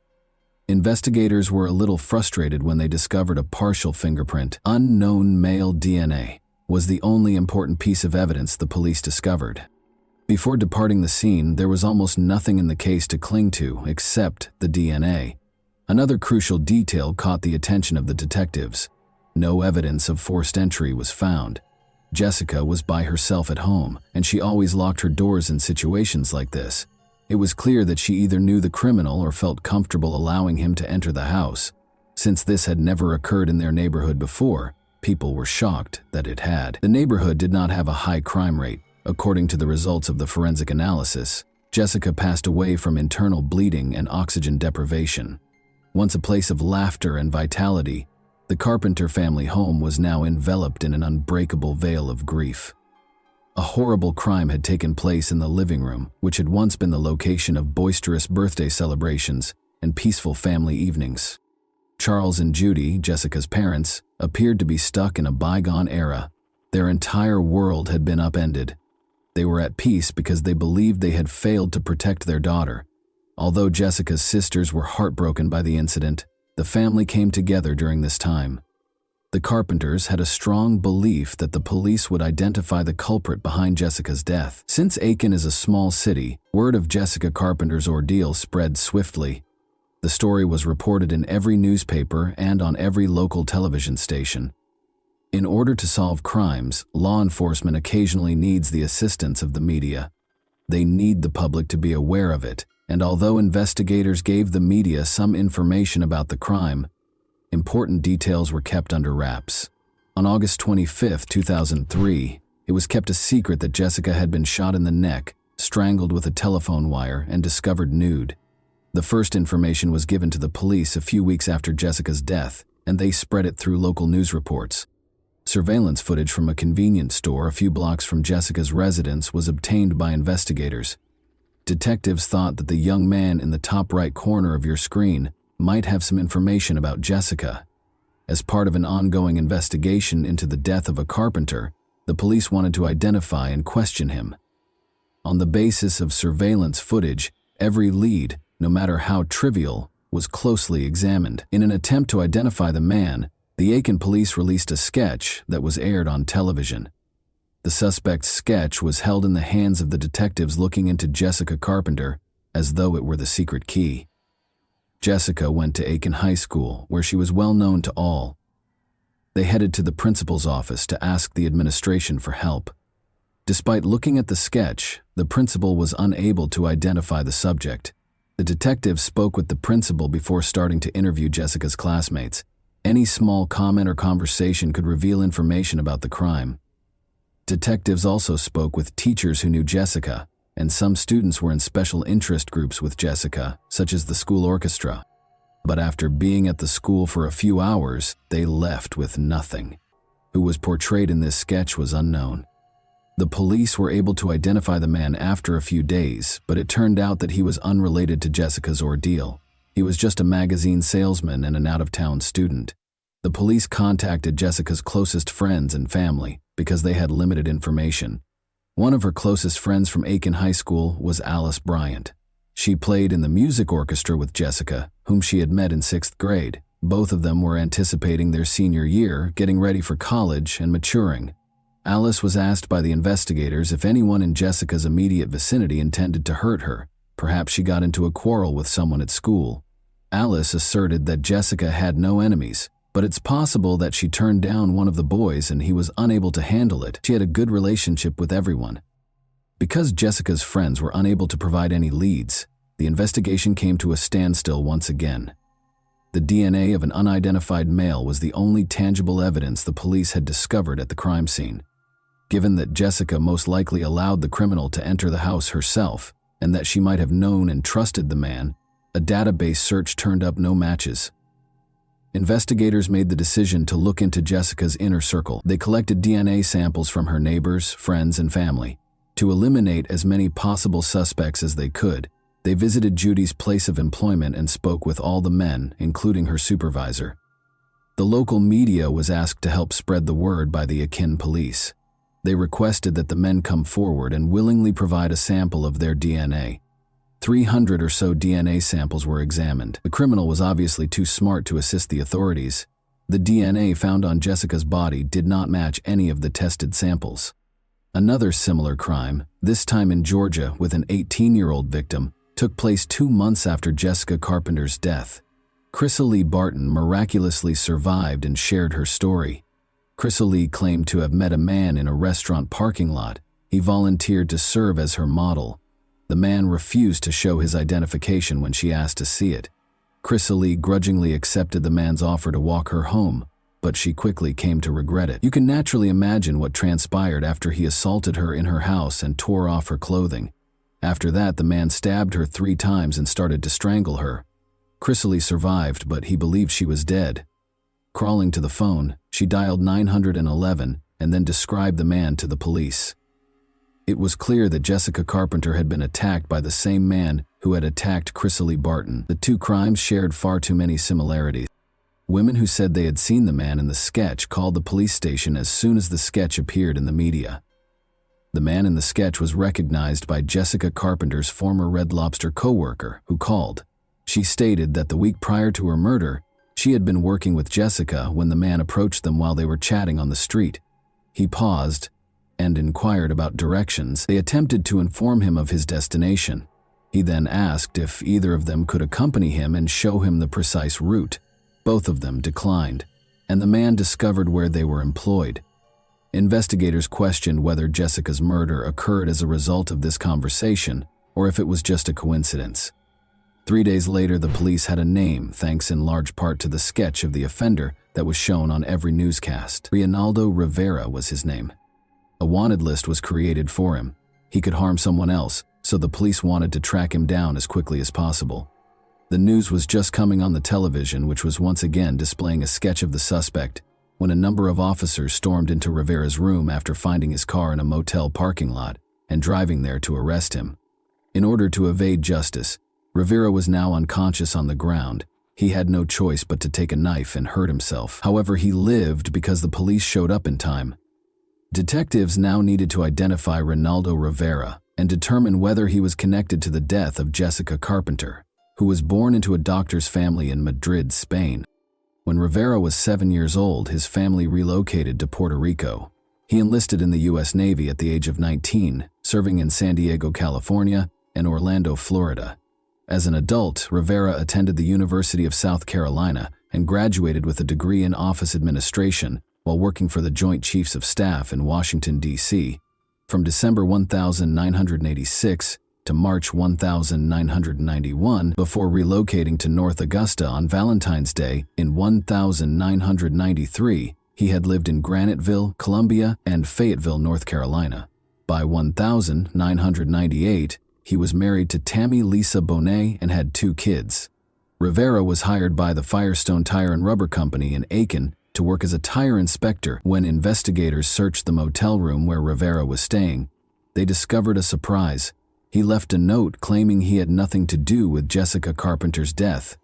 Investigators were a little frustrated when they discovered a partial fingerprint. Unknown male DNA was the only important piece of evidence the police discovered. Before departing the scene, there was almost nothing in the case to cling to except the DNA. Another crucial detail caught the attention of the detectives. No evidence of forced entry was found. Jessica was by herself at home, and she always locked her doors in situations like this. It was clear that she either knew the criminal or felt comfortable allowing him to enter the house. Since this had never occurred in their neighborhood before, people were shocked that it had. The neighborhood did not have a high crime rate. According to the results of the forensic analysis, Jessica passed away from internal bleeding and oxygen deprivation. Once a place of laughter and vitality, the Carpenter family home was now enveloped in an unbreakable veil of grief. A horrible crime had taken place in the living room, which had once been the location of boisterous birthday celebrations and peaceful family evenings. Charles and Judy, Jessica's parents, appeared to be stuck in a bygone era. Their entire world had been upended. They were at peace because they believed they had failed to protect their daughter. Although Jessica's sisters were heartbroken by the incident, the family came together during this time. The Carpenters had a strong belief that the police would identify the culprit behind Jessica's death. Since Aiken is a small city, word of Jessica Carpenter's ordeal spread swiftly. The story was reported in every newspaper and on every local television station. In order to solve crimes, law enforcement occasionally needs the assistance of the media. They need the public to be aware of it, and although investigators gave the media some information about the crime, important details were kept under wraps. On August 25, 2003, it was kept a secret that Jessica had been shot in the neck, strangled with a telephone wire, and discovered nude. The first information was given to the police a few weeks after Jessica's death, and they spread it through local news reports. Surveillance footage from a convenience store a few blocks from Jessica's residence was obtained by investigators. Detectives thought that the young man in the top right corner of your screen might have some information about Jessica. As part of an ongoing investigation into the death of a carpenter, the police wanted to identify and question him. On the basis of surveillance footage, every lead, no matter how trivial, was closely examined. In an attempt to identify the man, the Aiken police released a sketch that was aired on television. The suspect's sketch was held in the hands of the detectives looking into Jessica Carpenter as though it were the secret key. Jessica went to Aiken High School, where she was well known to all. They headed to the principal's office to ask the administration for help. Despite looking at the sketch, the principal was unable to identify the subject. The detectives spoke with the principal before starting to interview Jessica's classmates. Any small comment or conversation could reveal information about the crime. Detectives also spoke with teachers who knew Jessica, and some students were in special interest groups with Jessica, such as the school orchestra. But after being at the school for a few hours, they left with nothing. Who was portrayed in this sketch was unknown. The police were able to identify the man after a few days, but it turned out that he was unrelated to Jessica's ordeal. He was just a magazine salesman and an out-of-town student. The police contacted Jessica's closest friends and family because they had limited information. One of her closest friends from Aiken High School was Alice Bryant. She played in the music orchestra with Jessica, whom she had met in 6th grade. Both of them were anticipating their senior year, getting ready for college and maturing. Alice was asked by the investigators if anyone in Jessica's immediate vicinity intended to hurt her. Perhaps she got into a quarrel with someone at school. Alice asserted that Jessica had no enemies, but it's possible that she turned down one of the boys and he was unable to handle it. She had a good relationship with everyone. Because Jessica's friends were unable to provide any leads, the investigation came to a standstill once again. The DNA of an unidentified male was the only tangible evidence the police had discovered at the crime scene. Given that Jessica most likely allowed the criminal to enter the house herself, and that she might have known and trusted the man, a database search turned up no matches. Investigators made the decision to look into Jessica's inner circle. They collected DNA samples from her neighbors, friends, and family. To eliminate as many possible suspects as they could, they visited Judy's place of employment and spoke with all the men, including her supervisor. The local media was asked to help spread the word by the Aiken police. They requested that the men come forward and willingly provide a sample of their DNA. 300 or so DNA samples were examined. The criminal was obviously too smart to assist the authorities. The DNA found on Jessica's body did not match any of the tested samples. Another similar crime, this time in Georgia with an 18-year-old victim, took place 2 months after Jessica Carpenter's death. Chrysalie Barton miraculously survived and shared her story. Chrysalie claimed to have met a man in a restaurant parking lot. He volunteered to serve as her model. The man refused to show his identification when she asked to see it. Chrysalie grudgingly accepted the man's offer to walk her home, but she quickly came to regret it. You can naturally imagine what transpired after he assaulted her in her house and tore off her clothing. After that, the man stabbed her 3 times and started to strangle her. Chrysalie survived, but he believed she was dead. Crawling to the phone, she dialed 911 and then described the man to the police. It was clear that Jessica Carpenter had been attacked by the same man who had attacked Chrysalie Barton. The 2 crimes shared far too many similarities. Women who said they had seen the man in the sketch called the police station as soon as the sketch appeared in the media. The man in the sketch was recognized by Jessica Carpenter's former Red Lobster co-worker, who called. She stated that the week prior to her murder, she had been working with Jessica when the man approached them while they were chatting on the street. He paused and inquired about directions. They attempted to inform him of his destination. He then asked if either of them could accompany him and show him the precise route. Both of them declined, and the man discovered where they were employed. Investigators questioned whether Jessica's murder occurred as a result of this conversation or if it was just a coincidence. 3 days later, the police had a name, thanks in large part to the sketch of the offender that was shown on every newscast. Reinaldo Rivera was his name. A wanted list was created for him. He could harm someone else, so the police wanted to track him down as quickly as possible. The news was just coming on the television, which was once again displaying a sketch of the suspect, when a number of officers stormed into Rivera's room after finding his car in a motel parking lot and driving there to arrest him. In order to evade justice, Rivera was now unconscious on the ground. He had no choice but to take a knife and hurt himself. However, he lived because the police showed up in time. Detectives now needed to identify Ronaldo Rivera and determine whether he was connected to the death of Jessica Carpenter, who was born into a doctor's family in Madrid, Spain. When Rivera was 7 years old, his family relocated to Puerto Rico. He enlisted in the U.S. Navy at the age of 19, serving in San Diego, California, and Orlando, Florida. As an adult, Rivera attended the University of South Carolina and graduated with a degree in office administration while working for the Joint Chiefs of Staff in Washington, D.C. From December 1986 to March 1991 before relocating to North Augusta on Valentine's Day in 1993, he had lived in Graniteville, Columbia, and Fayetteville, North Carolina. By 1998, he was married to Tammy Lisa Bonet and had 2 kids. Rivera was hired by the Firestone Tire and Rubber Company in Aiken to work as a tire inspector. When investigators searched the motel room where Rivera was staying, they discovered a surprise. He left a note claiming he had nothing to do with Jessica Carpenter's death.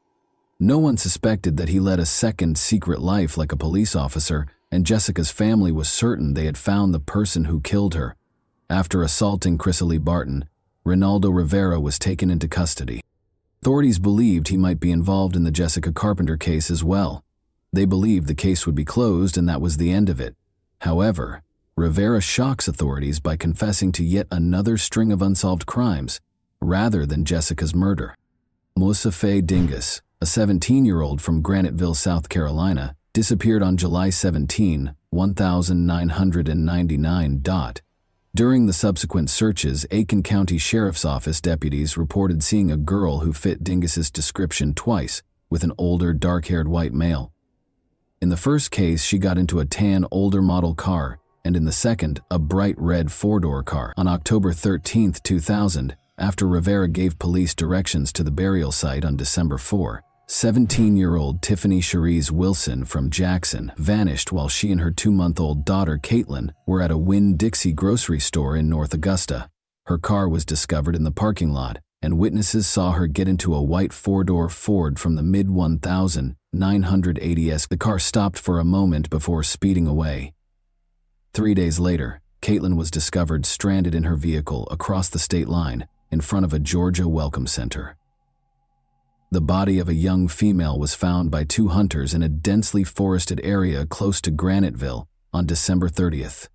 No one suspected that he led a second secret life like a police officer, and Jessica's family was certain they had found the person who killed her. After assaulting Chrysalie Barton, Ronaldo Rivera was taken into custody. Authorities believed he might be involved in the Jessica Carpenter case as well. They believed the case would be closed and that was the end of it. However, Rivera shocks authorities by confessing to yet another string of unsolved crimes, rather than Jessica's murder. Moussafe Dingus, a 17-year-old from Graniteville, South Carolina, disappeared on July 17, 1999. During the subsequent searches, Aiken County Sheriff's Office deputies reported seeing a girl who fit Dingus's description twice, with an older, dark-haired white male. In the first case, she got into a tan, older model car, and in the second, a bright red 4-door car. On October 13, 2000, after Rivera gave police directions to the burial site on December 4, 17-year-old Tiffany Cherise Wilson from Jackson vanished while she and her 2-month-old daughter Caitlin were at a Winn-Dixie grocery store in North Augusta. Her car was discovered in the parking lot, and witnesses saw her get into a white 4-door Ford from the mid-1980s. The car stopped for a moment before speeding away. 3 days later, Caitlin was discovered stranded in her vehicle across the state line in front of a Georgia Welcome Center. The body of a young female was found by 2 hunters in a densely forested area close to Graniteville on December 30th.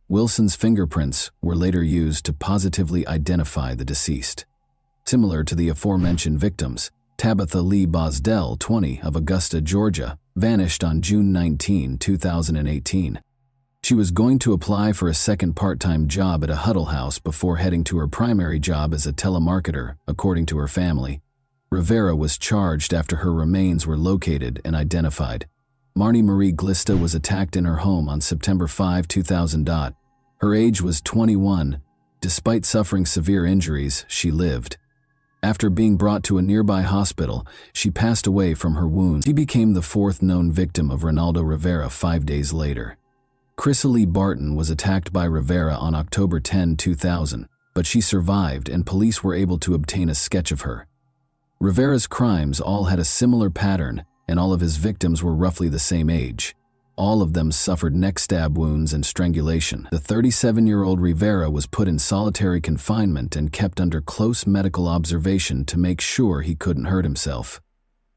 Wilson's fingerprints were later used to positively identify the deceased. Similar to the aforementioned victims, Tabitha Lee Bosdell, 20, of Augusta, Georgia, vanished on June 19, 2018. She was going to apply for a second part-time job at a Huddle House before heading to her primary job as a telemarketer, according to her family. Rivera was charged after her remains were located and identified. Marnie Marie Glista was attacked in her home on September 5, 2000. Her age was 21. Despite suffering severe injuries, she lived. After being brought to a nearby hospital, she passed away from her wounds. She became the 4th known victim of Ronaldo Rivera 5 days later. Chrysalie Barton was attacked by Rivera on October 10, 2000, but she survived and police were able to obtain a sketch of her. Rivera's crimes all had a similar pattern, and all of his victims were roughly the same age. All of them suffered neck stab wounds and strangulation. The 37-year-old Rivera was put in solitary confinement and kept under close medical observation to make sure he couldn't hurt himself.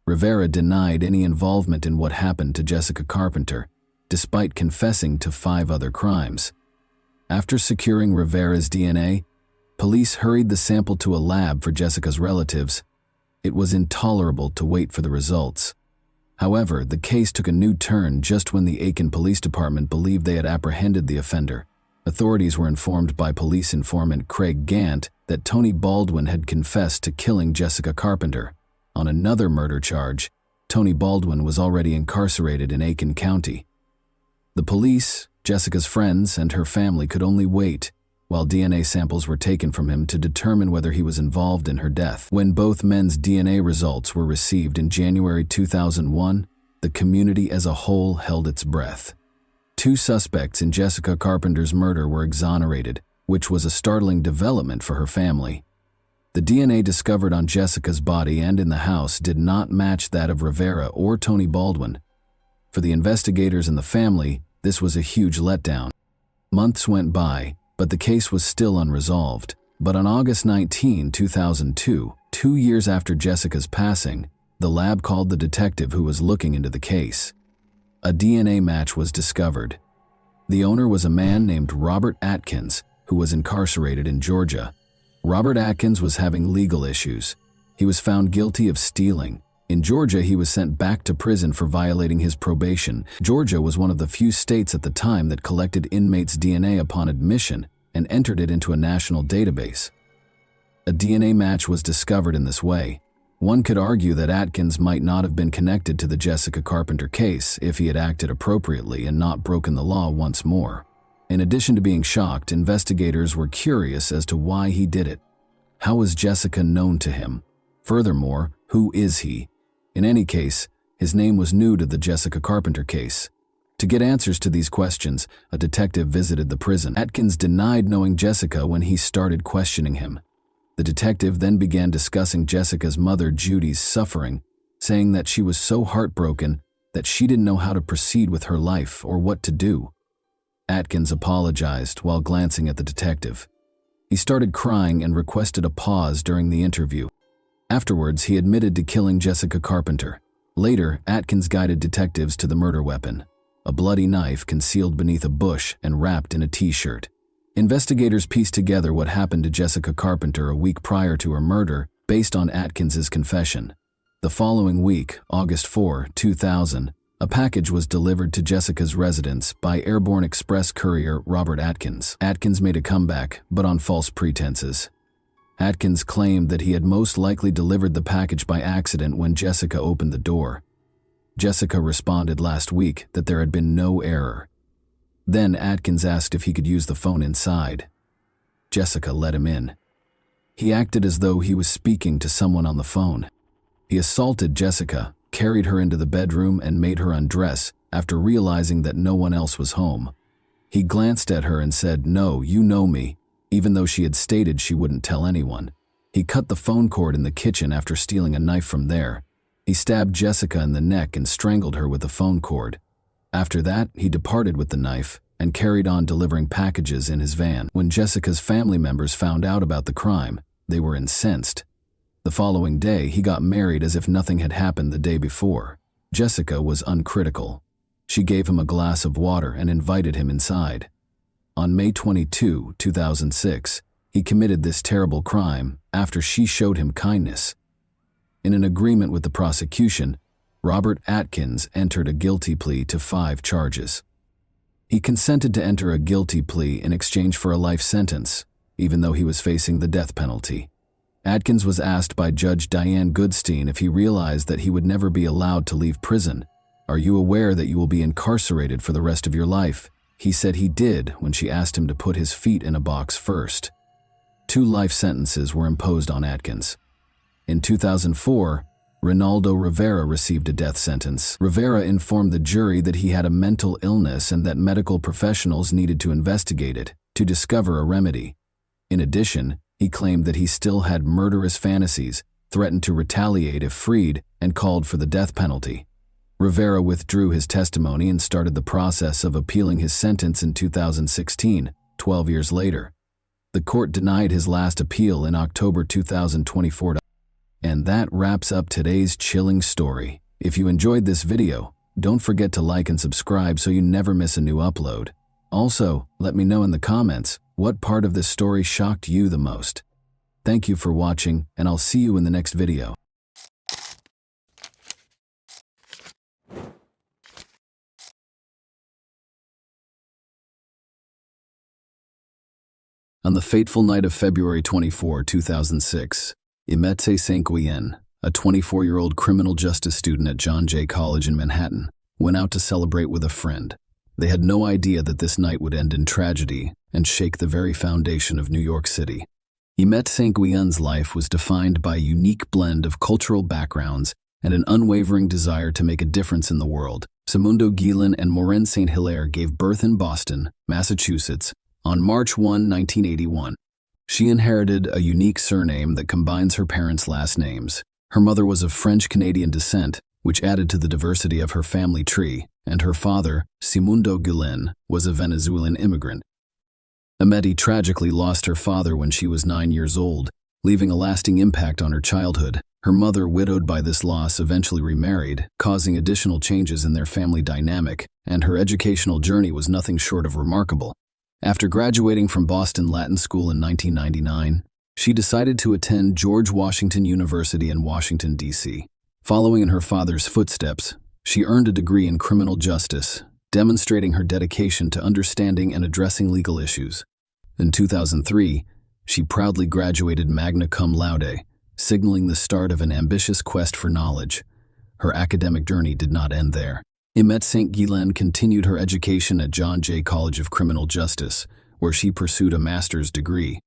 Rivera denied any involvement in what happened to Jessica Carpenter, despite confessing to 5 other crimes. After securing Rivera's DNA, police hurried the sample to a lab for Jessica's relatives. It was intolerable to wait for the results. However, the case took a new turn just when the Aiken Police Department believed they had apprehended the offender. Authorities were informed by police informant Craig Gant that Tony Baldwin had confessed to killing Jessica Carpenter. On another murder charge, Tony Baldwin was already incarcerated in Aiken County. The police, Jessica's friends, and her family could only wait while DNA samples were taken from him to determine whether he was involved in her death. When both men's DNA results were received in January 2001, the community as a whole held its breath. 2 suspects in Jessica Carpenter's murder were exonerated, which was a startling development for her family. The DNA discovered on Jessica's body and in the house did not match that of Rivera or Tony Baldwin. For the investigators and the family, this was a huge letdown. Months went by, but the case was still unresolved. But on August 19, 2002, 2 years after Jessica's passing, the lab called the detective who was looking into the case. A DNA match was discovered. The owner was a man named Robert Atkins, who was incarcerated in Georgia. Robert Atkins was having legal issues. He was found guilty of stealing. In Georgia, he was sent back to prison for violating his probation. Georgia was one of the few states at the time that collected inmates' DNA upon admission and entered it into a national database. A DNA match was discovered in this way. One could argue that Atkins might not have been connected to the Jessica Carpenter case if he had acted appropriately and not broken the law once more. In addition to being shocked, investigators were curious as to why he did it. How was Jessica known to him? Furthermore, who is he? In any case, his name was new to the Jessica Carpenter case. To get answers to these questions, a detective visited the prison. Atkins denied knowing Jessica when he started questioning him. The detective then began discussing Jessica's mother Judy's suffering, saying that she was so heartbroken that she didn't know how to proceed with her life or what to do. Atkins apologized while glancing at the detective. He started crying and requested a pause during the interview. Afterwards, he admitted to killing Jessica Carpenter. Later, Atkins guided detectives to the murder weapon, a bloody knife concealed beneath a bush and wrapped in a t-shirt. Investigators pieced together what happened to Jessica Carpenter a week prior to her murder based on Atkins's confession. The following week, August 4, 2000, a package was delivered to Jessica's residence by airborne express courier Robert Atkins. Atkins made a comeback, but on false pretenses. Atkins claimed that he had most likely delivered the package by accident when Jessica opened the door. Jessica responded last week that there had been no error. Then Atkins asked if he could use the phone inside. Jessica let him in. He acted as though he was speaking to someone on the phone. He assaulted Jessica, carried her into the bedroom, and made her undress after realizing that no one else was home. He glanced at her and said, "No, you know me," even though she had stated she wouldn't tell anyone. He cut the phone cord in the kitchen after stealing a knife from there. He stabbed Jessica in the neck and strangled her with the phone cord. After that, he departed with the knife and carried on delivering packages in his van. When Jessica's family members found out about the crime, they were incensed. The following day, he got married as if nothing had happened the day before. Jessica was uncritical. She gave him a glass of water and invited him inside. On May 22, 2006, he committed this terrible crime after she showed him kindness. In an agreement with the prosecution, Robert Atkins entered a guilty plea to 5 charges. He consented to enter a guilty plea in exchange for a life sentence, even though he was facing the death penalty. Atkins was asked by Judge Diane Goodstein if he realized that he would never be allowed to leave prison. "Are you aware that you will be incarcerated for the rest of your life?" He said he did when she asked him to put his feet in a box first. 2 life sentences were imposed on Atkins. In 2004, Ronaldo Rivera received a death sentence. Rivera informed the jury that he had a mental illness and that medical professionals needed to investigate it to discover a remedy. In addition, he claimed that he still had murderous fantasies, threatened to retaliate if freed, and called for the death penalty. Rivera withdrew his testimony and started the process of appealing his sentence in 2016, 12 years later. The court denied his last appeal in October 2024. And that wraps up today's chilling story. If you enjoyed this video, don't forget to like and subscribe so you never miss a new upload. Also, let me know in the comments what part of this story shocked you the most. Thank you for watching, and I'll see you in the next video. On the fateful night of February 24, 2006, Imetse Sanquien, a 24-year-old criminal justice student at John Jay College in Manhattan, went out to celebrate with a friend. They had no idea that this night would end in tragedy and shake the very foundation of New York City. Imetse Sanquien's life was defined by a unique blend of cultural backgrounds and an unwavering desire to make a difference in the world. Simundo Guillen and Maureen St. Hilaire gave birth in Boston, Massachusetts, on March 1, 1981. She inherited a unique surname that combines her parents' last names. Her mother was of French-Canadian descent, which added to the diversity of her family tree, and her father, Simundo Guillen, was a Venezuelan immigrant. Imeti tragically lost her father when she was 9 years old, leaving a lasting impact on her childhood. Her mother, widowed by this loss, eventually remarried, causing additional changes in their family dynamic, and her educational journey was nothing short of remarkable. After graduating from Boston Latin School in 1999, she decided to attend George Washington University in Washington, D.C. Following in her father's footsteps, she earned a degree in criminal justice, demonstrating her dedication to understanding and addressing legal issues. In 2003, she proudly graduated magna cum laude, signaling the start of an ambitious quest for knowledge. Her academic journey did not end there. Imeti Saint-Guillen continued her education at John Jay College of Criminal Justice, where she pursued a master's degree.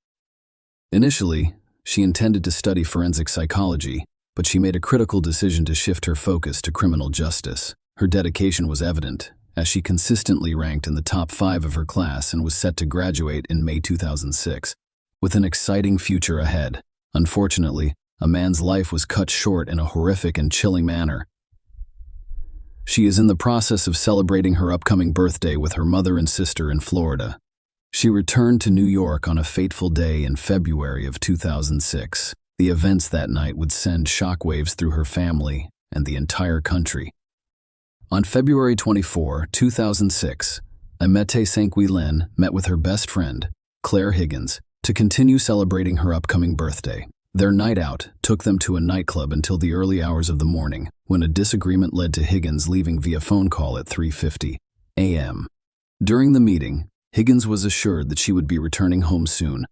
Initially, she intended to study forensic psychology, but she made a critical decision to shift her focus to criminal justice. Her dedication was evident, as she consistently ranked in the top 5 of her class and was set to graduate in May 2006. With an exciting future ahead, unfortunately, a man's life was cut short in a horrific and chilling manner. She is in the process of celebrating her upcoming birthday with her mother and sister in Florida. She returned to New York on a fateful day in February of 2006. The events that night would send shockwaves through her family and the entire country. On February 24, 2006, Imeti Saint-Guillen met with her best friend, Claire Higgins, to continue celebrating her upcoming birthday. Their night out took them to a nightclub until the early hours of the morning, when a disagreement led to Higgins leaving via phone call at 3:50 a.m. During the meeting, Higgins was assured that she would be returning home soon.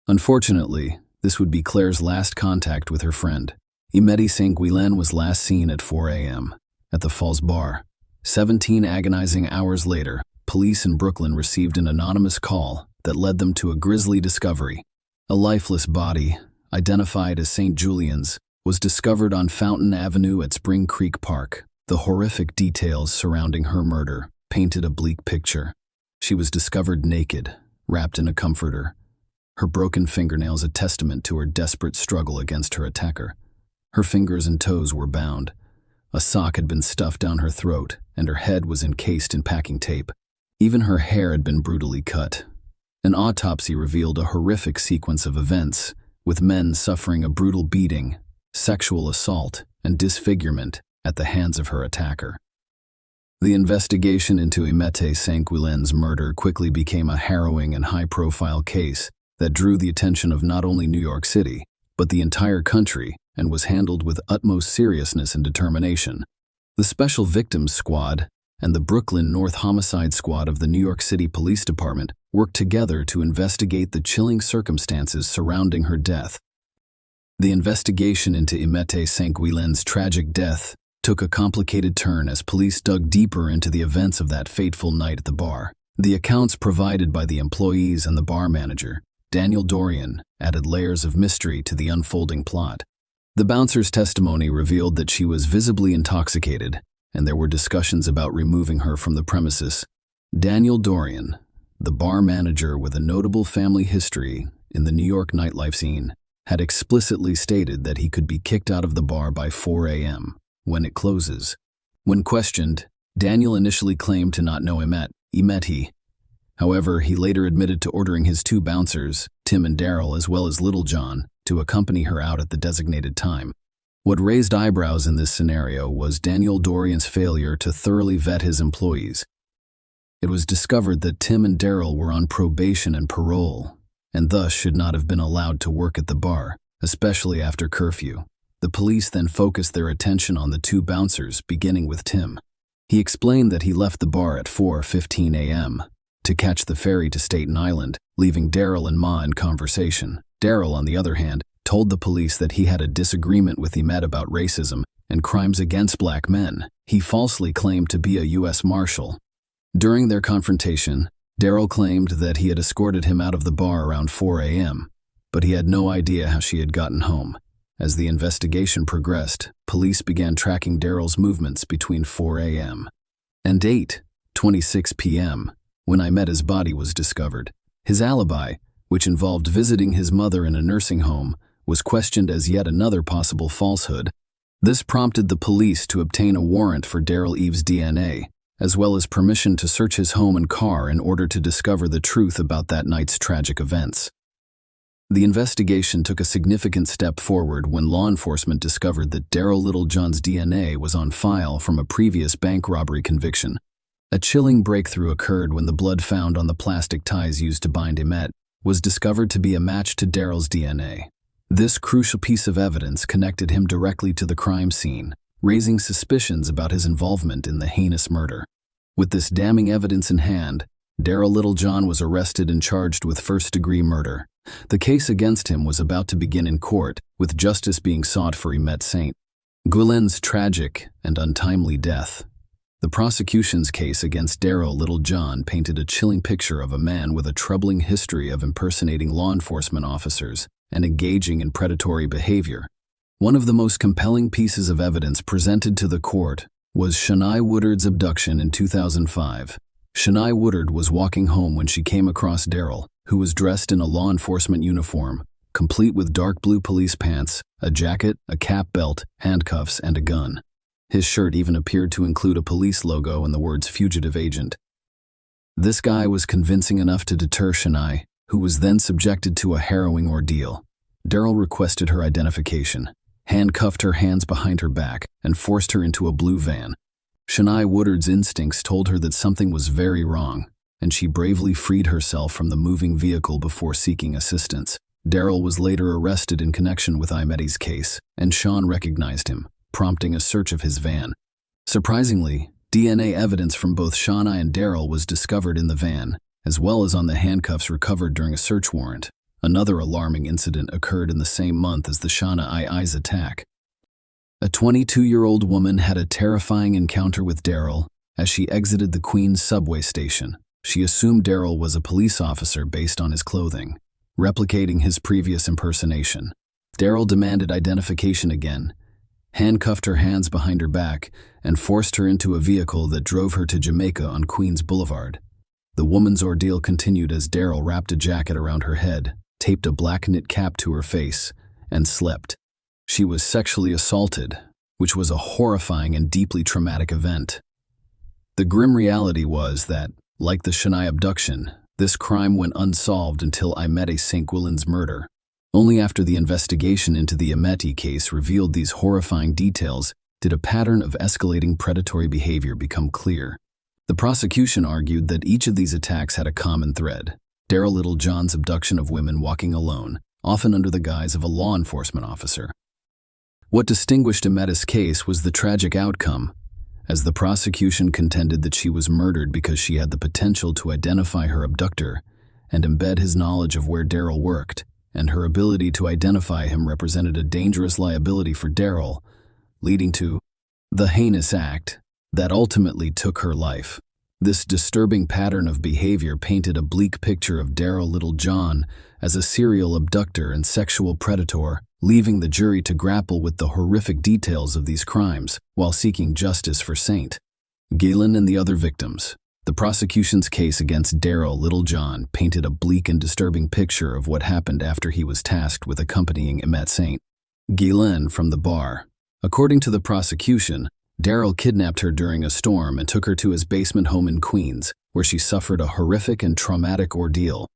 Unfortunately, this would be Claire's last contact with her friend. Imeti Saint-Guillen was last seen at 4 a.m. at the Falls Bar. 17 agonizing hours later, police in Brooklyn received an anonymous call that led them to a grisly discovery. A lifeless body, identified as St. Julian's, was discovered on Fountain Avenue at Spring Creek Park. The horrific details surrounding her murder painted a bleak picture. She was discovered naked, wrapped in a comforter. Her broken fingernails a testament to her desperate struggle against her attacker. Her fingers and toes were bound. A sock had been stuffed down her throat, and her head was encased in packing tape. Even her hair had been brutally cut. An autopsy revealed a horrific sequence of events, with men suffering a brutal beating, sexual assault, and disfigurement at the hands of her attacker. The investigation into Imeti Saint-Guillen's murder quickly became a harrowing and high-profile case that drew the attention of not only New York City, but the entire country, and was handled with utmost seriousness and determination. The Special Victims Squad and the Brooklyn North Homicide Squad of the New York City Police Department worked together to investigate the chilling circumstances surrounding her death. The investigation into Imeti Saint-Guillen's tragic death took a complicated turn as police dug deeper into the events of that fateful night at the bar. The accounts provided by the employees and the bar manager, Daniel Dorian, added layers of mystery to the unfolding plot. The bouncer's testimony revealed that she was visibly intoxicated, and there were discussions about removing her from the premises. Daniel Dorian, the bar manager with a notable family history in the New York nightlife scene, had explicitly stated that he could be kicked out of the bar by 4 a.m., when it closes. When questioned, Daniel initially claimed to not know Imeti. However, he later admitted to ordering his 2 bouncers, Tim and Daryl, as well as Little John, to accompany her out at the designated time. What raised eyebrows in this scenario was Daniel Dorian's failure to thoroughly vet his employees. It was discovered that Tim and Daryl were on probation and parole, and thus should not have been allowed to work at the bar, especially after curfew. The police then focused their attention on the 2 bouncers, beginning with Tim. He explained that he left the bar at 4:15 a.m. to catch the ferry to Staten Island, leaving Daryl and Ma in conversation. Daryl, on the other hand, told the police that he had a disagreement with Imeti about racism and crimes against black men. He falsely claimed to be a U.S. Marshal. During their confrontation, Daryl claimed that he had escorted him out of the bar around 4 a.m., but he had no idea how she had gotten home. As the investigation progressed, police began tracking Daryl's movements between 4 a.m. and 8:26 p.m., when Imeti's body was discovered. His alibi, which involved visiting his mother in a nursing home, was questioned as yet another possible falsehood. This prompted the police to obtain a warrant for Daryl Eves' DNA, as well as permission to search his home and car in order to discover the truth about that night's tragic events. The investigation took a significant step forward when law enforcement discovered that Daryl Littlejohn's DNA was on file from a previous bank robbery conviction. A chilling breakthrough occurred when the blood found on the plastic ties used to bind Emmett was discovered to be a match to Daryl's DNA. This crucial piece of evidence connected him directly to the crime scene, raising suspicions about his involvement in the heinous murder. With this damning evidence in hand, Daryl Littlejohn was arrested and charged with first-degree murder. The case against him was about to begin in court, with justice being sought for Emmett St. Guillen's tragic and untimely death. The prosecution's case against Daryl Littlejohn painted a chilling picture of a man with a troubling history of impersonating law enforcement officers and engaging in predatory behavior. One of the most compelling pieces of evidence presented to the court was Shania Woodard's abduction in 2005. Shania Woodard was walking home when she came across Daryl, who was dressed in a law enforcement uniform, complete with dark blue police pants, a jacket, a cap belt, handcuffs, and a gun. His shirt even appeared to include a police logo and the words "fugitive agent." This guy was convincing enough to deter Shania, who was then subjected to a harrowing ordeal. Daryl requested her identification, handcuffed her hands behind her back, and forced her into a blue van. Shania Woodard's instincts told her that something was very wrong, and she bravely freed herself from the moving vehicle before seeking assistance. Daryl was later arrested in connection with Imetti's case, and Sean recognized him, prompting a search of his van. Surprisingly, DNA evidence from both Shania and Daryl was discovered in the van, as well as on the handcuffs recovered during a search warrant. Another alarming incident occurred in the same month as the Shania's attack. A 22-year-old woman had a terrifying encounter with Daryl as she exited the Queens subway station. She assumed Daryl was a police officer based on his clothing, replicating his previous impersonation. Daryl demanded identification again, handcuffed her hands behind her back, and forced her into a vehicle that drove her to Jamaica on Queens Boulevard. The woman's ordeal continued as Daryl wrapped a jacket around her head, taped a black knit cap to her face, and slept. She was sexually assaulted, which was a horrifying and deeply traumatic event. The grim reality was that, like the Shania abduction, this crime went unsolved until Imetti St. Guillen's murder. Only after the investigation into the Imetti case revealed these horrifying details did a pattern of escalating predatory behavior become clear. The prosecution argued that each of these attacks had a common thread: Daryl Littlejohn's abduction of women walking alone, often under the guise of a law enforcement officer. What distinguished Imetti's case was the tragic outcome, as the prosecution contended that she was murdered because she had the potential to identify her abductor and embed his knowledge of where Daryl worked, and her ability to identify him represented a dangerous liability for Daryl, leading to the heinous act that ultimately took her life. This disturbing pattern of behavior painted a bleak picture of Daryl Littlejohn as a serial abductor and sexual predator, leaving the jury to grapple with the horrific details of these crimes while seeking justice for St. Guillen and the other victims. The prosecution's case against Daryl Littlejohn painted a bleak and disturbing picture of what happened after he was tasked with accompanying Emmett St. Guillen from the bar. According to the prosecution, Daryl kidnapped her during a storm and took her to his basement home in Queens, where she suffered a horrific and traumatic ordeal.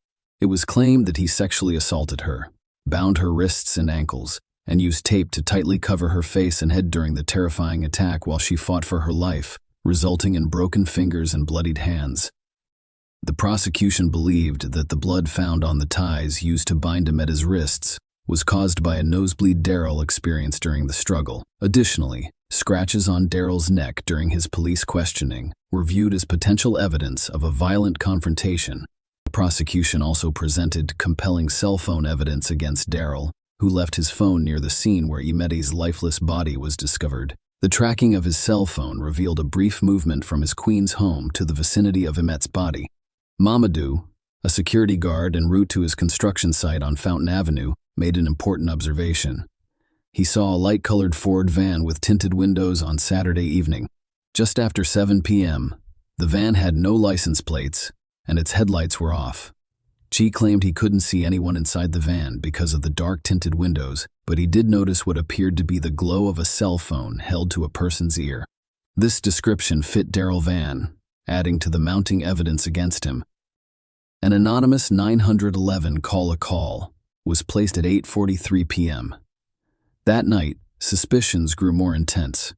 It was claimed that he sexually assaulted her, bound her wrists and ankles, and used tape to tightly cover her face and head during the terrifying attack while she fought for her life, resulting in broken fingers and bloodied hands. The prosecution believed that the blood found on the ties used to bind him at his wrists was caused by a nosebleed Daryl experienced during the struggle. Additionally, scratches on Daryl's neck during his police questioning were viewed as potential evidence of a violent confrontation. The prosecution also presented compelling cell phone evidence against Daryl, who left his phone near the scene where Imetti's lifeless body was discovered. The tracking of his cell phone revealed a brief movement from his Queens home to the vicinity of Emmett's body. Mamadou, a security guard en route to his construction site on Fountain Avenue, made an important observation. He saw a light-colored Ford van with tinted windows on Saturday evening. Just after 7 p.m., the van had no license plates, and its headlights were off. She claimed he couldn't see anyone inside the van because of the dark tinted windows, but he did notice what appeared to be the glow of a cell phone held to a person's ear. This description fit Daryl Van, adding to the mounting evidence against him. An anonymous 911 call was placed at 8:43 p.m. That night, suspicions grew more intense.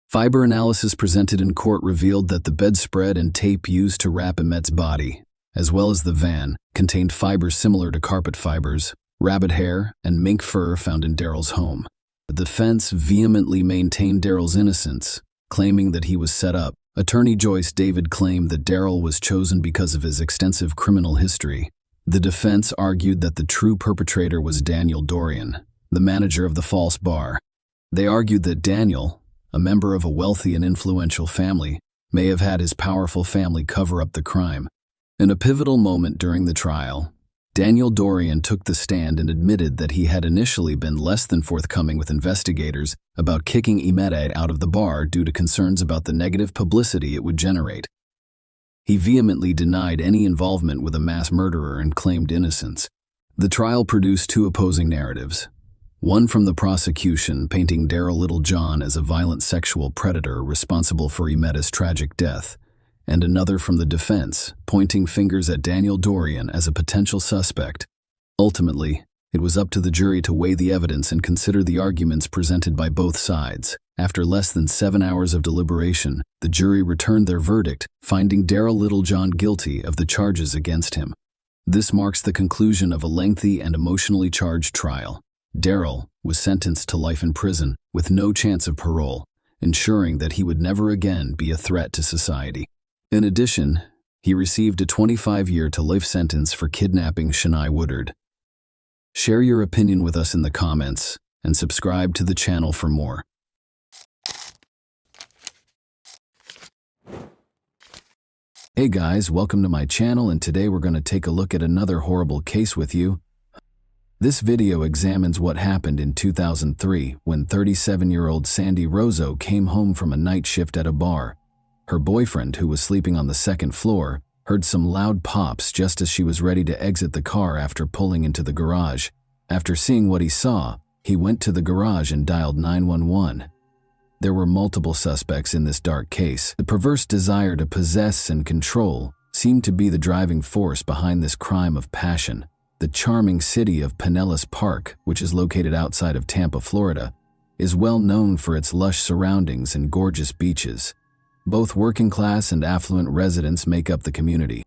Fiber analysis presented in court revealed that the bedspread and tape used to wrap Emmet's body, as well as the van, contained fibers similar to carpet fibers, rabbit hair, and mink fur found in Daryl's home. The defense vehemently maintained Daryl's innocence, claiming that he was set up. Attorney Joyce David claimed that Daryl was chosen because of his extensive criminal history. The defense argued that the true perpetrator was Daniel Dorian, the manager of the false bar. They argued that Daniel, a member of a wealthy and influential family, may have had his powerful family cover up the crime. In a pivotal moment during the trial, Daniel Dorian took the stand and admitted that he had initially been less than forthcoming with investigators about kicking Emmet out of the bar due to concerns about the negative publicity it would generate. He vehemently denied any involvement with a mass murderer and claimed innocence. The trial produced two opposing narratives. One from the prosecution painting Daryl Littlejohn as a violent sexual predator responsible for Emmet's tragic death, and another from the defense, pointing fingers at Daniel Dorian as a potential suspect. Ultimately, it was up to the jury to weigh the evidence and consider the arguments presented by both sides. After less than 7 hours of deliberation, the jury returned their verdict, finding Daryl Littlejohn guilty of the charges against him. This marks the conclusion of a lengthy and emotionally charged trial. Daryl was sentenced to life in prison with no chance of parole, ensuring that he would never again be a threat to society. In addition, he received a 25-year-to-life sentence for kidnapping Shania Woodard. Share your opinion with us in the comments and subscribe to the channel for more. Hey guys, welcome to my channel, and today we're going to take a look at another horrible case with you. This video examines what happened in 2003 when 37-year-old Sandy Rozo came home from a night shift at a bar. Her boyfriend, who was sleeping on the second floor, heard some loud pops just as she was ready to exit the car after pulling into the garage. After seeing what he saw, he went to the garage and dialed 911. There were multiple suspects in this dark case. The perverse desire to possess and control seemed to be the driving force behind this crime of passion. The charming city of Pinellas Park, which is located outside of Tampa, Florida, is well known for its lush surroundings and gorgeous beaches. Both working-class and affluent residents make up the community.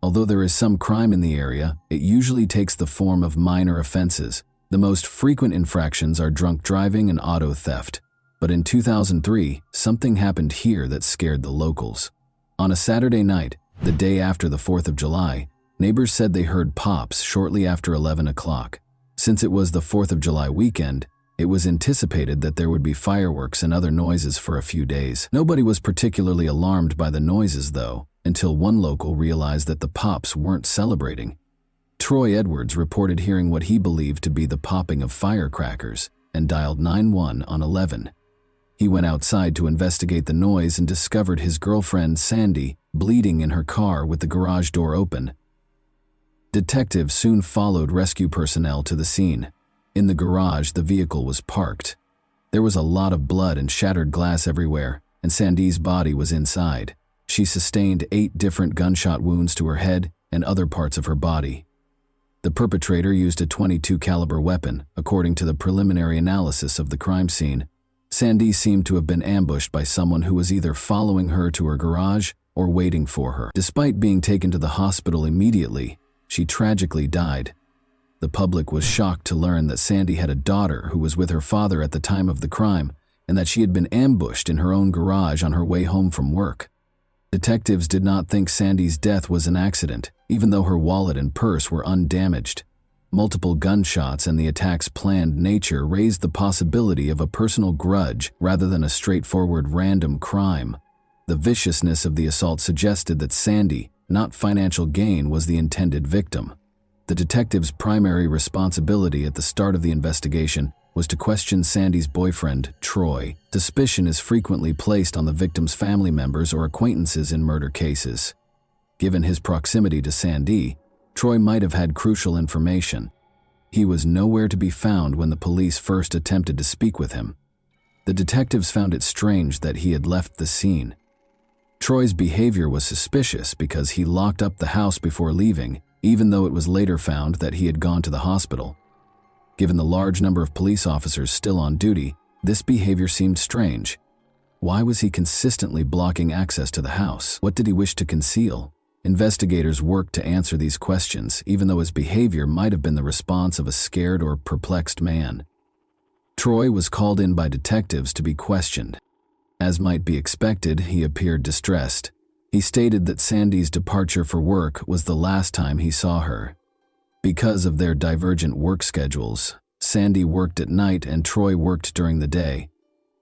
Although there is some crime in the area, it usually takes the form of minor offenses. The most frequent infractions are drunk driving and auto theft. But in 2003, something happened here that scared the locals. On a Saturday night, the day after the 4th of July, neighbors said they heard pops shortly after 11 o'clock. Since it was the 4th of July weekend, it was anticipated that there would be fireworks and other noises for a few days. Nobody was particularly alarmed by the noises, though, until one local realized that the pops weren't celebrating. Troy Edwards reported hearing what he believed to be the popping of firecrackers and dialed 911 on 11. He went outside to investigate the noise and discovered his girlfriend, Sandy, bleeding in her car with the garage door open. Detectives soon followed rescue personnel to the scene. In the garage, the vehicle was parked. There was a lot of blood and shattered glass everywhere, and Sandy's body was inside. She sustained 8 different gunshot wounds to her head and other parts of her body. The perpetrator used a .22 caliber weapon, according to the preliminary analysis of the crime scene. Sandy seemed to have been ambushed by someone who was either following her to her garage or waiting for her. Despite being taken to the hospital immediately, she tragically died. The public was shocked to learn that Sandy had a daughter who was with her father at the time of the crime, and that she had been ambushed in her own garage on her way home from work. Detectives did not think Sandy's death was an accident, even though her wallet and purse were undamaged. Multiple gunshots and the attack's planned nature raised the possibility of a personal grudge rather than a straightforward random crime. The viciousness of the assault suggested that Sandy, not financial gain, was the intended victim. The detective's primary responsibility at the start of the investigation was to question Sandy's boyfriend, Troy. Suspicion is frequently placed on the victim's family members or acquaintances in murder cases. Given his proximity to Sandy, Troy might have had crucial information. He was nowhere to be found when the police first attempted to speak with him. The detectives found it strange that he had left the scene. Troy's behavior was suspicious because he locked up the house before leaving, even though it was later found that he had gone to the hospital. Given the large number of police officers still on duty, this behavior seemed strange. Why was he consistently blocking access to the house? What did he wish to conceal? Investigators worked to answer these questions, even though his behavior might have been the response of a scared or perplexed man. Troy was called in by detectives to be questioned. As might be expected, he appeared distressed. He stated that Sandy's departure for work was the last time he saw her. Because of their divergent work schedules, Sandy worked at night and Troy worked during the day.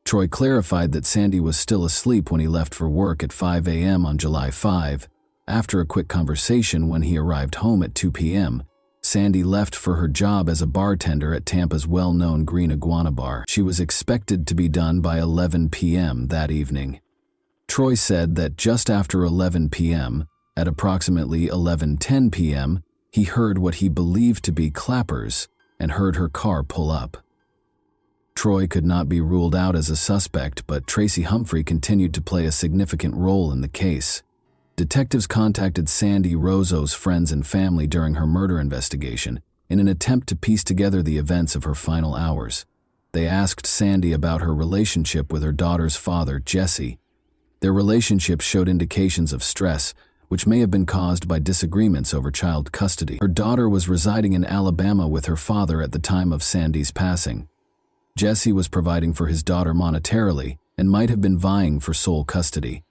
Troy clarified that Sandy was still asleep when he left for work at 5 a.m. on July 5. After a quick conversation when he arrived home at 2 p.m., Sandy left for her job as a bartender at Tampa's well-known Green Iguana bar. She was expected to be done by 11 p.m. that evening. Troy said that just after 11 p.m., at approximately 11:10 p.m., he heard what he believed to be clappers and heard her car pull up. Troy could not be ruled out as a suspect, but Tracy Humphrey continued to play a significant role in the case. Detectives contacted Sandy Rozo's friends and family during her murder investigation in an attempt to piece together the events of her final hours. They asked Sandy about her relationship with her daughter's father, Jesse. Their relationship showed indications of stress, which may have been caused by disagreements over child custody. Her daughter was residing in Alabama with her father at the time of Sandy's passing. Jesse was providing for his daughter monetarily and might have been vying for sole custody.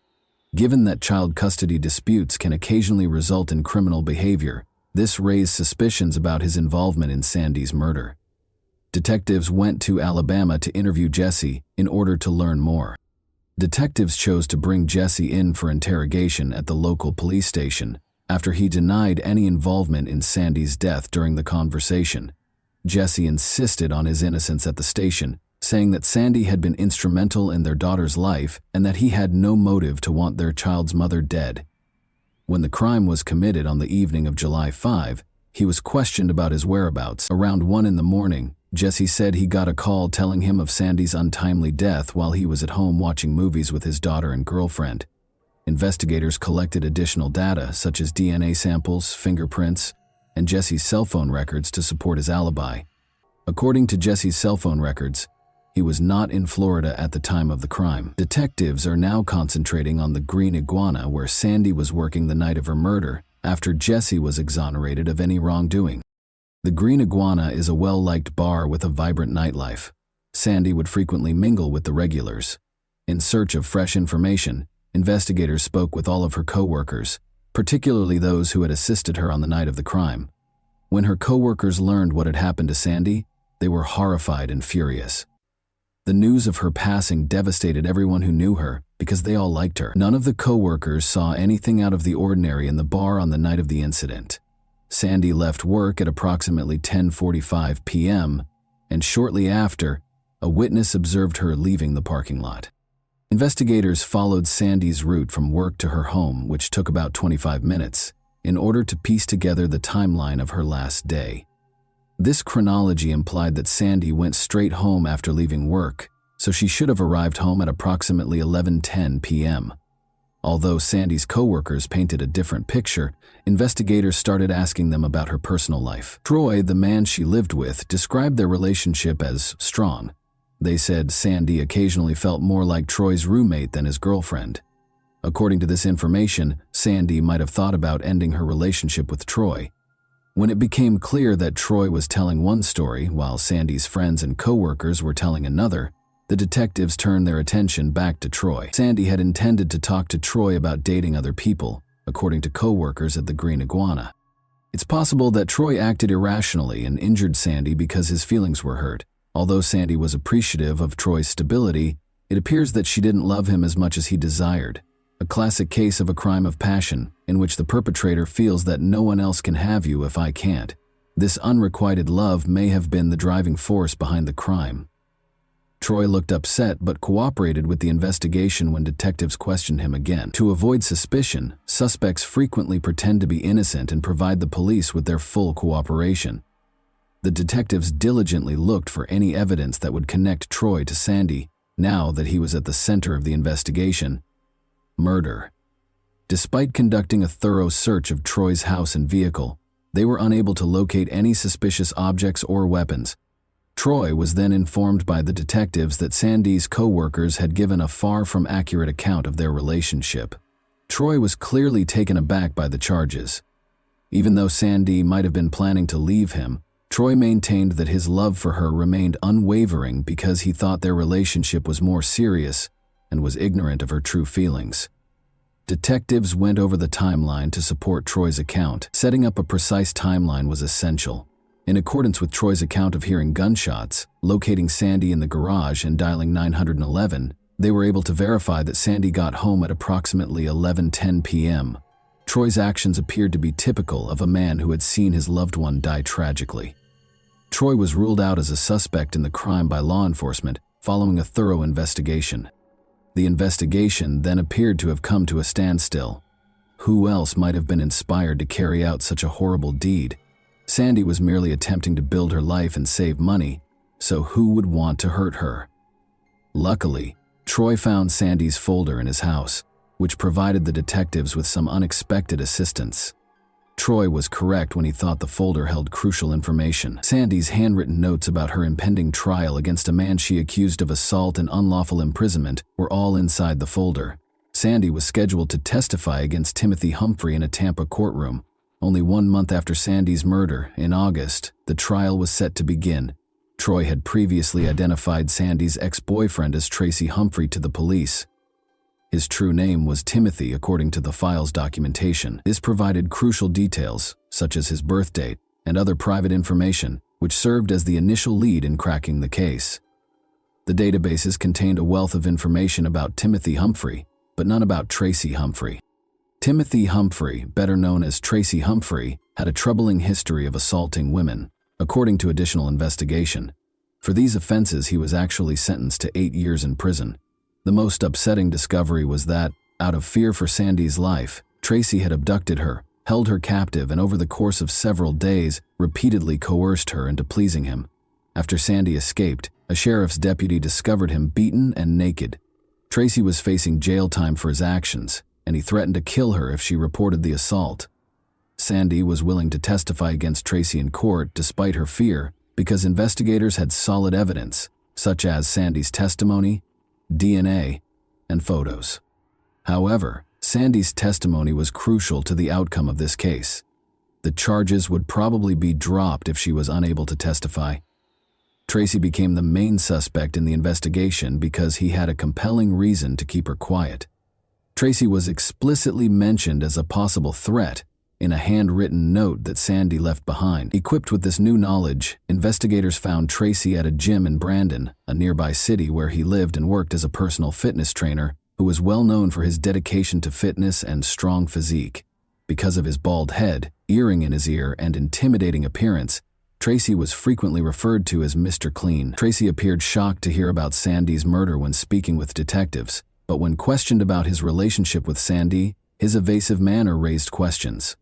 Given that child custody disputes can occasionally result in criminal behavior, this raised suspicions about his involvement in Sandy's murder. Detectives went to Alabama to interview Jesse in order to learn more. Detectives chose to bring Jesse in for interrogation at the local police station after he denied any involvement in Sandy's death during the conversation. Jesse insisted on his innocence at the station, saying that Sandy had been instrumental in their daughter's life and that he had no motive to want their child's mother dead. When the crime was committed on the evening of July 5, he was questioned about his whereabouts. Around 1 in the morning, Jesse said he got a call telling him of Sandy's untimely death while he was at home watching movies with his daughter and girlfriend. Investigators collected additional data such as DNA samples, fingerprints, and Jesse's cell phone records to support his alibi. According to Jesse's cell phone records, he was not in Florida at the time of the crime. Detectives are now concentrating on the Green Iguana where Sandy was working the night of her murder after Jesse was exonerated of any wrongdoing. The Green Iguana is a well-liked bar with a vibrant nightlife. Sandy would frequently mingle with the regulars. In search of fresh information, investigators spoke with all of her co-workers, particularly those who had assisted her on the night of the crime. When her co-workers learned what had happened to Sandy, they were horrified and furious. The news of her passing devastated everyone who knew her because they all liked her. None of the co-workers saw anything out of the ordinary in the bar on the night of the incident. Sandy left work at approximately 10:45 p.m., and shortly after, a witness observed her leaving the parking lot. Investigators followed Sandy's route from work to her home, which took about 25 minutes, in order to piece together the timeline of her last day. This chronology implied that Sandy went straight home after leaving work, so she should have arrived home at approximately 11:10 p.m. Although Sandy's co-workers painted a different picture, investigators started asking them about her personal life. Troy, the man she lived with, described their relationship as strong. They said Sandy occasionally felt more like Troy's roommate than his girlfriend. According to this information, Sandy might have thought about ending her relationship with Troy. When it became clear that Troy was telling one story while Sandy's friends and co-workers were telling another, the detectives turned their attention back to Troy. Sandy had intended to talk to Troy about dating other people, according to co-workers at the Green Iguana. It's possible that Troy acted irrationally and injured Sandy because his feelings were hurt. Although Sandy was appreciative of Troy's stability, it appears that she didn't love him as much as he desired. A classic case of a crime of passion, in which the perpetrator feels that no one else can have you if I can't. This unrequited love may have been the driving force behind the crime. Troy looked upset but cooperated with the investigation when detectives questioned him again. To avoid suspicion, suspects frequently pretend to be innocent and provide the police with their full cooperation. The detectives diligently looked for any evidence that would connect Troy to Sandy, now that he was at the center of the investigation. Murder. Despite conducting a thorough search of Troy's house and vehicle, they were unable to locate any suspicious objects or weapons. Troy was then informed by the detectives that Sandy's co-workers had given a far from accurate account of their relationship. Troy was clearly taken aback by the charges. Even though Sandy might have been planning to leave him, Troy maintained that his love for her remained unwavering because he thought their relationship was more serious and was ignorant of her true feelings. Detectives went over the timeline to support Troy's account. Setting up a precise timeline was essential. In accordance with Troy's account of hearing gunshots, locating Sandy in the garage and dialing 911, they were able to verify that Sandy got home at approximately 11:10 p.m. Troy's actions appeared to be typical of a man who had seen his loved one die tragically. Troy was ruled out as a suspect in the crime by law enforcement following a thorough investigation. The investigation then appeared to have come to a standstill. Who else might have been inspired to carry out such a horrible deed? Sandy was merely attempting to build her life and save money, so who would want to hurt her? Luckily, Troy found Sandy's folder in his house, which provided the detectives with some unexpected assistance. Troy was correct when he thought the folder held crucial information. Sandy's handwritten notes about her impending trial against a man she accused of assault and unlawful imprisonment were all inside the folder. Sandy was scheduled to testify against Timothy Humphrey in a Tampa courtroom. Only 1 month after Sandy's murder, in August, the trial was set to begin. Troy had previously identified Sandy's ex-boyfriend as Tracy Humphrey to the police. His true name was Timothy according to the file's documentation. This provided crucial details, such as his birth date and other private information, which served as the initial lead in cracking the case. The databases contained a wealth of information about Timothy Humphrey, but none about Tracy Humphrey. Timothy Humphrey, better known as Tracy Humphrey, had a troubling history of assaulting women, according to additional investigation. For these offenses, he was actually sentenced to 8 years in prison. The most upsetting discovery was that, out of fear for Sandy's life, Tracy had abducted her, held her captive, and over the course of several days, repeatedly coerced her into pleasing him. After Sandy escaped, a sheriff's deputy discovered him beaten and naked. Tracy was facing jail time for his actions, and he threatened to kill her if she reported the assault. Sandy was willing to testify against Tracy in court despite her fear because investigators had solid evidence, such as Sandy's testimony, DNA, and photos. However, Sandy's testimony was crucial to the outcome of this case. The charges would probably be dropped if she was unable to testify. Tracy became the main suspect in the investigation because he had a compelling reason to keep her quiet. Tracy was explicitly mentioned as a possible threat in a handwritten note that Sandy left behind. Equipped with this new knowledge, investigators found Tracy at a gym in Brandon, a nearby city where he lived and worked as a personal fitness trainer who was well known for his dedication to fitness and strong physique. Because of his bald head, earring in his ear, and intimidating appearance, Tracy was frequently referred to as Mr. Clean. Tracy appeared shocked to hear about Sandy's murder when speaking with detectives, but when questioned about his relationship with Sandy, his evasive manner raised questions.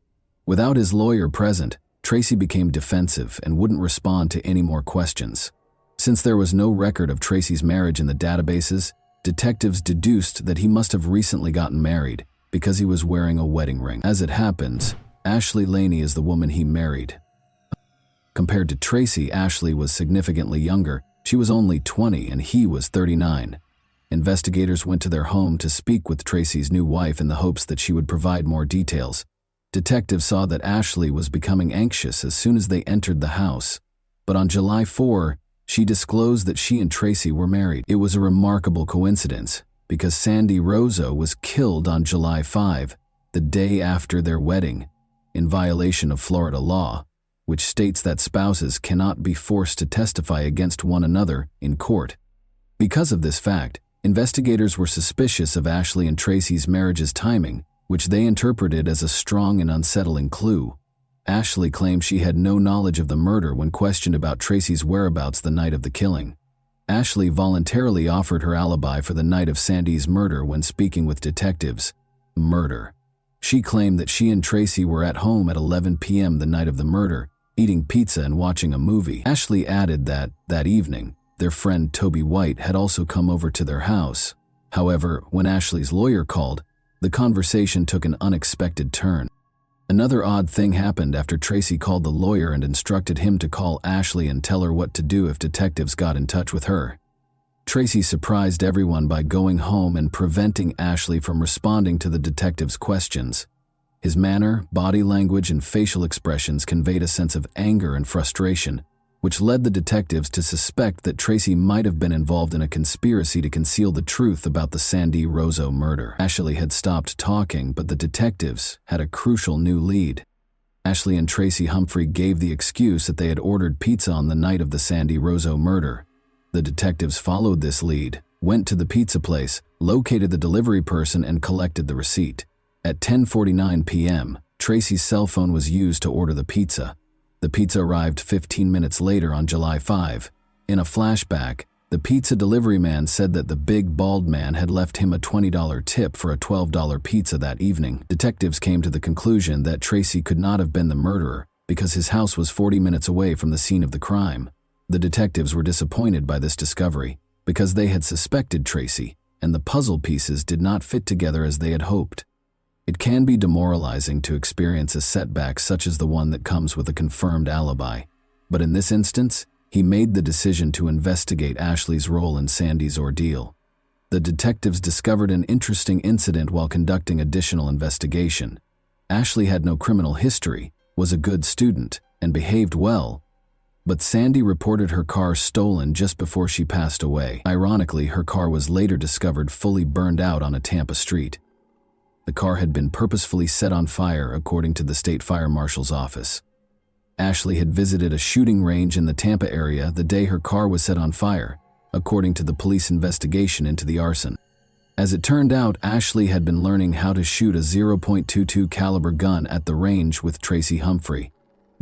Without his lawyer present, Tracy became defensive and wouldn't respond to any more questions. Since there was no record of Tracy's marriage in the databases, detectives deduced that he must have recently gotten married because he was wearing a wedding ring. As it happens, Ashley Laney is the woman he married. Compared to Tracy, Ashley was significantly younger. She was only 20 and he was 39. Investigators went to their home to speak with Tracy's new wife in the hopes that she would provide more details. Detectives saw that Ashley was becoming anxious as soon as they entered the house, but on July 4, she disclosed that she and Tracy were married. It was a remarkable coincidence because Sandy Rozo was killed on July 5, the day after their wedding, in violation of Florida law, which states that spouses cannot be forced to testify against one another in court. Because of this fact, investigators were suspicious of Ashley and Tracy's marriage's timing, which they interpreted as a strong and unsettling clue. Ashley claimed she had no knowledge of the murder when questioned about Tracy's whereabouts the night of the killing. Ashley voluntarily offered her alibi for the night of Sandy's murder when speaking with detectives. Murder. She claimed that she and Tracy were at home at 11 p.m. the night of the murder, eating pizza and watching a movie. Ashley added that evening, their friend Toby White had also come over to their house. However, when Ashley's lawyer called, the conversation took an unexpected turn. Another odd thing happened after Tracy called the lawyer and instructed him to call Ashley and tell her what to do if detectives got in touch with her. Tracy surprised everyone by going home and preventing Ashley from responding to the detective's questions. His manner, body language, and facial expressions conveyed a sense of anger and frustration, which led the detectives to suspect that Tracy might have been involved in a conspiracy to conceal the truth about the Sandy Rozo murder. Ashley had stopped talking, but the detectives had a crucial new lead. Ashley and Tracy Humphrey gave the excuse that they had ordered pizza on the night of the Sandy Rozo murder. The detectives followed this lead, went to the pizza place, located the delivery person, and collected the receipt. At 10:49 p.m., Tracy's cell phone was used to order the pizza. The pizza arrived 15 minutes later on July 5. In a flashback, the pizza delivery man said that the big bald man had left him a $20 tip for a $12 pizza that evening. Detectives came to the conclusion that Tracy could not have been the murderer because his house was 40 minutes away from the scene of the crime. The detectives were disappointed by this discovery because they had suspected Tracy, and the puzzle pieces did not fit together as they had hoped. It can be demoralizing to experience a setback such as the one that comes with a confirmed alibi, but in this instance, he made the decision to investigate Ashley's role in Sandy's ordeal. The detectives discovered an interesting incident while conducting additional investigation. Ashley had no criminal history, was a good student, and behaved well, but Sandy reported her car stolen just before she passed away. Ironically, her car was later discovered fully burned out on a Tampa street. The car had been purposefully set on fire, according to the state fire marshal's office. Ashley had visited a shooting range in the Tampa area the day her car was set on fire, according to the police investigation into the arson. As it turned out, Ashley had been learning how to shoot a .22 caliber gun at the range with Tracy Humphrey.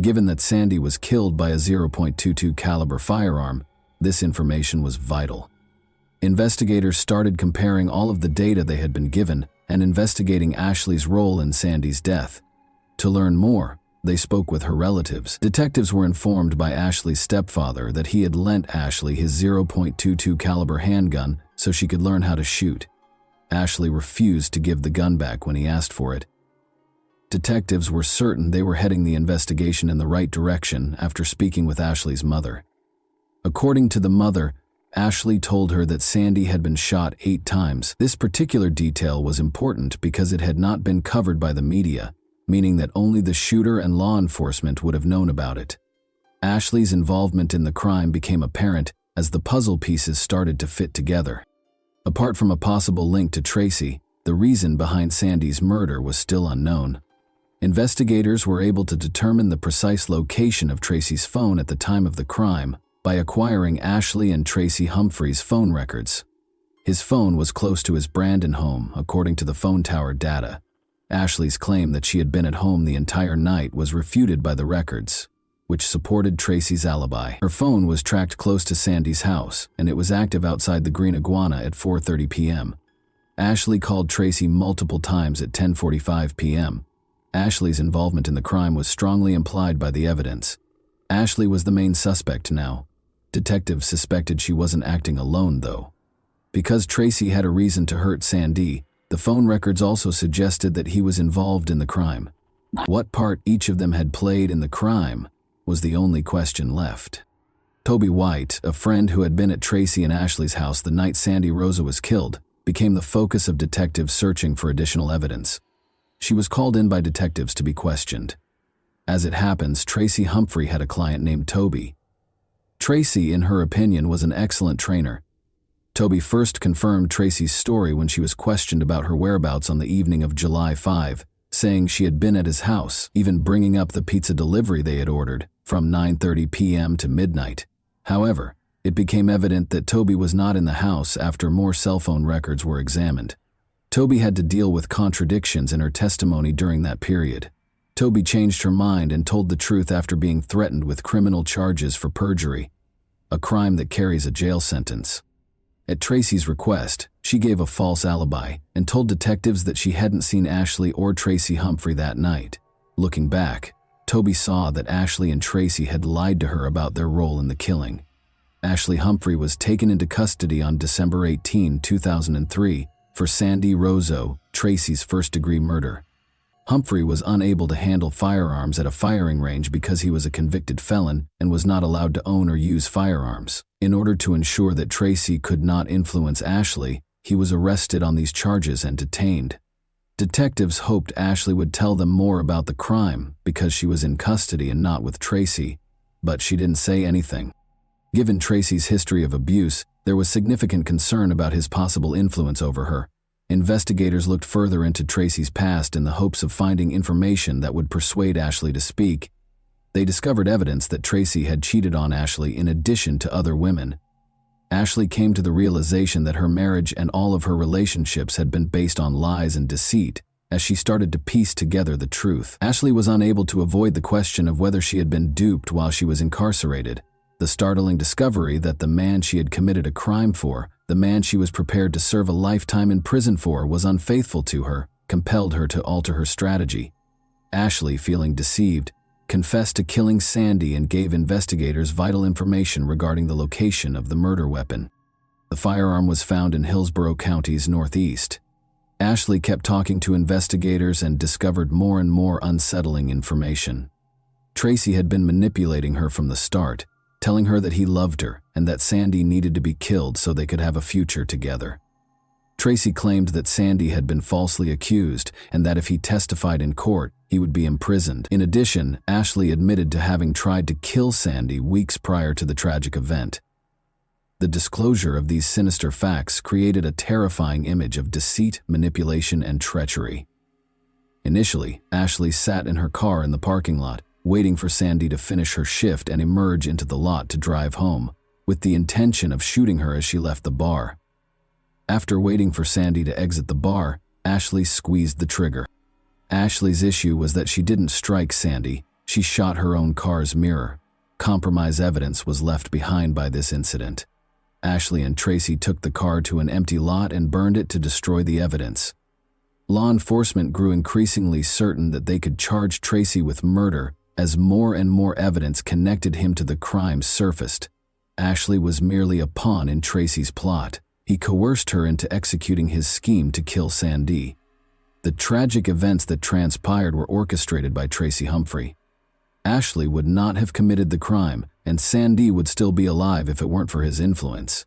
Given that Sandy was killed by a .22 caliber firearm, this information was vital. Investigators started comparing all of the data they had been given and investigating Ashley's role in Sandy's death. To learn more, they spoke with her relatives. Detectives were informed by Ashley's stepfather that he had lent Ashley his .22 caliber handgun so she could learn how to shoot. Ashley refused to give the gun back when he asked for it. Detectives were certain they were heading the investigation in the right direction after speaking with Ashley's mother. According to the mother, Ashley told her that Sandy had been shot 8 times. This particular detail was important because it had not been covered by the media, meaning that only the shooter and law enforcement would have known about it. Ashley's involvement in the crime became apparent as the puzzle pieces started to fit together. Apart from a possible link to Tracy, the reason behind Sandy's murder was still unknown. Investigators were able to determine the precise location of Tracy's phone at the time of the crime by acquiring Ashley and Tracy Humphrey's phone records. His phone was close to his Brandon home, according to the phone tower data. Ashley's claim that she had been at home the entire night was refuted by the records, which supported Tracy's alibi. Her phone was tracked close to Sandy's house, and it was active outside the Green Iguana at 4:30 p.m. Ashley called Tracy multiple times at 10:45 p.m. Ashley's involvement in the crime was strongly implied by the evidence. Ashley was the main suspect now. Detectives suspected she wasn't acting alone, though. Because Tracy had a reason to hurt Sandy, the phone records also suggested that he was involved in the crime. What part each of them had played in the crime was the only question left. Toby White, a friend who had been at Tracy and Ashley's house the night Sandy Rozo was killed, became the focus of detectives searching for additional evidence. She was called in by detectives to be questioned. As it happens, Tracy Humphrey had a client named Toby. Tracy, in her opinion, was an excellent trainer. Toby first confirmed Tracy's story when she was questioned about her whereabouts on the evening of July 5, saying she had been at his house, even bringing up the pizza delivery they had ordered, from 9:30 p.m. to midnight. However, it became evident that Toby was not in the house after more cell phone records were examined. Toby had to deal with contradictions in her testimony during that period. Toby changed her mind and told the truth after being threatened with criminal charges for perjury. a crime that carries a jail sentence. At Tracy's request, she gave a false alibi and told detectives that she hadn't seen Ashley or Tracy Humphrey that night. Looking back, Toby saw that Ashley and Tracy had lied to her about their role in the killing. Ashley Humphrey was taken into custody on December 18, 2003, for Sandy Rozo, Tracy's first-degree murder. Humphrey was unable to handle firearms at a firing range because he was a convicted felon and was not allowed to own or use firearms. In order to ensure that Tracy could not influence Ashley, he was arrested on these charges and detained. Detectives hoped Ashley would tell them more about the crime because she was in custody and not with Tracy, but she didn't say anything. Given Tracy's history of abuse, there was significant concern about his possible influence over her. Investigators looked further into Tracy's past in the hopes of finding information that would persuade Ashley to speak. They discovered evidence that Tracy had cheated on Ashley in addition to other women. Ashley came to the realization that her marriage and all of her relationships had been based on lies and deceit as she started to piece together the truth. Ashley was unable to avoid the question of whether she had been duped while she was incarcerated. The startling discovery that the man she had committed a crime for, the man she was prepared to serve a lifetime in prison for, was unfaithful to her, compelled her to alter her strategy. Ashley, feeling deceived, confessed to killing Sandy and gave investigators vital information regarding the location of the murder weapon. The firearm was found in Hillsborough County's northeast. Ashley kept talking to investigators and discovered more and more unsettling information. Tracy had been manipulating her from the start, telling her that he loved her and that Sandy needed to be killed so they could have a future together. Tracy claimed that Sandy had been falsely accused and that if he testified in court, he would be imprisoned. In addition, Ashley admitted to having tried to kill Sandy weeks prior to the tragic event. The disclosure of these sinister facts created a terrifying image of deceit, manipulation, and treachery. Initially, Ashley sat in her car in the parking lot, waiting for Sandy to finish her shift and emerge into the lot to drive home, with the intention of shooting her as she left the bar. After waiting for Sandy to exit the bar, Ashley squeezed the trigger. Ashley's issue was that she didn't strike Sandy, she shot her own car's mirror. Compromise evidence was left behind by this incident. Ashley and Tracy took the car to an empty lot and burned it to destroy the evidence. Law enforcement grew increasingly certain that they could charge Tracy with murder as more and more evidence connected him to the crime surfaced. Ashley was merely a pawn in Tracy's plot. He coerced her into executing his scheme to kill Sandy. The tragic events that transpired were orchestrated by Tracy Humphrey. Ashley would not have committed the crime, and Sandy would still be alive if it weren't for his influence.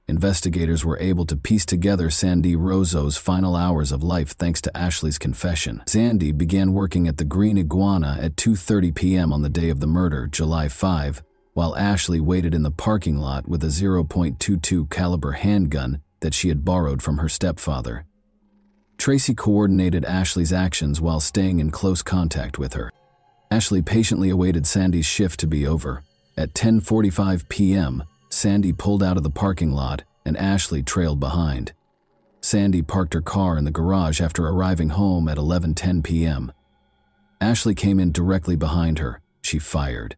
Investigators were able to piece together Sandy Rozo's final hours of life thanks to Ashley's confession. Sandy began working at the Green Iguana at 2:30 p.m. on the day of the murder, July 5, while Ashley waited in the parking lot with a .22 caliber handgun that she had borrowed from her stepfather. Tracy coordinated Ashley's actions while staying in close contact with her. Ashley patiently awaited Sandy's shift to be over. At 10:45 p.m., Sandy pulled out of the parking lot and Ashley trailed behind. Sandy parked her car in the garage after arriving home at 11:10 p.m. Ashley came in directly behind her. She fired.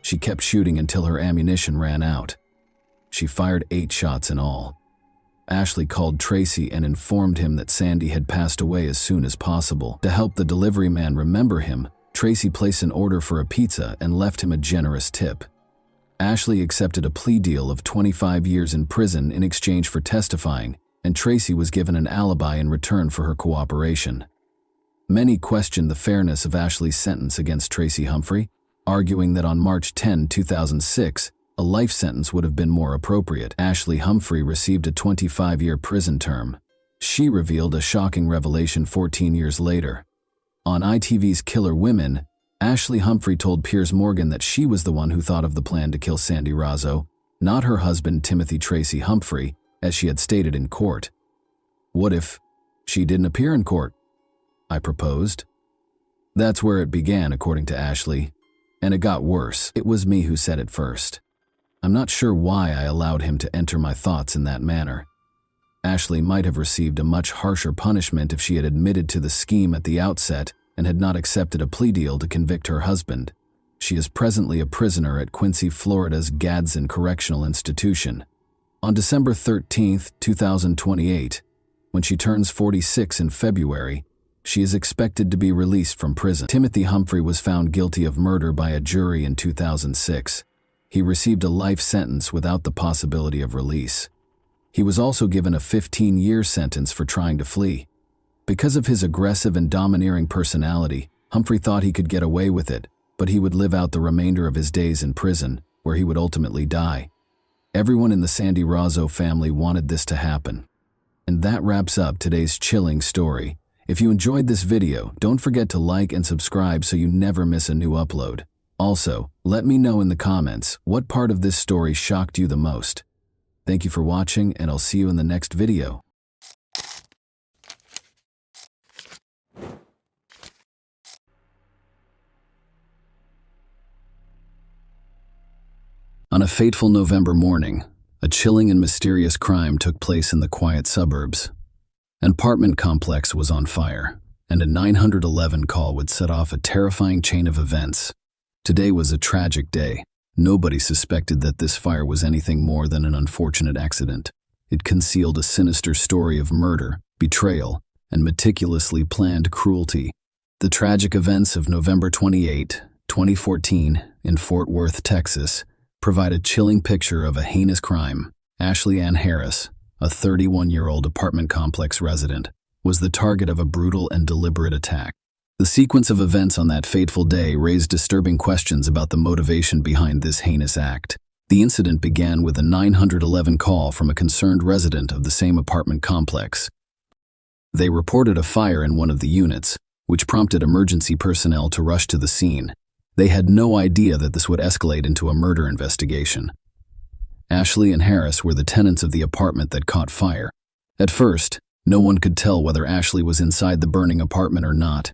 She kept shooting until her ammunition ran out. She fired 8 shots in all. Ashley called Tracy and informed him that Sandy had passed away as soon as possible. To help the delivery man remember him, Tracy placed an order for a pizza and left him a generous tip. Ashley accepted a plea deal of 25 years in prison in exchange for testifying, and Tracy was given an alibi in return for her cooperation. Many questioned the fairness of Ashley's sentence against Tracy Humphrey, arguing that on March 10, 2006, a life sentence would have been more appropriate. Ashley Humphrey received a 25-year prison term. She revealed a shocking revelation 14 years later. On ITV's Killer Women, Ashley Humphrey told Piers Morgan that she was the one who thought of the plan to kill Sandy Rozo, not her husband Timothy Tracy Humphrey, as she had stated in court. "What if she didn't appear in court?" I proposed. That's where it began, according to Ashley. And it got worse. It was me who said it first. I'm not sure why I allowed him to enter my thoughts in that manner. Ashley might have received a much harsher punishment if she had admitted to the scheme at the outset and had not accepted a plea deal to convict her husband. She is presently a prisoner at Quincy, Florida's Gadsden Correctional Institution. On December 13, 2028, when she turns 46 in February, she is expected to be released from prison. Timothy Humphrey was found guilty of murder by a jury in 2006. He received a life sentence without the possibility of release. He was also given a 15-year sentence for trying to flee. Because of his aggressive and domineering personality, Humphrey thought he could get away with it, but he would live out the remainder of his days in prison, where he would ultimately die. Everyone in the Sandy Razzo family wanted this to happen. And that wraps up today's chilling story. If you enjoyed this video, don't forget to like and subscribe so you never miss a new upload. Also, let me know in the comments what part of this story shocked you the most. Thank you for watching, and I'll see you in the next video. On a fateful November morning, a chilling and mysterious crime took place in the quiet suburbs. An apartment complex was on fire, and a 911 call would set off a terrifying chain of events. Today was a tragic day. Nobody suspected that this fire was anything more than an unfortunate accident. It concealed a sinister story of murder, betrayal, and meticulously planned cruelty. The tragic events of November 28, 2014, in Fort Worth, Texas, provide a chilling picture of a heinous crime. Ashley Ann Harris, a 31-year-old apartment complex resident, was the target of a brutal and deliberate attack. The sequence of events on that fateful day raised disturbing questions about the motivation behind this heinous act. The incident began with a 911 call from a concerned resident of the same apartment complex. They reported a fire in one of the units, which prompted emergency personnel to rush to the scene. They had no idea that this would escalate into a murder investigation. Ashley and Harris were the tenants of the apartment that caught fire. At first, no one could tell whether Ashley was inside the burning apartment or not.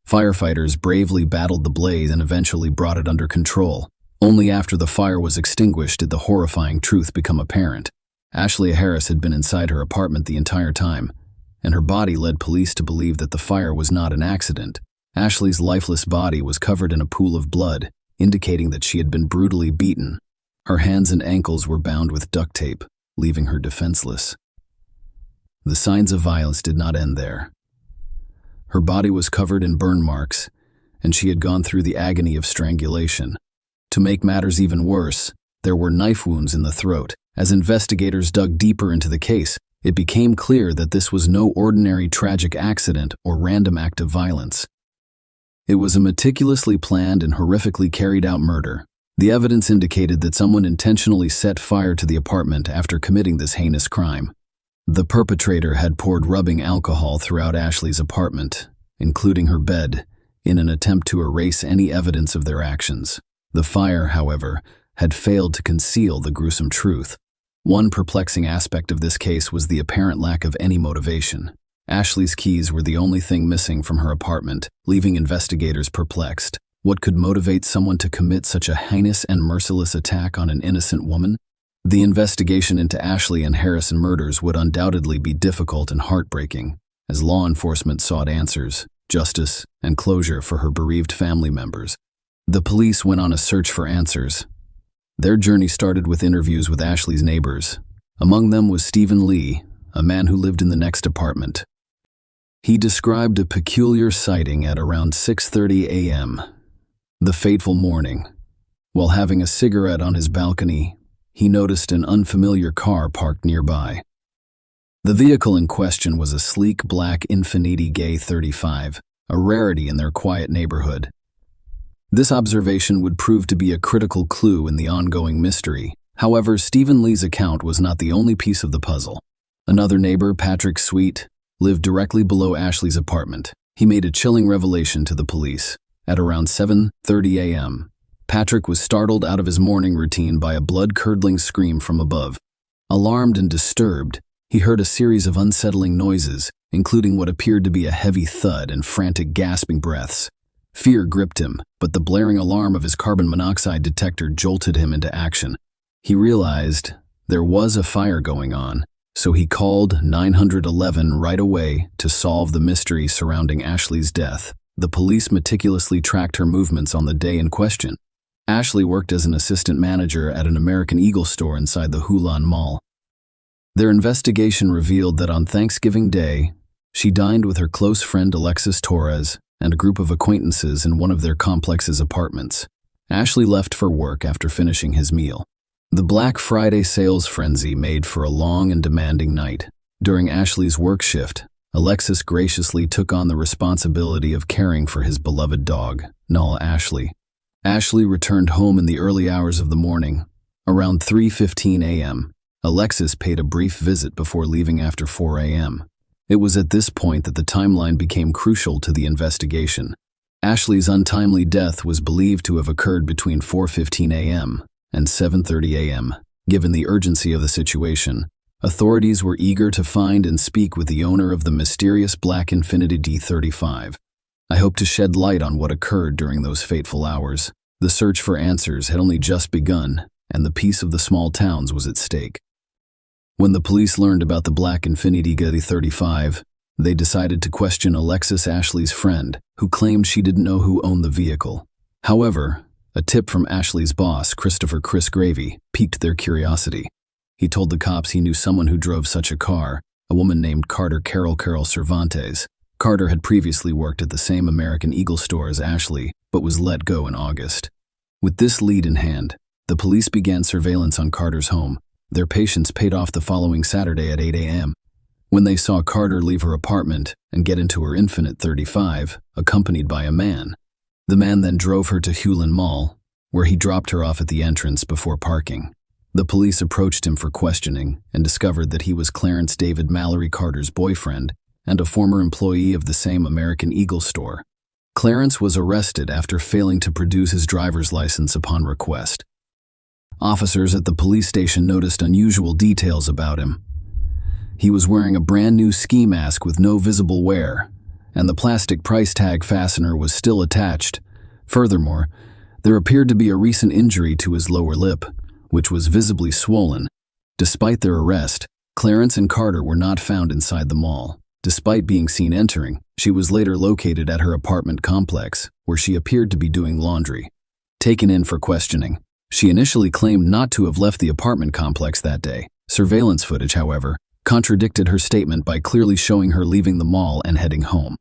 Firefighters bravely battled the blaze and eventually brought it under control. Only after the fire was extinguished did the horrifying truth become apparent. Ashley Harris had been inside her apartment the entire time, and her body led police to believe that the fire was not an accident. Ashley's lifeless body was covered in a pool of blood, indicating that she had been brutally beaten. Her hands and ankles were bound with duct tape, leaving her defenseless. The signs of violence did not end there. Her body was covered in burn marks, and she had gone through the agony of strangulation. To make matters even worse, there were knife wounds in the throat. As investigators dug deeper into the case, it became clear that this was no ordinary tragic accident or random act of violence. It was a meticulously planned and horrifically carried out murder. The evidence indicated that someone intentionally set fire to the apartment after committing this heinous crime. The perpetrator had poured rubbing alcohol throughout Ashley's apartment, including her bed, in an attempt to erase any evidence of their actions. The fire, however, had failed to conceal the gruesome truth. One perplexing aspect of this case was the apparent lack of any motivation. Ashley's keys were the only thing missing from her apartment, leaving investigators perplexed. What could motivate someone to commit such a heinous and merciless attack on an innocent woman? The investigation into Ashley and Harrison murders would undoubtedly be difficult and heartbreaking, as law enforcement sought answers, justice, and closure for her bereaved family members. The police went on a search for answers. Their journey started with interviews with Ashley's neighbors. Among them was Stephen Lee, a man who lived in the next apartment. He described a peculiar sighting at around 6:30 a.m. the fateful morning. While having a cigarette on his balcony, he noticed an unfamiliar car parked nearby. The vehicle in question was a sleek black Infiniti Gay 35, a rarity in their quiet neighborhood. This observation would prove to be a critical clue in the ongoing mystery. However, Stephen Lee's account was not the only piece of the puzzle. Another neighbor, Patrick Sweet, lived directly below Ashley's apartment. He made a chilling revelation to the police. At around 7:30 a.m., Patrick was startled out of his morning routine by a blood-curdling scream from above. Alarmed and disturbed, he heard a series of unsettling noises, including what appeared to be a heavy thud and frantic gasping breaths. Fear gripped him, but the blaring alarm of his carbon monoxide detector jolted him into action. He realized there was a fire going on, so he called 911 right away to solve the mystery surrounding Ashley's death. The police meticulously tracked her movements on the day in question. Ashley worked as an assistant manager at an American Eagle store inside the Hulan Mall. Their investigation revealed that on Thanksgiving Day, she dined with her close friend Alexis Torres and a group of acquaintances in one of their complex's apartments. Ashley left for work after finishing his meal. The Black Friday sales frenzy made for a long and demanding night. During Ashley's work shift, Alexis graciously took on the responsibility of caring for his beloved dog, Nala Ashley. Ashley returned home in the early hours of the morning. Around 3:15 a.m., Alexis paid a brief visit before leaving after 4 a.m. It was at this point that the timeline became crucial to the investigation. Ashley's untimely death was believed to have occurred between 4:15 a.m. and 7:30 a.m. Given the urgency of the situation, authorities were eager to find and speak with the owner of the mysterious black Infiniti D35. I hope to shed light on what occurred during those fateful hours. The search for answers had only just begun, and the peace of the small towns was at stake. When the police learned about the black Infiniti D35, they decided to question Alexis Ashley's friend, who claimed she didn't know who owned the vehicle. However, a tip from Ashley's boss, Christopher "Chris" Gravy, piqued their curiosity. He told the cops he knew someone who drove such a car, a woman named Carol Cervantes. Carter had previously worked at the same American Eagle store as Ashley, but was let go in August. With this lead in hand, the police began surveillance on Carter's home. Their patience paid off the following Saturday at 8 a.m. when they saw Carter leave her apartment and get into her Infiniti 35, accompanied by a man. The man then drove her to Hulan Mall, where he dropped her off at the entrance before parking. The police approached him for questioning and discovered that he was Clarence David Mallory Carter's boyfriend and a former employee of the same American Eagle store. Clarence was arrested after failing to produce his driver's license upon request. Officers at the police station noticed unusual details about him. He was wearing a brand new ski mask with no visible wear, and the plastic price tag fastener was still attached. Furthermore, there appeared to be a recent injury to his lower lip, which was visibly swollen. Despite their arrest, Clarence and Carter were not found inside the mall. Despite being seen entering, she was later located at her apartment complex, where she appeared to be doing laundry. Taken in for questioning, she initially claimed not to have left the apartment complex that day. Surveillance footage, however, contradicted her statement by clearly showing her leaving the mall and heading home.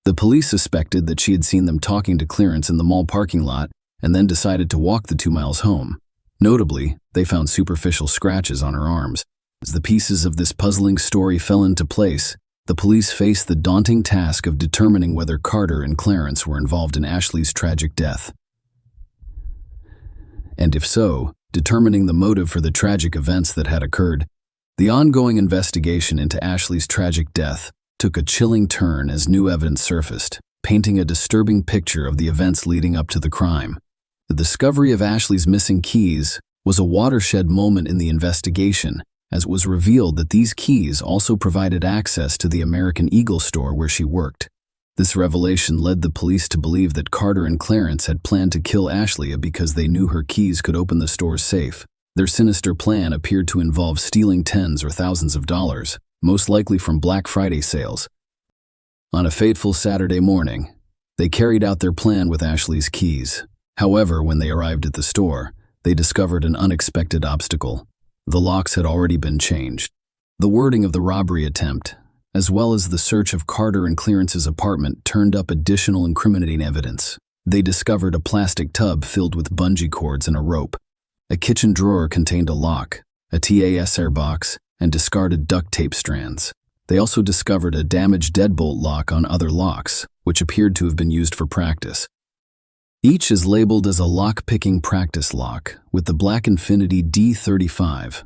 The police suspected that she had seen them talking to Clarence in the mall parking lot and then decided to walk the 2 miles home. Notably, they found superficial scratches on her arms. As the pieces of this puzzling story fell into place, the police faced the daunting task of determining whether Carter and Clarence were involved in Ashley's tragic death. And if so, determining the motive for the tragic events that had occurred. The ongoing investigation into Ashley's tragic death took a chilling turn as new evidence surfaced, painting a disturbing picture of the events leading up to the crime. The discovery of Ashley's missing keys was a watershed moment in the investigation, as it was revealed that these keys also provided access to the American Eagle store where she worked. This revelation led the police to believe that Carter and Clarence had planned to kill Ashley because they knew her keys could open the store's safe. Their sinister plan appeared to involve stealing tens or thousands of dollars, most likely from Black Friday sales. On a fateful Saturday morning, they carried out their plan with Ashley's keys. However, when they arrived at the store, they discovered an unexpected obstacle. The locks had already been changed. The wording of the robbery attempt, as well as the search of Carter and Clarence's apartment, turned up additional incriminating evidence. They discovered a plastic tub filled with bungee cords and a rope. A kitchen drawer contained a lock, a TASR box, and discarded duct tape strands. They also discovered a damaged deadbolt lock on other locks, which appeared to have been used for practice. Each is labeled as a lock-picking practice lock, with the black Infiniti D35.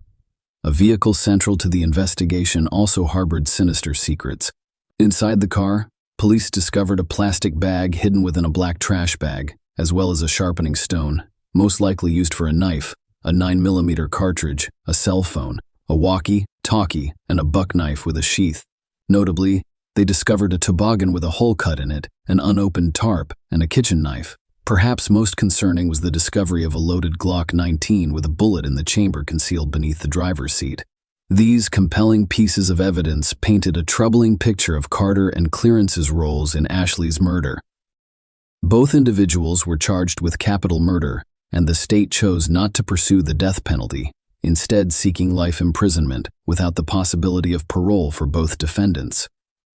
A vehicle central to the investigation also harbored sinister secrets. Inside the car, police discovered a plastic bag hidden within a black trash bag, as well as a sharpening stone, most likely used for a knife, a 9mm cartridge, a cell phone, a walkie-talkie, and a buck knife with a sheath. Notably, they discovered a toboggan with a hole cut in it, an unopened tarp, and a kitchen knife. Perhaps most concerning was the discovery of a loaded Glock 19 with a bullet in the chamber concealed beneath the driver's seat. These compelling pieces of evidence painted a troubling picture of Carter and Clarence's roles in Ashley's murder. Both individuals were charged with capital murder, and the state chose not to pursue the death penalty, instead seeking life imprisonment without the possibility of parole for both defendants.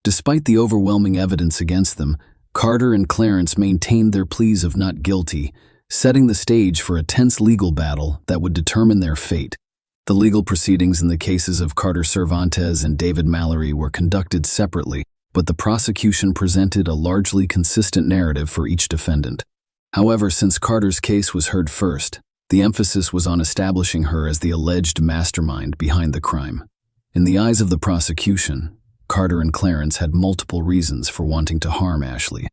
Despite the overwhelming evidence against them, Carter and Clarence maintained their pleas of not guilty, setting the stage for a tense legal battle that would determine their fate. The legal proceedings in the cases of Carter Cervantes and David Mallory were conducted separately, but the prosecution presented a largely consistent narrative for each defendant. However, since Carter's case was heard first, the emphasis was on establishing her as the alleged mastermind behind the crime. In the eyes of the prosecution, Carter and Clarence had multiple reasons for wanting to harm Ashley.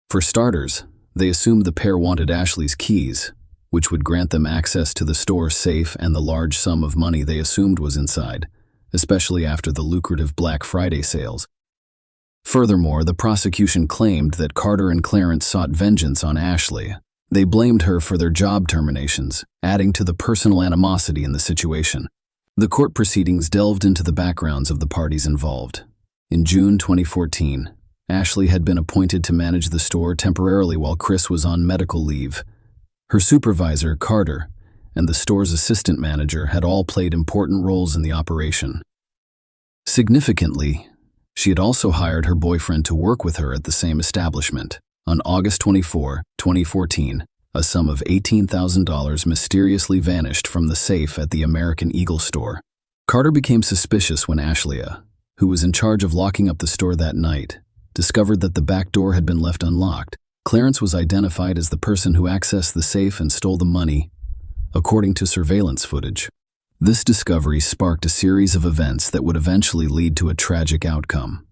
For starters, they assumed the pair wanted Ashley's keys, which would grant them access to the store safe and the large sum of money they assumed was inside, especially after the lucrative Black Friday sales. Furthermore, the prosecution claimed that Carter and Clarence sought vengeance on Ashley. They blamed her for their job terminations, adding to the personal animosity in the situation. The court proceedings delved into the backgrounds of the parties involved. In June 2014, Ashley had been appointed to manage the store temporarily while Chris was on medical leave. Her supervisor, Carter, and the store's assistant manager had all played important roles in the operation. Significantly, she had also hired her boyfriend to work with her at the same establishment. On August 24, 2014, a sum of $18,000 mysteriously vanished from the safe at the American Eagle store. Carter became suspicious when Ashley, who was in charge of locking up the store that night, discovered that the back door had been left unlocked. Clarence was identified as the person who accessed the safe and stole the money, according to surveillance footage. This discovery sparked a series of events that would eventually lead to a tragic outcome.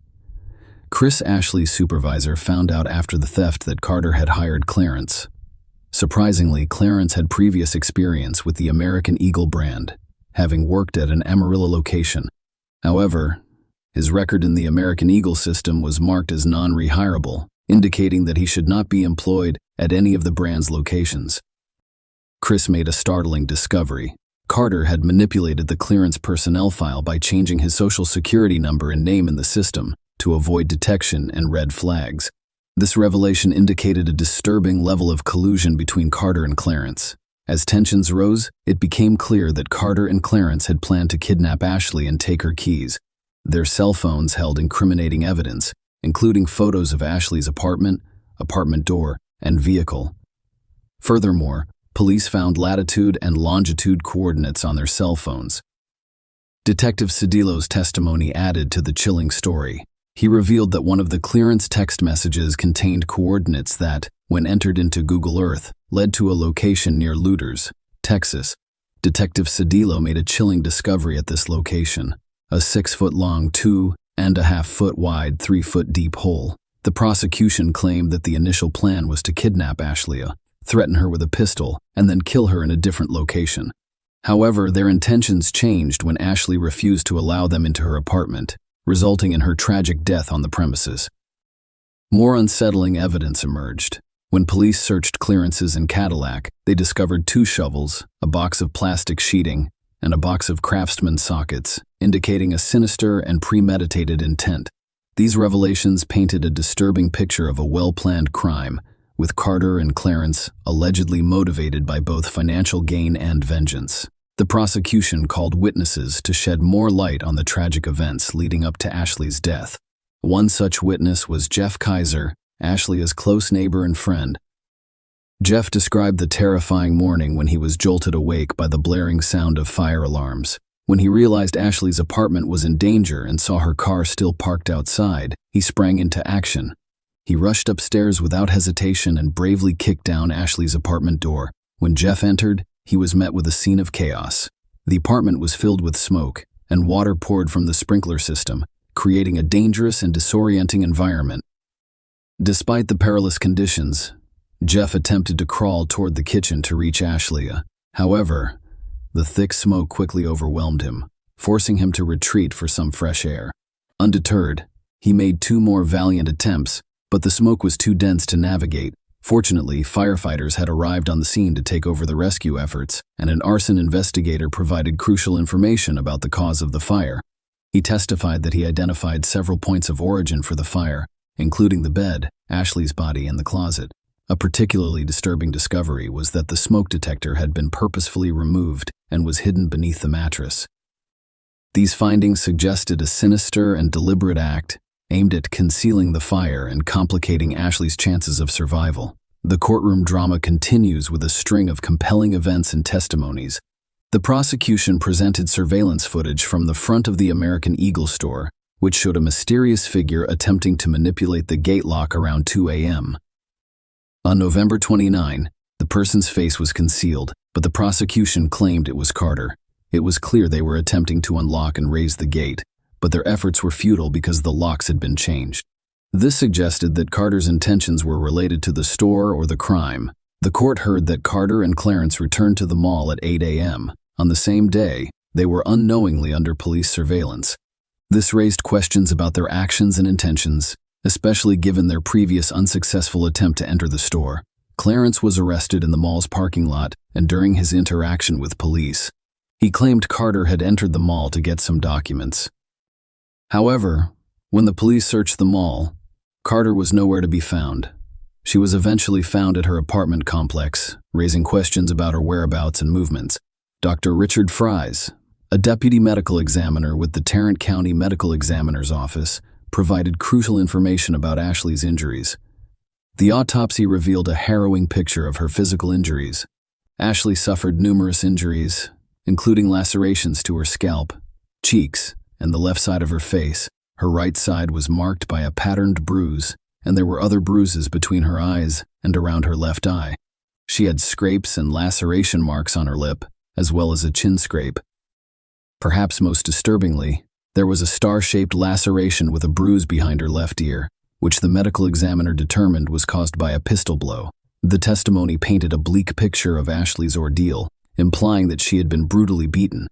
Chris, Ashley's supervisor, found out after the theft that Carter had hired Clarence. Surprisingly, Clarence had previous experience with the American Eagle brand, having worked at an Amarillo location. However, his record in the American Eagle system was marked as non-rehirable, indicating that he should not be employed at any of the brand's locations. Chris made a startling discovery. Carter had manipulated the clearance personnel file by changing his social security number and name in the system to avoid detection and red flags. This revelation indicated a disturbing level of collusion between Carter and Clarence. As tensions rose, it became clear that Carter and Clarence had planned to kidnap Ashley and take her keys. Their cell phones held incriminating evidence, including photos of Ashley's apartment door, and vehicle. Furthermore, police found latitude and longitude coordinates on their cell phones. Detective Cedillo's testimony added to the chilling story. He revealed that one of the clearance text messages contained coordinates that, when entered into Google Earth, led to a location near Looters, Texas. Detective Cedillo made a chilling discovery at this location: a 6-foot-long, 2.5-foot-wide, 3-foot-deep hole. The prosecution claimed that the initial plan was to kidnap Ashley, threaten her with a pistol, and then kill her in a different location. However, their intentions changed when Ashley refused to allow them into her apartment, resulting in her tragic death on the premises. More unsettling evidence emerged. When police searched Clarence's and Cadillac, they discovered 2 shovels, a box of plastic sheeting, and a box of Craftsman sockets, indicating a sinister and premeditated intent. These revelations painted a disturbing picture of a well-planned crime, with Carter and Clarence allegedly motivated by both financial gain and vengeance. The prosecution called witnesses to shed more light on the tragic events leading up to Ashley's death. One such witness was Jeff Kaiser, Ashley's close neighbor and friend. Jeff described the terrifying morning when he was jolted awake by the blaring sound of fire alarms. When he realized Ashley's apartment was in danger and saw her car still parked outside, he sprang into action. He rushed upstairs without hesitation and bravely kicked down Ashley's apartment door. When Jeff entered, he was met with a scene of chaos. The apartment was filled with smoke, and water poured from the sprinkler system, creating a dangerous and disorienting environment. Despite the perilous conditions, Jeff attempted to crawl toward the kitchen to reach Ashley. However, the thick smoke quickly overwhelmed him, forcing him to retreat for some fresh air. Undeterred, he made 2 more valiant attempts, but the smoke was too dense to navigate. Fortunately, firefighters had arrived on the scene to take over the rescue efforts, and an arson investigator provided crucial information about the cause of the fire. He testified that he identified several points of origin for the fire, including the bed, Ashley's body, and the closet. A particularly disturbing discovery was that the smoke detector had been purposefully removed and was hidden beneath the mattress. These findings suggested a sinister and deliberate act aimed at concealing the fire and complicating Ashley's chances of survival. The courtroom drama continues with a string of compelling events and testimonies. The prosecution presented surveillance footage from the front of the American Eagle store, which showed a mysterious figure attempting to manipulate the gate lock around 2 a.m. On November 29, the person's face was concealed, but the prosecution claimed it was Carter. It was clear they were attempting to unlock and raise the gate, but their efforts were futile because the locks had been changed. This suggested that Carter's intentions were related to the store or the crime. The court heard that Carter and Clarence returned to the mall at 8 a.m. On the same day, they were unknowingly under police surveillance. This raised questions about their actions and intentions, especially given their previous unsuccessful attempt to enter the store. Clarence was arrested in the mall's parking lot and during his interaction with police. He claimed Carter had entered the mall to get some documents. However, when the police searched the mall, Carter was nowhere to be found. She was eventually found at her apartment complex, raising questions about her whereabouts and movements. Dr. Richard Fries, a deputy medical examiner with the Tarrant County Medical Examiner's Office, provided crucial information about Ashley's injuries. The autopsy revealed a harrowing picture of her physical injuries. Ashley suffered numerous injuries, including lacerations to her scalp, cheeks, and the left side of her face. Her right side was marked by a patterned bruise, and there were other bruises between her eyes and around her left eye. She had scrapes and laceration marks on her lip, as well as a chin scrape. Perhaps most disturbingly, there was a star-shaped laceration with a bruise behind her left ear, which the medical examiner determined was caused by a pistol blow. The testimony painted a bleak picture of Ashley's ordeal, implying that she had been brutally beaten.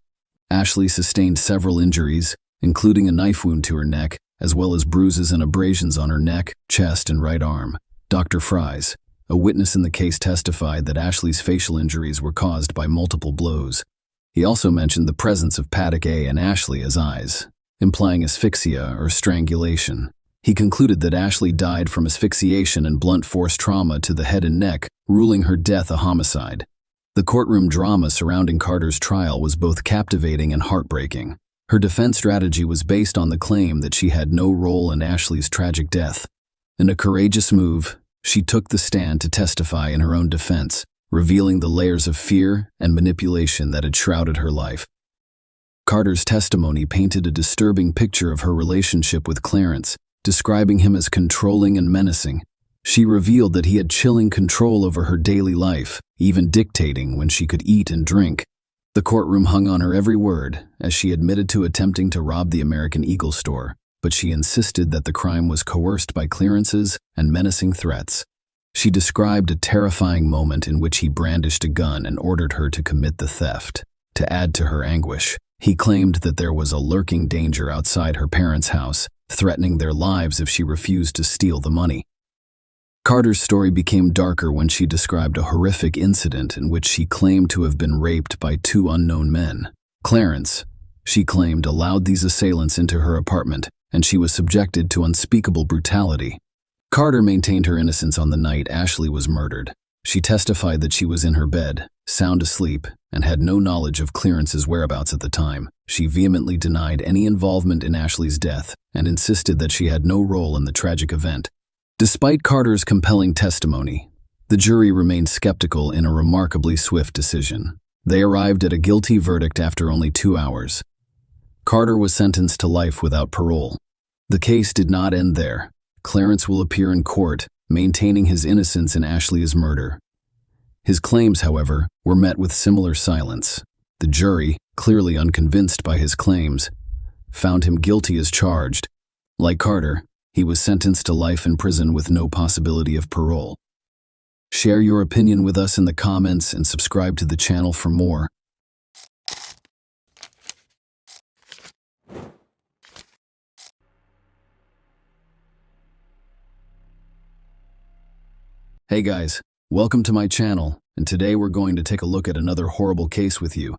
Ashley sustained several injuries, including a knife wound to her neck, as well as bruises and abrasions on her neck, chest, and right arm. Dr. Fries, a witness in the case, testified that Ashley's facial injuries were caused by multiple blows. He also mentioned the presence of Paddock A in Ashley as eyes, implying asphyxia or strangulation. He concluded that Ashley died from asphyxiation and blunt force trauma to the head and neck, ruling her death a homicide. The courtroom drama surrounding Carter's trial was both captivating and heartbreaking. Her defense strategy was based on the claim that she had no role in Ashley's tragic death. In a courageous move, she took the stand to testify in her own defense, revealing the layers of fear and manipulation that had shrouded her life. Carter's testimony painted a disturbing picture of her relationship with Clarence, describing him as controlling and menacing. She revealed that he had chilling control over her daily life, even dictating when she could eat and drink. The courtroom hung on her every word, as she admitted to attempting to rob the American Eagle store, but she insisted that the crime was coerced by clearances and menacing threats. She described a terrifying moment in which he brandished a gun and ordered her to commit the theft. To add to her anguish, he claimed that there was a lurking danger outside her parents' house, threatening their lives if she refused to steal the money. Carter's story became darker when she described a horrific incident in which she claimed to have been raped by two unknown men. Clarence, she claimed, allowed these assailants into her apartment, and she was subjected to unspeakable brutality. Carter maintained her innocence on the night Ashley was murdered. She testified that she was in her bed, sound asleep, and had no knowledge of Clarence's whereabouts at the time. She vehemently denied any involvement in Ashley's death and insisted that she had no role in the tragic event. Despite Carter's compelling testimony, the jury remained skeptical in a remarkably swift decision. They arrived at a guilty verdict after only 2 hours. Carter was sentenced to life without parole. The case did not end there. Clarence will appear in court, maintaining his innocence in Ashley's murder. His claims, however, were met with similar silence. The jury, clearly unconvinced by his claims, found him guilty as charged. Like Carter, he was sentenced to life in prison with no possibility of parole. Share your opinion with us in the comments and subscribe to the channel for more. Hey guys, welcome to my channel, and today we're going to take a look at another horrible case with you.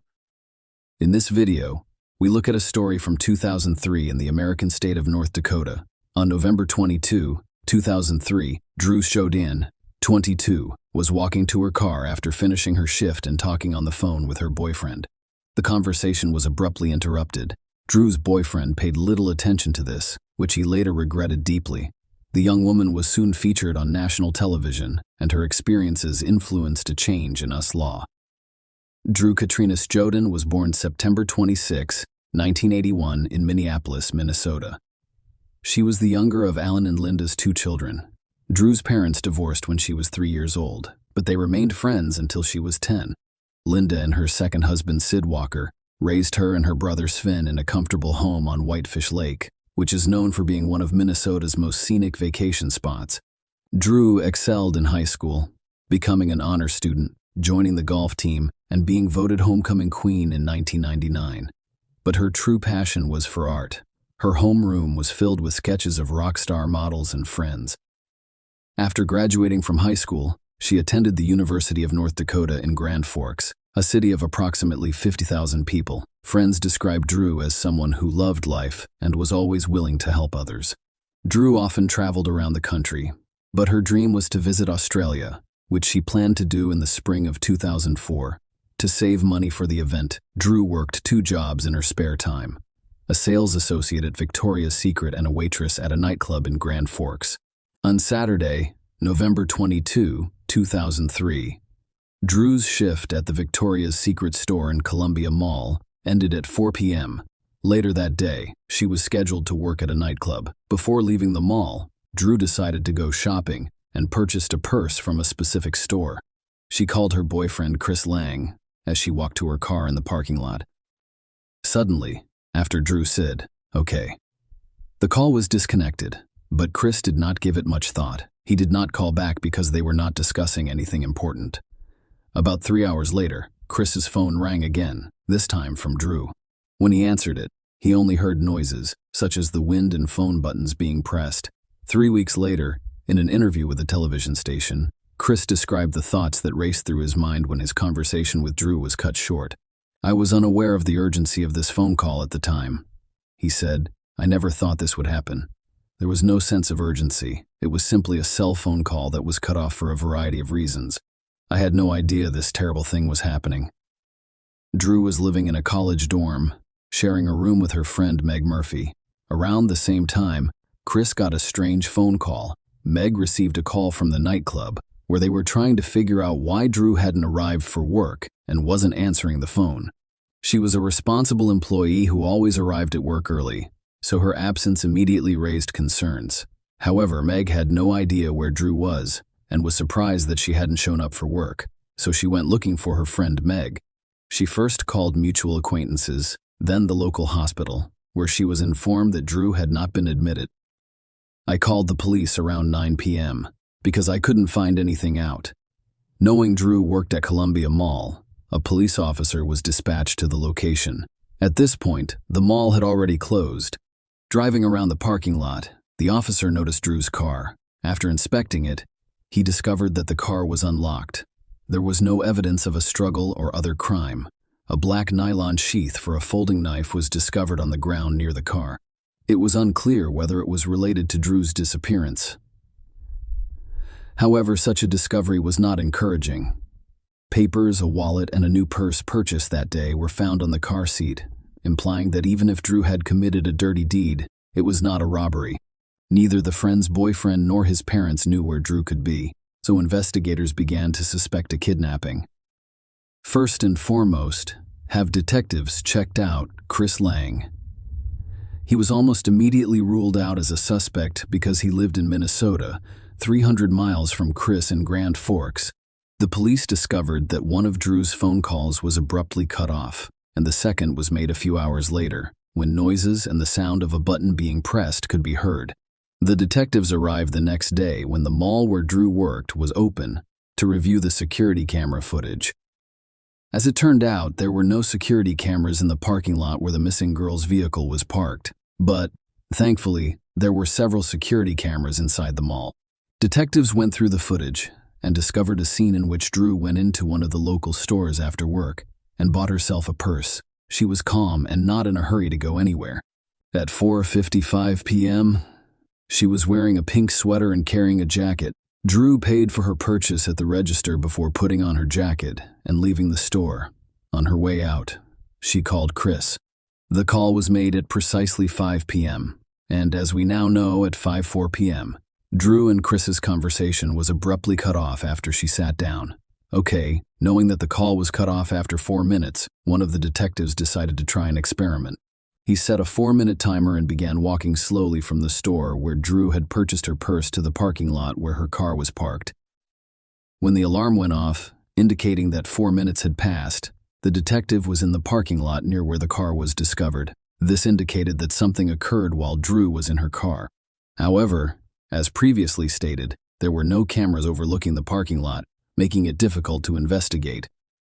In this video, we look at a story from 2003 in the American state of North Dakota. On November 22, 2003, Drew Shodin, 22, was walking to her car after finishing her shift and talking on the phone with her boyfriend. The conversation was abruptly interrupted. Drew's boyfriend paid little attention to this, which he later regretted deeply. The young woman was soon featured on national television, and her experiences influenced a change in US law. Drew Katrina Sjoden was born September 26, 1981 in Minneapolis, Minnesota. She was the younger of Alan and Linda's 2 children. Drew's parents divorced when she was 3 years old, but they remained friends until she was 10. Linda and her second husband, Sid Walker, raised her and her brother Sven in a comfortable home on Whitefish Lake, which is known for being one of Minnesota's most scenic vacation spots. Drew excelled in high school, becoming an honor student, joining the golf team, and being voted homecoming queen in 1999. But her true passion was for art. Her homeroom was filled with sketches of rock star models and friends. After graduating from high school, she attended the University of North Dakota in Grand Forks, a city of approximately 50,000 people. Friends described Drew as someone who loved life and was always willing to help others. Drew often traveled around the country, but her dream was to visit Australia, which she planned to do in the spring of 2004. To save money for the event, Drew worked 2 jobs in her spare time: a sales associate at Victoria's Secret and a waitress at a nightclub in Grand Forks. On Saturday, November 22, 2003, Drew's shift at the Victoria's Secret store in Columbia Mall ended at 4 p.m. Later that day, she was scheduled to work at a nightclub. Before leaving the mall, Drew decided to go shopping and purchased a purse from a specific store. She called her boyfriend Chris Lang as she walked to her car in the parking lot. Suddenly, after Drew said, "Okay," the call was disconnected, but Chris did not give it much thought. He did not call back because they were not discussing anything important. About 3 hours later, Chris's phone rang again, this time from Drew. When he answered it, he only heard noises, such as the wind and phone buttons being pressed. 3 weeks later, in an interview with a television station, Chris described the thoughts that raced through his mind when his conversation with Drew was cut short. "I was unaware of the urgency of this phone call at the time," he said. "I never thought this would happen. There was no sense of urgency. It was simply a cell phone call that was cut off for a variety of reasons. I had no idea this terrible thing was happening." Drew was living in a college dorm, sharing a room with her friend Meg Murphy. Around the same time, Chris got a strange phone call. Meg received a call from the nightclub, where they were trying to figure out why Drew hadn't arrived for work and wasn't answering the phone. She was a responsible employee who always arrived at work early, so her absence immediately raised concerns. However, Meg had no idea where Drew was and was surprised that she hadn't shown up for work, so she went looking for her friend Meg. She first called mutual acquaintances, then the local hospital, where she was informed that Drew had not been admitted. "I called the police around 9 p.m. because I couldn't find anything out." Knowing Drew worked at Columbia Mall, a police officer was dispatched to the location. At this point, the mall had already closed. Driving around the parking lot, the officer noticed Drew's car. After inspecting it, he discovered that the car was unlocked. There was no evidence of a struggle or other crime. A black nylon sheath for a folding knife was discovered on the ground near the car. It was unclear whether it was related to Drew's disappearance. However, such a discovery was not encouraging. Papers, a wallet, and a new purse purchased that day were found on the car seat, implying that even if Drew had committed a dirty deed, it was not a robbery. Neither the friend's boyfriend nor his parents knew where Drew could be, so investigators began to suspect a kidnapping. First and foremost, have detectives checked out Chris Lang. He was almost immediately ruled out as a suspect because he lived in Minnesota, 300 miles from Chris in Grand Forks. The police discovered that one of Drew's phone calls was abruptly cut off, and the second was made a few hours later, when noises and the sound of a button being pressed could be heard. The detectives arrived the next day when the mall where Drew worked was open to review the security camera footage. As it turned out, there were no security cameras in the parking lot where the missing girl's vehicle was parked, but, thankfully, there were several security cameras inside the mall. Detectives went through the footage and discovered a scene in which Drew went into one of the local stores after work and bought herself a purse. She was calm and not in a hurry to go anywhere. At 4:55 p.m., she was wearing a pink sweater and carrying a jacket. Drew paid for her purchase at the register before putting on her jacket and leaving the store. On her way out, she called Chris. The call was made at precisely 5 p.m., and as we now know, at 5:04 p.m., Drew and Chris's conversation was abruptly cut off after she sat down. Okay, knowing that the call was cut off after 4 minutes, one of the detectives decided to try an experiment. He set a 4-minute timer and began walking slowly from the store where Drew had purchased her purse to the parking lot where her car was parked. When the alarm went off, indicating that 4 minutes had passed, the detective was in the parking lot near where the car was discovered. This indicated that something occurred while Drew was in her car. However, as previously stated, there were no cameras overlooking the parking lot, making it difficult to investigate.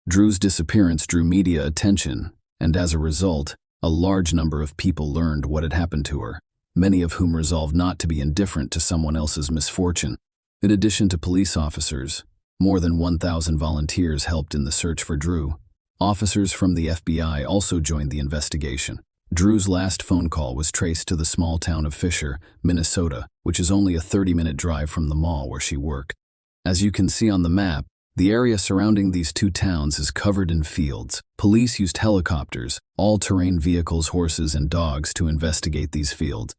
Drew's disappearance drew media attention, and as a result, a large number of people learned what had happened to her, many of whom resolved not to be indifferent to someone else's misfortune. In addition to police officers, more than 1,000 volunteers helped in the search for Drew. Officers from the FBI also joined the investigation. Drew's last phone call was traced to the small town of Fisher, Minnesota, which is only a 30-minute drive from the mall where she worked. As you can see on the map, the area surrounding these two towns is covered in fields. Police used helicopters, all-terrain vehicles, horses, and dogs to investigate these fields.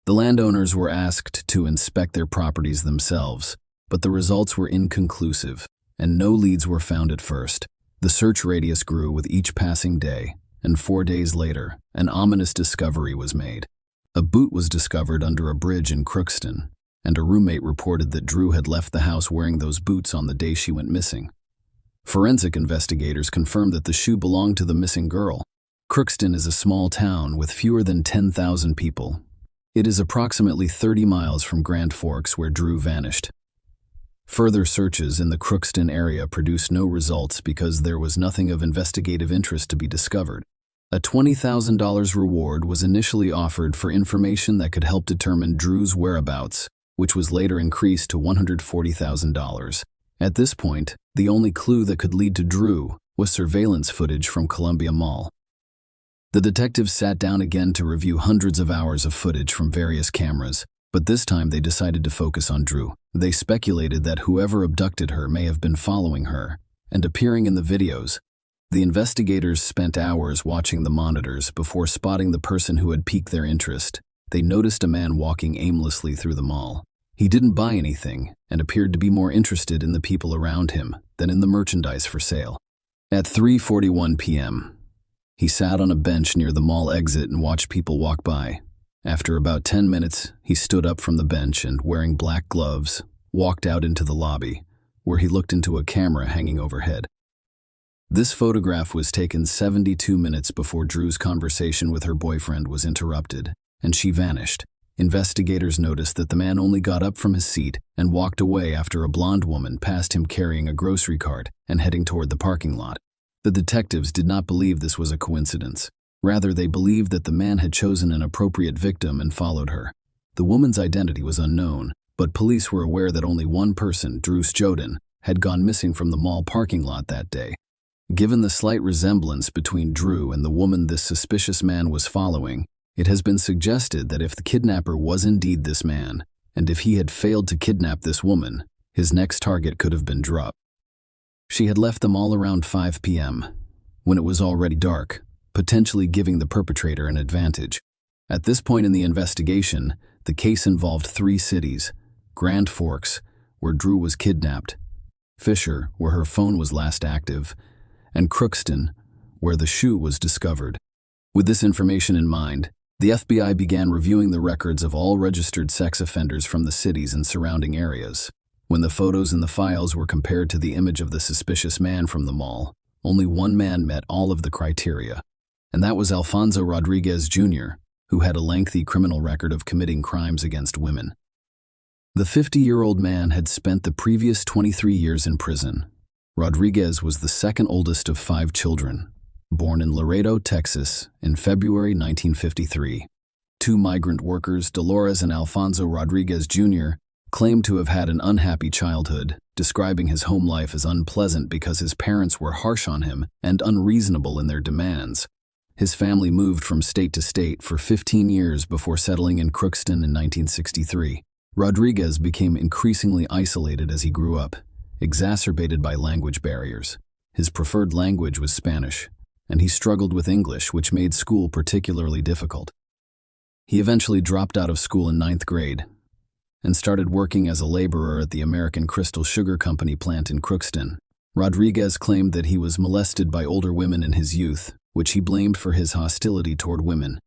The landowners were asked to inspect their properties themselves, but the results were inconclusive, and no leads were found at first. The search radius grew with each passing day, and 4 days later, an ominous discovery was made. A boot was discovered under a bridge in Crookston, and a roommate reported that Drew had left the house wearing those boots on the day she went missing. Forensic investigators confirmed that the shoe belonged to the missing girl. Crookston is a small town with fewer than 10,000 people. It is approximately 30 miles from Grand Forks where Drew vanished. Further searches in the Crookston area produced no results because there was nothing of investigative interest to be discovered. A $20,000 reward was initially offered for information that could help determine Drew's whereabouts, which was later increased to $140,000. At this point, the only clue that could lead to Drew was surveillance footage from Columbia Mall. The detectives sat down again to review hundreds of hours of footage from various cameras, but this time they decided to focus on Drew. They speculated that whoever abducted her may have been following her and appearing in the videos. The investigators spent hours watching the monitors before spotting the person who had piqued their interest. They noticed a man walking aimlessly through the mall. He didn't buy anything and appeared to be more interested in the people around him than in the merchandise for sale. At 3:41 p.m., he sat on a bench near the mall exit and watched people walk by. After about 10 minutes, he stood up from the bench and, wearing black gloves, walked out into the lobby, where he looked into a camera hanging overhead. This photograph was taken 72 minutes before Drew's conversation with her boyfriend was interrupted, and she vanished. Investigators noticed that the man only got up from his seat and walked away after a blonde woman passed him carrying a grocery cart and heading toward the parking lot. The detectives did not believe this was a coincidence. Rather, they believed that the man had chosen an appropriate victim and followed her. The woman's identity was unknown, but police were aware that only one person, Drew Sjoden, had gone missing from the mall parking lot that day. Given the slight resemblance between Drew and the woman this suspicious man was following, it has been suggested that if the kidnapper was indeed this man, and if he had failed to kidnap this woman, his next target could have been Drew. She had left the mall around 5 p.m., when it was already dark, potentially giving the perpetrator an advantage. At this point in the investigation, the case involved 3 cities: Grand Forks, where Drew was kidnapped; Fisher, where her phone was last active; and Crookston, where the shoe was discovered. With this information in mind, the FBI began reviewing the records of all registered sex offenders from the cities and surrounding areas. When the photos in the files were compared to the image of the suspicious man from the mall, only one man met all of the criteria, and that was Alfonso Rodriguez Jr., who had a lengthy criminal record of committing crimes against women. The 50-year-old man had spent the previous 23 years in prison. Rodriguez was the second oldest of 5 children, born in Laredo, Texas, in February 1953. 2 migrant workers, Dolores and Alfonso Rodriguez Jr., claimed to have had an unhappy childhood, describing his home life as unpleasant because his parents were harsh on him and unreasonable in their demands. His family moved from state to state for 15 years before settling in Crookston in 1963. Rodriguez became increasingly isolated as he grew up, exacerbated by language barriers. His preferred language was Spanish, and he struggled with English, which made school particularly difficult. He eventually dropped out of school in 9th grade and started working as a laborer at the American Crystal Sugar Company plant in Crookston. Rodriguez claimed that he was molested by older women in his youth, which he blamed for his hostility toward women.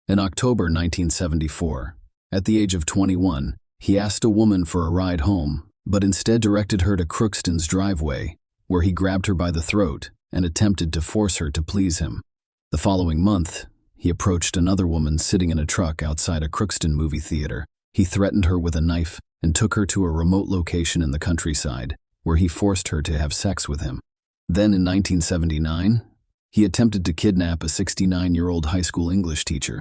In October 1974, at the age of 21, he asked a woman for a ride home, but instead directed her to Crookston's driveway, where he grabbed her by the throat and attempted to force her to please him. The following month, he approached another woman sitting in a truck outside a Crookston movie theater. He threatened her with a knife and took her to a remote location in the countryside, where he forced her to have sex with him. Then in 1979, he attempted to kidnap a 69-year-old high school English teacher.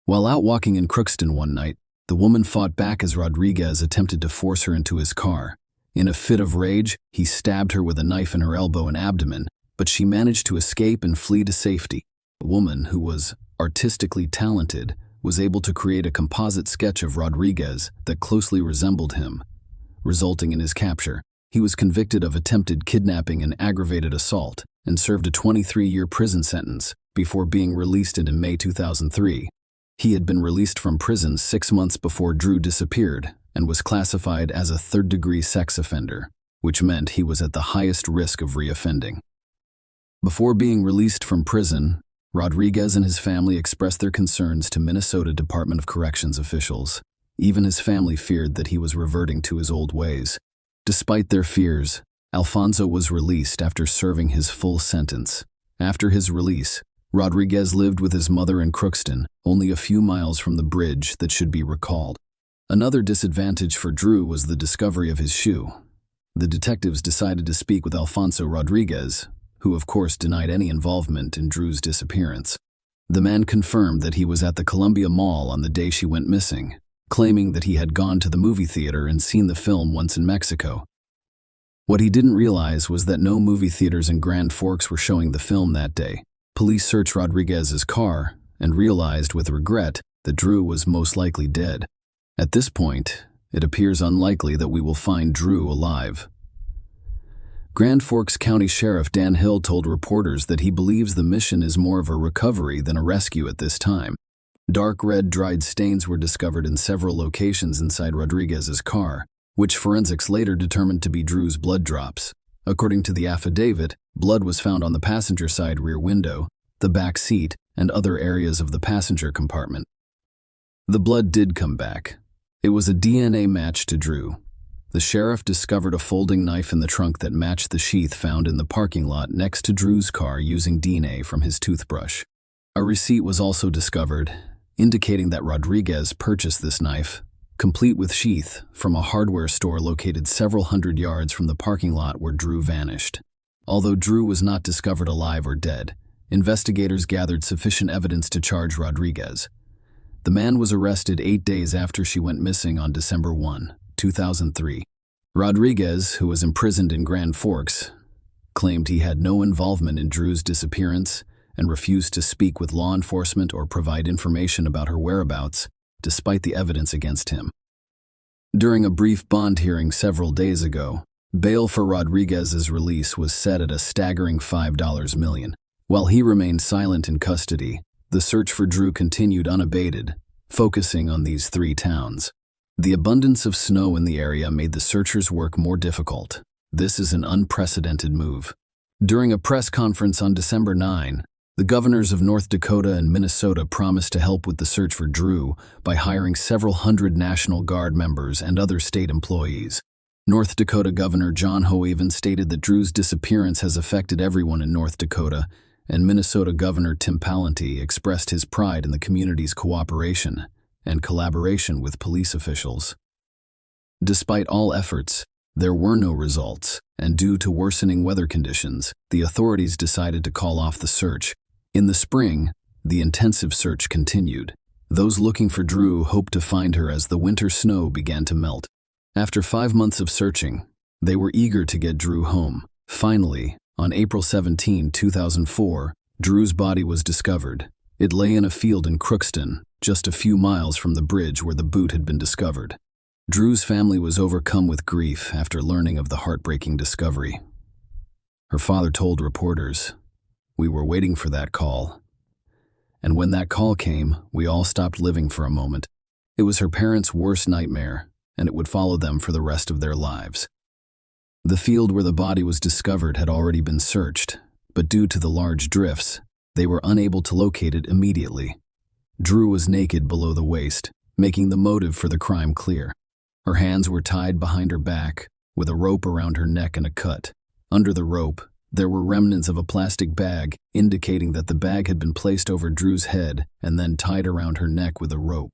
While out walking in Crookston one night, the woman fought back as Rodriguez attempted to force her into his car. In a fit of rage, he stabbed her with a knife in her elbow and abdomen, but she managed to escape and flee to safety. The woman, who was artistically talented, was able to create a composite sketch of Rodriguez that closely resembled him, resulting in his capture. He was convicted of attempted kidnapping and aggravated assault and served a 23-year prison sentence before being released in May 2003. He had been released from prison 6 months before Drew disappeared and was classified as a third-degree sex offender, which meant he was at the highest risk of reoffending. Before being released from prison, Rodriguez and his family expressed their concerns to Minnesota Department of Corrections officials. Even his family feared that he was reverting to his old ways. Despite their fears, Alfonso was released after serving his full sentence. After his release, Rodriguez lived with his mother in Crookston, only a few miles from the bridge that should be recalled. Another disadvantage for Drew was the discovery of his shoe. The detectives decided to speak with Alfonso Rodriguez, who of course denied any involvement in Drew's disappearance. The man confirmed that he was at the Columbia Mall on the day she went missing, claiming that he had gone to the movie theater and seen the film once in Mexico. What he didn't realize was that no movie theaters in Grand Forks were showing the film that day. Police searched Rodriguez's car and realized with regret that Drew was most likely dead. At this point, it appears unlikely that we will find Drew alive. Grand Forks County Sheriff Dan Hill told reporters that he believes the mission is more of a recovery than a rescue at this time. Dark red dried stains were discovered in several locations inside Rodriguez's car, which forensics later determined to be Drew's blood drops. According to the affidavit, blood was found on the passenger side rear window, the back seat, and other areas of the passenger compartment. The blood did come back. It was a DNA match to Drew. The sheriff discovered a folding knife in the trunk that matched the sheath found in the parking lot next to Drew's car using DNA from his toothbrush. A receipt was also discovered, indicating that Rodriguez purchased this knife, complete with sheath, from a hardware store located several hundred yards from the parking lot where Drew vanished. Although Drew was not discovered alive or dead, investigators gathered sufficient evidence to charge Rodriguez. The man was arrested 8 days after she went missing on December 1, 2003. Rodriguez, who was imprisoned in Grand Forks, claimed he had no involvement in Drew's disappearance and refused to speak with law enforcement or provide information about her whereabouts, despite the evidence against him. During a brief bond hearing several days ago, bail for Rodriguez's release was set at a staggering $5 million. While he remained silent in custody, the search for Drew continued unabated, focusing on these 3 towns. The abundance of snow in the area made the searchers' work more difficult. This is an unprecedented move. During a press conference on December 9, the governors of North Dakota and Minnesota promised to help with the search for Drew by hiring several hundred National Guard members and other state employees. North Dakota Governor John Howe even stated that Drew's disappearance has affected everyone in North Dakota, and Minnesota Governor Tim Pawlenty expressed his pride in the community's cooperation and collaboration with police officials. Despite all efforts, there were no results, and due to worsening weather conditions, the authorities decided to call off the search. In the spring, the intensive search continued. Those looking for Drew hoped to find her as the winter snow began to melt. After 5 months of searching, they were eager to get Drew home. Finally, on April 17, 2004, Drew's body was discovered. It lay in a field in Crookston, just a few miles from the bridge where the boot had been discovered. Drew's family was overcome with grief after learning of the heartbreaking discovery. Her father told reporters, "We were waiting for that call. And when that call came, we all stopped living for a moment. It was her parents' worst nightmare, and it would follow them for the rest of their lives." The field where the body was discovered had already been searched, but due to the large drifts, they were unable to locate it immediately. Drew was naked below the waist, making the motive for the crime clear. Her hands were tied behind her back, with a rope around her neck and a cut. Under the rope, there were remnants of a plastic bag, indicating that the bag had been placed over Drew's head and then tied around her neck with a rope.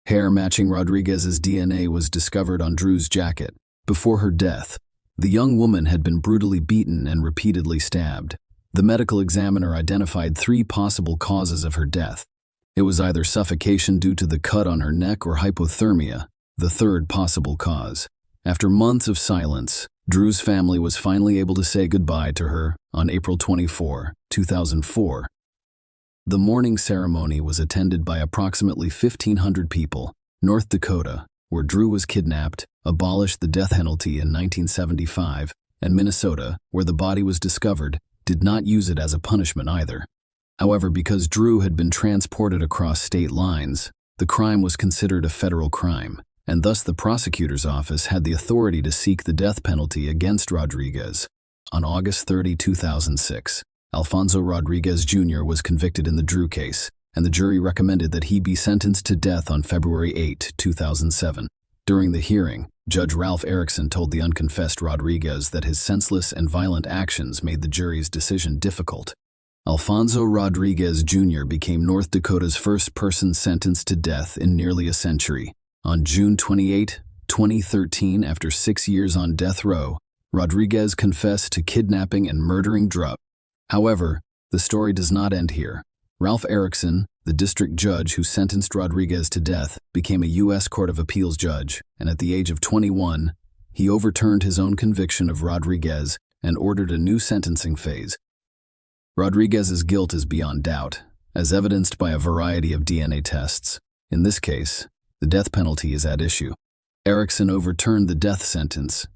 Hair matching Rodriguez's DNA was discovered on Drew's jacket. Before her death, the young woman had been brutally beaten and repeatedly stabbed. The medical examiner identified 3 possible causes of her death. It was either suffocation due to the cut on her neck or hypothermia, the third possible cause. After months of silence, Drew's family was finally able to say goodbye to her on April 24, 2004. The mourning ceremony was attended by approximately 1,500 people. North Dakota, where Drew was kidnapped, abolished the death penalty in 1975, and Minnesota, where the body was discovered, did not use it as a punishment either. However, because Drew had been transported across state lines, the crime was considered a federal crime, and thus the prosecutor's office had the authority to seek the death penalty against Rodriguez. On August 30, 2006, Alfonso Rodriguez Jr. was convicted in the Drew case, and the jury recommended that he be sentenced to death on February 8, 2007. During the hearing, Judge Ralph Erickson told the unconfessed Rodriguez that his senseless and violent actions made the jury's decision difficult. Alfonso Rodriguez Jr. became North Dakota's first person sentenced to death in nearly a century. On June 28, 2013, after 6 years on death row, Rodriguez confessed to kidnapping and murdering Drew. However, the story does not end here. Ralph Erickson, the district judge who sentenced Rodriguez to death, became a U.S. Court of Appeals judge, and at the age of 21, he overturned his own conviction of Rodriguez and ordered a new sentencing phase. Rodriguez's guilt is beyond doubt, as evidenced by a variety of DNA tests. In this case, the death penalty is at issue. Erickson overturned the death sentence,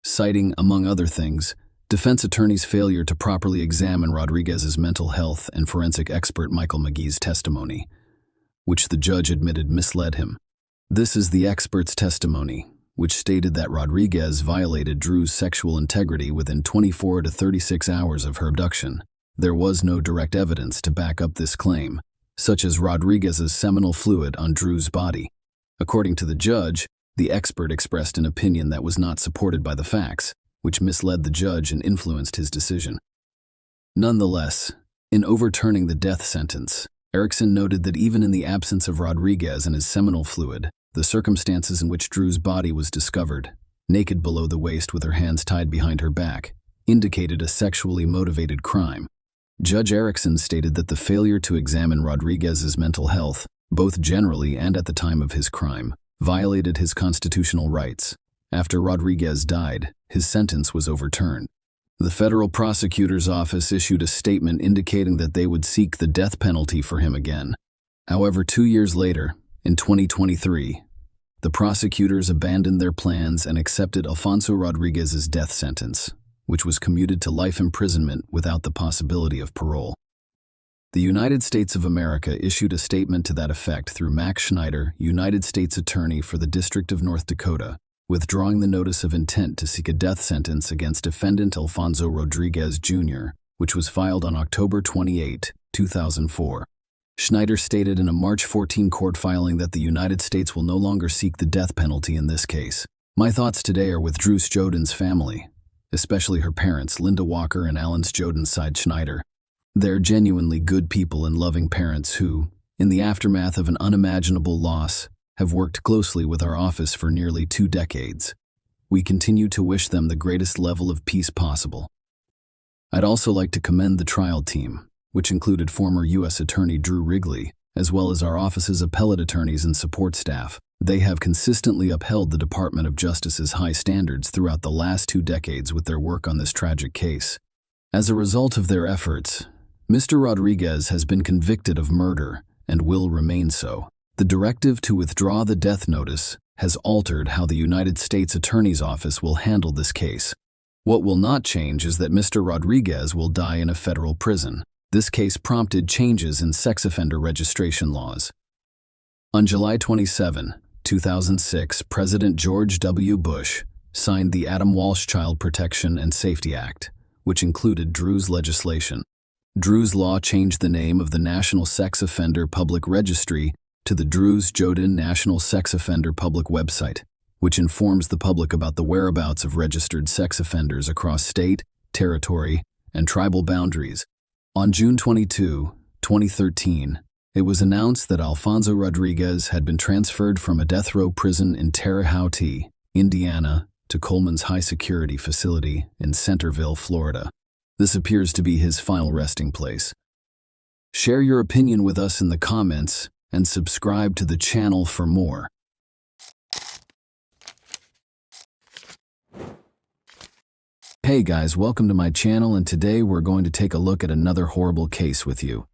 citing, among other things, defense attorney's failure to properly examine Rodriguez's mental health and forensic expert Michael McGee's testimony, which the judge admitted misled him. This is the expert's testimony, which stated that Rodriguez violated Drew's sexual integrity within 24 to 36 hours of her abduction. There was no direct evidence to back up this claim, such as Rodriguez's seminal fluid on Drew's body. According to the judge, the expert expressed an opinion that was not supported by the facts, which misled the judge and influenced his decision. Nonetheless, in overturning the death sentence, Erickson noted that even in the absence of Rodriguez and his seminal fluid, the circumstances in which Drew's body was discovered, naked below the waist with her hands tied behind her back, indicated a sexually motivated crime. Judge Erickson stated that the failure to examine Rodriguez's mental health, both generally and at the time of his crime, violated his constitutional rights. After Rodriguez died, his sentence was overturned. The federal prosecutor's office issued a statement indicating that they would seek the death penalty for him again. However, 2 years later, in 2023, the prosecutors abandoned their plans and accepted Alfonso Rodriguez's death sentence, which was commuted to life imprisonment without the possibility of parole. The United States of America issued a statement to that effect through Max Schneider, United States Attorney for the District of North Dakota, withdrawing the notice of intent to seek a death sentence against defendant Alfonso Rodriguez Jr., which was filed on October 28, 2004. Schneider stated in a March 14 court filing that the United States will no longer seek the death penalty in this case. My thoughts today are with Drew Sjoden's family, especially her parents, Linda Walker and Alan Sjoden, sighed Schneider. They're genuinely good people and loving parents who, in the aftermath of an unimaginable loss, have worked closely with our office for nearly 2 decades. We continue to wish them the greatest level of peace possible. I'd also like to commend the trial team, which included former U.S. Attorney Drew Wrigley, as well as our office's appellate attorneys and support staff. They have consistently upheld the Department of Justice's high standards throughout the last 2 decades with their work on this tragic case. As a result of their efforts, Mr. Rodriguez has been convicted of murder and will remain so. The directive to withdraw the death notice has altered how the United States Attorney's Office will handle this case. What will not change is that Mr. Rodriguez will die in a federal prison. This case prompted changes in sex offender registration laws. On July 27, 2006, President George W. Bush signed the Adam Walsh Child Protection and Safety Act, which included Drew's legislation. Drew's law changed the name of the National Sex Offender Public Registry to the Dru's-Joden National Sex Offender Public Website, which informs the public about the whereabouts of registered sex offenders across state, territory, and tribal boundaries. On June 22, 2013, it was announced that Alfonso Rodriguez had been transferred from a death row prison in Terre Haute, Indiana, to Coleman's high-security facility in Centerville, Florida. This appears to be his final resting place. Share your opinion with us in the comments and subscribe to the channel for more. Hey guys, welcome to my channel, and today we're going to take a look at another horrible case with you.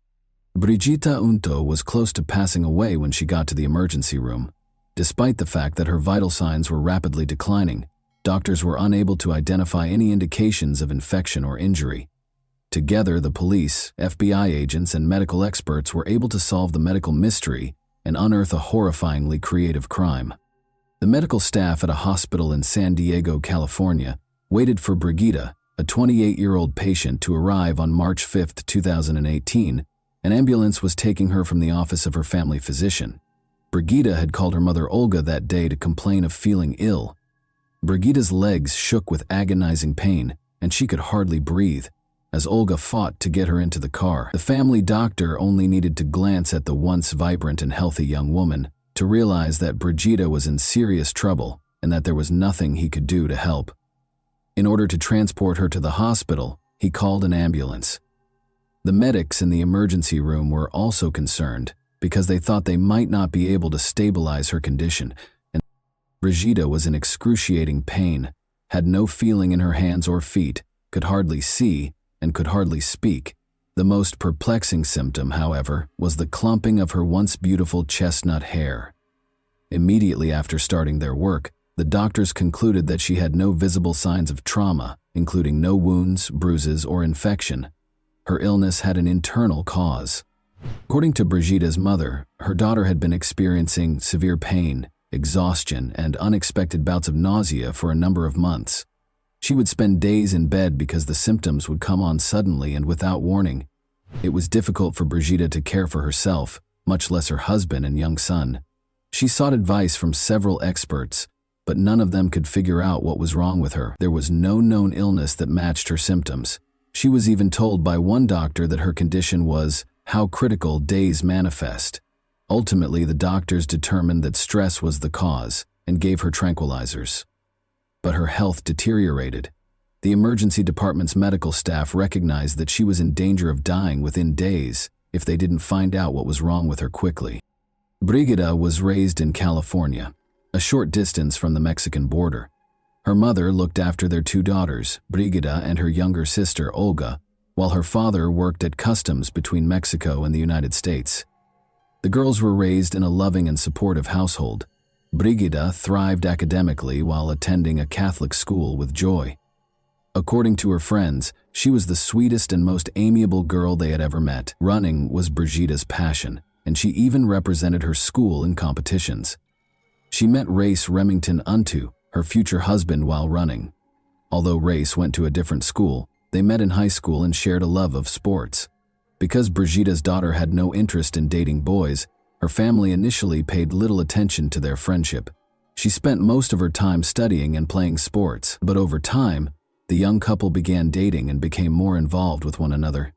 Brigitta Unto was close to passing away when she got to the emergency room. Despite the fact that her vital signs were rapidly declining, doctors were unable to identify any indications of infection or injury. Together, the police, FBI agents, and medical experts were able to solve the medical mystery and unearth a horrifyingly creative crime. The medical staff at a hospital in San Diego, California, waited for Brigitta, a 28-year-old patient, to arrive on March 5, 2018. An ambulance was taking her from the office of her family physician. Brigitta had called her mother Olga that day to complain of feeling ill. Brigitta's legs shook with agonizing pain, and she could hardly breathe. As Olga fought to get her into the car, the family doctor only needed to glance at the once vibrant and healthy young woman to realize that Brigitta was in serious trouble and that there was nothing he could do to help. In order to transport her to the hospital, he called an ambulance. The medics in the emergency room were also concerned because they thought they might not be able to stabilize her condition, and Brigitta was in excruciating pain, had no feeling in her hands or feet, could hardly see, and could hardly speak. The most perplexing symptom, however, was the clumping of her once beautiful chestnut hair. Immediately after starting their work, the doctors concluded that she had no visible signs of trauma, including no wounds, bruises, or infection. Her illness had an internal cause. According to Brigitta's mother, her daughter had been experiencing severe pain, exhaustion, and unexpected bouts of nausea for a number of months. She would spend days in bed because the symptoms would come on suddenly and without warning. It was difficult for Brigitta to care for herself, much less her husband and young son. She sought advice from several experts, but none of them could figure out what was wrong with her. There was no known illness that matched her symptoms. She was even told by one doctor that her condition was how critical days manifest. Ultimately, the doctors determined that stress was the cause and gave her tranquilizers. But her health deteriorated. The emergency department's medical staff recognized that she was in danger of dying within days if they didn't find out what was wrong with her quickly. Brigitta was raised in California, a short distance from the Mexican border. Her mother looked after their two daughters, Brigitta and her younger sister, Olga, while her father worked at customs between Mexico and the United States. The girls were raised in a loving and supportive household. Brigitta thrived academically while attending a Catholic school with joy. According to her friends, she was the sweetest and most amiable girl they had ever met. Running was Brigitta's passion, and she even represented her school in competitions. She met Race Remington Unto, her future husband, while running. Although Race went to a different school, they met in high school and shared a love of sports. Because Brigitta's daughter had no interest in dating boys, her family initially paid little attention to their friendship. She spent most of her time studying and playing sports, but over time, the young couple began dating and became more involved with one another.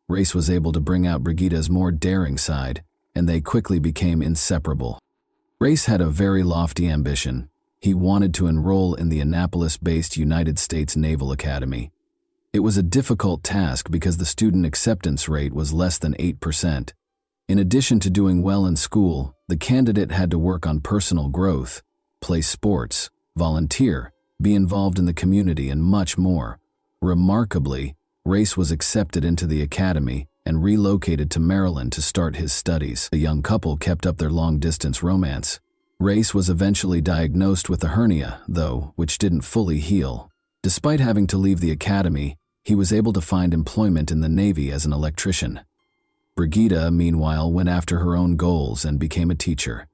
Race was able to bring out Brigitta's more daring side, and they quickly became inseparable. Race had a very lofty ambition. He wanted to enroll in the Annapolis-based United States Naval Academy. It was a difficult task because the student acceptance rate was less than 8%. In addition to doing well in school, the candidate had to work on personal growth, play sports, volunteer, be involved in the community, and much more. Remarkably, Race was accepted into the academy and relocated to Maryland to start his studies. The young couple kept up their long-distance romance. Race was eventually diagnosed with a hernia, though, which didn't fully heal. Despite having to leave the academy, he was able to find employment in the Navy as an electrician. Brigida, meanwhile, went after her own goals and became a teacher.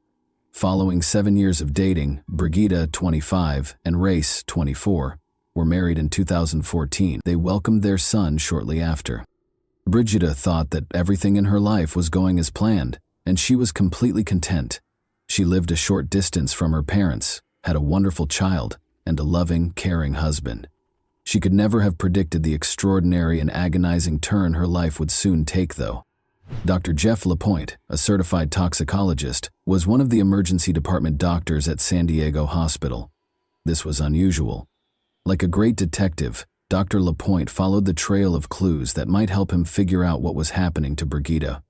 Following 7 years of dating, Brigida, 25, and Race, 24, were married in 2014. They welcomed their son shortly after. Brigida thought that everything in her life was going as planned, and she was completely content. She lived a short distance from her parents, had a wonderful child, and a loving, caring husband. She could never have predicted the extraordinary and agonizing turn her life would soon take, though. Dr. Jeff Lapointe, a certified toxicologist, was one of the emergency department doctors at San Diego Hospital. This was unusual. Like a great detective, Dr. Lapointe followed the trail of clues that might help him figure out what was happening to Brigida.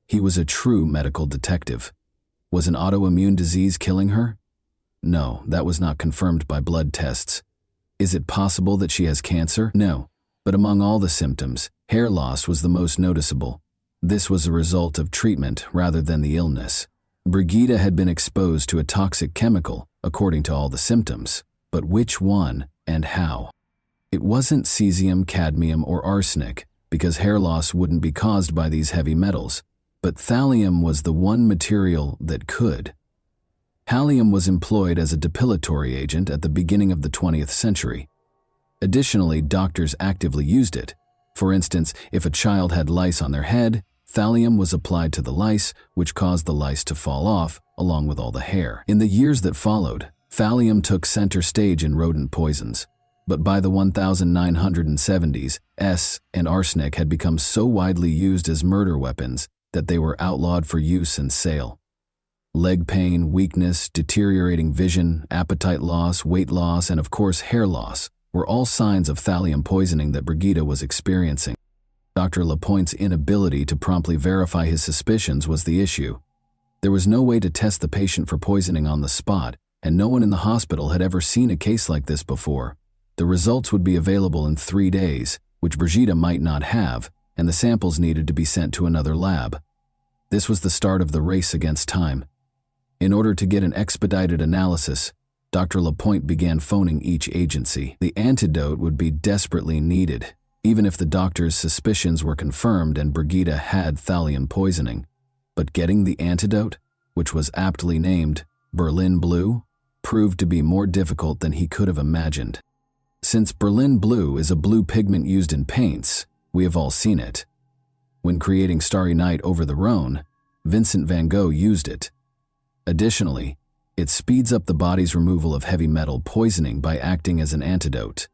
He was a true medical detective. Was an autoimmune disease killing her? No, that was not confirmed by blood tests. Is it possible that she has cancer? No. But among all the symptoms, hair loss was the most noticeable. This was a result of treatment rather than the illness. Brigida had been exposed to a toxic chemical, according to all the symptoms. But which one and how? It wasn't cesium, cadmium, or arsenic, because hair loss wouldn't be caused by these heavy metals. But thallium was the one material that could. Thallium was employed as a depilatory agent at the beginning of the 20th century. Additionally, doctors actively used it. For instance, if a child had lice on their head, thallium was applied to the lice, which caused the lice to fall off, along with all the hair. In the years that followed, thallium took center stage in rodent poisons. But by the 1970s, and arsenic had become so widely used as murder weapons that they were outlawed for use and sale. Leg pain, weakness, deteriorating vision, appetite loss, weight loss, and of course hair loss were all signs of thallium poisoning that Brigida was experiencing. Dr. Lapointe's inability to promptly verify his suspicions was the issue. There was no way to test the patient for poisoning on the spot, and no one in the hospital had ever seen a case like this before. The results would be available in 3 days, which Brigida might not have, and the samples needed to be sent to another lab. This was the start of the race against time. In order to get an expedited analysis, Dr. Lapointe began phoning each agency. The antidote would be desperately needed, even if the doctor's suspicions were confirmed and Brigida had thallium poisoning. But getting the antidote, which was aptly named Berlin Blue, proved to be more difficult than he could have imagined. Since Berlin Blue is a blue pigment used in paints, we have all seen it. When creating Starry Night over the Rhone, Vincent van Gogh used it. Additionally, it speeds up the body's removal of heavy metal poisoning by acting as an antidote.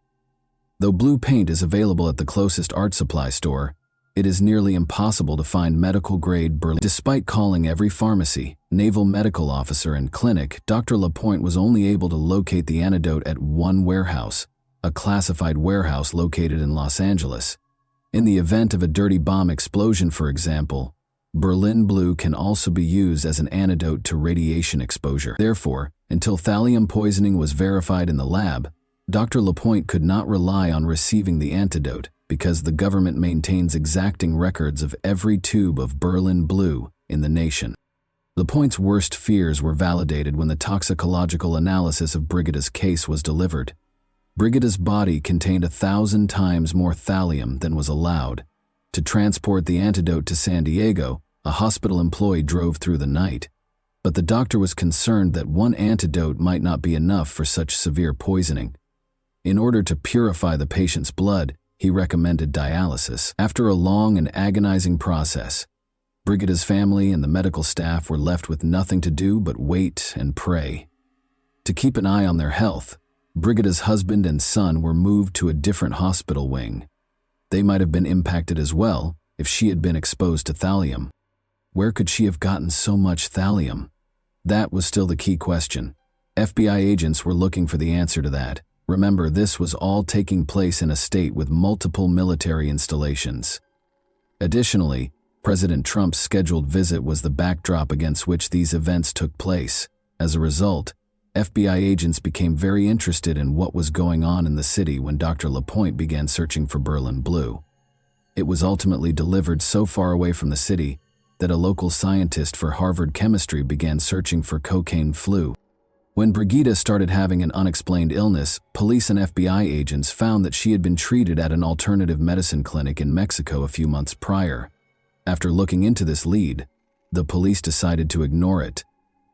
Though blue paint is available at the closest art supply store, it is nearly impossible to find medical-grade Berlin. Despite calling every pharmacy, naval medical officer, and clinic, Dr. Lapointe was only able to locate the antidote at one warehouse, a classified warehouse located in Los Angeles. In the event of a dirty bomb explosion, for example, Berlin Blue can also be used as an antidote to radiation exposure. Therefore, until thallium poisoning was verified in the lab, Dr. Lapointe could not rely on receiving the antidote because the government maintains exacting records of every tube of Berlin Blue in the nation. Lapointe's worst fears were validated when the toxicological analysis of Brigida's case was delivered. Brigida's body contained 1,000 times more thallium than was allowed. To transport the antidote to San Diego, a hospital employee drove through the night. But the doctor was concerned that one antidote might not be enough for such severe poisoning. In order to purify the patient's blood, he recommended dialysis. After a long and agonizing process, Brigida's family and the medical staff were left with nothing to do but wait and pray. To keep an eye on their health, Brigida's husband and son were moved to a different hospital wing. They might have been impacted as well if she had been exposed to thallium. Where could she have gotten so much thallium? That was still the key question. FBI agents were looking for the answer to that. Remember, this was all taking place in a state with multiple military installations. Additionally, President Trump's scheduled visit was the backdrop against which these events took place. As a result, FBI agents became very interested in what was going on in the city when Dr. Lapointe began searching for Berlin Blue. It was ultimately delivered so far away from the city that a local scientist for Harvard chemistry began searching for cocaine flu. When Brigida started having an unexplained illness, police and FBI agents found that she had been treated at an alternative medicine clinic in Mexico a few months prior. After looking into this lead, the police decided to ignore it.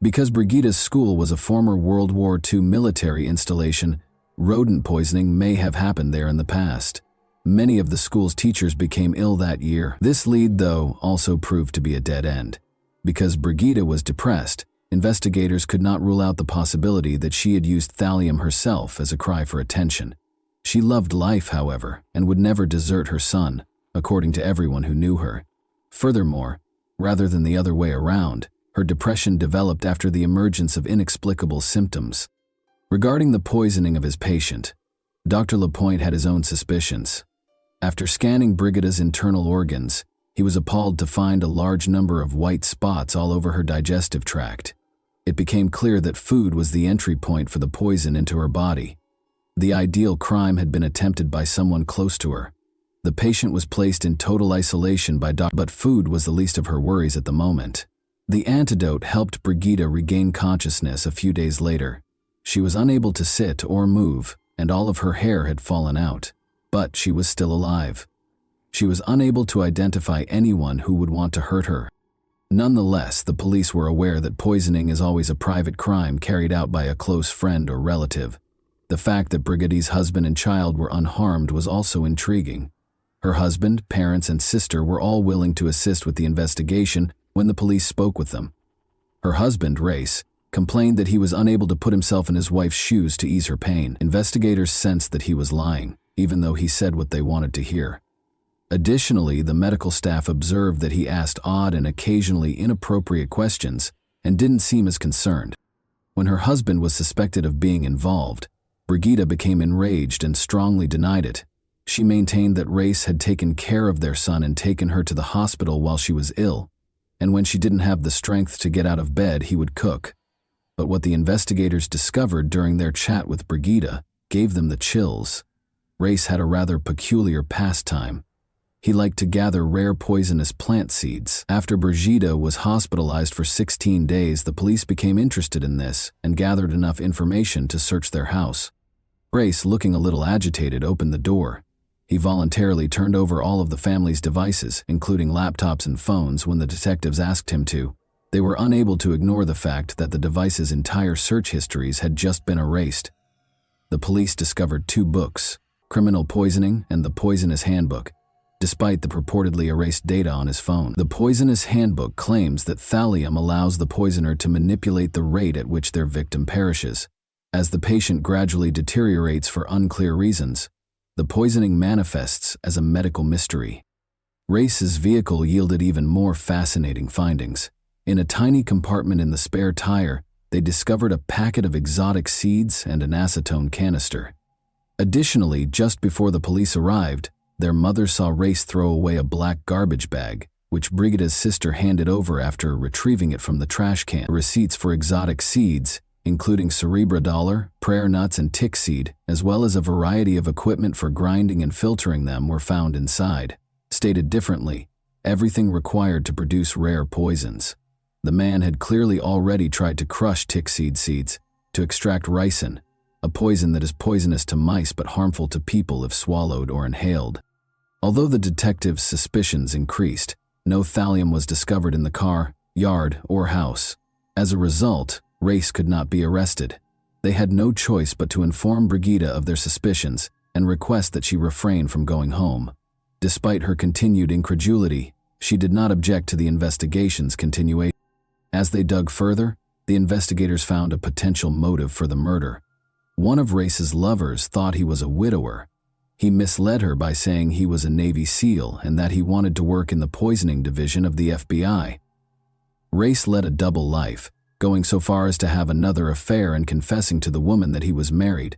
Because Brigida's school was a former World War II military installation, rodent poisoning may have happened there in the past. Many of the school's teachers became ill that year. This lead, though, also proved to be a dead end. Because Brigida was depressed, investigators could not rule out the possibility that she had used thallium herself as a cry for attention. She loved life, however, and would never desert her son, according to everyone who knew her. Furthermore, rather than the other way around, her depression developed after the emergence of inexplicable symptoms. Regarding the poisoning of his patient, Dr. Lapointe had his own suspicions. After scanning Brigida's internal organs, he was appalled to find a large number of white spots all over her digestive tract. It became clear that food was the entry point for the poison into her body. The ideal crime had been attempted by someone close to her. The patient was placed in total isolation by doctors, but food was the least of her worries at the moment. The antidote helped Brigida regain consciousness a few days later. She was unable to sit or move, and all of her hair had fallen out. But she was still alive. She was unable to identify anyone who would want to hurt her. Nonetheless, the police were aware that poisoning is always a private crime carried out by a close friend or relative. The fact that Brigida's husband and child were unharmed was also intriguing. Her husband, parents, and sister were all willing to assist with the investigation when the police spoke with them. Her husband, Race, complained that he was unable to put himself in his wife's shoes to ease her pain. Investigators sensed that he was lying, even though he said what they wanted to hear. Additionally, the medical staff observed that he asked odd and occasionally inappropriate questions and didn't seem as concerned. When her husband was suspected of being involved, Brigida became enraged and strongly denied it. She maintained that Race had taken care of their son and taken her to the hospital while she was ill, and when she didn't have the strength to get out of bed, he would cook. But what the investigators discovered during their chat with Brigida gave them the chills. Race had a rather peculiar pastime. He liked to gather rare poisonous plant seeds. After Brigida was hospitalized for 16 days, the police became interested in this and gathered enough information to search their house. Race, looking a little agitated, opened the door. He voluntarily turned over all of the family's devices, including laptops and phones, when the detectives asked him to. They were unable to ignore the fact that the device's entire search histories had just been erased. The police discovered 2 books, Criminal Poisoning and The Poisonous Handbook, despite the purportedly erased data on his phone. The Poisonous Handbook claims that thallium allows the poisoner to manipulate the rate at which their victim perishes. As the patient gradually deteriorates for unclear reasons, the poisoning manifests as a medical mystery. Race's vehicle yielded even more fascinating findings. In a tiny compartment in the spare tire, they discovered a packet of exotic seeds and an acetone canister. Additionally, just before the police arrived, their mother saw Race throw away a black garbage bag, which Brigida's sister handed over after retrieving it from the trash can. Receipts for exotic seeds, including cerebrodollar, prayer nuts, and tick seed, as well as a variety of equipment for grinding and filtering them, were found inside. Stated differently, everything required to produce rare poisons. The man had clearly already tried to crush tick seeds to extract ricin, a poison that is poisonous to mice but harmful to people if swallowed or inhaled. Although the detectives' suspicions increased, no thallium was discovered in the car, yard, or house. As a result, Race could not be arrested. They had no choice but to inform Brigida of their suspicions and request that she refrain from going home. Despite her continued incredulity, she did not object to the investigation's continuation. As they dug further, the investigators found a potential motive for the murder. One of Race's lovers thought he was a widower. He misled her by saying he was a Navy SEAL and that he wanted to work in the poisoning division of the FBI. Race led a double life, going so far as to have another affair and confessing to the woman that he was married.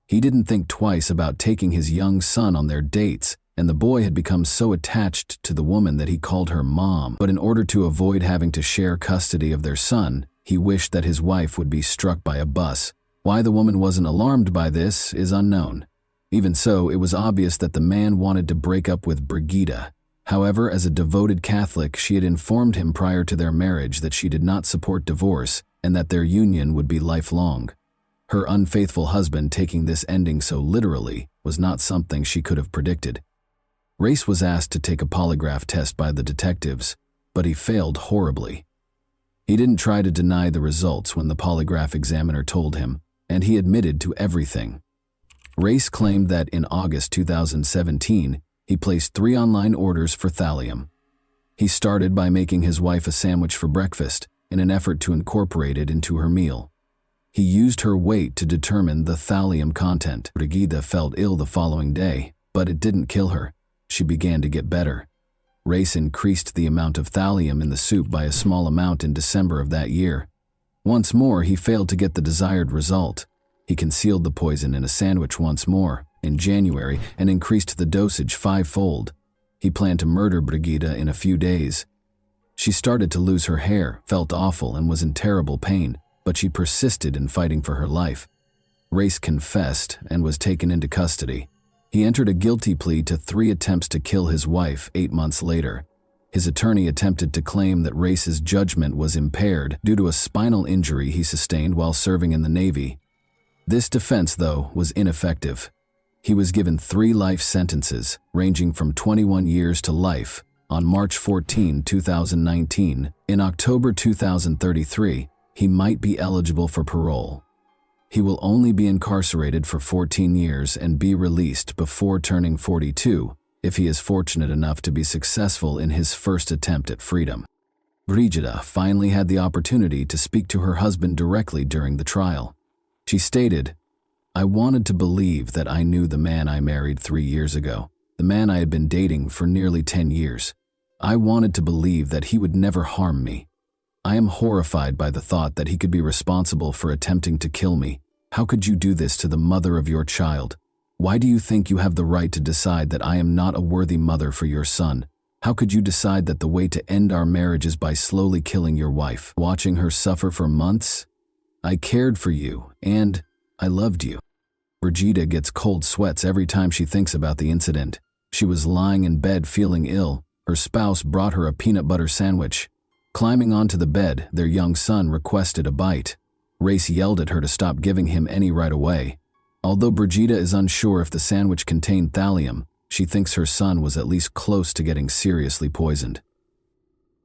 He didn't think twice about taking his young son on their dates, and the boy had become so attached to the woman that he called her mom. But in order to avoid having to share custody of their son, he wished that his wife would be struck by a bus. Why the woman wasn't alarmed by this is unknown. Even so, it was obvious that the man wanted to break up with Brigida. However, as a devoted Catholic, she had informed him prior to their marriage that she did not support divorce and that their union would be lifelong. Her unfaithful husband taking this ending so literally was not something she could have predicted. Race was asked to take a polygraph test by the detectives, but he failed horribly. He didn't try to deny the results when the polygraph examiner told him, and he admitted to everything. Race claimed that in August 2017, he placed 3 online orders for thallium. He started by making his wife a sandwich for breakfast in an effort to incorporate it into her meal. He used her weight to determine the thallium content. Brigida felt ill the following day, but it didn't kill her. She began to get better. Race increased the amount of thallium in the soup by a small amount in December of that year. Once more, he failed to get the desired result. He concealed the poison in a sandwich once more, in January, and increased the dosage 5-fold. He planned to murder Brigida in a few days. She started to lose her hair, felt awful, and was in terrible pain, but she persisted in fighting for her life. Race confessed and was taken into custody. He entered a guilty plea to 3 attempts to kill his wife 8 months later. His attorney attempted to claim that Race's judgment was impaired due to a spinal injury he sustained while serving in the Navy. This defense, though, was ineffective. He was given 3 life sentences, ranging from 21 years to life, on March 14, 2019. In October 2033, he might be eligible for parole. He will only be incarcerated for 14 years and be released before turning 42 if he is fortunate enough to be successful in his first attempt at freedom. Brigida finally had the opportunity to speak to her husband directly during the trial. She stated, "I wanted to believe that I knew the man I married 3 years ago, the man I had been dating for nearly 10 years. I wanted to believe that he would never harm me. I am horrified by the thought that he could be responsible for attempting to kill me. How could you do this to the mother of your child? Why do you think you have the right to decide that I am not a worthy mother for your son? How could you decide that the way to end our marriage is by slowly killing your wife, watching her suffer for months? I cared for you, and I loved you." Brigida gets cold sweats every time she thinks about the incident. She was lying in bed feeling ill. Her spouse brought her a peanut butter sandwich. Climbing onto the bed, their young son requested a bite. Race yelled at her to stop giving him any right away. Although Brigida is unsure if the sandwich contained thallium, she thinks her son was at least close to getting seriously poisoned.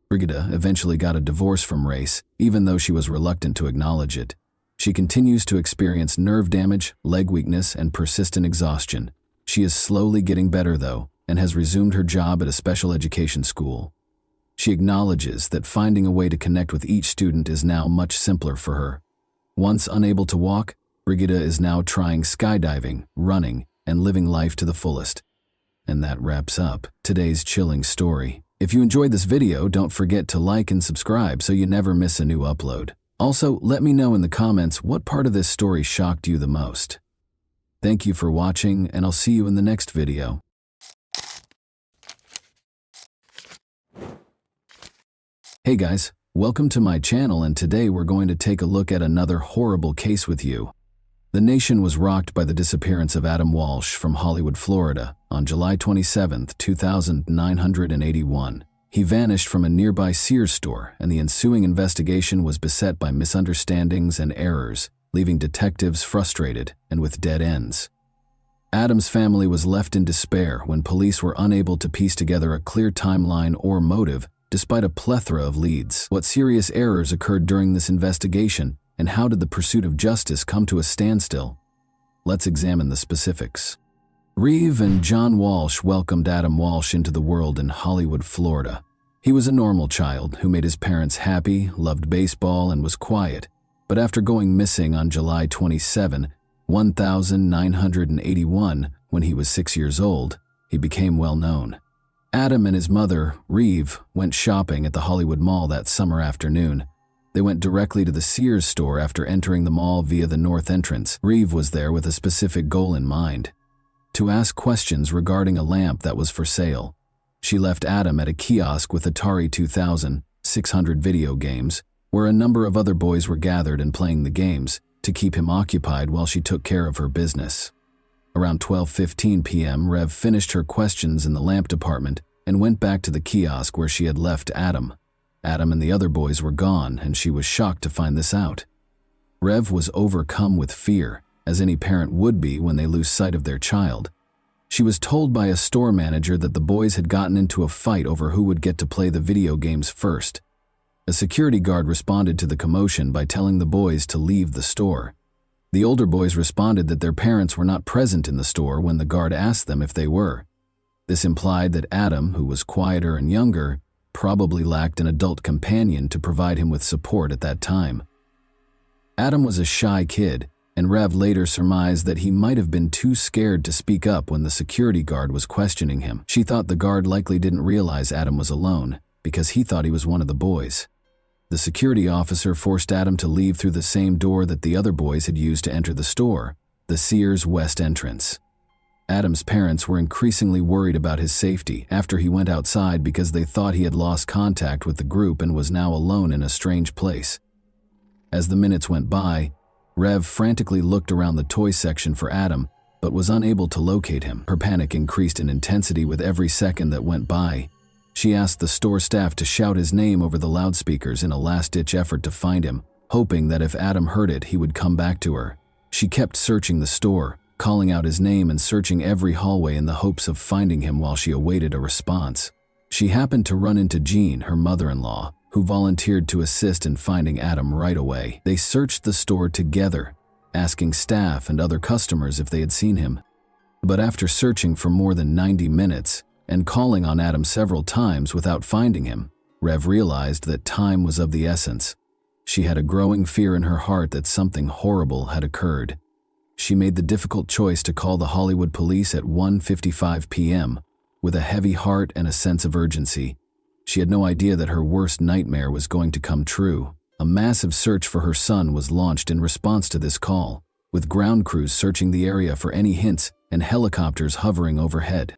Brigida eventually got a divorce from Race, even though she was reluctant to acknowledge it. She continues to experience nerve damage, leg weakness, and persistent exhaustion. She is slowly getting better, though, and has resumed her job at a special education school. She acknowledges that finding a way to connect with each student is now much simpler for her. Once unable to walk, Brigida is now trying skydiving, running, and living life to the fullest. And that wraps up today's chilling story. If you enjoyed this video, don't forget to like and subscribe so you never miss a new upload. Also, let me know in the comments what part of this story shocked you the most. Thank you for watching, and I'll see you in the next video. Hey guys, welcome to my channel, and today we're going to take a look at another horrible case with you. The nation was rocked by the disappearance of Adam Walsh from Hollywood, Florida, on July 27, 2981. He vanished from a nearby Sears store, and the ensuing investigation was beset by misunderstandings and errors, leaving detectives frustrated and with dead ends. Adam's family was left in despair when police were unable to piece together a clear timeline or motive despite a plethora of leads. What serious errors occurred during this investigation, and how did the pursuit of justice come to a standstill? Let's examine the specifics. Reeve and John Walsh welcomed Adam Walsh into the world in Hollywood, Florida. He was a normal child who made his parents happy, loved baseball, and was quiet. But after going missing on July 27, 1981, when he was 6 years old, he became well known. Adam and his mother, Reeve, went shopping at the Hollywood Mall that summer afternoon. They went directly to the Sears store after entering the mall via the north entrance. Reeve was there with a specific goal in mind: to ask questions regarding a lamp that was for sale. She left Adam at a kiosk with Atari 2600 video games, where a number of other boys were gathered and playing the games, to keep him occupied while she took care of her business. Around 12:15 p.m., Rev finished her questions in the lamp department and went back to the kiosk where she had left Adam. Adam and the other boys were gone, and she was shocked to find this out. Rev was overcome with fear, as any parent would be when they lose sight of their child. She was told by a store manager that the boys had gotten into a fight over who would get to play the video games first. A security guard responded to the commotion by telling the boys to leave the store. The older boys responded that their parents were not present in the store when the guard asked them if they were. This implied that Adam, who was quieter and younger, probably lacked an adult companion to provide him with support at that time. Adam was a shy kid, and Rev later surmised that he might have been too scared to speak up when the security guard was questioning him. She thought the guard likely didn't realize Adam was alone, because he thought he was one of the boys. The security officer forced Adam to leave through the same door that the other boys had used to enter the store, the Sears West entrance. Adam's parents were increasingly worried about his safety after he went outside because they thought he had lost contact with the group and was now alone in a strange place. As the minutes went by, Rev frantically looked around the toy section for Adam, but was unable to locate him. Her panic increased in intensity with every second that went by. She asked the store staff to shout his name over the loudspeakers in a last-ditch effort to find him, hoping that if Adam heard it, he would come back to her. She kept searching the store, calling out his name and searching every hallway in the hopes of finding him while she awaited a response. She happened to run into Jean, her mother-in-law, who volunteered to assist in finding Adam right away. They searched the store together, asking staff and other customers if they had seen him. But after searching for more than 90 minutes, and calling on Adam several times without finding him, Rev realized that time was of the essence. She had a growing fear in her heart that something horrible had occurred. She made the difficult choice to call the Hollywood police at 1:55 p.m. with a heavy heart and a sense of urgency. She had no idea that her worst nightmare was going to come true. A massive search for her son was launched in response to this call, with ground crews searching the area for any hints and helicopters hovering overhead.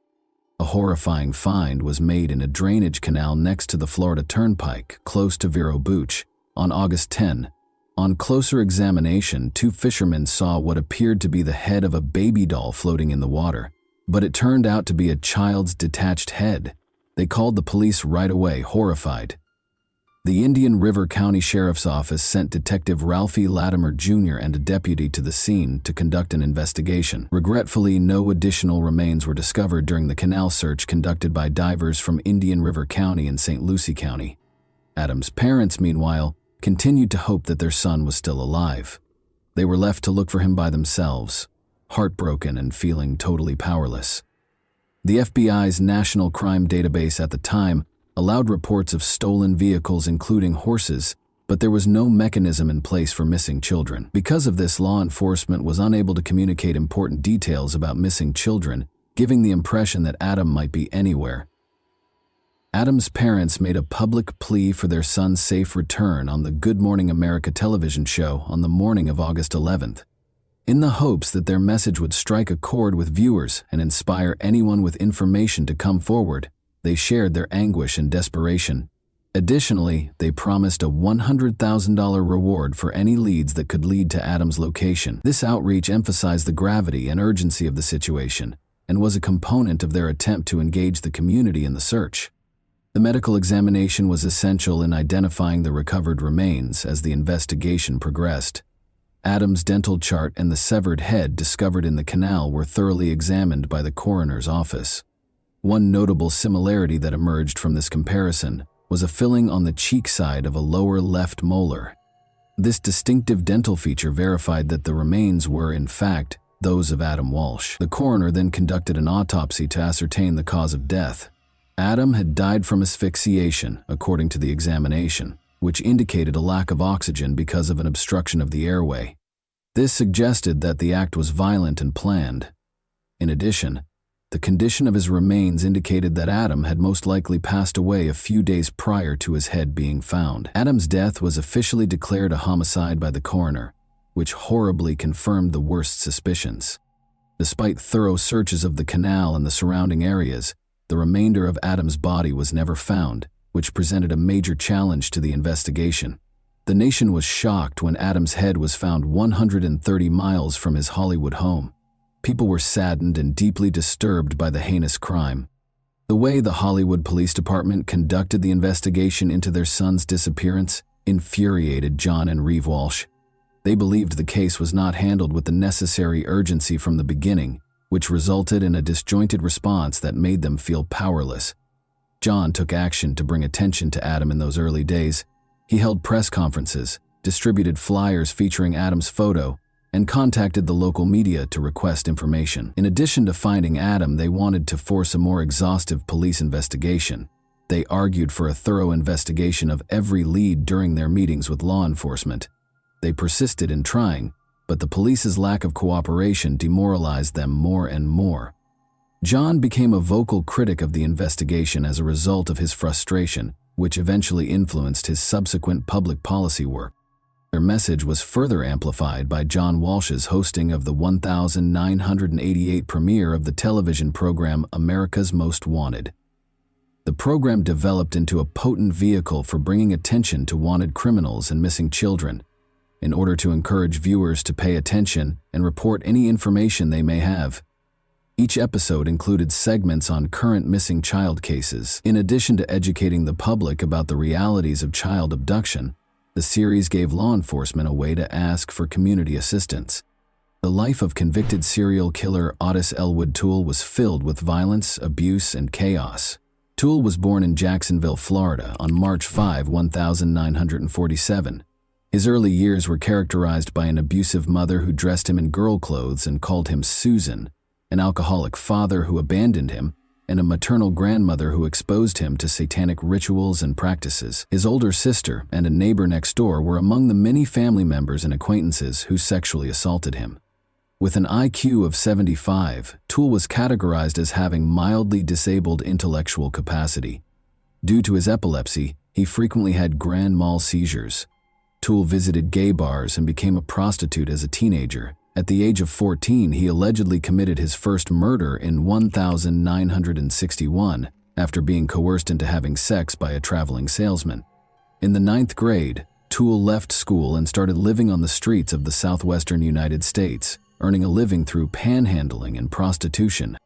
A horrifying find was made in a drainage canal next to the Florida Turnpike, close to Vero Beach, on August 10. On closer examination, two fishermen saw what appeared to be the head of a baby doll floating in the water, but it turned out to be a child's detached head. They called the police right away, horrified. The Indian River County Sheriff's Office sent Detective Ralphie Latimer Jr. and a deputy to the scene to conduct an investigation. Regretfully, no additional remains were discovered during the canal search conducted by divers from Indian River County and St. Lucie County. Adam's parents, meanwhile, continued to hope that their son was still alive. They were left to look for him by themselves, heartbroken and feeling totally powerless. The FBI's National Crime Database at the time allowed reports of stolen vehicles including horses, but there was no mechanism in place for missing children. Because of this, law enforcement was unable to communicate important details about missing children, giving the impression that Adam might be anywhere. Adam's parents made a public plea for their son's safe return on the Good Morning America television show on the morning of August 11th. In the hopes that their message would strike a chord with viewers and inspire anyone with information to come forward, they shared their anguish and desperation. Additionally, they promised a $100,000 reward for any leads that could lead to Adam's location. This outreach emphasized the gravity and urgency of the situation and was a component of their attempt to engage the community in the search. The medical examination was essential in identifying the recovered remains as the investigation progressed. Adam's dental chart and the severed head discovered in the canal were thoroughly examined by the coroner's office. One notable similarity that emerged from this comparison was a filling on the cheek side of a lower left molar. This distinctive dental feature verified that the remains were, in fact, those of Adam Walsh. The coroner then conducted an autopsy to ascertain the cause of death. Adam had died from asphyxiation, according to the examination, which indicated a lack of oxygen because of an obstruction of the airway. This suggested that the act was violent and planned. In addition, the condition of his remains indicated that Adam had most likely passed away a few days prior to his head being found. Adam's death was officially declared a homicide by the coroner, which horribly confirmed the worst suspicions. Despite thorough searches of the canal and the surrounding areas, the remainder of Adam's body was never found, which presented a major challenge to the investigation. The nation was shocked when Adam's head was found 130 miles from his Hollywood home. People were saddened and deeply disturbed by the heinous crime. The way the Hollywood Police Department conducted the investigation into their son's disappearance infuriated John and Reeve Walsh. They believed the case was not handled with the necessary urgency from the beginning, which resulted in a disjointed response that made them feel powerless. John took action to bring attention to Adam in those early days. He held press conferences, distributed flyers featuring Adam's photo, and contacted the local media to request information. In addition to finding Adam, they wanted to force a more exhaustive police investigation. They argued for a thorough investigation of every lead during their meetings with law enforcement. They persisted in trying, but the police's lack of cooperation demoralized them more and more. John became a vocal critic of the investigation as a result of his frustration, which eventually influenced his subsequent public policy work. Their message was further amplified by John Walsh's hosting of the 1988 premiere of the television program America's Most Wanted. The program developed into a potent vehicle for bringing attention to wanted criminals and missing children, in order to encourage viewers to pay attention and report any information they may have. Each episode included segments on current missing child cases. In addition to educating the public about the realities of child abduction, the series gave law enforcement a way to ask for community assistance. The life of convicted serial killer Otis Elwood Toole was filled with violence, abuse, and chaos. Toole was born in Jacksonville, Florida, on March 5, 1947. His early years were characterized by an abusive mother who dressed him in girl clothes and called him Susan, an alcoholic father who abandoned him, and a maternal grandmother who exposed him to satanic rituals and practices. His older sister and a neighbor next door were among the many family members and acquaintances who sexually assaulted him. With an IQ of 75, Toole was categorized as having mildly disabled intellectual capacity. Due to his epilepsy, he frequently had grand mal seizures. Toole visited gay bars and became a prostitute as a teenager. At the age of 14, he allegedly committed his first murder in 1961 after being coerced into having sex by a traveling salesman. In the 9th grade, Toole left school and started living on the streets of the southwestern United States, earning a living through panhandling and prostitution.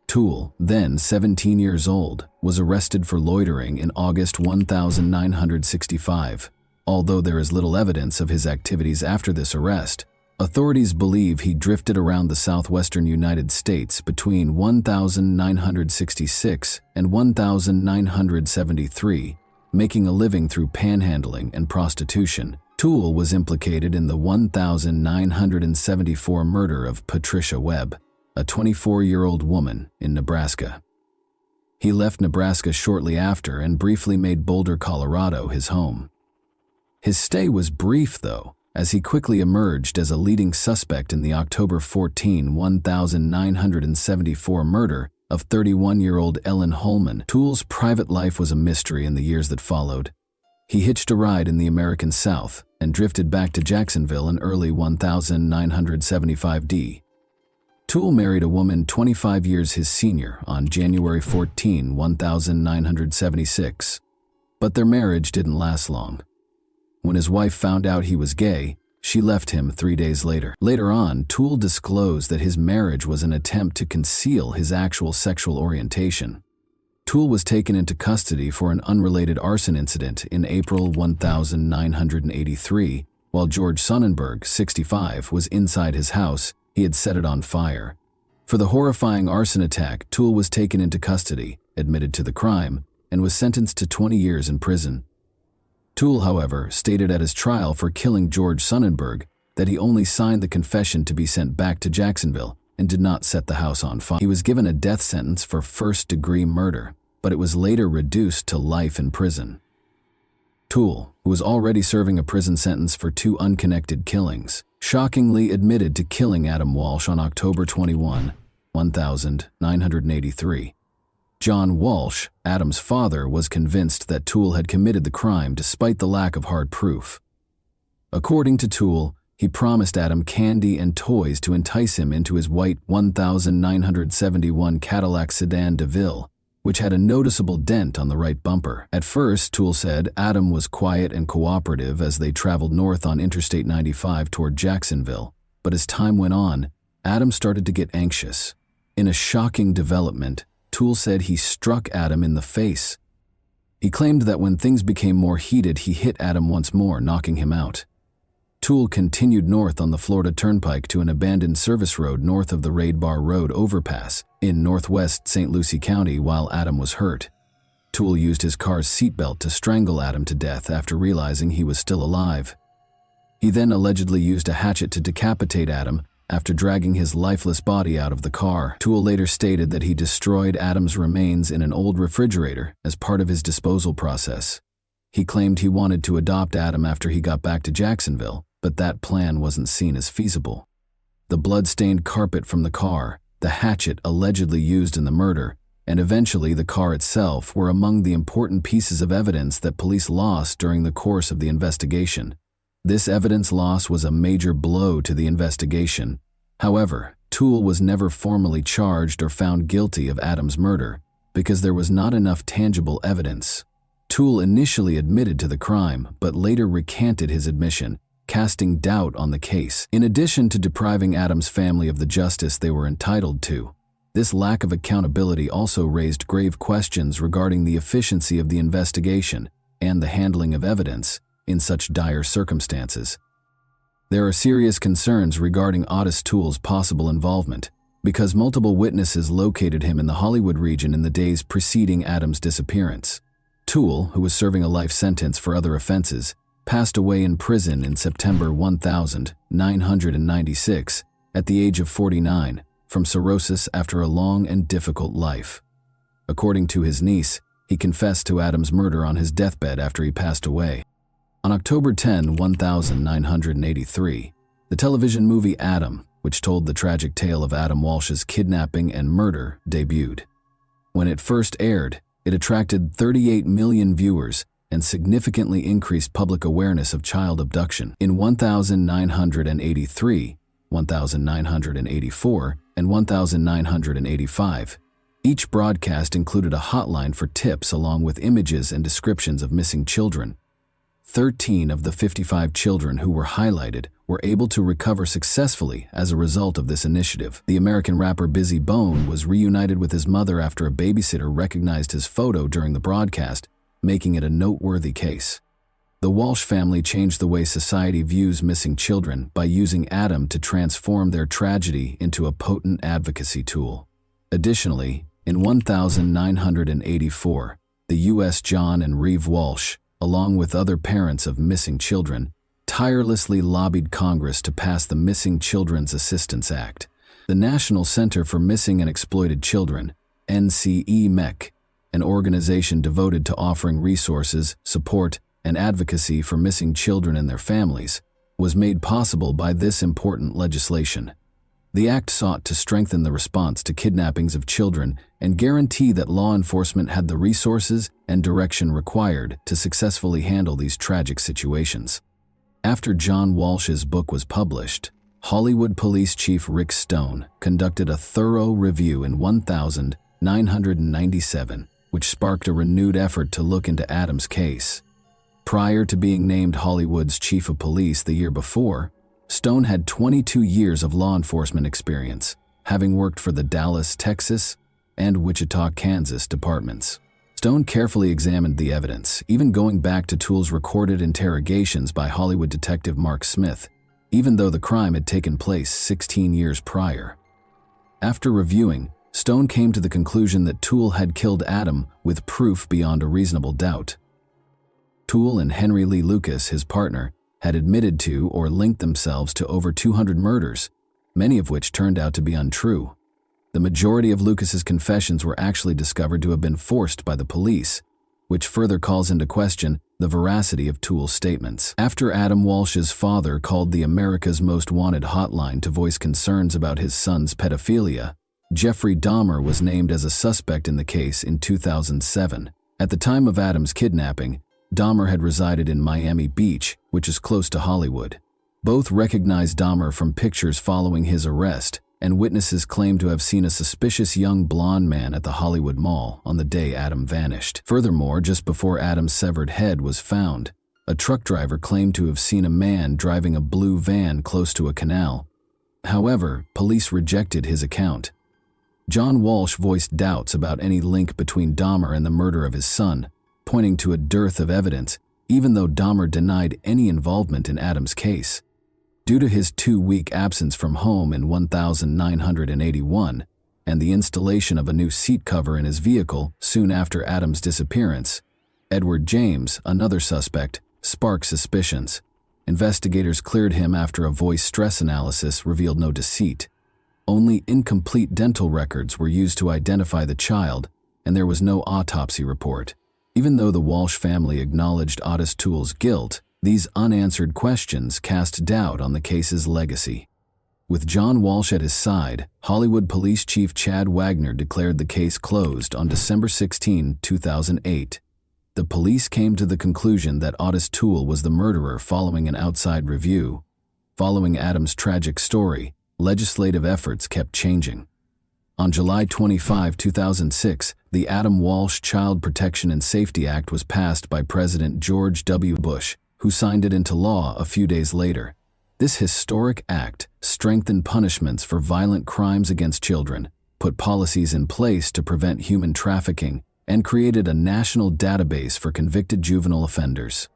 Toole, then 17 years old, was arrested for loitering in August 1965. Although there is little evidence of his activities after this arrest, authorities believe he drifted around the southwestern United States between 1966 and 1973, making a living through panhandling and prostitution. Toole was implicated in the 1974 murder of Patricia Webb, a 24-year-old woman in Nebraska. He left Nebraska shortly after and briefly made Boulder, Colorado, his home. His stay was brief, though, as he quickly emerged as a leading suspect in the October 14, 1974 murder of 31-year-old Ellen Holman. Toole's private life was a mystery in the years that followed. He hitched a ride in the American South and drifted back to Jacksonville in early 1975 D. Toole married a woman 25 years his senior on January 14, 1976, but their marriage didn't last long. When his wife found out he was gay, she left him 3 days later. Later on, Toole disclosed that his marriage was an attempt to conceal his actual sexual orientation. Toole was taken into custody for an unrelated arson incident in April 1983, while George Sonnenberg, 65, was inside his house. He had set it on fire. For the horrifying arson attack, Toole was taken into custody, admitted to the crime, and was sentenced to 20 years in prison. Toole, however, stated at his trial for killing George Sonnenberg that he only signed the confession to be sent back to Jacksonville and did not set the house on fire. He was given a death sentence for first-degree murder, but it was later reduced to life in prison. Toole, who was already serving a prison sentence for 2 unconnected killings, shockingly admitted to killing Adam Walsh on October 21, 1983. John Walsh, Adam's father, was convinced that Toole had committed the crime despite the lack of hard proof. According to Toole, he promised Adam candy and toys to entice him into his white 1971 Cadillac sedan DeVille, which had a noticeable dent on the right bumper. At first, Toole said, Adam was quiet and cooperative as they traveled north on Interstate 95 toward Jacksonville, but as time went on, Adam started to get anxious. In a shocking development, Toole said he struck Adam in the face. He claimed that when things became more heated, he hit Adam once more, knocking him out. Toole continued north on the Florida Turnpike to an abandoned service road north of the Raid Bar Road overpass in northwest St. Lucie County while Adam was hurt. Toole used his car's seatbelt to strangle Adam to death after realizing he was still alive. He then allegedly used a hatchet to decapitate Adam after dragging his lifeless body out of the car. Toole later stated that he destroyed Adam's remains in an old refrigerator as part of his disposal process. He claimed he wanted to adopt Adam after he got back to Jacksonville, but that plan wasn't seen as feasible. The blood-stained carpet from the car, the hatchet allegedly used in the murder, and eventually the car itself were among the important pieces of evidence that police lost during the course of the investigation. This evidence loss was a major blow to the investigation. However, Toole was never formally charged or found guilty of Adam's murder because there was not enough tangible evidence. Toole initially admitted to the crime, but later recanted his admission, casting doubt on the case. In addition to depriving Adam's family of the justice they were entitled to, this lack of accountability also raised grave questions regarding the efficiency of the investigation and the handling of evidence in such dire circumstances. There are serious concerns regarding Ottis Toole's possible involvement, because multiple witnesses located him in the Hollywood region in the days preceding Adam's disappearance. Toole, who was serving a life sentence for other offenses, passed away in prison in September 1996 at the age of 49 from cirrhosis after a long and difficult life. According to his niece, he confessed to Adam's murder on his deathbed after he passed away. On October 10, 1983, the television movie Adam, which told the tragic tale of Adam Walsh's kidnapping and murder, debuted. When it first aired, it attracted 38 million viewers and significantly increased public awareness of child abduction. In 1983, 1984, and 1985, each broadcast included a hotline for tips along with images and descriptions of missing children. 13 of the 55 children who were highlighted were able to recover successfully as a result of this initiative. The American rapper Bizzy Bone was reunited with his mother after a babysitter recognized his photo during the broadcast, making it a noteworthy case. The Walsh family changed the way society views missing children by using Adam to transform their tragedy into a potent advocacy tool. Additionally, in 1984, the U.S. John and Reeve Walsh, along with other parents of missing children, tirelessly lobbied Congress to pass the Missing Children's Assistance Act. The National Center for Missing and Exploited Children, NCEMEC, an organization devoted to offering resources, support, and advocacy for missing children and their families, was made possible by this important legislation. The act sought to strengthen the response to kidnappings of children and guarantee that law enforcement had the resources and direction required to successfully handle these tragic situations. After John Walsh's book was published, Hollywood Police Chief Rick Stone conducted a thorough review in 1997, which sparked a renewed effort to look into Adam's case. Prior to being named Hollywood's chief of police the year before, Stone had 22 years of law enforcement experience, having worked for the Dallas, Texas, and Wichita, Kansas departments. Stone carefully examined the evidence, even going back to Toole's recorded interrogations by Hollywood detective Mark Smith, even though the crime had taken place 16 years prior. After reviewing, Stone came to the conclusion that Toole had killed Adam with proof beyond a reasonable doubt. Toole and Henry Lee Lucas, his partner, had admitted to or linked themselves to over 200 murders, many of which turned out to be untrue. The majority of Lucas's confessions were actually discovered to have been forced by the police, which further calls into question the veracity of Toole's statements. After Adam Walsh's father called the America's Most Wanted hotline to voice concerns about his son's pedophilia, Jeffrey Dahmer was named as a suspect in the case in 2007. At the time of Adam's kidnapping, Dahmer had resided in Miami Beach, which is close to Hollywood. Both recognized Dahmer from pictures following his arrest, and witnesses claimed to have seen a suspicious young blonde man at the Hollywood Mall on the day Adam vanished. Furthermore, just before Adam's severed head was found, a truck driver claimed to have seen a man driving a blue van close to a canal. However, police rejected his account. John Walsh voiced doubts about any link between Dahmer and the murder of his son, pointing to a dearth of evidence, even though Dahmer denied any involvement in Adams' case. Due to his 2-week absence from home in 1981 and the installation of a new seat cover in his vehicle soon after Adams' disappearance, Edward James, another suspect, sparked suspicions. Investigators cleared him after a voice stress analysis revealed no deceit. Only incomplete dental records were used to identify the child, and there was no autopsy report. Even though the Walsh family acknowledged Otis Toole's guilt, these unanswered questions cast doubt on the case's legacy. With John Walsh at his side, Hollywood Police Chief Chad Wagner declared the case closed on December 16, 2008. The police came to the conclusion that Otis Toole was the murderer following an outside review. Following Adams' tragic story, legislative efforts kept changing. On July 25, 2006, the Adam Walsh Child Protection and Safety Act was passed by President George W. Bush, who signed it into law a few days later. This historic act strengthened punishments for violent crimes against children, put policies in place to prevent human trafficking, and created a national database for convicted juvenile offenders.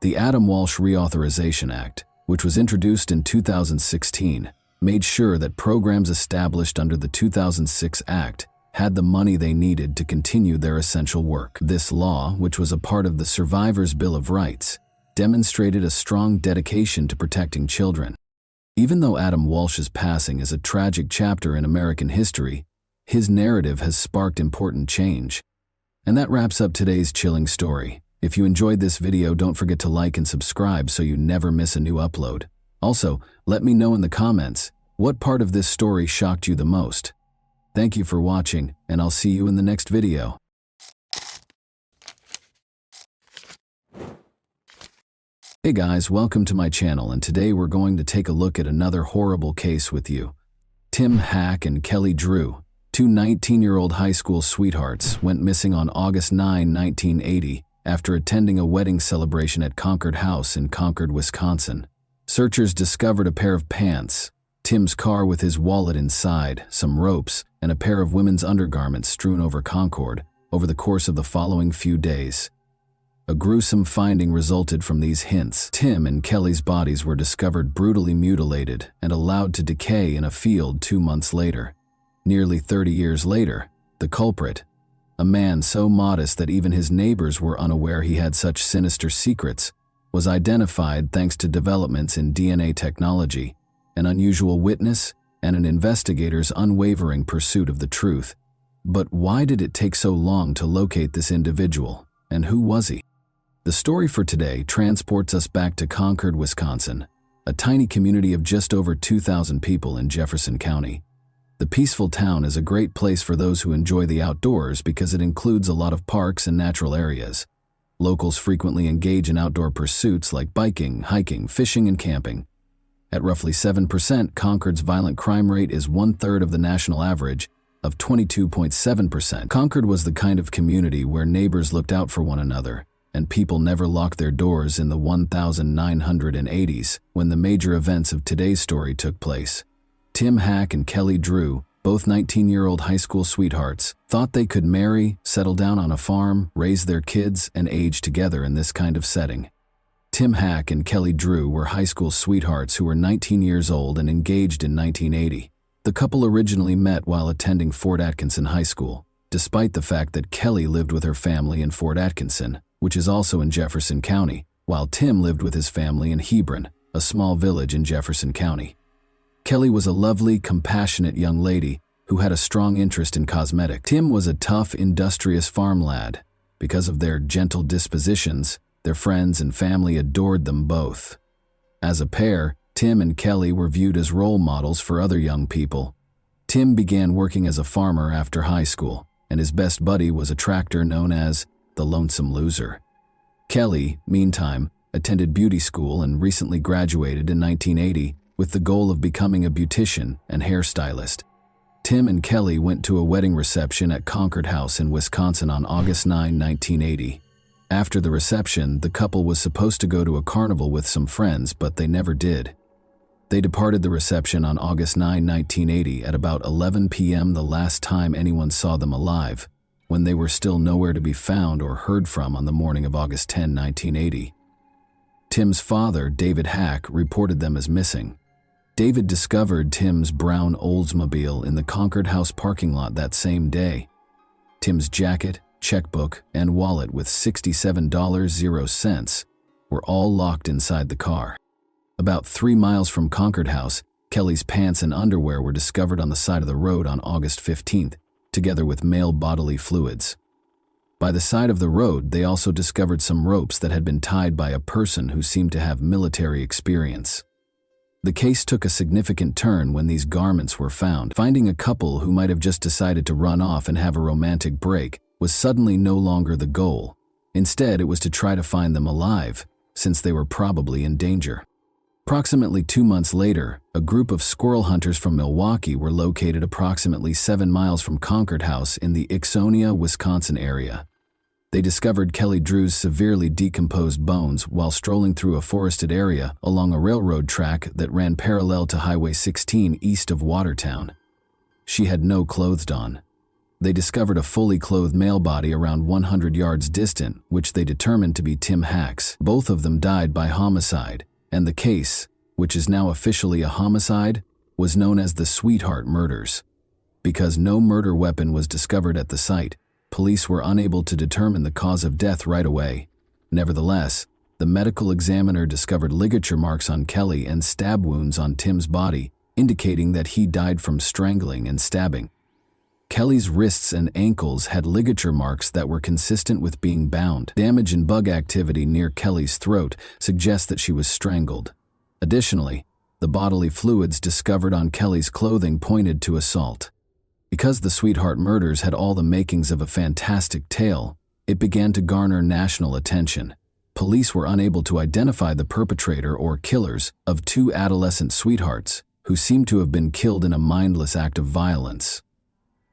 The Adam Walsh Reauthorization Act, which was introduced in 2016, made sure that programs established under the 2006 Act had the money they needed to continue their essential work. This law, which was a part of the Survivors' Bill of Rights, demonstrated a strong dedication to protecting children. Even though Adam Walsh's passing is a tragic chapter in American history, his narrative has sparked important change. And that wraps up today's chilling story. If you enjoyed this video, don't forget to like and subscribe so you never miss a new upload. Also, let me know in the comments, what part of this story shocked you the most? Thank you for watching, and I'll see you in the next video. Hey guys, welcome to my channel, and today we're going to take a look at another horrible case with you. Tim Hack and Kelly Drew, two 19-year-old high school sweethearts, went missing on August 9, 1980, after attending a wedding celebration at Concord House in Concord, Wisconsin. Searchers discovered a pair of pants, Tim's car with his wallet inside, some ropes, and a pair of women's undergarments strewn over Concord over the course of the following few days. A gruesome finding resulted from these hints. Tim and Kelly's bodies were discovered brutally mutilated and allowed to decay in a field 2 months later. Nearly 30 years later, the culprit, a man so modest that even his neighbors were unaware he had such sinister secrets, was identified thanks to developments in DNA technology, an unusual witness, and an investigator's unwavering pursuit of the truth. But why did it take so long to locate this individual, and who was he? The story for today transports us back to Concord, Wisconsin, a tiny community of just over 2,000 people in Jefferson County. The peaceful town is a great place for those who enjoy the outdoors because it includes a lot of parks and natural areas. Locals frequently engage in outdoor pursuits like biking, hiking, fishing, and camping. At roughly 7%, Concord's violent crime rate is 1/3 of the national average of 22.7%. Concord was the kind of community where neighbors looked out for one another, and people never locked their doors in the 1980s when the major events of today's story took place. Tim Hack and Kelly Drew, both 19-year-old high school sweethearts, thought they could marry, settle down on a farm, raise their kids, and age together in this kind of setting. Tim Hack and Kelly Drew were high school sweethearts who were 19 years old and engaged in 1980. The couple originally met while attending Fort Atkinson High School, despite the fact that Kelly lived with her family in Fort Atkinson, which is also in Jefferson County, while Tim lived with his family in Hebron, a small village in Jefferson County. Kelly was a lovely, compassionate young lady who had a strong interest in cosmetics. Tim was a tough, industrious farm lad. Because of their gentle dispositions, their friends and family adored them both. As a pair, Tim and Kelly were viewed as role models for other young people. Tim began working as a farmer after high school, and his best buddy was a tractor known as the Lonesome Loser. Kelly, meantime, attended beauty school and recently graduated in 1980 with the goal of becoming a beautician and hairstylist. Tim and Kelly went to a wedding reception at Concord House in Wisconsin on August 9, 1980. After the reception, the couple was supposed to go to a carnival with some friends, but they never did. They departed the reception on August 9, 1980 at about 11 p.m., the last time anyone saw them alive, when they were still nowhere to be found or heard from on the morning of August 10, 1980. Tim's father, David Hack, reported them as missing. David discovered Tim's brown Oldsmobile in the Concord House parking lot that same day. Tim's jacket, checkbook, and wallet with $67.00 were all locked inside the car. About 3 miles from Concord House, Kelly's pants and underwear were discovered on the side of the road on August 15th, together with male bodily fluids. By the side of the road, they also discovered some ropes that had been tied by a person who seemed to have military experience. The case took a significant turn when these garments were found. Finding a couple who might have just decided to run off and have a romantic break was suddenly no longer the goal. Instead, it was to try to find them alive, since they were probably in danger. Approximately 2 months later, a group of squirrel hunters from Milwaukee were located approximately 7 miles from Concord House in the Ixonia, Wisconsin area. They discovered Kelly Drew's severely decomposed bones while strolling through a forested area along a railroad track that ran parallel to Highway 16 east of Watertown. She had no clothes on. They discovered a fully clothed male body around 100 yards distant, which they determined to be Tim Hack's. Both of them died by homicide, and the case, which is now officially a homicide, was known as the Sweetheart Murders. Because no murder weapon was discovered at the site, police were unable to determine the cause of death right away. Nevertheless, the medical examiner discovered ligature marks on Kelly and stab wounds on Tim's body, indicating that he died from strangling and stabbing. Kelly's wrists and ankles had ligature marks that were consistent with being bound. Damage and bug activity near Kelly's throat suggests that she was strangled. Additionally, the bodily fluids discovered on Kelly's clothing pointed to assault. Because the Sweetheart Murders had all the makings of a fantastic tale, it began to garner national attention. Police were unable to identify the perpetrator or killers of 2 adolescent sweethearts who seemed to have been killed in a mindless act of violence.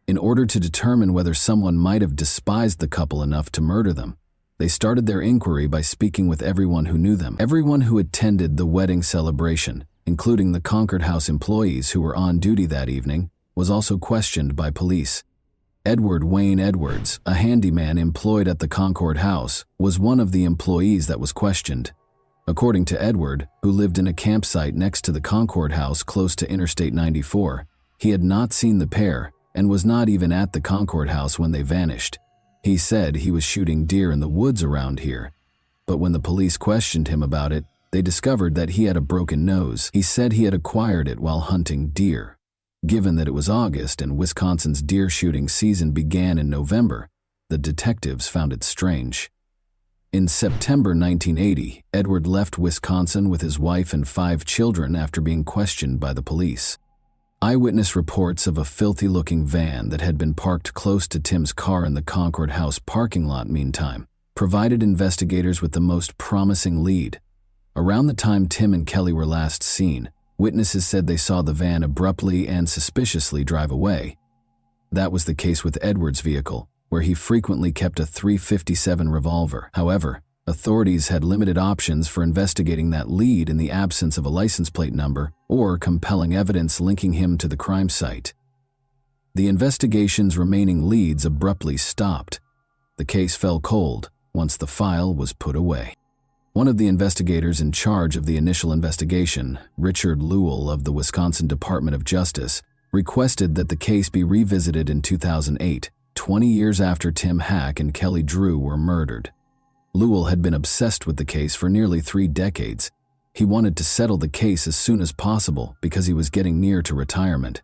In order to determine whether someone might have despised the couple enough to murder them, they started their inquiry by speaking with everyone who knew them. Everyone who attended the wedding celebration, including the Concord House employees who were on duty that evening, was also questioned by police. Edward Wayne Edwards, a handyman employed at the Concord House, was one of the employees that was questioned. According to Edward, who lived in a campsite next to the Concord House close to Interstate 94, he had not seen the pair and was not even at the Concord House when they vanished. He said he was shooting deer in the woods around here, but when the police questioned him about it, they discovered that he had a broken nose. He said he had acquired it while hunting deer. Given that it was August and Wisconsin's deer shooting season began in November, the detectives found it strange. In September 1980, Edward left Wisconsin with his wife and 5 children after being questioned by the police. Eyewitness reports of a filthy-looking van that had been parked close to Tim's car in the Concord House parking lot meantime provided investigators with the most promising lead. Around the time Tim and Kelly were last seen, witnesses said they saw the van abruptly and suspiciously drive away. That was the case with Edward's vehicle, where he frequently kept a .357 revolver. However, authorities had limited options for investigating that lead in the absence of a license plate number or compelling evidence linking him to the crime site. The investigation's remaining leads abruptly stopped. The case fell cold once the file was put away. One of the investigators in charge of the initial investigation, Richard Lewell of the Wisconsin Department of Justice, requested that the case be revisited in 2008, 20 years after Tim Hack and Kelly Drew were murdered. Lewell had been obsessed with the case for nearly 3 decades. He wanted to settle the case as soon as possible because he was getting near to retirement.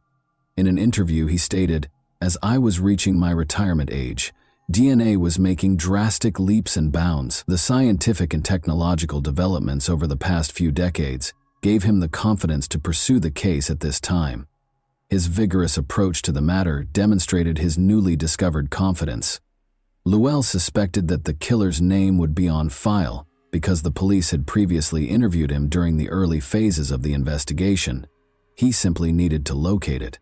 In an interview, he stated, "As I was reaching my retirement age, DNA was making drastic leaps and bounds. The scientific and technological developments over the past few decades gave him the confidence to pursue the case at this time." His vigorous approach to the matter demonstrated his newly discovered confidence. Lewell suspected that the killer's name would be on file because the police had previously interviewed him during the early phases of the investigation. He simply needed to locate it.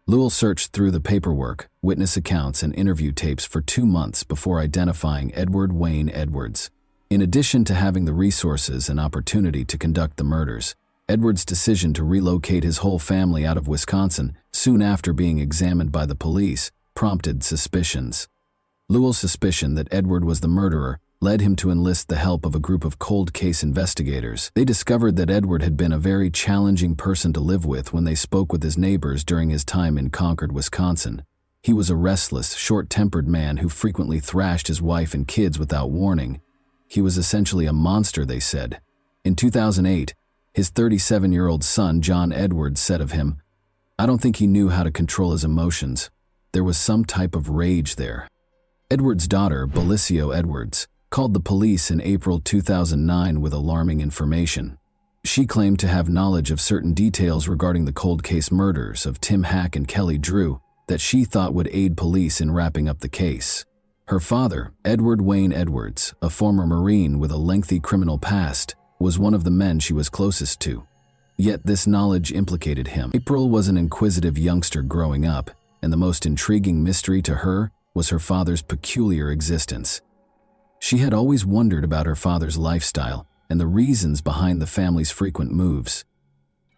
Lewell searched through the paperwork, witness accounts, and interview tapes for 2 months before identifying Edward Wayne Edwards. In addition to having the resources and opportunity to conduct the murders, Edward's decision to relocate his whole family out of Wisconsin, soon after being examined by the police, prompted suspicions. Lewell's suspicion that Edward was the murderer led him to enlist the help of a group of cold case investigators. They discovered that Edward had been a very challenging person to live with when they spoke with his neighbors during his time in Concord, Wisconsin. He was a restless, short-tempered man who frequently thrashed his wife and kids without warning. He was essentially a monster, they said. In 2008, his 37-year-old son, John Edwards, said of him, "I don't think he knew how to control his emotions. There was some type of rage there." Edwards' daughter, Belicio Edwards, called the police in April 2009 with alarming information. She claimed to have knowledge of certain details regarding the cold case murders of Tim Hack and Kelly Drew that she thought would aid police in wrapping up the case. Her father, Edward Wayne Edwards, a former Marine with a lengthy criminal past, was one of the men she was closest to. Yet this knowledge implicated him. April was an inquisitive youngster growing up, and the most intriguing mystery to her was her father's peculiar existence. She had always wondered about her father's lifestyle and the reasons behind the family's frequent moves.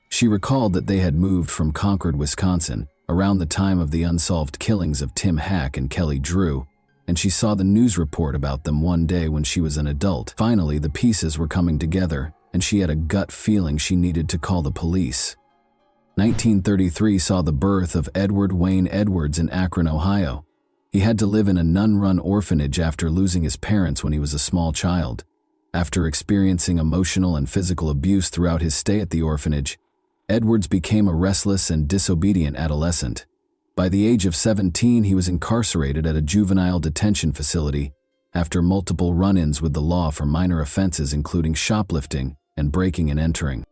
She recalled that they had moved from Concord, Wisconsin, around the time of the unsolved killings of Tim Hack and Kelly Drew, and she saw the news report about them one day when she was an adult. Finally, the pieces were coming together, and she had a gut feeling she needed to call the police. 1933 saw the birth of Edward Wayne Edwards in Akron, Ohio. He had to live in a nun-run orphanage after losing his parents when he was a small child. After experiencing emotional and physical abuse throughout his stay at the orphanage, Edwards became a restless and disobedient adolescent. By the age of 17, he was incarcerated at a juvenile detention facility after multiple run-ins with the law for minor offenses including shoplifting and breaking and entering.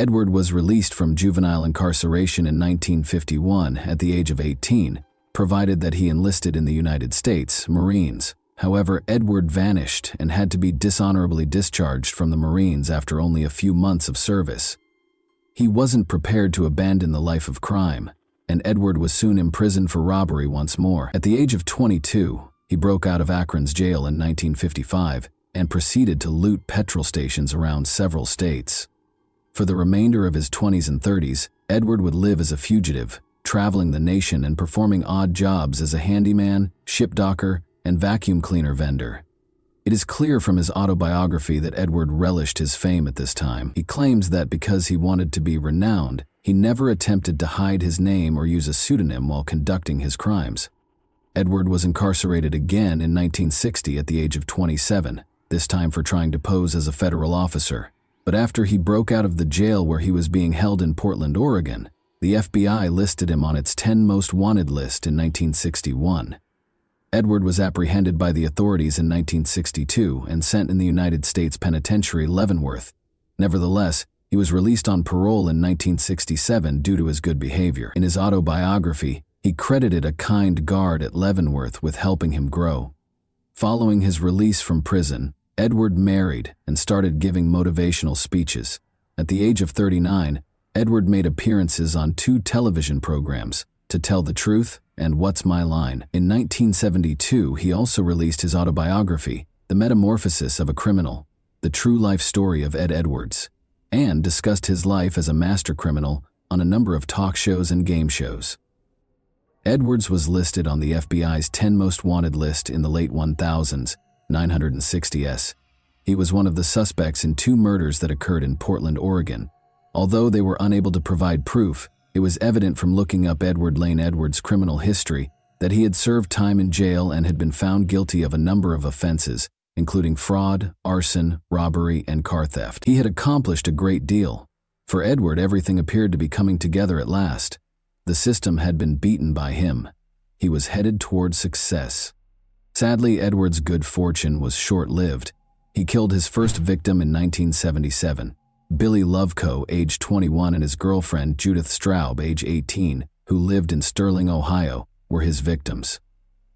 Edward was released from juvenile incarceration in 1951 at the age of 18, provided that he enlisted in the United States Marines. However, Edward vanished and had to be dishonorably discharged from the Marines after only a few months of service. He wasn't prepared to abandon the life of crime, and Edward was soon imprisoned for robbery once more. At the age of 22, he broke out of Akron's jail in 1955 and proceeded to loot petrol stations around several states. For the remainder of his 20s and 30s, Edward would live as a fugitive, traveling the nation and performing odd jobs as a handyman, ship docker, and vacuum cleaner vendor. It is clear from his autobiography that Edward relished his fame at this time. He claims that because he wanted to be renowned, he never attempted to hide his name or use a pseudonym while conducting his crimes. Edward was incarcerated again in 1960 at the age of 27, this time for trying to pose as a federal officer. But after he broke out of the jail where he was being held in Portland, Oregon, the FBI listed him on its 10 most wanted list in 1961. Edward was apprehended by the authorities in 1962 and sent in the United States Penitentiary Leavenworth. Nevertheless, he was released on parole in 1967 due to his good behavior. In his autobiography, he credited a kind guard at Leavenworth with helping him grow. Following his release from prison, Edward married and started giving motivational speeches. At the age of 39, Edward made appearances on 2 television programs, To Tell the Truth and What's My Line. In 1972, he also released his autobiography, The Metamorphosis of a Criminal, the true life story of Ed Edwards, and discussed his life as a master criminal on a number of talk shows and game shows. Edwards was listed on the FBI's 10 most wanted list in the late 1000s, 960s. He was one of the suspects in 2 murders that occurred in Portland, Oregon. Although they were unable to provide proof, it was evident from looking up Edward Lane Edwards' criminal history that he had served time in jail and had been found guilty of a number of offenses, including fraud, arson, robbery, and car theft. He had accomplished a great deal. For Edward, everything appeared to be coming together at last. The system had been beaten by him. He was headed toward success. Sadly, Edward's good fortune was short-lived. He killed his first victim in 1977. Billy Loveco, age 21, and his girlfriend Judith Straub, age 18, who lived in Sterling, Ohio, were his victims.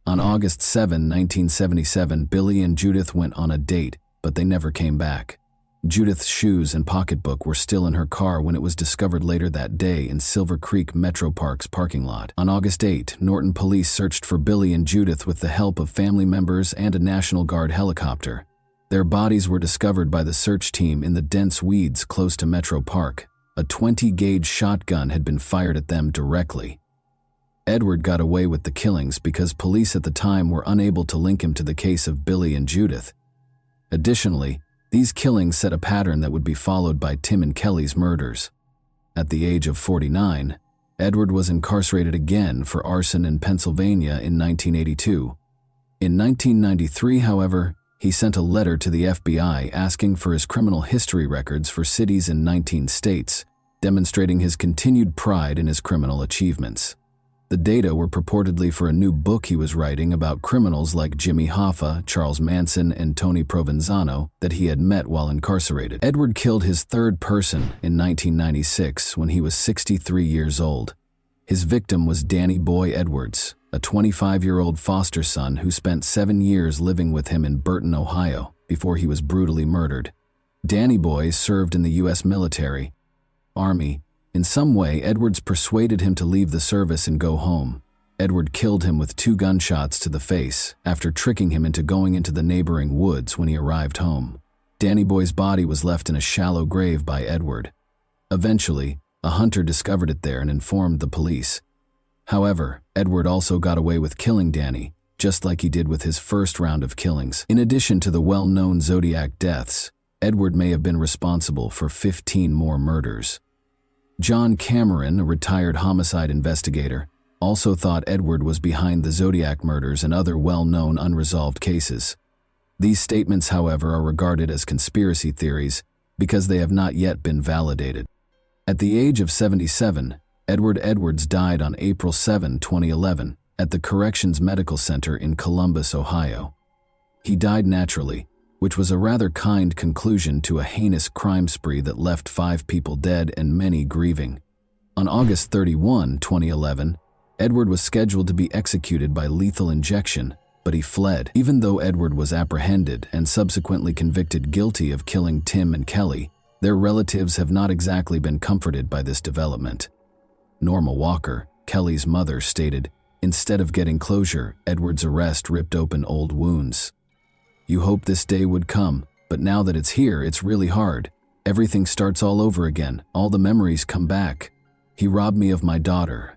On August 7, 1977, Billy and Judith went on a date, but they never came back. Judith's shoes and pocketbook were still in her car when it was discovered later that day in Silver Creek Metro Park's parking lot. On August 8, Norton police searched for Billy and Judith with the help of family members and a National Guard helicopter. Their bodies were discovered by the search team in the dense weeds close to Metro Park. A 20-gauge shotgun had been fired at them directly. Edward got away with the killings because police at the time were unable to link him to the case of Billy and Judith. Additionally, these killings set a pattern that would be followed by Tim and Kelly's murders. At the age of 49, Edward was incarcerated again for arson in Pennsylvania in 1982. In 1993, however, he sent a letter to the FBI asking for his criminal history records for cities in 19 states, demonstrating his continued pride in his criminal achievements. The data were purportedly for a new book he was writing about criminals like Jimmy Hoffa, Charles Manson, and Tony Provenzano that he had met while incarcerated. Edward killed his third person in 1996 when he was 63 years old. His victim was Danny Boy Edwards, a 25-year-old foster son who spent 7 years living with him in Burton, Ohio, before he was brutally murdered. Danny Boy served in the U.S. military, Army. In some way, Edwards persuaded him to leave the service and go home. Edward killed him with 2 gunshots to the face after tricking him into going into the neighboring woods when he arrived home. Danny Boy's body was left in a shallow grave by Edward. Eventually, a hunter discovered it there and informed the police. However, Edward also got away with killing Danny, just like he did with his first round of killings. In addition to the well-known Zodiac deaths, Edward may have been responsible for 15 more murders. John Cameron, a retired homicide investigator, also thought Edward was behind the Zodiac murders and other well-known unresolved cases. These statements, however, are regarded as conspiracy theories because they have not yet been validated. At the age of 77, Edward Edwards died on April 7, 2011, at the Corrections Medical Center in Columbus, Ohio. He died naturally, which was a rather kind conclusion to a heinous crime spree that left 5 people dead and many grieving. On August 31, 2011, Edward was scheduled to be executed by lethal injection, but he fled. Even though Edward was apprehended and subsequently convicted guilty of killing Tim and Kelly, their relatives have not exactly been comforted by this development. Norma Walker, Kelly's mother, stated, "Instead of getting closure, Edward's arrest ripped open old wounds. You hope this day would come, but now that it's here, it's really hard. Everything starts all over again. All the memories come back. He robbed me of my daughter.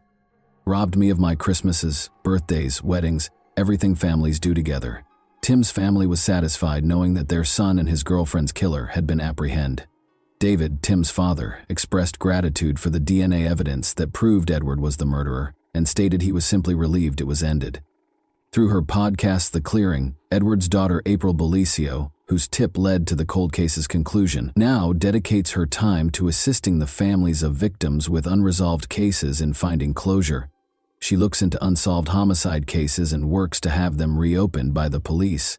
Robbed me of my Christmases, birthdays, weddings, everything families do together." Tim's family was satisfied knowing that their son and his girlfriend's killer had been apprehended. David, Tim's father, expressed gratitude for the DNA evidence that proved Edward was the murderer and stated he was simply relieved it was ended. Through her podcast, The Clearing, Edward's daughter April Belicio, whose tip led to the cold case's conclusion, now dedicates her time to assisting the families of victims with unresolved cases in finding closure. She looks into unsolved homicide cases and works to have them reopened by the police.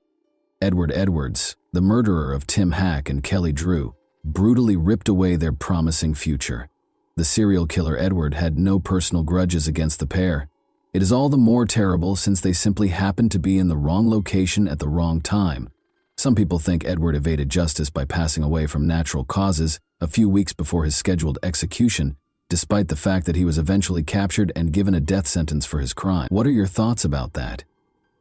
Edward Edwards, the murderer of Tim Hack and Kelly Drew, brutally ripped away their promising future. The serial killer Edward had no personal grudges against the pair. It is all the more terrible since they simply happened to be in the wrong location at the wrong time. Some people think Edward evaded justice by passing away from natural causes a few weeks before his scheduled execution, despite the fact that he was eventually captured and given a death sentence for his crime. What are your thoughts about that?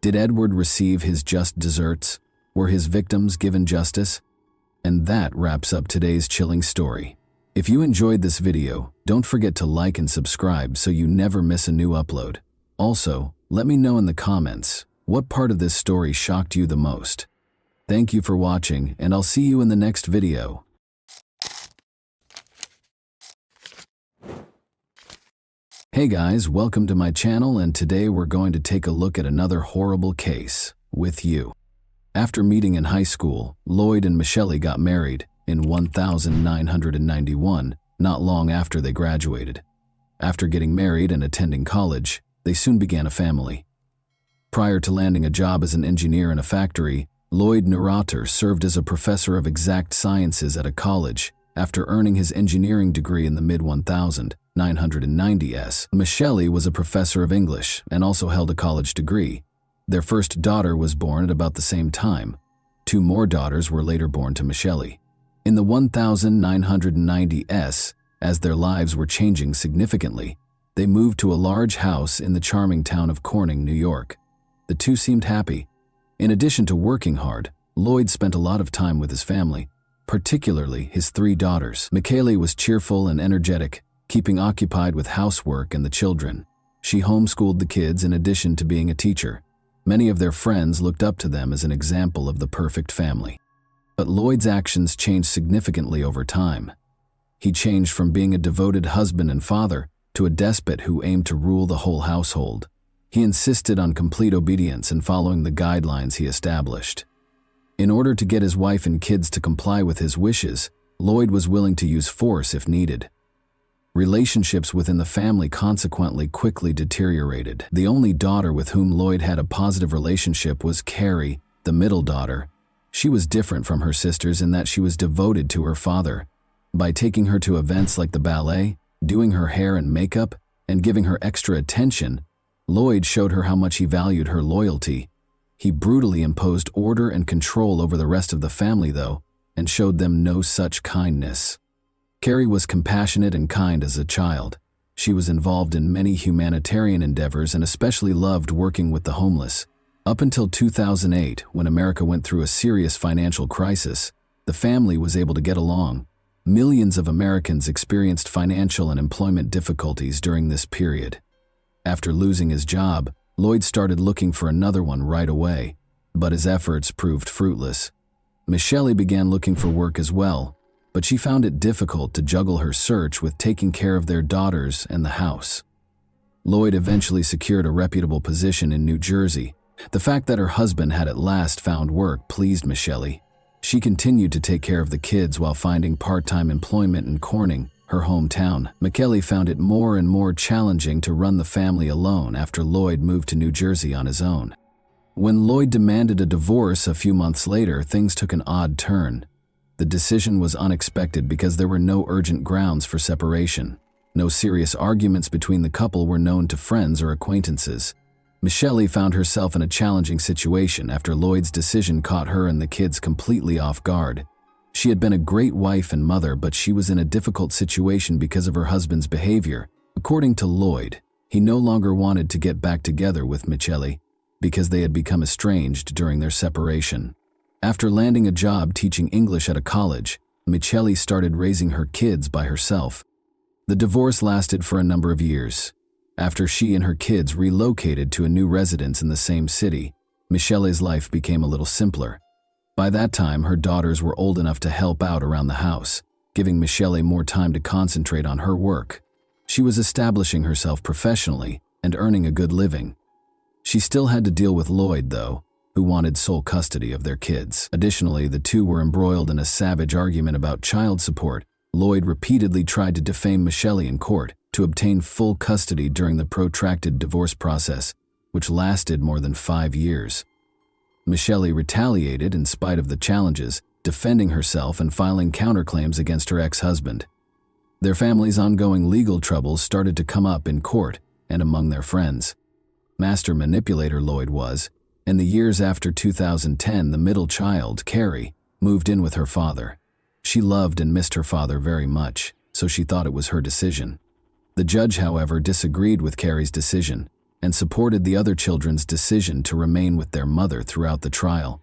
Did Edward receive his just deserts? Were his victims given justice? And that wraps up today's chilling story. If you enjoyed this video, don't forget to like and subscribe so you never miss a new upload. Also, let me know in the comments, what part of this story shocked you the most? Thank you for watching, and I'll see you in the next video. Hey guys, welcome to my channel, and today we're going to take a look at another horrible case with you. After meeting in high school, Lloyd and Michelle got married in 1991, not long after they graduated. After getting married and attending college, they soon began a family. Prior to landing a job as an engineer in a factory, Lloyd Neurotter served as a professor of exact sciences at a college after earning his engineering degree in the mid-1990s. Michelle was a professor of English and also held a college degree. Their first daughter was born at about the same time. 2 more daughters were later born to Michelle. In the 1990s, as their lives were changing significantly, they moved to a large house in the charming town of Corning, New York. The two seemed happy. In addition to working hard, Lloyd spent a lot of time with his family. particularly his 3 daughters. Michele was cheerful and energetic, keeping occupied with housework and the children. She homeschooled the kids in addition to being a teacher. Many of their friends looked up to them as an example of the perfect family. But Lloyd's actions changed significantly over time. He changed from being a devoted husband and father to a despot who aimed to rule the whole household. He insisted on complete obedience and following the guidelines he established. In order to get his wife and kids to comply with his wishes, Lloyd was willing to use force if needed. Relationships within the family consequently quickly deteriorated. The only daughter with whom Lloyd had a positive relationship was Carrie, the middle daughter. She was different from her sisters in that she was devoted to her father. By taking her to events like the ballet, doing her hair and makeup, and giving her extra attention, Lloyd showed her how much he valued her loyalty. He brutally imposed order and control over the rest of the family, though, and showed them no such kindness. Carrie was compassionate and kind as a child. She was involved in many humanitarian endeavors and especially loved working with the homeless. Up until 2008, when America went through a serious financial crisis, the family was able to get along. Millions of Americans experienced financial and employment difficulties during this period. After losing his job, Lloyd started looking for another one right away, but his efforts proved fruitless. Michele began looking for work as well, but she found it difficult to juggle her search with taking care of their daughters and the house. Lloyd eventually secured a reputable position in New Jersey. The fact that her husband had at last found work pleased Michele. She continued to take care of the kids while finding part-time employment in Corning, her hometown. Michele found it more and more challenging to run the family alone after Lloyd moved to New Jersey on his own. When Lloyd demanded a divorce a few months later, things took an odd turn. The decision was unexpected because there were no urgent grounds for separation. No serious arguments between the couple were known to friends or acquaintances. Michele found herself in a challenging situation after Lloyd's decision caught her and the kids completely off guard. She had been a great wife and mother, but she was in a difficult situation because of her husband's behavior. According to Lloyd, he no longer wanted to get back together with Michele because they had become estranged during their separation. After landing a job teaching English at a college, Michele started raising her kids by herself. The divorce lasted for a number of years. After she and her kids relocated to a new residence in the same city, Michele's life became a little simpler. By that time, her daughters were old enough to help out around the house, giving Michele more time to concentrate on her work. She was establishing herself professionally and earning a good living. She still had to deal with Lloyd, though, who wanted sole custody of their kids. Additionally, the two were embroiled in a savage argument about child support. Lloyd repeatedly tried to defame Michele in court to obtain full custody during the protracted divorce process, which lasted more than 5 years. Michele retaliated in spite of the challenges, defending herself and filing counterclaims against her ex-husband. Their family's ongoing legal troubles started to come up in court and among their friends. Master manipulator Lloyd was. In the years after 2010, the middle child, Carrie, moved in with her father. She loved and missed her father very much, so she thought it was her decision. The judge, however, disagreed with Carrie's decision and supported the other children's decision to remain with their mother throughout the trial.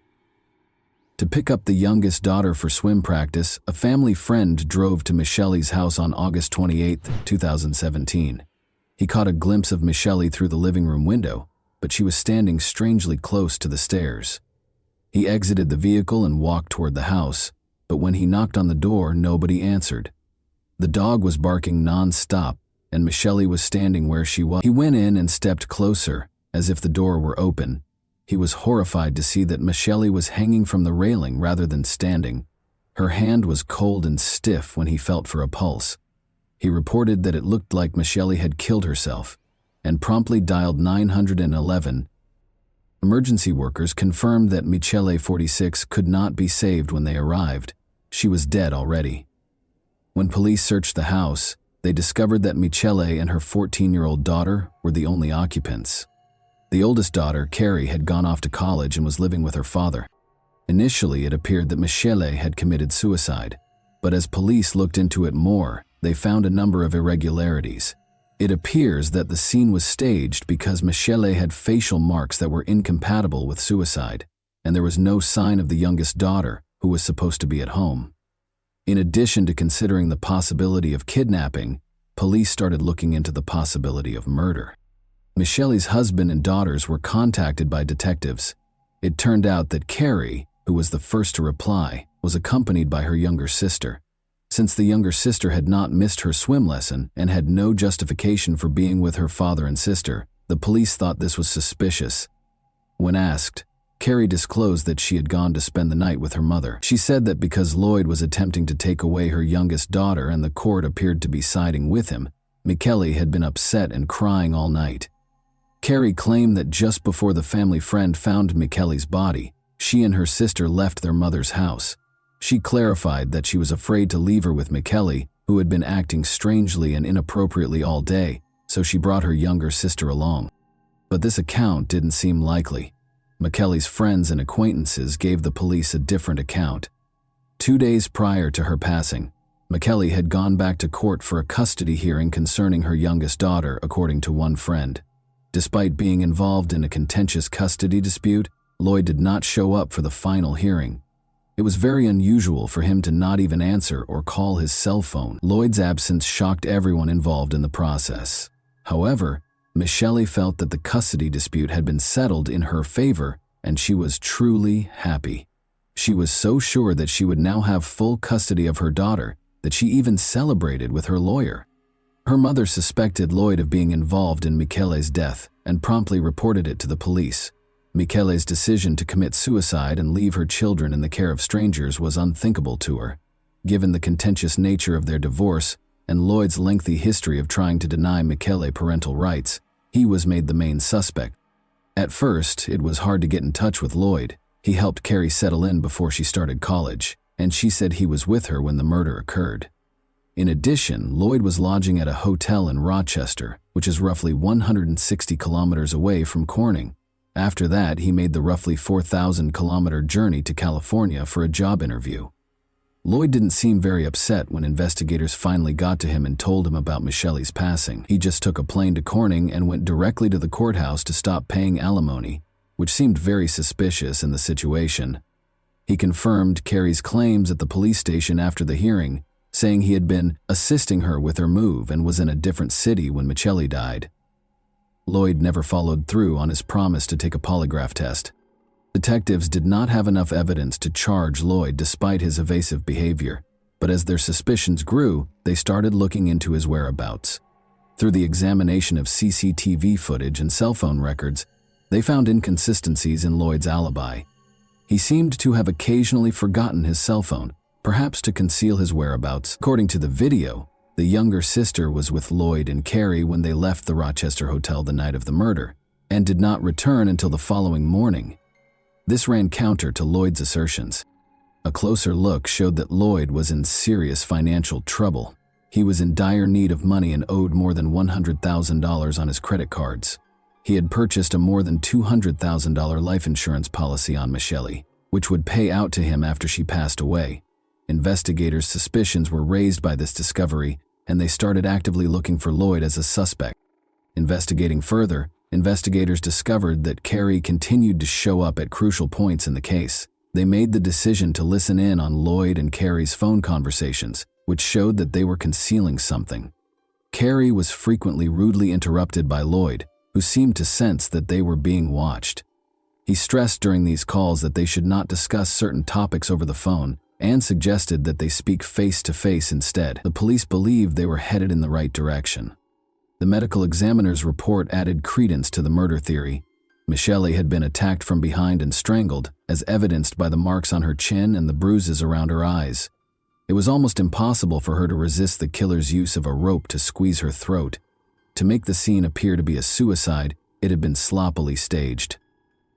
To pick up the youngest daughter for swim practice, a family friend drove to Michele's house on August 28, 2017. He caught a glimpse of Michele through the living room window, but she was standing strangely close to the stairs. He exited the vehicle and walked toward the house, but when he knocked on the door, nobody answered. The dog was barking non-stop, and Michele was standing where she was. He went in and stepped closer, as if the door were open. He was horrified to see that Michele was hanging from the railing rather than standing. Her hand was cold and stiff when he felt for a pulse. He reported that it looked like Michele had killed herself, and promptly dialed 911. Emergency workers confirmed that Michele, 46, could not be saved when they arrived. She was dead already. When police searched the house, they discovered that Michele and her 14-year-old daughter were the only occupants. The oldest daughter, Carrie, had gone off to college and was living with her father. Initially, it appeared that Michele had committed suicide, but as police looked into it more, they found a number of irregularities. It appears that the scene was staged because Michele had facial marks that were incompatible with suicide, and there was no sign of the youngest daughter, who was supposed to be at home. In addition to considering the possibility of kidnapping, police started looking into the possibility of murder. Michelle's husband and daughters were contacted by detectives. It turned out that Carrie, who was the first to reply, was accompanied by her younger sister. Since the younger sister had not missed her swim lesson and had no justification for being with her father and sister, the police thought this was suspicious. When asked, Carrie disclosed that she had gone to spend the night with her mother. She said that because Lloyd was attempting to take away her youngest daughter and the court appeared to be siding with him, Michele had been upset and crying all night. Carrie claimed that just before the family friend found Michele's body, she and her sister left their mother's house. She clarified that she was afraid to leave her with Michele, who had been acting strangely and inappropriately all day, so she brought her younger sister along. But this account didn't seem likely. Michele's friends and acquaintances gave the police a different account. 2 days prior to her passing, Michele had gone back to court for a custody hearing concerning her youngest daughter, according to one friend. Despite being involved in a contentious custody dispute, Lloyd did not show up for the final hearing. It was very unusual for him to not even answer or call his cell phone. Lloyd's absence shocked everyone involved in the process. However, Michele felt that the custody dispute had been settled in her favor, and she was truly happy. She was so sure that she would now have full custody of her daughter that she even celebrated with her lawyer. Her mother suspected Lloyd of being involved in Michele's death and promptly reported it to the police. Michele's decision to commit suicide and leave her children in the care of strangers was unthinkable to her. Given the contentious nature of their divorce and Lloyd's lengthy history of trying to deny Michele parental rights, he was made the main suspect. At first, it was hard to get in touch with Lloyd. He helped Carrie settle in before she started college, and she said he was with her when the murder occurred. In addition, Lloyd was lodging at a hotel in Rochester, which is roughly 160 kilometers away from Corning. After that, he made the roughly 4,000-kilometer journey to California for a job interview. Lloyd didn't seem very upset when investigators finally got to him and told him about Michele's passing. He just took a plane to Corning and went directly to the courthouse to stop paying alimony, which seemed very suspicious in the situation. He confirmed Carrie's claims at the police station after the hearing, saying he had been assisting her with her move and was in a different city when Michele died. Lloyd never followed through on his promise to take a polygraph test. Detectives did not have enough evidence to charge Lloyd despite his evasive behavior, but as their suspicions grew, they started looking into his whereabouts. Through the examination of CCTV footage and cell phone records, they found inconsistencies in Lloyd's alibi. He seemed to have occasionally forgotten his cell phone, perhaps to conceal his whereabouts. According to the video, the younger sister was with Lloyd and Carrie when they left the Rochester hotel the night of the murder, and did not return until the following morning. This ran counter to Lloyd's assertions. A closer look showed that Lloyd was in serious financial trouble. He was in dire need of money and owed more than $100,000 on his credit cards. He had purchased a more than $200,000 life insurance policy on Michele, which would pay out to him after she passed away. Investigators' suspicions were raised by this discovery, and they started actively looking for Lloyd as a suspect. Investigating further, investigators discovered that Carrie continued to show up at crucial points in the case. They made the decision to listen in on Lloyd and Carrie's phone conversations, which showed that they were concealing something. Carrie was frequently rudely interrupted by Lloyd, who seemed to sense that they were being watched. He stressed during these calls that they should not discuss certain topics over the phone, and suggested that they speak face-to-face instead. The police believed they were headed in the right direction. The medical examiner's report added credence to the murder theory. Michele had been attacked from behind and strangled, as evidenced by the marks on her chin and the bruises around her eyes. It was almost impossible for her to resist the killer's use of a rope to squeeze her throat. To make the scene appear to be a suicide, it had been sloppily staged.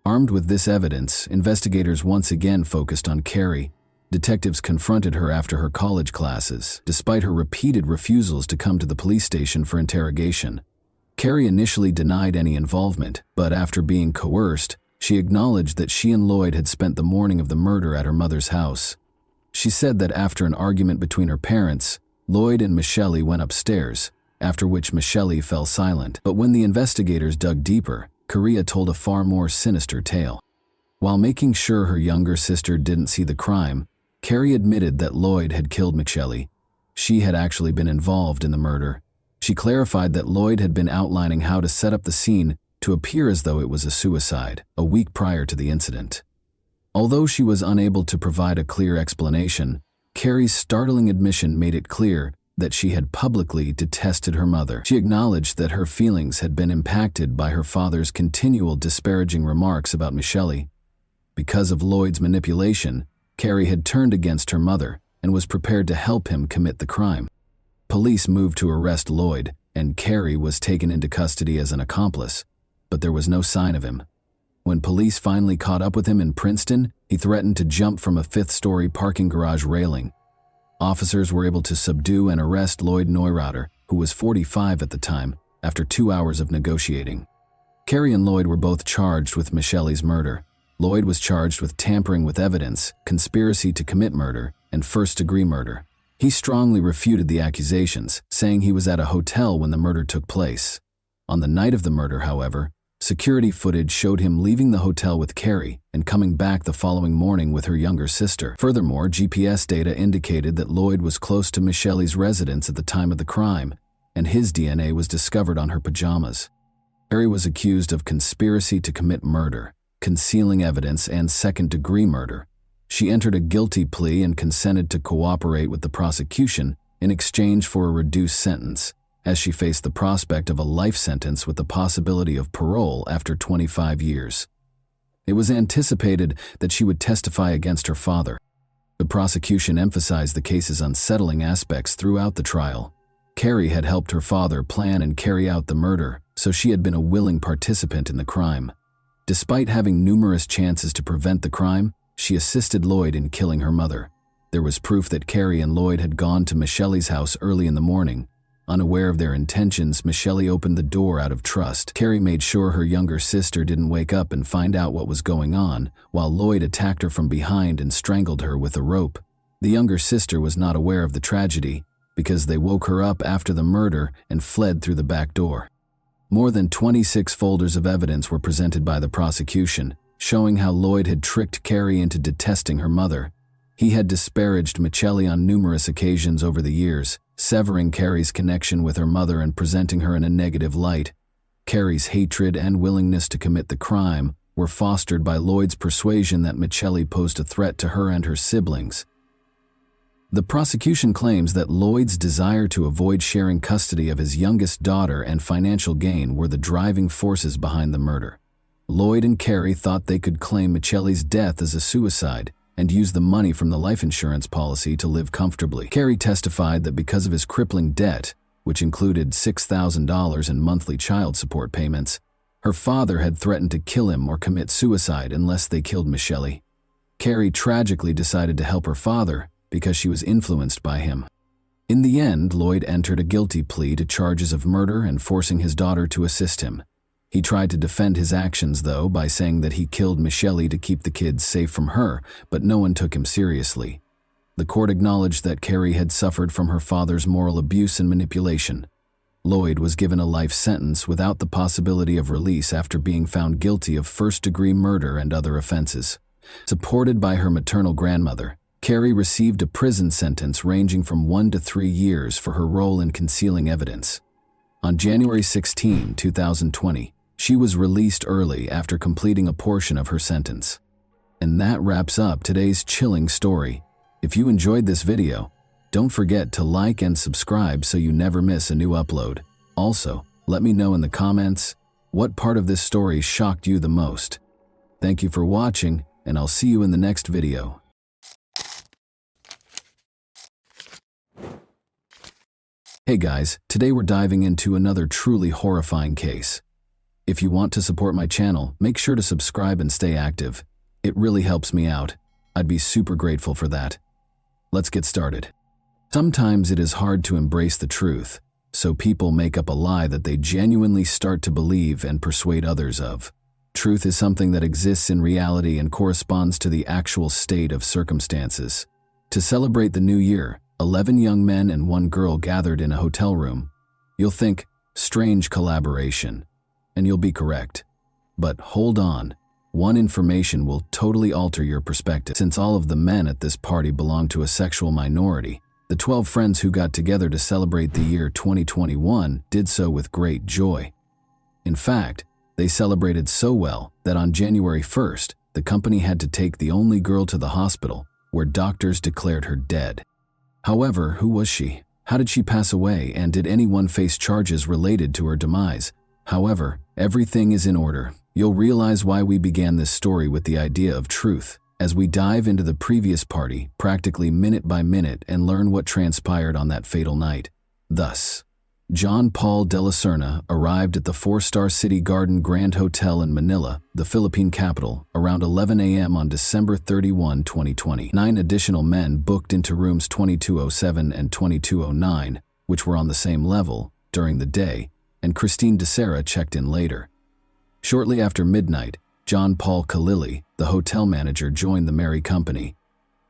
Armed with this evidence, investigators once again focused on Carrie. Detectives confronted her after her college classes, despite her repeated refusals to come to the police station for interrogation. Carrie initially denied any involvement, but after being coerced, she acknowledged that she and Lloyd had spent the morning of the murder at her mother's house. She said that after an argument between her parents, Lloyd and Michele went upstairs, after which Michele fell silent. But when the investigators dug deeper, Carrie told a far more sinister tale. While making sure her younger sister didn't see the crime, Carrie admitted that Lloyd had killed Michelle. She had actually been involved in the murder. She clarified that Lloyd had been outlining how to set up the scene to appear as though it was a suicide, a week prior to the incident. Although she was unable to provide a clear explanation, Carrie's startling admission made it clear that she had publicly detested her mother. She acknowledged that her feelings had been impacted by her father's continual disparaging remarks about Michelle. Because of Lloyd's manipulation, Carrie had turned against her mother and was prepared to help him commit the crime. Police moved to arrest Lloyd, and Carrie was taken into custody as an accomplice, but there was no sign of him. When police finally caught up with him in Princeton, he threatened to jump from a fifth-story parking garage railing. Officers were able to subdue and arrest Lloyd Neureuther, who was 45 at the time, after 2 hours of negotiating. Carrie and Lloyd were both charged with Michelle's murder. Lloyd was charged with tampering with evidence, conspiracy to commit murder, and first-degree murder. He strongly refuted the accusations, saying he was at a hotel when the murder took place. On the night of the murder, however, security footage showed him leaving the hotel with Carrie and coming back the following morning with her younger sister. Furthermore, GPS data indicated that Lloyd was close to Michelle's residence at the time of the crime, and his DNA was discovered on her pajamas. Carrie was accused of conspiracy to commit murder, concealing evidence, and second-degree murder. She entered a guilty plea and consented to cooperate with the prosecution in exchange for a reduced sentence, as she faced the prospect of a life sentence with the possibility of parole after 25 years. It was anticipated that she would testify against her father. The prosecution emphasized the case's unsettling aspects throughout the trial. Carrie had helped her father plan and carry out the murder, so she had been a willing participant in the crime. Despite having numerous chances to prevent the crime, she assisted Lloyd in killing her mother. There was proof that Carrie and Lloyd had gone to Michelle's house early in the morning. Unaware of their intentions, Michelle opened the door out of trust. Carrie made sure her younger sister didn't wake up and find out what was going on, while Lloyd attacked her from behind and strangled her with a rope. The younger sister was not aware of the tragedy because they woke her up after the murder and fled through the back door. More than 26 folders of evidence were presented by the prosecution, showing how Lloyd had tricked Carrie into detesting her mother. He had disparaged Michelle on numerous occasions over the years, severing Carrie's connection with her mother and presenting her in a negative light. Carrie's hatred and willingness to commit the crime were fostered by Lloyd's persuasion that Michelle posed a threat to her and her siblings. The prosecution claims that Lloyd's desire to avoid sharing custody of his youngest daughter and financial gain were the driving forces behind the murder. Lloyd and Carrie thought they could claim Michelle's death as a suicide and use the money from the life insurance policy to live comfortably. Carrie testified that because of his crippling debt, which included $6,000 in monthly child support payments, her father had threatened to kill him or commit suicide unless they killed Michelle. Carrie tragically decided to help her father because she was influenced by him. In the end, Lloyd entered a guilty plea to charges of murder and forcing his daughter to assist him. He tried to defend his actions, though, by saying that he killed Michelle to keep the kids safe from her, but no one took him seriously. The court acknowledged that Carrie had suffered from her father's moral abuse and manipulation. Lloyd was given a life sentence without the possibility of release after being found guilty of first-degree murder and other offenses. Supported by her maternal grandmother, Carrie received a prison sentence ranging from 1 to 3 years for her role in concealing evidence. On January 16, 2020, she was released early after completing a portion of her sentence. And that wraps up today's chilling story. If you enjoyed this video, don't forget to like and subscribe so you never miss a new upload. Also, let me know in the comments what part of this story shocked you the most. Thank you for watching, and I'll see you in the next video. Hey guys, today we're diving into another truly horrifying case. If you want to support my channel, make sure to subscribe and stay active. It really helps me out. I'd be super grateful for that. Let's get started. Sometimes it is hard to embrace the truth, so people make up a lie that they genuinely start to believe and persuade others of. Truth is something that exists in reality and corresponds to the actual state of circumstances. To celebrate the new year, 11 young men and 1 girl gathered in a hotel room. You'll think, strange collaboration. And you'll be correct. But hold on. One information will totally alter your perspective. Since all of the men at this party belong to a sexual minority, the 12 friends who got together to celebrate the year 2021 did so with great joy. In fact, they celebrated so well that on January 1st, the company had to take the only girl to the hospital, where doctors declared her dead. However, who was she? How did she pass away, and did anyone face charges related to her demise? However, everything is in order. You'll realize why we began this story with the idea of truth, as we dive into the previous party, practically minute by minute, and learn what transpired on that fatal night. Thus, John Paul de la Serna arrived at the 4-star City Garden Grand Hotel in Manila, the Philippine capital, around 11 a.m. on December 31, 2020. 9 additional men booked into rooms 2207 and 2209, which were on the same level, during the day, and Christine DeSera checked in later. Shortly after midnight, John Paul Kalili, the hotel manager, joined the merry company.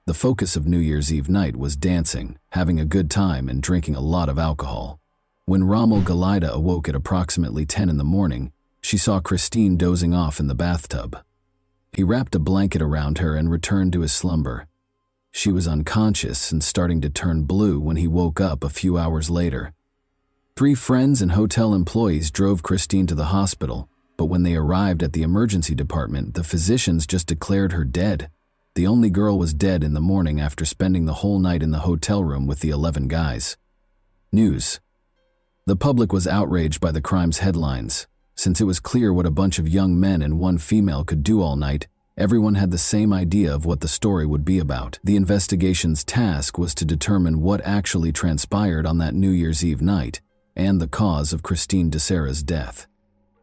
The focus of New Year's Eve night was dancing, having a good time, and drinking a lot of alcohol. When Rommel Galida awoke at approximately 10 in the morning, she saw Christine dozing off in the bathtub. He wrapped a blanket around her and returned to his slumber. She was unconscious and starting to turn blue when he woke up a few hours later. 3 friends and hotel employees drove Christine to the hospital, but when they arrived at the emergency department, the physicians just declared her dead. The only girl was dead in the morning after spending the whole night in the hotel room with the 11 guys. News. The public was outraged by the crime's headlines. Since it was clear what a bunch of young men and 1 female could do all night, everyone had the same idea of what the story would be about. The investigation's task was to determine what actually transpired on that New Year's Eve night, and the cause of Christine DeSera's death.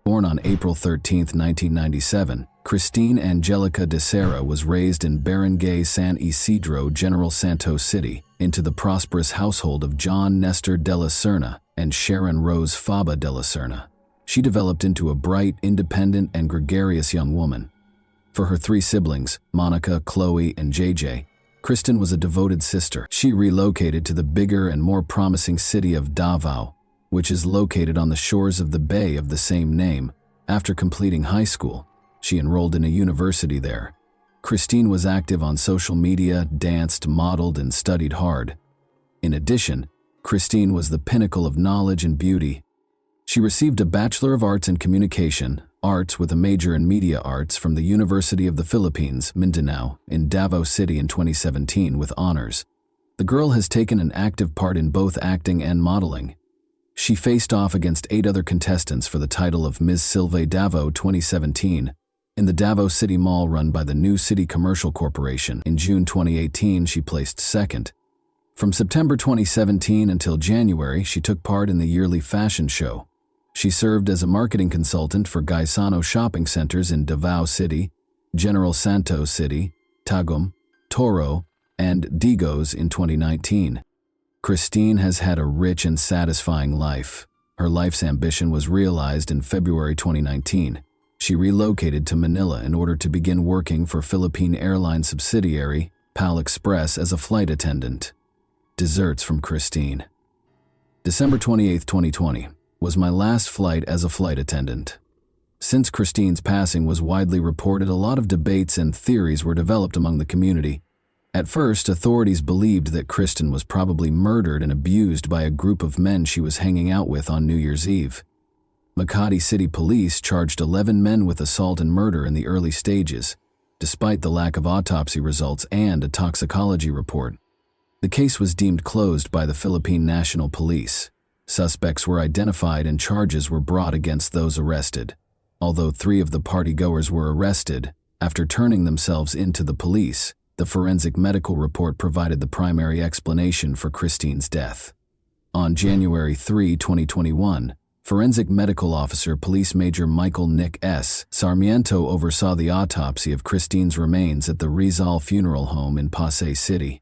Born on April 13, 1997, Christine Angelica DeSera was raised in Barangay San Isidro, General Santos City, into the prosperous household of John Nestor de la Serna and Sharon Rose Faba de la Serna. She developed into a bright, independent, and gregarious young woman. For her 3 siblings, Monica, Chloe, and JJ, Kristen was a devoted sister. She relocated to the bigger and more promising city of Davao, which is located on the shores of the bay of the same name. After completing high school, she enrolled in a university there. Christine was active on social media, danced, modeled, and studied hard. In addition, Christine was the pinnacle of knowledge and beauty. She received a Bachelor of Arts in Communication, Arts with a major in Media Arts from the University of the Philippines, Mindanao, in Davao City in 2017 with honors. The girl has taken an active part in both acting and modeling. She faced off against 8 other contestants for the title of Ms. Silve Davao 2017 in the Davao City Mall run by the New City Commercial Corporation. In June 2018, she placed 2nd. From September 2017 until January, she took part in the yearly fashion show. She served as a marketing consultant for Gaisano shopping centers in Davao City, General Santos City, Tagum, Toro, and Digos in 2019. Christine has had a rich and satisfying life. Her life's ambition was realized in February 2019. She relocated to Manila in order to begin working for Philippine Airlines subsidiary, PAL Express, as a flight attendant. Desserts from Christine. December 28, 2020, was my last flight as a flight attendant. Since Christine's passing was widely reported, a lot of debates and theories were developed among the community. At first, authorities believed that Kristen was probably murdered and abused by a group of men she was hanging out with on New Year's Eve. Makati City Police charged 11 men with assault and murder in the early stages, despite the lack of autopsy results and a toxicology report. The case was deemed closed by the Philippine National Police. Suspects were identified and charges were brought against those arrested. Although 3 of the partygoers were arrested, after turning themselves in to the police, the forensic medical report provided the primary explanation for Christine's death. On January 3, 2021, Forensic Medical Officer Police Major Michael Nick S. Sarmiento oversaw the autopsy of Christine's remains at the Rizal Funeral Home in Pasay City.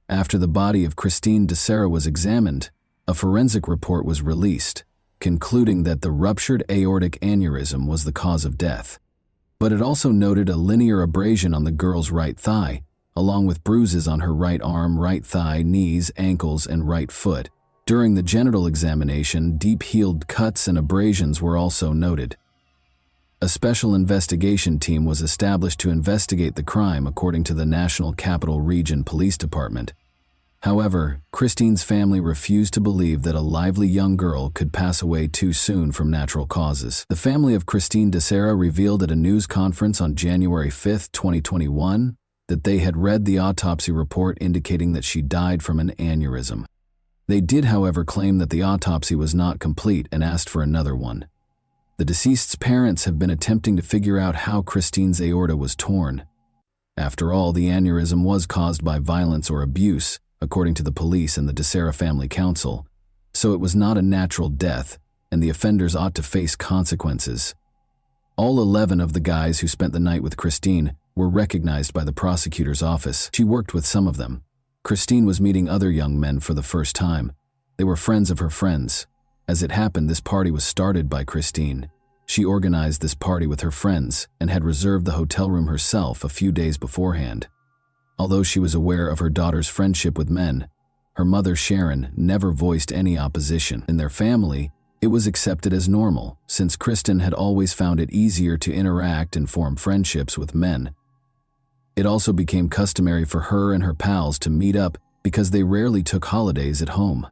After the body of Christine DeSera was examined, a forensic report was released, concluding that the ruptured aortic aneurysm was the cause of death. But it also noted a linear abrasion on the girl's right thigh, along with bruises on her right arm, right thigh, knees, ankles, and right foot. During the genital examination, deep-healed cuts and abrasions were also noted. A special investigation team was established to investigate the crime according to the National Capital Region Police Department. However, Christine's family refused to believe that a lively young girl could pass away too soon from natural causes. The family of Christine DeSera revealed at a news conference on January 5, 2021, that they had read the autopsy report indicating that she died from an aneurysm. They did, however, claim that the autopsy was not complete and asked for another one. The deceased's parents have been attempting to figure out how Christine's aorta was torn. After all, the aneurysm was caused by violence or abuse, according to the police and the DeSera Family Council, so it was not a natural death, and the offenders ought to face consequences. All 11 of the guys who spent the night with Christine were recognized by the prosecutor's office. She worked with some of them. Christine was meeting other young men for the first time. They were friends of her friends. As it happened, this party was started by Christine. She organized this party with her friends and had reserved the hotel room herself a few days beforehand. Although she was aware of her daughter's friendship with men, her mother Sharon never voiced any opposition. In their family, it was accepted as normal, since Kristen had always found it easier to interact and form friendships with men. It also became customary for her and her pals to meet up because they rarely took holidays at home.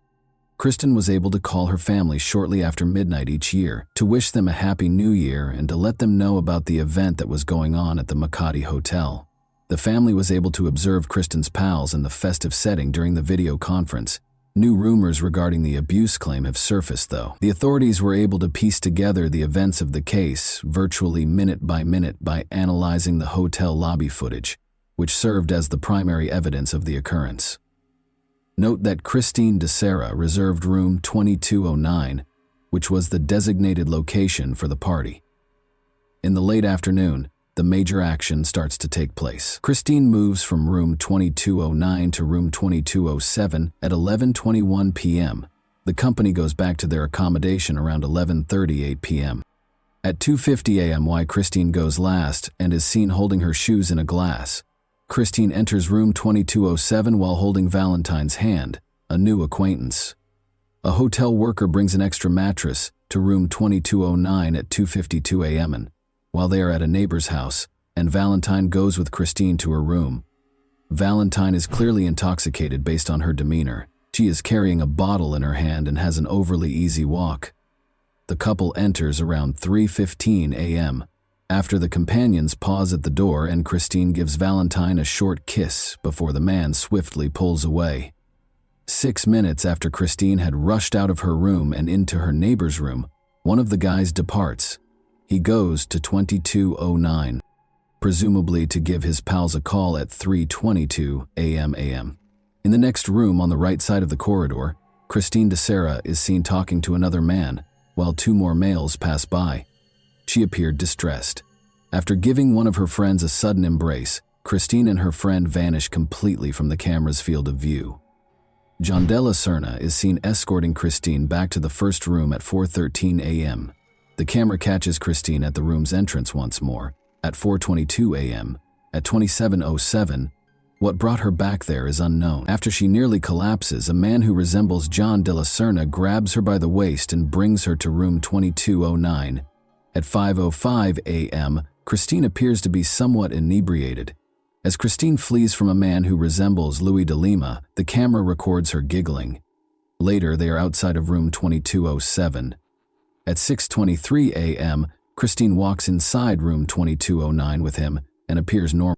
Kristen was able to call her family shortly after midnight each year to wish them a happy new year and to let them know about the event that was going on at the Makati Hotel. The family was able to observe Kristen's pals in the festive setting during the video conference. New rumors regarding the abuse claim have surfaced, though. The authorities were able to piece together the events of the case virtually minute by analyzing the hotel lobby footage, which served as the primary evidence of the occurrence. Note that Christine DeSera reserved room 2209, which was the designated location for the party. In the late afternoon, the major action starts to take place. Christine moves from room 2209 to room 2207 at 11:21 p.m. The company goes back to their accommodation around 11:38 p.m. At 2:50 a.m., Christine goes last and is seen holding her shoes in a glass. Christine enters room 2207 while holding Valentine's hand, a new acquaintance. A hotel worker brings an extra mattress to room 2209 at 2:52 a.m. and while they are at a neighbor's house, and Valentine goes with Christine to her room. Valentine is clearly intoxicated based on her demeanor. She is carrying a bottle in her hand and has an overly easy walk. The couple enters around 3:15 a.m. after the companions pause at the door and Christine gives Valentine a short kiss before the man swiftly pulls away. 6 minutes after Christine had rushed out of her room and into her neighbor's room, one of the guys departs. He goes to 2209, presumably to give his pals a call at 3:22 a.m. In the next room on the right side of the corridor, Christine DeSera is seen talking to another man, while 2 more males pass by. She appeared distressed. After giving one of her friends a sudden embrace, Christine and her friend vanish completely from the camera's field of view. John Della Serna is seen escorting Christine back to the first room at 4:13 a.m. The camera catches Christine at the room's entrance once more, at 4:22 a.m. At 27:07, what brought her back there is unknown. After she nearly collapses, a man who resembles John Della Serna grabs her by the waist and brings her to room 2209. At 5:05 a.m., Christine appears to be somewhat inebriated. As Christine flees from a man who resembles Louis de Lima, the camera records her giggling. Later, they are outside of room 2207. At 6:23 a.m., Christine walks inside room 2209 with him and appears normal.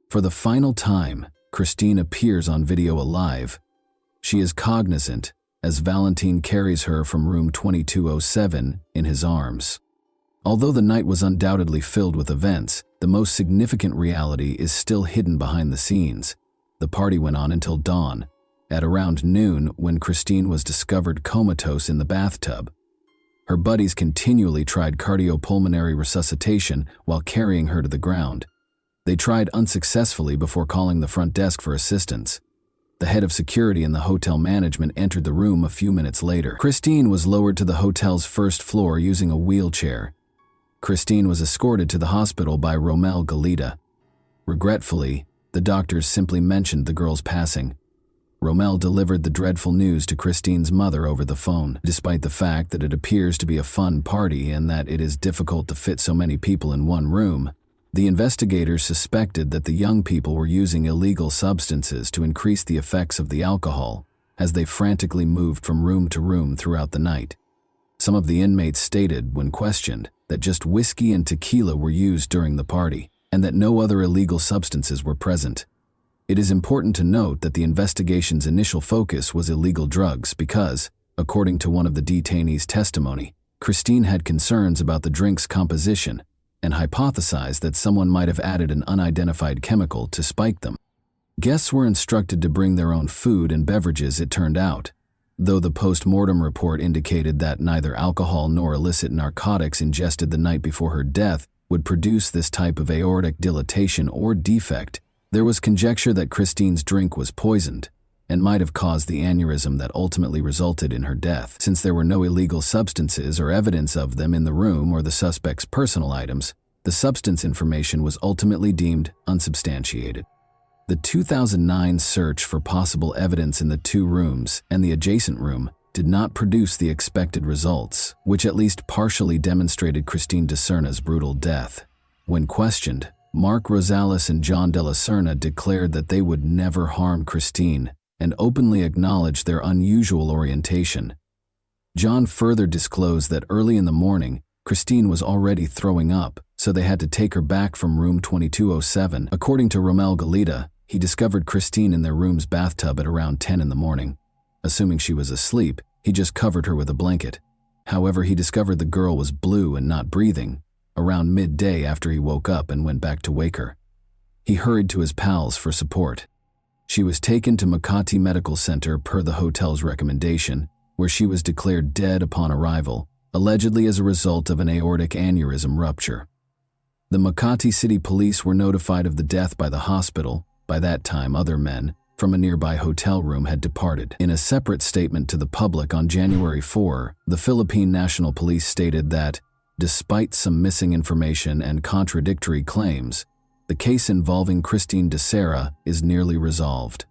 For the final time, Christine appears on video alive. She is cognizant as Valentine carries her from room 2207 in his arms. Although the night was undoubtedly filled with events, the most significant reality is still hidden behind the scenes. The party went on until dawn, at around noon when Christine was discovered comatose in the bathtub. Her buddies continually tried cardiopulmonary resuscitation while carrying her to the ground. They tried unsuccessfully before calling the front desk for assistance. The head of security and the hotel management entered the room a few minutes later. Christine was lowered to the hotel's first floor using a wheelchair. Christine was escorted to the hospital by Romel Galita. Regretfully, the doctors simply mentioned the girl's passing. Rommel delivered the dreadful news to Christine's mother over the phone. Despite the fact that it appears to be a fun party and that it is difficult to fit so many people in one room, the investigators suspected that the young people were using illegal substances to increase the effects of the alcohol as they frantically moved from room to room throughout the night. Some of the inmates stated, when questioned, that just whiskey and tequila were used during the party and that no other illegal substances were present. It is important to note that the investigation's initial focus was illegal drugs because, according to one of the detainees' testimony, Christine had concerns about the drink's composition and hypothesized that someone might have added an unidentified chemical to spike them. Guests were instructed to bring their own food and beverages, it turned out, though the post-mortem report indicated that neither alcohol nor illicit narcotics ingested the night before her death would produce this type of aortic dilatation or defect. There was conjecture that Christine's drink was poisoned and might have caused the aneurysm that ultimately resulted in her death. Since there were no illegal substances or evidence of them in the room or the suspect's personal items, the substance information was ultimately deemed unsubstantiated. The 2009 search for possible evidence in the two rooms and the adjacent room did not produce the expected results, which at least partially demonstrated Christine de Serna's brutal death. When questioned, Mark Rosales and John de la Serna declared that they would never harm Christine and openly acknowledged their unusual orientation. John further disclosed that early in the morning, Christine was already throwing up, so they had to take her back from room 2207. According to Rommel Galita, he discovered Christine in their room's bathtub at around 10 in the morning. Assuming she was asleep, he just covered her with a blanket. However, he discovered the girl was blue and not breathing around midday after he woke up and went back to wake her. He hurried to his pals for support. She was taken to Makati Medical Center per the hotel's recommendation, where she was declared dead upon arrival, allegedly as a result of an aortic aneurysm rupture. The Makati City Police were notified of the death by the hospital. By that time, other men from a nearby hotel room had departed. In a separate statement to the public on January 4, the Philippine National Police stated that, despite some missing information and contradictory claims, the case involving Christine de Serra is nearly resolved.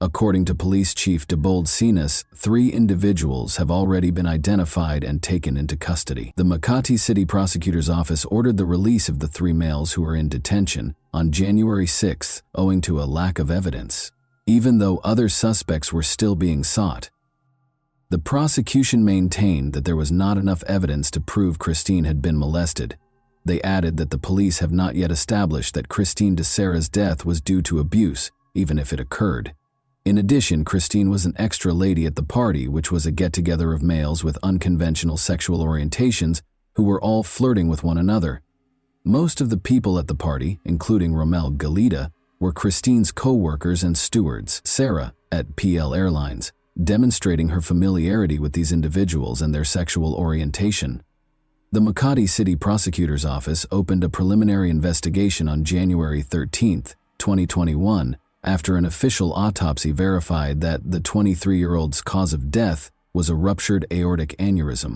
According to Police Chief Debold Sinas, 3 individuals have already been identified and taken into custody. The Makati City Prosecutor's Office ordered the release of the 3 males who are in detention on January 6 owing to a lack of evidence, even though other suspects were still being sought. The prosecution maintained that there was not enough evidence to prove Christine had been molested. They added that the police have not yet established that Christine de Serra's death was due to abuse, even if it occurred. In addition, Christine was an extra lady at the party, which was a get-together of males with unconventional sexual orientations who were all flirting with one another. Most of the people at the party, including Rommel Galita, were Christine's co-workers and stewards. Sarah, at PL Airlines, demonstrating her familiarity with these individuals and their sexual orientation. The Makati City Prosecutor's Office opened a preliminary investigation on January 13, 2021, after an official autopsy verified that the 23-year-old's cause of death was a ruptured aortic aneurysm.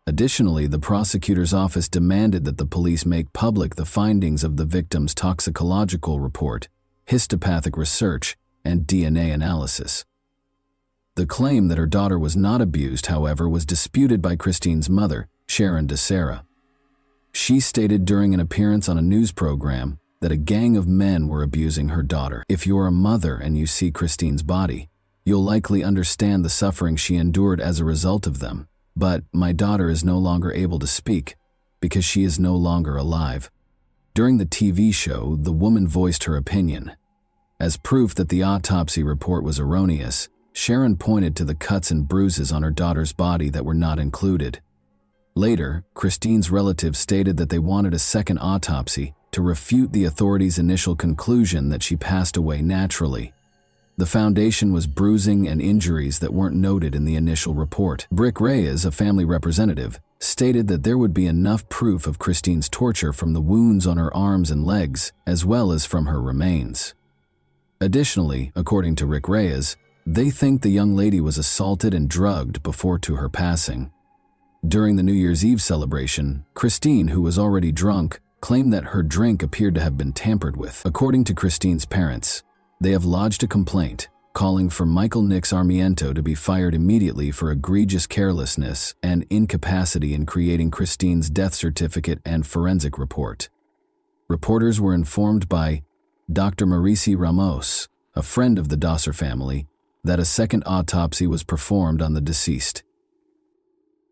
Additionally, the prosecutor's office demanded that the police make public the findings of the victim's toxicological report, histopathic research, and DNA analysis. The claim that her daughter was not abused, however, was disputed by Christine's mother, Sharon de Serra. She stated during an appearance on a news program that a gang of men were abusing her daughter. If you're a mother and you see Christine's body, you'll likely understand the suffering she endured as a result of them. But my daughter is no longer able to speak because she is no longer alive. During the TV show, the woman voiced her opinion. As proof that the autopsy report was erroneous, Sharon pointed to the cuts and bruises on her daughter's body that were not included. Later, Christine's relatives stated that they wanted a second autopsy to refute the authorities' initial conclusion that she passed away naturally. The foundation was bruising and injuries that weren't noted in the initial report. Brick Reyes, a family representative, stated that there would be enough proof of Christine's torture from the wounds on her arms and legs, as well as from her remains. Additionally, according to Rick Reyes, they think the young lady was assaulted and drugged before to her passing. During the New Year's Eve celebration, Christine, who was already drunk, claimed that her drink appeared to have been tampered with. According to Christine's parents, they have lodged a complaint, calling for Michael Nix Armiento to be fired immediately for egregious carelessness and incapacity in creating Christine's death certificate and forensic report. Reporters were informed by Dr. Maurici Ramos, a friend of the Dosser family, that a second autopsy was performed on the deceased.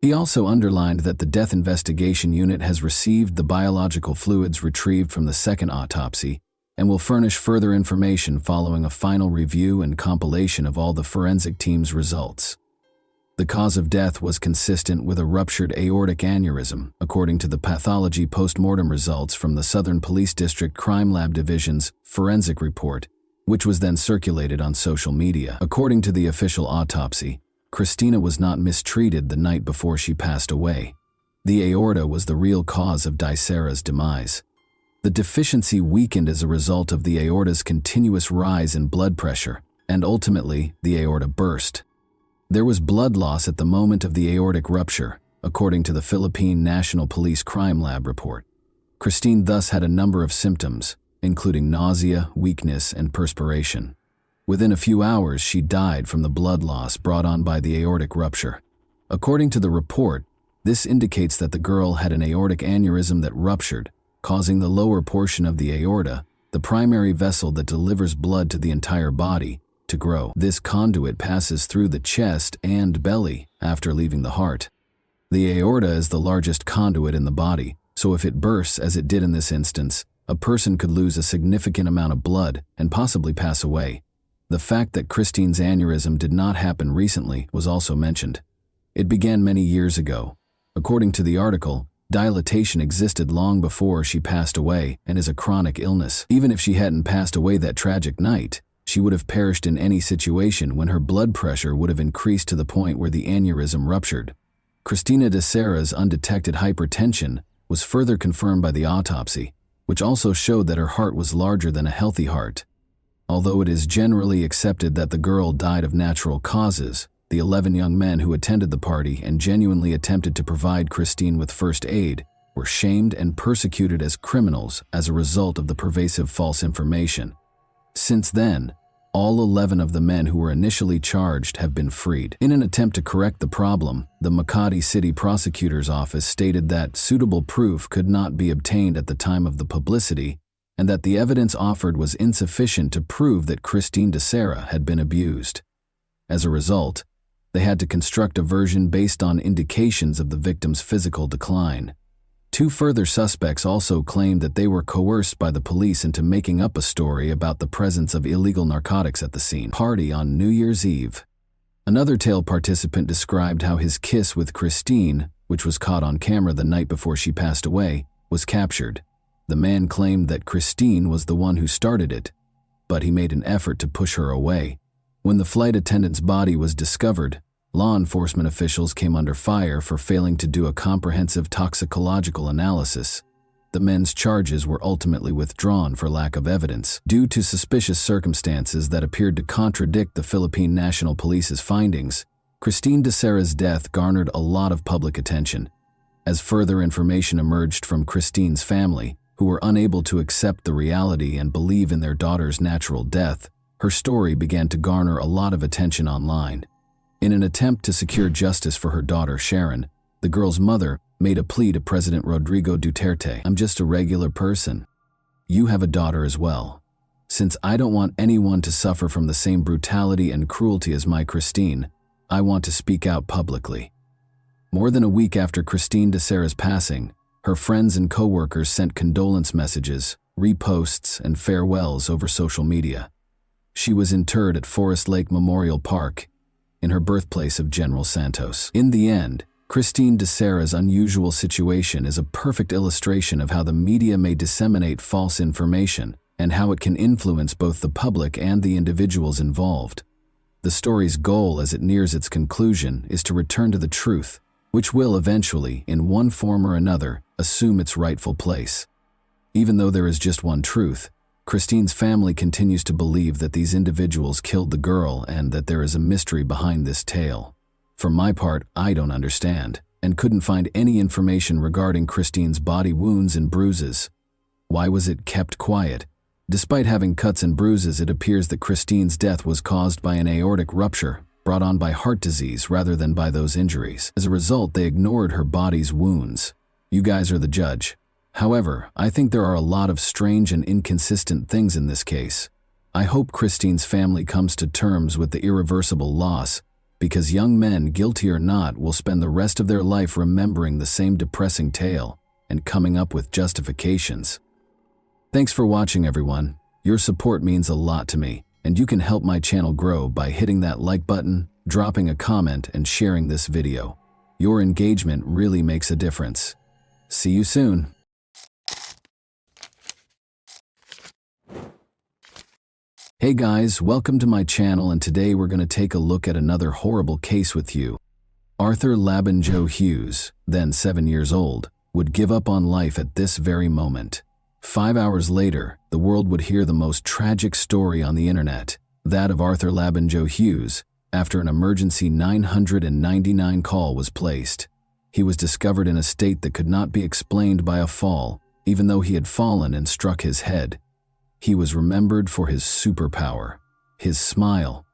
He also underlined that the Death Investigation Unit has received the biological fluids retrieved from the second autopsy and will furnish further information following a final review and compilation of all the forensic team's results. The cause of death was consistent with a ruptured aortic aneurysm, according to the pathology post-mortem results from the Southern Police District Crime Lab Division's forensic report, which was then circulated on social media. According to the official autopsy, Christina was not mistreated the night before she passed away. The aorta was the real cause of Dicera's demise. The deficiency weakened as a result of the aorta's continuous rise in blood pressure, and ultimately, the aorta burst. There was blood loss at the moment of the aortic rupture, according to the Philippine National Police Crime Lab report. Christine thus had a number of symptoms, including nausea, weakness, and perspiration. Within a few hours, she died from the blood loss brought on by the aortic rupture. According to the report, this indicates that the girl had an aortic aneurysm that ruptured, causing the lower portion of the aorta, the primary vessel that delivers blood to the entire body, to grow. This conduit passes through the chest and belly after leaving the heart. The aorta is the largest conduit in the body, so if it bursts as it did in this instance, a person could lose a significant amount of blood and possibly pass away. The fact that Christine's aneurysm did not happen recently was also mentioned. It began many years ago. According to the article, dilatation existed long before she passed away and is a chronic illness. Even if she hadn't passed away that tragic night, she would have perished in any situation when her blood pressure would have increased to the point where the aneurysm ruptured. Christina Dicera's undetected hypertension was further confirmed by the autopsy, which also showed that her heart was larger than a healthy heart. Although it is generally accepted that the girl died of natural causes, the 11 young men who attended the party and genuinely attempted to provide Christine with first aid were shamed and persecuted as criminals as a result of the pervasive false information. Since then, all 11 of the men who were initially charged have been freed. In an attempt to correct the problem, the Makati City Prosecutor's Office stated that suitable proof could not be obtained at the time of the publicity and that the evidence offered was insufficient to prove that Christine Dicera had been abused. As a result, they had to construct a version based on indications of the victim's physical decline. 2 further suspects also claimed that they were coerced by the police into making up a story about the presence of illegal narcotics at the scene party on New Year's Eve. Another tale participant described how his kiss with Christine, which was caught on camera the night before she passed away, was captured. The man claimed that Christine was the one who started it, but he made an effort to push her away. When the flight attendant's body was discovered, law enforcement officials came under fire for failing to do a comprehensive toxicological analysis. The men's charges were ultimately withdrawn for lack of evidence, due to suspicious circumstances that appeared to contradict the Philippine National Police's findings. Christine Dicera's death garnered a lot of public attention. As further information emerged from Christine's family, who were unable to accept the reality and believe in their daughter's natural death, her story began to garner a lot of attention online. In an attempt to secure justice for her daughter Sharon, the girl's mother made a plea to President Rodrigo Duterte. "I'm just a regular person. You have a daughter as well. Since I don't want anyone to suffer from the same brutality and cruelty as my Christine, I want to speak out publicly." More than a week after Christine Dicera's passing, her friends and co-workers sent condolence messages, reposts, and farewells over social media. She was interred at Forest Lake Memorial Park, in her birthplace of General Santos. In the end, Christine Dicera's unusual situation is a perfect illustration of how the media may disseminate false information and how it can influence both the public and the individuals involved. The story's goal as it nears its conclusion is to return to the truth, which will eventually, in one form or another, assume its rightful place. Even though there is just one truth, Christine's family continues to believe that these individuals killed the girl and that there is a mystery behind this tale. For my part, I don't understand, and couldn't find any information regarding Christine's body wounds and bruises. Why was it kept quiet? Despite having cuts and bruises, it appears that Christine's death was caused by an aortic rupture brought on by heart disease rather than by those injuries. As a result, they ignored her body's wounds. You guys are the judge. However, I think there are a lot of strange and inconsistent things in this case. I hope Christine's family comes to terms with the irreversible loss, because young men, guilty or not, will spend the rest of their life remembering the same depressing tale and coming up with justifications. Thanks for watching, everyone. Your support means a lot to me, and you can help my channel grow by hitting that like button, dropping a comment, and sharing this video. Your engagement really makes a difference. See you soon. Hey guys, welcome to my channel, and today we're going to take a look at another horrible case with you. Arthur Labanjo Hughes, then 7 years old, would give up on life at this very moment. 5 hours later, the world would hear the most tragic story on the internet, that of Arthur Labanjo Hughes, after an emergency 999 call was placed. He was discovered in a state that could not be explained by a fall, even though he had fallen and struck his head. He was remembered for his superpower, his smile.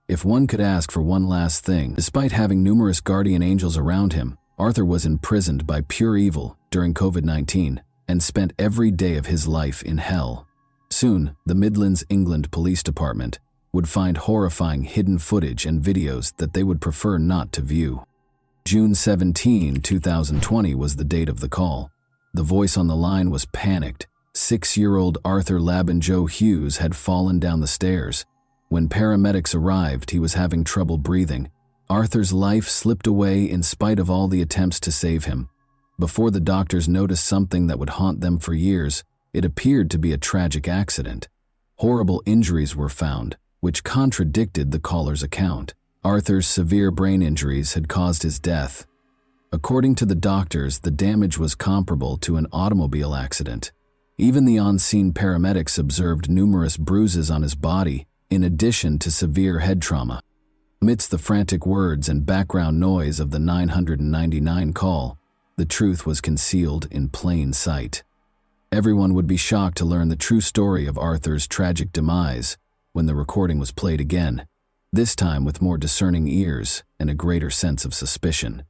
If one could ask for one last thing, despite having numerous guardian angels around him, Arthur was imprisoned by pure evil during COVID-19 and spent every day of his life in hell. Soon, the Midlands, England Police Department would find horrifying hidden footage and videos that they would prefer not to view. June 17, 2020 was the date of the call. The voice on the line was panicked. 6-year-old Arthur Labanjo Hughes had fallen down the stairs. When paramedics arrived, he was having trouble breathing. Arthur's life slipped away in spite of all the attempts to save him. Before the doctors noticed something that would haunt them for years, it appeared to be a tragic accident. Horrible injuries were found, which contradicted the caller's account. Arthur's severe brain injuries had caused his death. According to the doctors, the damage was comparable to an automobile accident. Even the on-scene paramedics observed numerous bruises on his body, in addition to severe head trauma. Amidst the frantic words and background noise of the 999 call, the truth was concealed in plain sight. Everyone would be shocked to learn the true story of Arthur's tragic demise when the recording was played again, this time with more discerning ears and a greater sense of suspicion.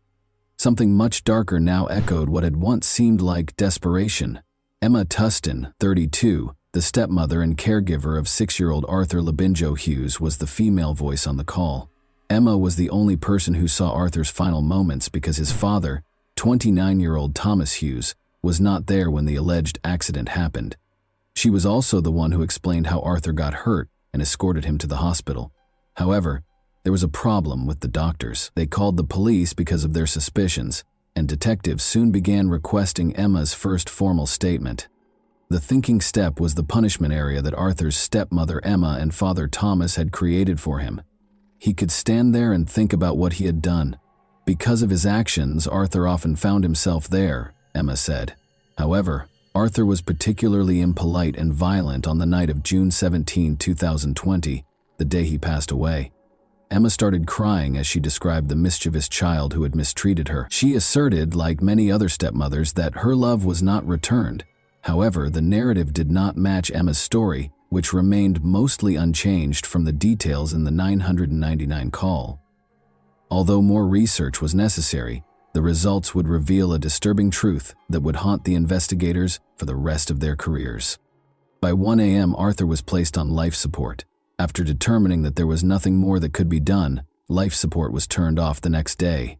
Something much darker now echoed what had once seemed like desperation. Emma Tustin, 32, the stepmother and caregiver of 6-year-old Arthur Labanjo Hughes, was the female voice on the call. Emma was the only person who saw Arthur's final moments because his father, 29-year-old Thomas Hughes, was not there when the alleged accident happened. She was also the one who explained how Arthur got hurt and escorted him to the hospital. However, there was a problem with the doctors. They called the police because of their suspicions, and detectives soon began requesting Emma's first formal statement. The thinking step was the punishment area that Arthur's stepmother Emma and father Thomas had created for him. He could stand there and think about what he had done. Because of his actions, Arthur often found himself there, Emma said. However, Arthur was particularly impolite and violent on the night of June 17, 2020, the day he passed away. Emma started crying as she described the mischievous child who had mistreated her. She asserted, like many other stepmothers, that her love was not returned. However, the narrative did not match Emma's story, which remained mostly unchanged from the details in the 999 call. Although more research was necessary, the results would reveal a disturbing truth that would haunt the investigators for the rest of their careers. By 1 a.m., Arthur was placed on life support. After determining that there was nothing more that could be done, life support was turned off the next day.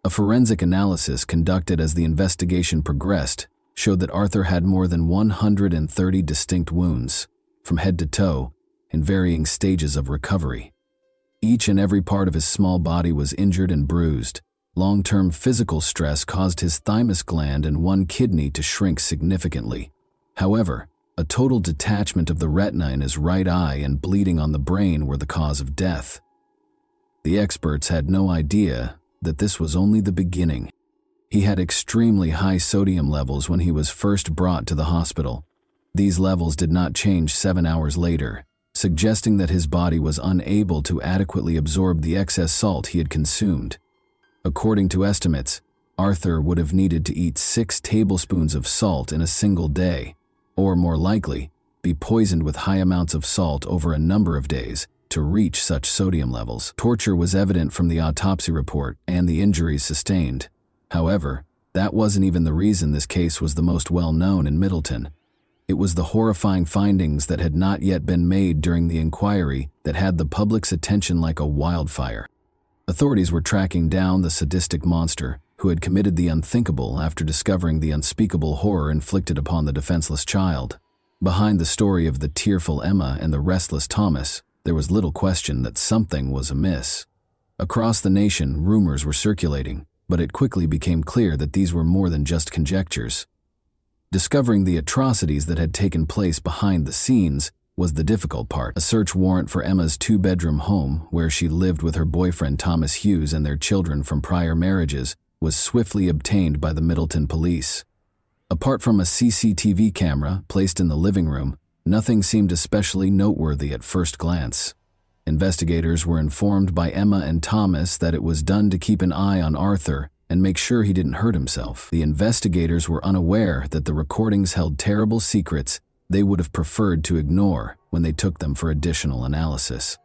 A forensic analysis conducted as the investigation progressed showed that Arthur had more than 130 distinct wounds, from head to toe, in varying stages of recovery. Each and every part of his small body was injured and bruised. Long-term physical stress caused his thymus gland and one kidney to shrink significantly. However, a total detachment of the retina in his right eye and bleeding on the brain were the cause of death. The experts had no idea that this was only the beginning. He had extremely high sodium levels when he was first brought to the hospital. These levels did not change 7 hours later, suggesting that his body was unable to adequately absorb the excess salt he had consumed. According to estimates, Arthur would have needed to eat 6 tablespoons of salt in a single day, or more likely, be poisoned with high amounts of salt over a number of days to reach such sodium levels. Torture was evident from the autopsy report and the injuries sustained. However, that wasn't even the reason this case was the most well-known in Middleton. It was the horrifying findings that had not yet been made during the inquiry that had the public's attention like a wildfire. Authorities were tracking down the sadistic monster who had committed the unthinkable after discovering the unspeakable horror inflicted upon the defenseless child. Behind the story of the tearful Emma and the restless Thomas, there was little question that something was amiss. Across the nation, rumors were circulating, but it quickly became clear that these were more than just conjectures. Discovering the atrocities that had taken place behind the scenes was the difficult part. A search warrant for Emma's two-bedroom home, where she lived with her boyfriend Thomas Hughes and their children from prior marriages, was swiftly obtained by the Middleton police. Apart from a CCTV camera placed in the living room, nothing seemed especially noteworthy at first glance. Investigators were informed by Emma and Thomas that it was done to keep an eye on Arthur and make sure he didn't hurt himself. The investigators were unaware that the recordings held terrible secrets they would have preferred to ignore when they took them for additional analysis.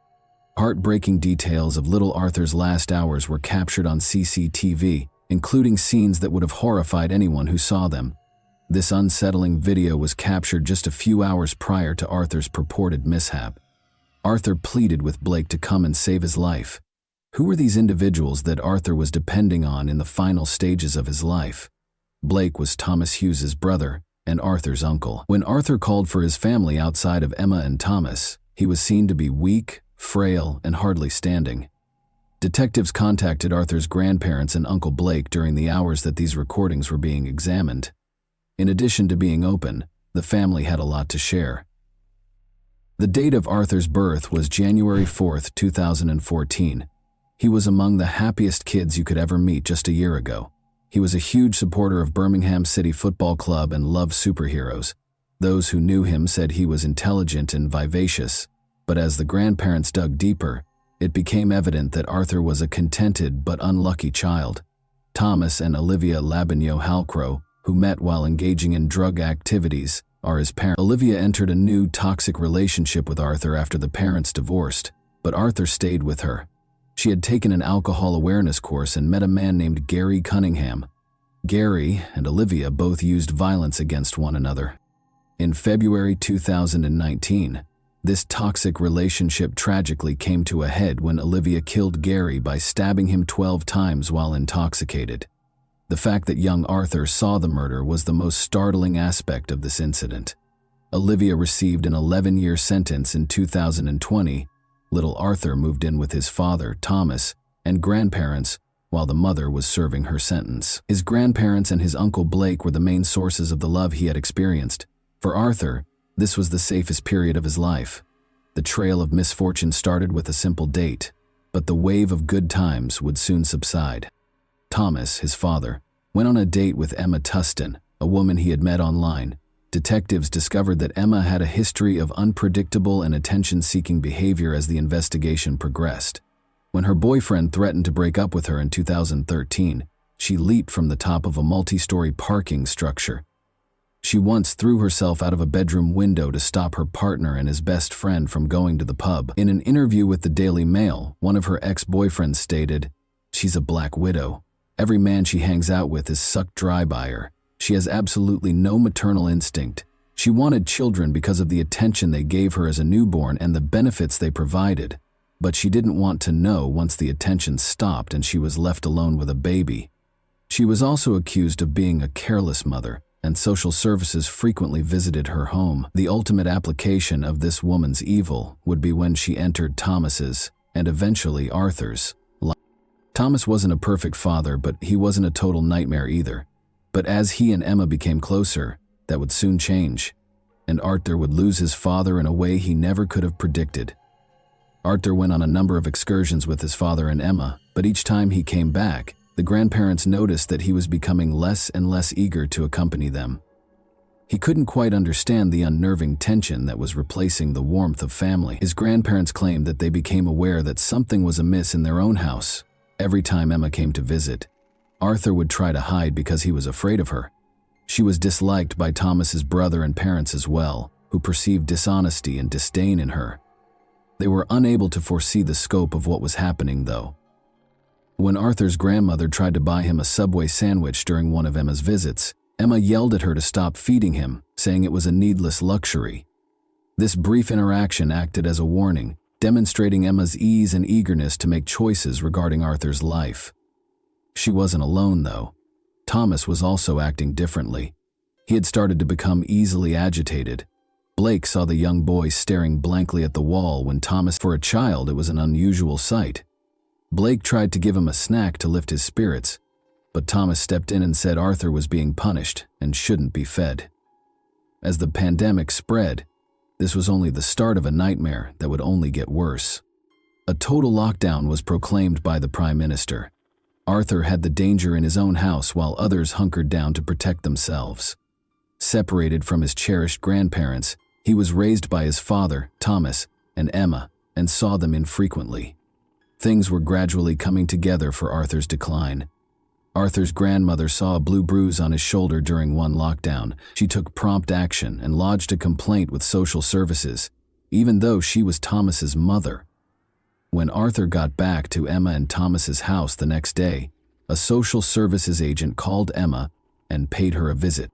Heartbreaking details of little Arthur's last hours were captured on CCTV, including scenes that would have horrified anyone who saw them. This unsettling video was captured just a few hours prior to Arthur's purported mishap. Arthur pleaded with Blake to come and save his life. Who were these individuals that Arthur was depending on in the final stages of his life? Blake was Thomas Hughes's brother and Arthur's uncle. When Arthur called for his family outside of Emma and Thomas, he was seen to be weak, frail, and hardly standing. Detectives contacted Arthur's grandparents and Uncle Blake during the hours that these recordings were being examined. In addition to being open, the family had a lot to share. The date of Arthur's birth was January 4, 2014. He was among the happiest kids you could ever meet just a year ago. He was a huge supporter of Birmingham City Football Club and loved superheroes. Those who knew him said he was intelligent and vivacious, but as the grandparents dug deeper, it became evident that Arthur was a contented but unlucky child. Thomas and Olivia Labagno-Halcrow, who met while engaging in drug activities, are his parents. Olivia entered a new toxic relationship with Arthur after the parents divorced, but Arthur stayed with her. She had taken an alcohol awareness course and met a man named Gary Cunningham. Gary and Olivia both used violence against one another. In February 2019, this toxic relationship tragically came to a head when Olivia killed Gary by stabbing him 12 times while intoxicated. The fact that young Arthur saw the murder was the most startling aspect of this incident. Olivia received an 11-year sentence in 2020. Little Arthur moved in with his father, Thomas, and grandparents while the mother was serving her sentence. His grandparents and his Uncle Blake were the main sources of the love he had experienced. For Arthur, this was the safest period of his life. The trail of misfortune started with a simple date, but the wave of good times would soon subside. Thomas, his father, went on a date with Emma Tustin, a woman he had met online. Detectives discovered that Emma had a history of unpredictable and attention-seeking behavior as the investigation progressed. When her boyfriend threatened to break up with her in 2013, she leaped from the top of a multi-story parking structure. She once threw herself out of a bedroom window to stop her partner and his best friend from going to the pub. In an interview with the Daily Mail, one of her ex-boyfriends stated, "She's a black widow. Every man she hangs out with is sucked dry by her. She has absolutely no maternal instinct. She wanted children because of the attention they gave her as a newborn and the benefits they provided. But she didn't want to know once the attention stopped and she was left alone with a baby." She was also accused of being a careless mother, and social services frequently visited her home. The ultimate application of this woman's evil would be when she entered Thomas's, and eventually Arthur's, life. Thomas wasn't a perfect father, but he wasn't a total nightmare either. But as he and Emma became closer, that would soon change, and Arthur would lose his father in a way he never could have predicted. Arthur went on a number of excursions with his father and Emma, but each time he came back, the grandparents noticed that he was becoming less and less eager to accompany them. He couldn't quite understand the unnerving tension that was replacing the warmth of family. His grandparents claimed that they became aware that something was amiss in their own house. Every time Emma came to visit, Arthur would try to hide because he was afraid of her. She was disliked by Thomas's brother and parents as well, who perceived dishonesty and disdain in her. They were unable to foresee the scope of what was happening, though. When Arthur's grandmother tried to buy him a Subway sandwich during one of Emma's visits, Emma yelled at her to stop feeding him, saying it was a needless luxury. This brief interaction acted as a warning, demonstrating Emma's ease and eagerness to make choices regarding Arthur's life. She wasn't alone, though. Thomas was also acting differently. He had started to become easily agitated. Blake saw the young boy staring blankly at the wall when Thomas, for a child, it was an unusual sight. Blake tried to give him a snack to lift his spirits, but Thomas stepped in and said Arthur was being punished and shouldn't be fed. As the pandemic spread, this was only the start of a nightmare that would only get worse. A total lockdown was proclaimed by the Prime Minister. Arthur had the danger in his own house while others hunkered down to protect themselves. Separated from his cherished grandparents, he was raised by his father, Thomas, and Emma, and saw them infrequently. Things were gradually coming together for Arthur's decline. Arthur's grandmother saw a blue bruise on his shoulder during one lockdown. She took prompt action and lodged a complaint with social services, even though she was Thomas's mother. When Arthur got back to Emma and Thomas's house the next day, a social services agent called Emma and paid her a visit.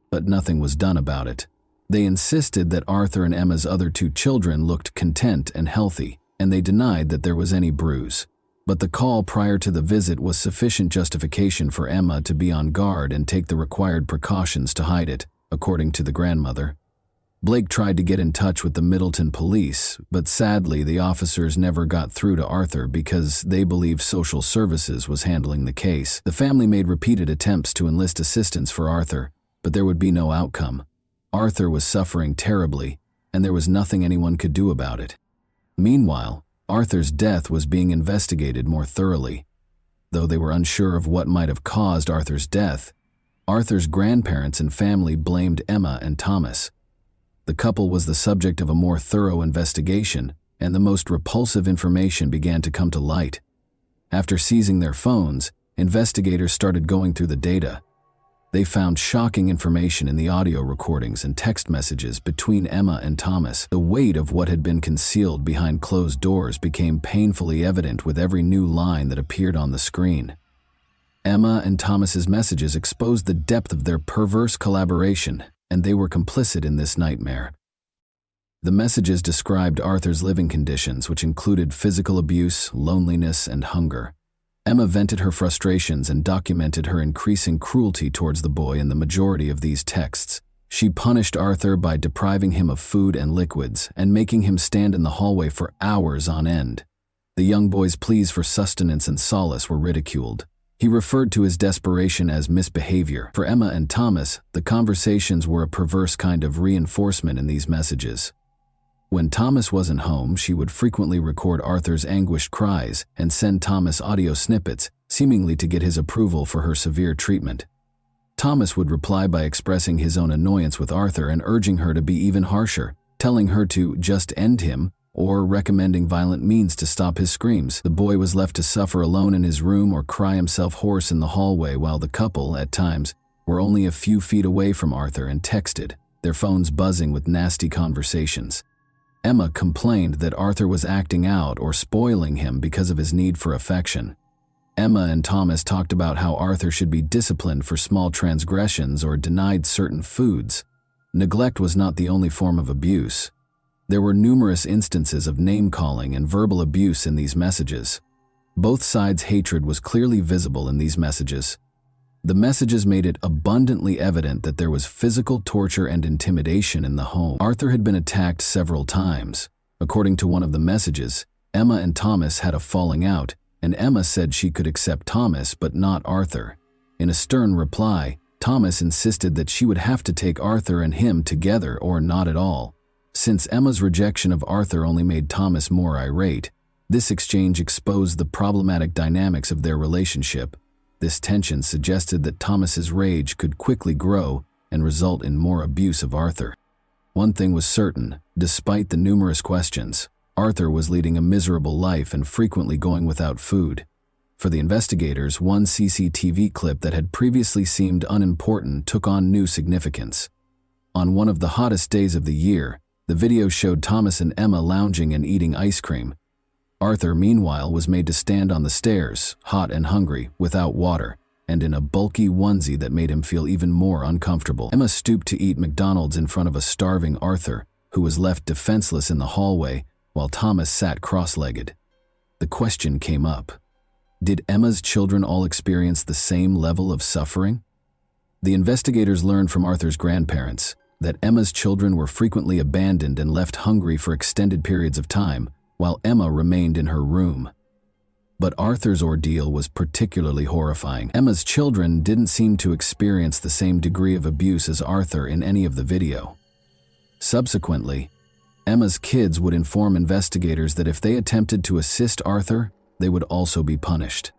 But nothing was done about it. They insisted that Arthur and Emma's other two children looked content and healthy, and they denied that there was any bruise. But the call prior to the visit was sufficient justification for Emma to be on guard and take the required precautions to hide it, according to the grandmother. Blake tried to get in touch with the Middleton police, but sadly the officers never got through to Arthur because they believed social services was handling the case. The family made repeated attempts to enlist assistance for Arthur, but there would be no outcome. Arthur was suffering terribly, and there was nothing anyone could do about it. Meanwhile, Arthur's death was being investigated more thoroughly. Though they were unsure of what might have caused Arthur's death, Arthur's grandparents and family blamed Emma and Thomas. The couple was the subject of a more thorough investigation, and the most repulsive information began to come to light. After seizing their phones, investigators started going through the data. They found shocking information in the audio recordings and text messages between Emma and Thomas. The weight of what had been concealed behind closed doors became painfully evident with every new line that appeared on the screen. Emma and Thomas's messages exposed the depth of their perverse collaboration, and they were complicit in this nightmare. The messages described Arthur's living conditions, which included physical abuse, loneliness, and hunger. Emma vented her frustrations and documented her increasing cruelty towards the boy in the majority of these texts. She punished Arthur by depriving him of food and liquids and making him stand in the hallway for hours on end. The young boy's pleas for sustenance and solace were ridiculed. He referred to his desperation as misbehavior. For Emma and Thomas, the conversations were a perverse kind of reinforcement in these messages. When Thomas wasn't home, she would frequently record Arthur's anguished cries and send Thomas audio snippets, seemingly to get his approval for her severe treatment. Thomas would reply by expressing his own annoyance with Arthur and urging her to be even harsher, telling her to just end him or recommending violent means to stop his screams. The boy was left to suffer alone in his room or cry himself hoarse in the hallway while the couple, at times, were only a few feet away from Arthur and texted, their phones buzzing with nasty conversations. Emma complained that Arthur was acting out or spoiling him because of his need for affection. Emma and Thomas talked about how Arthur should be disciplined for small transgressions or denied certain foods. Neglect was not the only form of abuse. There were numerous instances of name-calling and verbal abuse in these messages. Both sides' hatred was clearly visible in these messages. The messages made it abundantly evident that there was physical torture and intimidation in the home. Arthur had been attacked several times. According to one of the messages, Emma and Thomas had a falling out, and Emma said she could accept Thomas but not Arthur. In a stern reply, Thomas insisted that she would have to take Arthur and him together or not at all. Since Emma's rejection of Arthur only made Thomas more irate, this exchange exposed the problematic dynamics of their relationship. This tension suggested that Thomas's rage could quickly grow and result in more abuse of Arthur. One thing was certain, despite the numerous questions, Arthur was leading a miserable life and frequently going without food. For the investigators, one CCTV clip that had previously seemed unimportant took on new significance. On one of the hottest days of the year, the video showed Thomas and Emma lounging and eating ice cream. Arthur, meanwhile, was made to stand on the stairs, hot and hungry, without water, and in a bulky onesie that made him feel even more uncomfortable. Emma stooped to eat McDonald's in front of a starving Arthur, who was left defenseless in the hallway, while Thomas sat cross-legged. The question came up: did Emma's children all experience the same level of suffering? The investigators learned from Arthur's grandparents that Emma's children were frequently abandoned and left hungry for extended periods of time, while Emma remained in her room. But Arthur's ordeal was particularly horrifying. Emma's children didn't seem to experience the same degree of abuse as Arthur in any of the video. Subsequently, Emma's kids would inform investigators that if they attempted to assist Arthur, they would also be punished.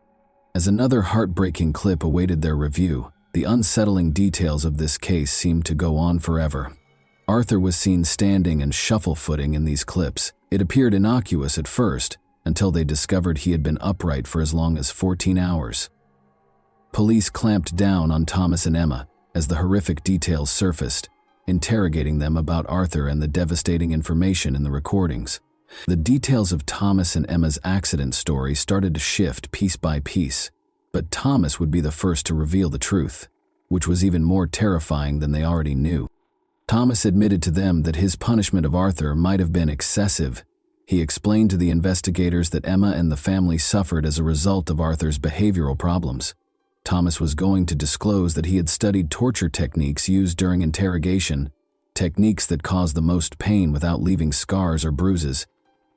As another heartbreaking clip awaited their review, the unsettling details of this case seemed to go on forever. Arthur was seen standing and shuffle-footing in these clips. It appeared innocuous at first, until they discovered he had been upright for as long as 14 hours. Police clamped down on Thomas and Emma as the horrific details surfaced, interrogating them about Arthur and the devastating information in the recordings. The details of Thomas and Emma's accident story started to shift piece by piece, but Thomas would be the first to reveal the truth, which was even more terrifying than they already knew. Thomas admitted to them that his punishment of Arthur might have been excessive. He explained to the investigators that Emma and the family suffered as a result of Arthur's behavioral problems. Thomas was going to disclose that he had studied torture techniques used during interrogation, techniques that caused the most pain without leaving scars or bruises,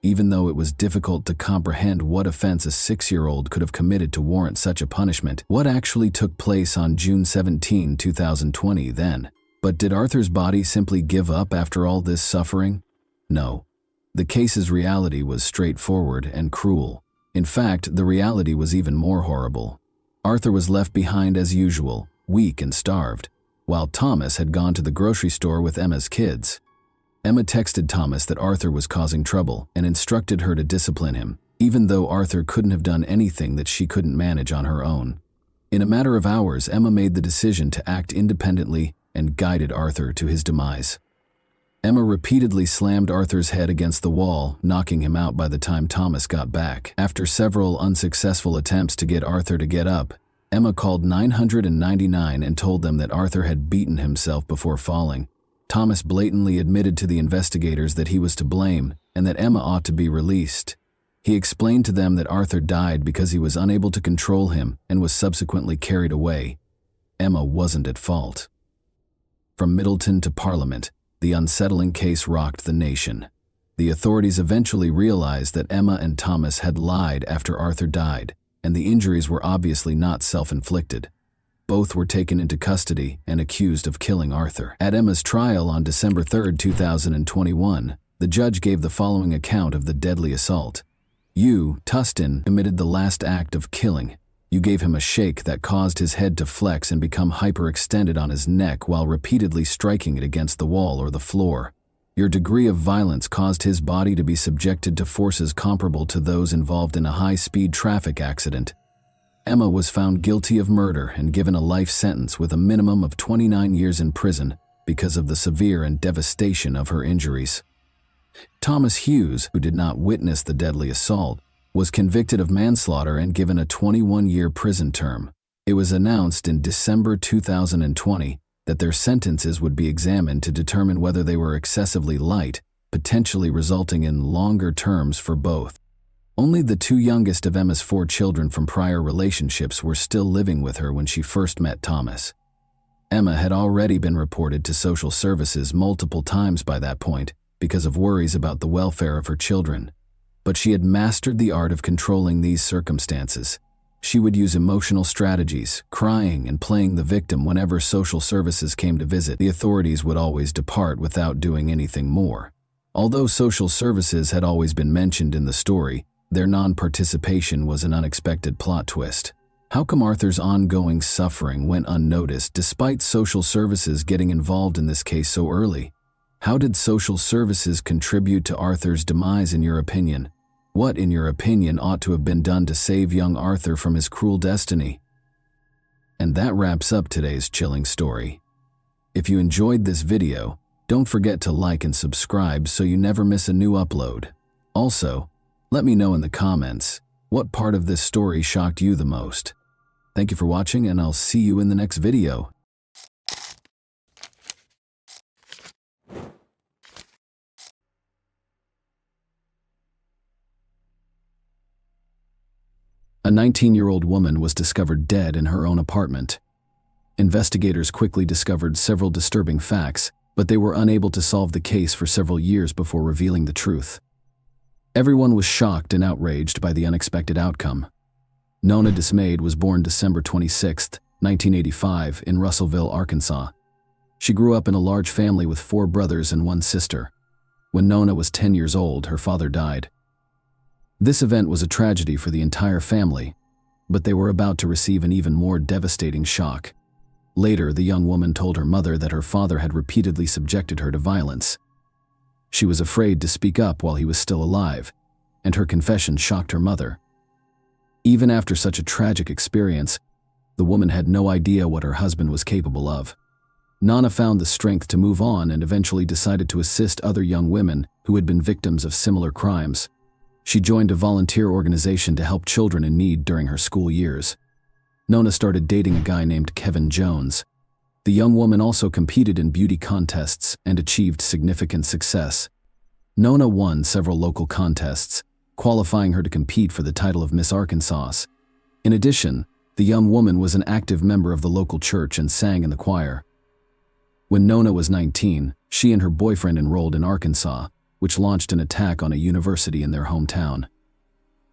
even though it was difficult to comprehend what offense a 6-year-old could have committed to warrant such a punishment. What actually took place on June 17, 2020 then? But did Arthur's body simply give up after all this suffering? No. The case's reality was straightforward and cruel. In fact, the reality was even more horrible. Arthur was left behind as usual, weak and starved, while Thomas had gone to the grocery store with Emma's kids. Emma texted Thomas that Arthur was causing trouble and instructed her to discipline him, even though Arthur couldn't have done anything that she couldn't manage on her own. In a matter of hours, Emma made the decision to act independently and guided Arthur to his demise. Emma repeatedly slammed Arthur's head against the wall, knocking him out by the time Thomas got back. After several unsuccessful attempts to get Arthur to get up, Emma called 999 and told them that Arthur had beaten himself before falling. Thomas blatantly admitted to the investigators that he was to blame and that Emma ought to be released. He explained to them that Arthur died because he was unable to control him and was subsequently carried away. Emma wasn't at fault. From Middleton to Parliament, the unsettling case rocked the nation. The authorities eventually realized that Emma and Thomas had lied after Arthur died, and the injuries were obviously not self-inflicted. Both were taken into custody and accused of killing Arthur. At Emma's trial on December 3, 2021, the judge gave the following account of the deadly assault. You, Tustin, committed the last act of killing. You gave him a shake that caused his head to flex and become hyperextended on his neck while repeatedly striking it against the wall or the floor. Your degree of violence caused his body to be subjected to forces comparable to those involved in a high-speed traffic accident. Emma was found guilty of murder and given a life sentence with a minimum of 29 years in prison because of the severe and devastation of her injuries. Thomas Hughes, who did not witness the deadly assault, was convicted of manslaughter and given a 21-year prison term. It was announced in December 2020 that their sentences would be examined to determine whether they were excessively light, potentially resulting in longer terms for both. Only the two youngest of Emma's 4 children from prior relationships were still living with her when she first met Thomas. Emma had already been reported to social services multiple times by that point because of worries about the welfare of her children. But she had mastered the art of controlling these circumstances. She would use emotional strategies, crying and playing the victim whenever social services came to visit. The authorities would always depart without doing anything more. Although social services had always been mentioned in the story, their non-participation was an unexpected plot twist. How come Arthur's ongoing suffering went unnoticed despite social services getting involved in this case so early? How did social services contribute to Arthur's demise in your opinion? What, in your opinion, ought to have been done to save young Arthur from his cruel destiny? And that wraps up today's chilling story. If you enjoyed this video, don't forget to like and subscribe so you never miss a new upload. Also, let me know in the comments what part of this story shocked you the most. Thank you for watching, and I'll see you in the next video. A 19-year-old woman was discovered dead in her own apartment. Investigators quickly discovered several disturbing facts, but they were unable to solve the case for several years before revealing the truth. Everyone was shocked and outraged by the unexpected outcome. Nona Dismayed was born December 26, 1985, in Russellville, Arkansas. She grew up in a large family with 4 brothers and 1 sister. When Nona was 10 years old, her father died. This event was a tragedy for the entire family, but they were about to receive an even more devastating shock. Later, the young woman told her mother that her father had repeatedly subjected her to violence. She was afraid to speak up while he was still alive, and her confession shocked her mother. Even after such a tragic experience, the woman had no idea what her husband was capable of. Nona found the strength to move on and eventually decided to assist other young women who had been victims of similar crimes. She joined a volunteer organization to help children in need during her school years. Nona started dating a guy named Kevin Jones. The young woman also competed in beauty contests and achieved significant success. Nona won several local contests, qualifying her to compete for the title of Miss Arkansas. In addition, the young woman was an active member of the local church and sang in the choir. When Nona was 19, she and her boyfriend enrolled in Arkansas, which launched an attack on a university in their hometown.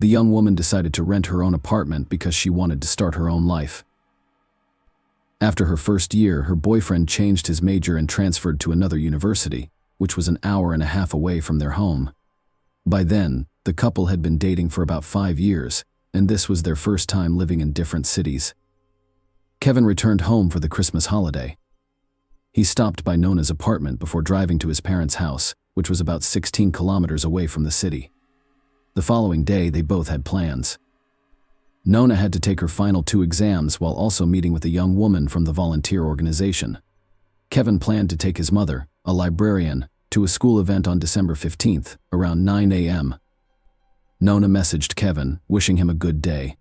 The young woman decided to rent her own apartment because she wanted to start her own life. After her first year, her boyfriend changed his major and transferred to another university, which was an hour and a half away from their home. By then, the couple had been dating for about 5 years, and this was their first time living in different cities. Kevin returned home for the Christmas holiday. He stopped by Nona's apartment before driving to his parents' house, which was about 16 kilometers away from the city. The following day, they both had plans. Nona had to take her final 2 exams while also meeting with a young woman from the volunteer organization. Kevin planned to take his mother, a librarian, to a school event on December 15th, around 9 a.m. Nona messaged Kevin, wishing him a good day.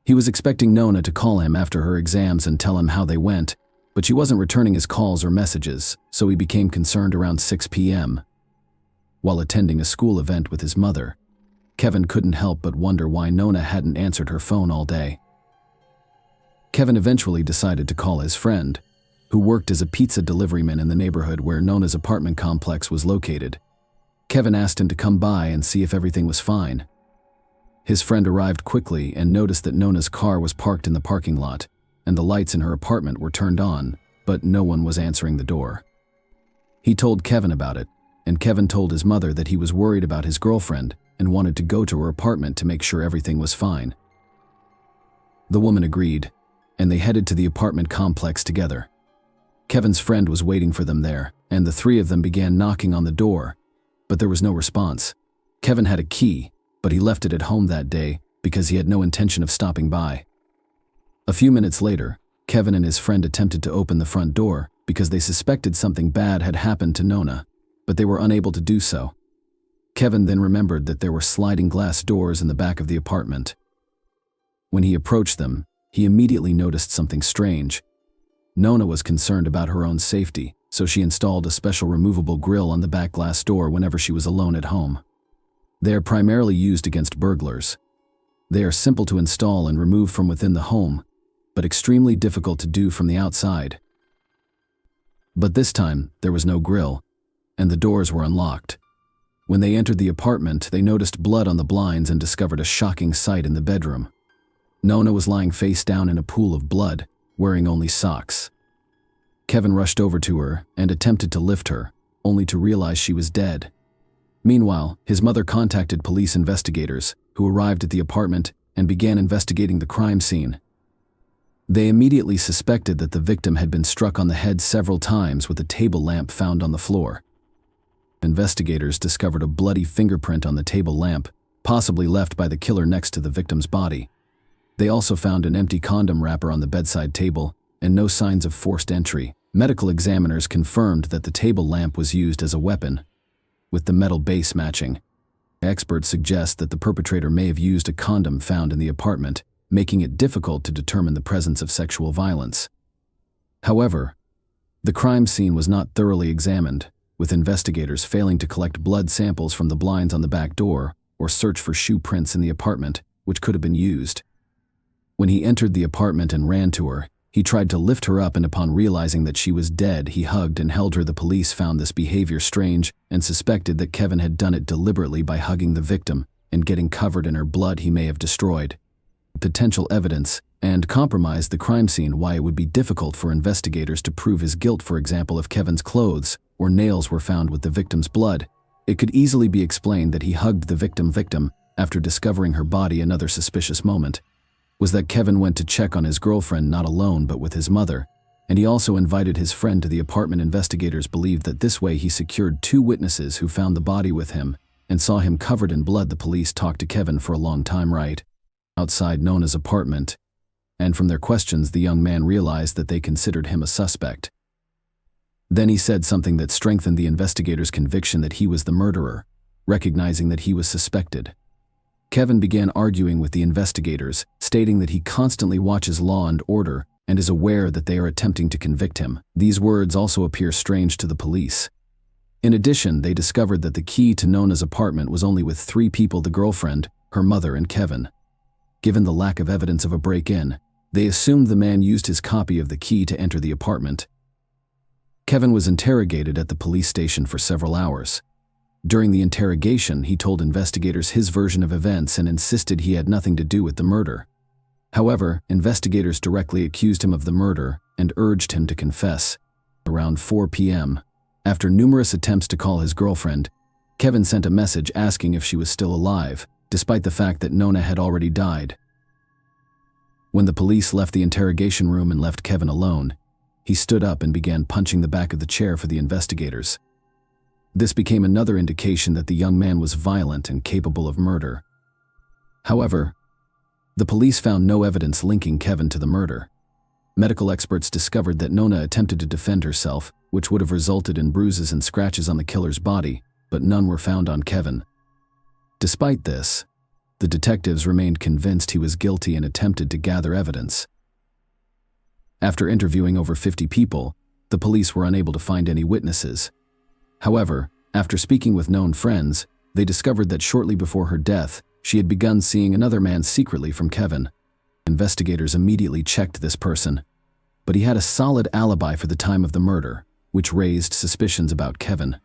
He was expecting Nona to call him after her exams and tell him how they went, but she wasn't returning his calls or messages, so he became concerned around 6 p.m. While attending a school event with his mother, Kevin couldn't help but wonder why Nona hadn't answered her phone all day. Kevin eventually decided to call his friend, who worked as a pizza deliveryman in the neighborhood where Nona's apartment complex was located. Kevin asked him to come by and see if everything was fine. His friend arrived quickly and noticed that Nona's car was parked in the parking lot, and the lights in her apartment were turned on, but no one was answering the door. He told Kevin about it, and Kevin told his mother that he was worried about his girlfriend and wanted to go to her apartment to make sure everything was fine. The woman agreed, and they headed to the apartment complex together. Kevin's friend was waiting for them there, and the 3 of them began knocking on the door, but there was no response. Kevin had a key, but he left it at home that day because he had no intention of stopping by. A few minutes later, Kevin and his friend attempted to open the front door because they suspected something bad had happened to Nona, but they were unable to do so. Kevin then remembered that there were sliding glass doors in the back of the apartment. When he approached them, he immediately noticed something strange. Nona was concerned about her own safety, so she installed a special removable grill on the back glass door whenever she was alone at home. They are primarily used against burglars. They are simple to install and remove from within the home, but extremely difficult to do from the outside. But this time, there was no grill, and the doors were unlocked. When they entered the apartment, they noticed blood on the blinds and discovered a shocking sight in the bedroom. Nona was lying face down in a pool of blood, wearing only socks. Kevin rushed over to her and attempted to lift her, only to realize she was dead. Meanwhile, his mother contacted police investigators, who arrived at the apartment and began investigating the crime scene. They immediately suspected that the victim had been struck on the head several times with a table lamp found on the floor. Investigators discovered a bloody fingerprint on the table lamp, possibly left by the killer next to the victim's body. They also found an empty condom wrapper on the bedside table and no signs of forced entry, Medical examiners confirmed that the table lamp was used as a weapon, with the metal base matching. Experts suggest that the perpetrator may have used a condom found in the apartment, making it difficult to determine the presence of sexual violence. However, the crime scene was not thoroughly examined, with investigators failing to collect blood samples from the blinds on the back door or search for shoe prints in the apartment, which could have been used. When he entered the apartment and ran to her, he tried to lift her up, and upon realizing that she was dead, he hugged and held her. The police found this behavior strange and suspected that Kevin had done it deliberately by hugging the victim and getting covered in her blood he may have destroyed. Potential evidence and compromised the crime scene. Why it would be difficult for investigators to prove his guilt. For example, if Kevin's clothes or nails were found with the victim's blood, it could easily be explained that he hugged the victim after discovering her body. Another suspicious moment was that Kevin went to check on his girlfriend not alone but with his mother, and he also invited his friend to the apartment. Investigators believed that this way he secured 2 witnesses who found the body with him and saw him covered in blood. The police talked to Kevin for a long time right outside Nona's apartment, and from their questions the young man realized that they considered him a suspect. Then he said something that strengthened the investigators' conviction that he was the murderer, recognizing that he was suspected. Kevin began arguing with the investigators, stating that he constantly watches Law and Order and is aware that they are attempting to convict him. These words also appear strange to the police. In addition, they discovered that the key to Nona's apartment was only with 3 people: the girlfriend, her mother, and Kevin. Given the lack of evidence of a break-in, they assumed the man used his copy of the key to enter the apartment. Kevin was interrogated at the police station for several hours. During the interrogation, he told investigators his version of events and insisted he had nothing to do with the murder. However, investigators directly accused him of the murder and urged him to confess. Around 4 p.m., after numerous attempts to call his girlfriend, Kevin sent a message asking if she was still alive, despite the fact that Nona had already died. When the police left the interrogation room and left Kevin alone, he stood up and began punching the back of the chair for the investigators. This became another indication that the young man was violent and capable of murder. However, the police found no evidence linking Kevin to the murder. Medical experts discovered that Nona attempted to defend herself, which would have resulted in bruises and scratches on the killer's body, but none were found on Kevin. Despite this, the detectives remained convinced he was guilty and attempted to gather evidence. After interviewing over 50 people, the police were unable to find any witnesses. However, after speaking with known friends, they discovered that shortly before her death, she had begun seeing another man secretly from Kevin. Investigators immediately checked this person, but he had a solid alibi for the time of the murder, which raised suspicions about Kevin.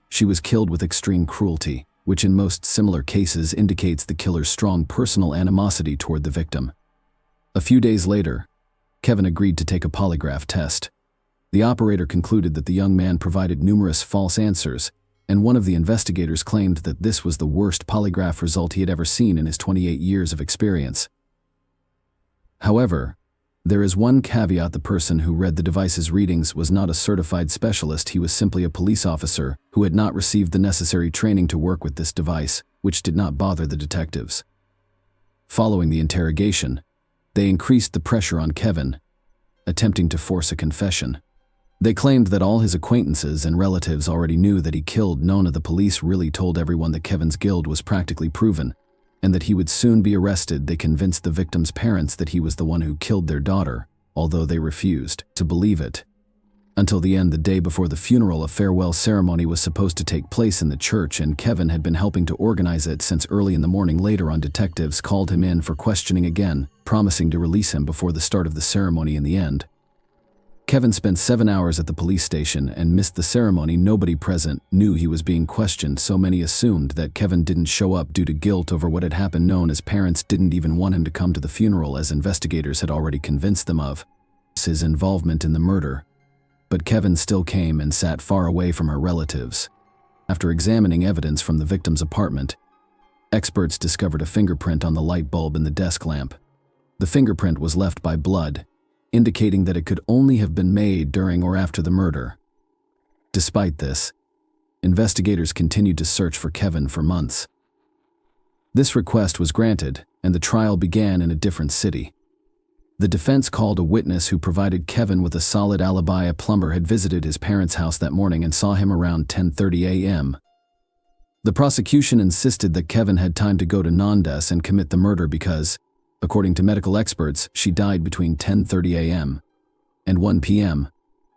She was killed with extreme cruelty, which in most similar cases indicates the killer's strong personal animosity toward the victim. A few days later, Kevin agreed to take a polygraph test. The operator concluded that the young man provided numerous false answers, and one of the investigators claimed that this was the worst polygraph result he had ever seen in his 28 years of experience. However, there is one caveat: the person who read the device's readings was not a certified specialist. He was simply a police officer who had not received the necessary training to work with this device, which did not bother the detectives. Following the interrogation, they increased the pressure on Kevin, attempting to force a confession. They claimed that all his acquaintances and relatives already knew that he killed Nona. The police really told everyone that Kevin's guilt was practically proven, and that he would soon be arrested. They convinced the victim's parents that he was the one who killed their daughter, although they refused to believe it. Until the end, the day before the funeral, a farewell ceremony was supposed to take place in the church, and Kevin had been helping to organize it since early in the morning. Later on, detectives called him in for questioning again, promising to release him before the start of the ceremony. In the end, Kevin spent 7 hours at the police station and missed the ceremony. Nobody present knew he was being questioned, so many assumed that Kevin didn't show up due to guilt over what had happened. Nona's parents didn't even want him to come to the funeral, as investigators had already convinced them of his involvement in the murder. But Kevin still came and sat far away from her relatives. After examining evidence from the victim's apartment, experts discovered a fingerprint on the light bulb in the desk lamp. The fingerprint was left by blood, indicating that it could only have been made during or after the murder. Despite this, investigators continued to search for Kevin for months. This request was granted, and the trial began in a different city. The defense called a witness who provided Kevin with a solid alibi. A plumber had visited his parents' house that morning and saw him around 10:30 a.m. The prosecution insisted that Kevin had time to go to Nandes and commit the murder because, according to medical experts, she died between 10:30 a.m. and 1 p.m.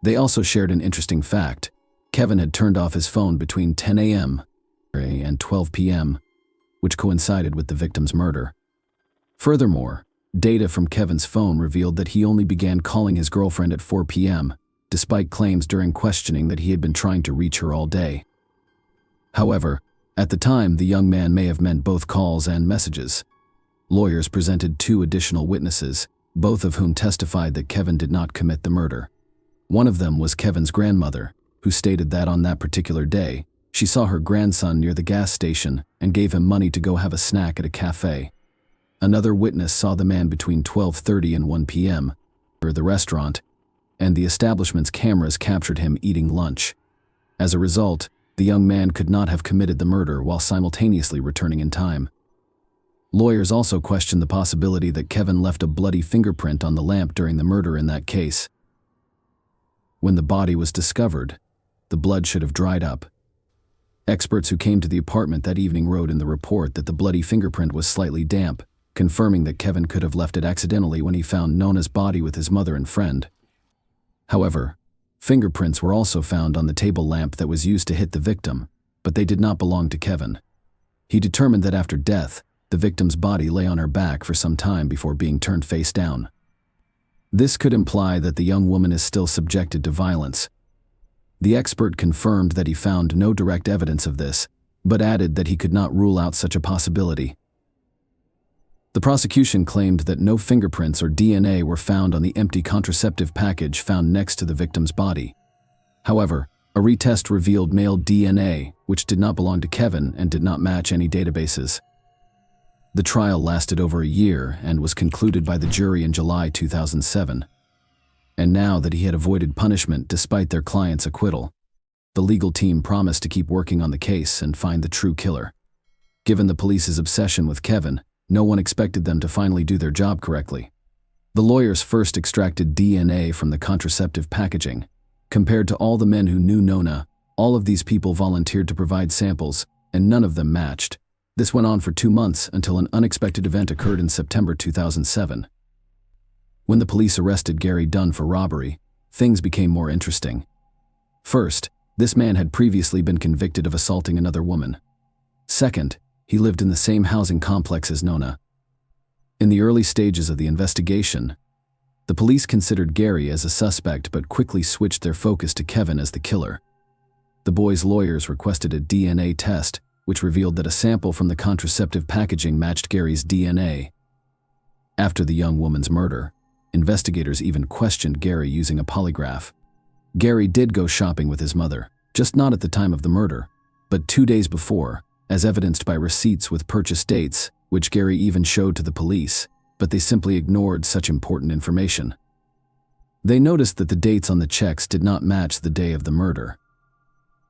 They also shared an interesting fact. Kevin had turned off his phone between 10 a.m. and 12 p.m., which coincided with the victim's murder. Furthermore, data from Kevin's phone revealed that he only began calling his girlfriend at 4 p.m., despite claims during questioning that he had been trying to reach her all day. However, at the time, the young man may have meant both calls and messages. Lawyers presented 2 additional witnesses, both of whom testified that Kevin did not commit the murder. One of them was Kevin's grandmother, who stated that on that particular day, she saw her grandson near the gas station and gave him money to go have a snack at a cafe. Another witness saw the man between 12:30 and 1 p.m. at the restaurant, and the establishment's cameras captured him eating lunch. As a result, the young man could not have committed the murder while simultaneously returning in time. Lawyers also questioned the possibility that Kevin left a bloody fingerprint on the lamp during the murder in that case. When the body was discovered, the blood should have dried up. Experts who came to the apartment that evening wrote in the report that the bloody fingerprint was slightly damp, confirming that Kevin could have left it accidentally when he found Nona's body with his mother and friend. However, fingerprints were also found on the table lamp that was used to hit the victim, but they did not belong to Kevin. He determined that after death, the victim's body lay on her back for some time before being turned face down. This could imply that the young woman is still subjected to violence. The expert confirmed that he found no direct evidence of this, but added that he could not rule out such a possibility. The prosecution claimed that no fingerprints or DNA were found on the empty contraceptive package found next to the victim's body. However, a retest revealed male DNA, which did not belong to Kevin and did not match any databases. The trial lasted over a year and was concluded by the jury in July 2007. And now that he had avoided punishment despite their client's acquittal, the legal team promised to keep working on the case and find the true killer. Given the police's obsession with Kevin, no one expected them to finally do their job correctly. The lawyers first extracted DNA from the contraceptive packaging. Compared to all the men who knew Nona, all of these people volunteered to provide samples, and none of them matched. This went on for 2 months until an unexpected event occurred in September 2007. When the police arrested Gary Dunn for robbery, things became more interesting. First, this man had previously been convicted of assaulting another woman. Second, he lived in the same housing complex as Nona. In the early stages of the investigation, the police considered Gary as a suspect but quickly switched their focus to Kevin as the killer. The boy's lawyers requested a DNA test, which revealed that a sample from the contraceptive packaging matched Gary's DNA. After the young woman's murder, investigators even questioned Gary using a polygraph. Gary did go shopping with his mother, just not at the time of the murder, but 2 days before, as evidenced by receipts with purchase dates, which Gary even showed to the police, but they simply ignored such important information. They noticed that the dates on the checks did not match the day of the murder.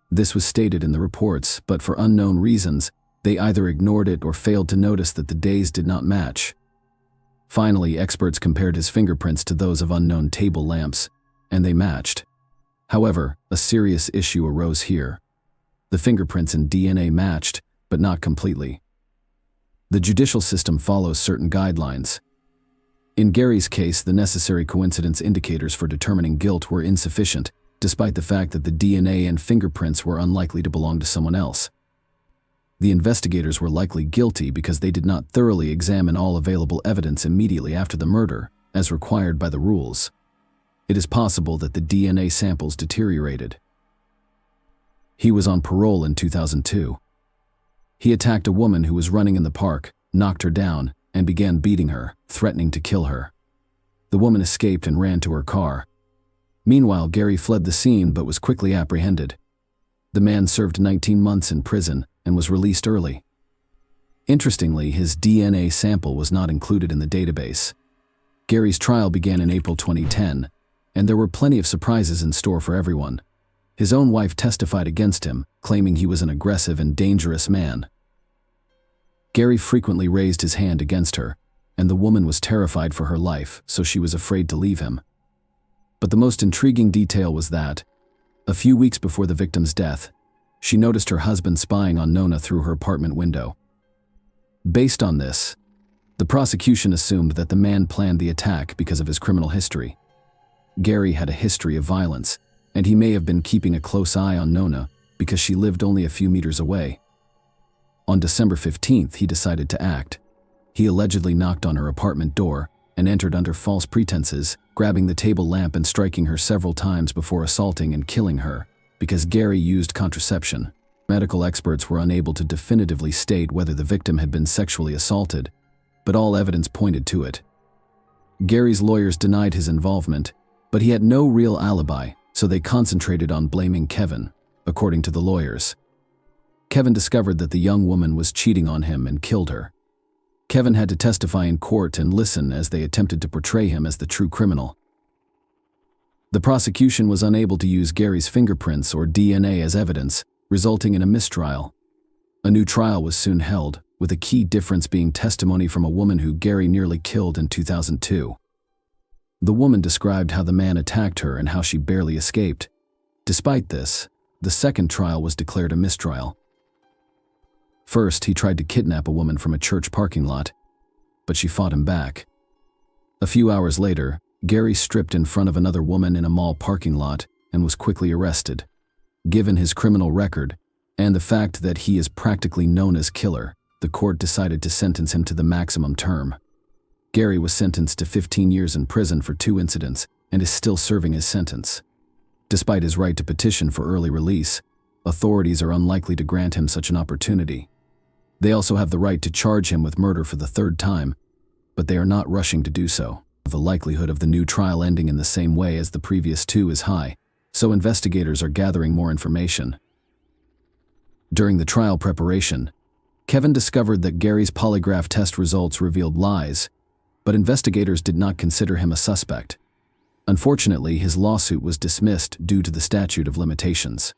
This was stated in the reports, but for unknown reasons, they either ignored it or failed to notice that the days did not match. Finally, experts compared his fingerprints to those of unknown table lamps, and they matched. However, a serious issue arose here. The fingerprints and DNA matched, but not completely. The judicial system follows certain guidelines. In Gary's case, the necessary coincidence indicators for determining guilt were insufficient, despite the fact that the DNA and fingerprints were unlikely to belong to someone else. The investigators were likely guilty because they did not thoroughly examine all available evidence immediately after the murder, as required by the rules. It is possible that the DNA samples deteriorated. He was on parole in 2002. He attacked a woman who was running in the park, knocked her down, and began beating her, threatening to kill her. The woman escaped and ran to her car. Meanwhile, Gary fled the scene but was quickly apprehended. The man served 19 months in prison and was released early. Interestingly, his DNA sample was not included in the database. Gary's trial began in April 2010, and there were plenty of surprises in store for everyone. His own wife testified against him, claiming he was an aggressive and dangerous man. Gary frequently raised his hand against her, and the woman was terrified for her life, so she was afraid to leave him. But the most intriguing detail was that, a few weeks before the victim's death, she noticed her husband spying on Nona through her apartment window. Based on this, the prosecution assumed that the man planned the attack because of his criminal history. Gary had a history of violence, and he may have been keeping a close eye on Nona because she lived only a few meters away. On December 15th, he decided to act. He allegedly knocked on her apartment door and entered under false pretenses, grabbing the table lamp and striking her several times before assaulting and killing her. Because Gary used contraception, medical experts were unable to definitively state whether the victim had been sexually assaulted, but all evidence pointed to it. Gary's lawyers denied his involvement, but he had no real alibi, so they concentrated on blaming Kevin, according to the lawyers. Kevin discovered that the young woman was cheating on him and killed her. Kevin had to testify in court and listen as they attempted to portray him as the true criminal. The prosecution was unable to use Gary's fingerprints or DNA as evidence, resulting in a mistrial. A new trial was soon held, with a key difference being testimony from a woman who Gary nearly killed in 2002. The woman described how the man attacked her and how she barely escaped. Despite this, the second trial was declared a mistrial. First, he tried to kidnap a woman from a church parking lot, but she fought him back. A few hours later, Gary stripped in front of another woman in a mall parking lot and was quickly arrested. Given his criminal record, and the fact that he is practically known as killer, the court decided to sentence him to the maximum term. Gary was sentenced to 15 years in prison for 2 incidents and is still serving his sentence. Despite his right to petition for early release, authorities are unlikely to grant him such an opportunity. They also have the right to charge him with murder for the 3rd time, but they are not rushing to do so. The likelihood of the new trial ending in the same way as the previous 2 is high, so investigators are gathering more information. During the trial preparation, Kevin discovered that Gary's polygraph test results revealed lies, but investigators did not consider him a suspect. Unfortunately, his lawsuit was dismissed due to the statute of limitations.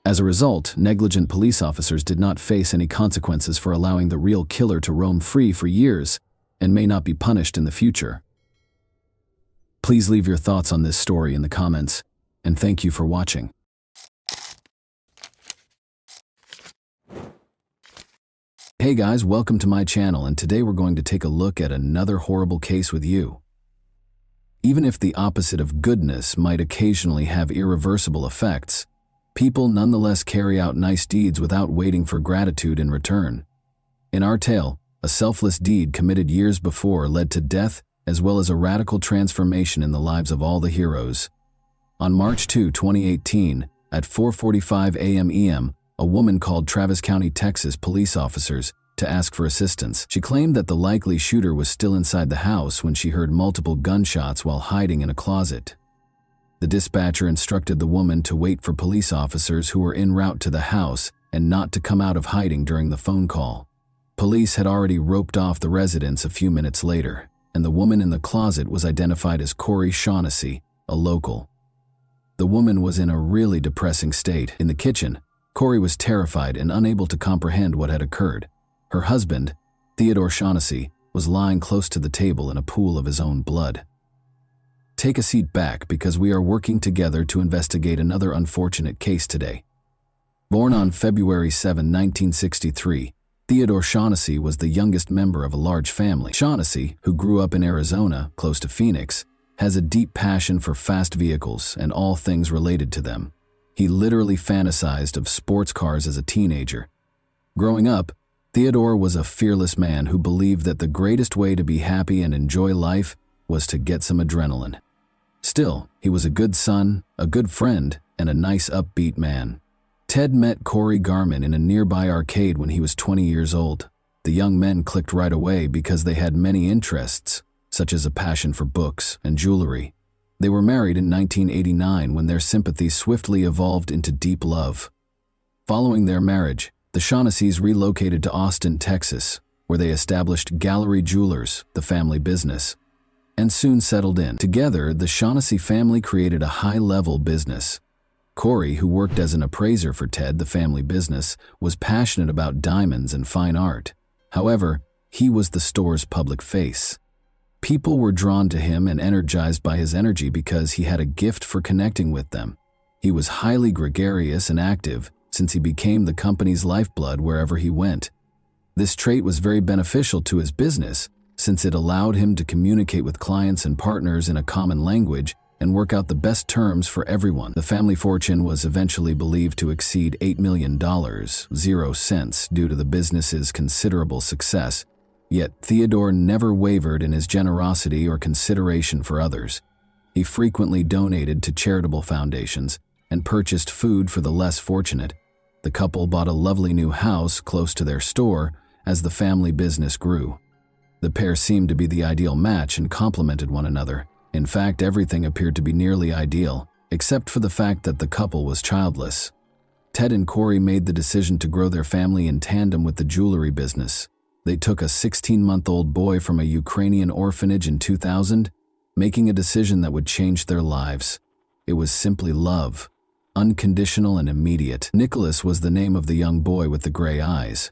As a result, negligent police officers did not face any consequences for allowing the real killer to roam free for years and may not be punished in the future. Please leave your thoughts on this story in the comments, and thank you for watching. Hey guys, welcome to my channel, and today we're going to take a look at another horrible case with you. Even if the opposite of goodness might occasionally have irreversible effects, people nonetheless carry out nice deeds without waiting for gratitude in return. In our tale, a selfless deed committed years before led to death as well as a radical transformation in the lives of all the heroes. On March 2, 2018, at 4:45 a.m. EM, a woman called Travis County, Texas police officers to ask for assistance. She claimed that the likely shooter was still inside the house when she heard multiple gunshots while hiding in a closet. The dispatcher instructed the woman to wait for police officers who were en route to the house and not to come out of hiding during the phone call. Police had already roped off the residence a few minutes later, and the woman in the closet was identified as Corey Shaughnessy, a local. The woman was in a really depressing state. In the kitchen, Corey was terrified and unable to comprehend what had occurred. Her husband, Theodore Shaughnessy, was lying close to the table in a pool of his own blood. Take a seat back because we are working together to investigate another unfortunate case today. Born on February 7, 1963, Theodore Shaughnessy was the youngest member of a large family. Shaughnessy, who grew up in Arizona, close to Phoenix, has a deep passion for fast vehicles and all things related to them. He literally fantasized of sports cars as a teenager. Growing up, Theodore was a fearless man who believed that the greatest way to be happy and enjoy life was to get some adrenaline. Still, he was a good son, a good friend, and a nice upbeat man. Ted met Corey Garman in a nearby arcade when he was 20 years old. The young men clicked right away because they had many interests, such as a passion for books and jewelry. They were married in 1989 when their sympathies swiftly evolved into deep love. Following their marriage, the Shaughnesseys relocated to Austin, Texas, where they established Gallery Jewelers, the family business, and soon settled in. Together, the Shaughnessy family created a high-level business. Corey, who worked as an appraiser for Ted, the family business, was passionate about diamonds and fine art. However, He was the store's public face. People were drawn to him and energized by his energy because he had a gift for connecting with them. He was highly gregarious and active since he became the company's lifeblood wherever he went. This trait was very beneficial to his business since it allowed him to communicate with clients and partners in a common language and work out the best terms for everyone. The family fortune was eventually believed to exceed $8 million, 0 cents, due to the business's considerable success. Yet Theodore never wavered in his generosity or consideration for others. He frequently donated to charitable foundations and purchased food for the less fortunate. The couple bought a lovely new house close to their store as the family business grew. The pair seemed to be the ideal match and complemented one another. In fact, everything appeared to be nearly ideal, except for the fact that the couple was childless. Ted and Corey made the decision to grow their family in tandem with the jewelry business. They took a 16-month-old boy from a Ukrainian orphanage in 2000, making a decision that would change their lives. It was simply love, unconditional and immediate. Nicholas was the name of the young boy with the gray eyes.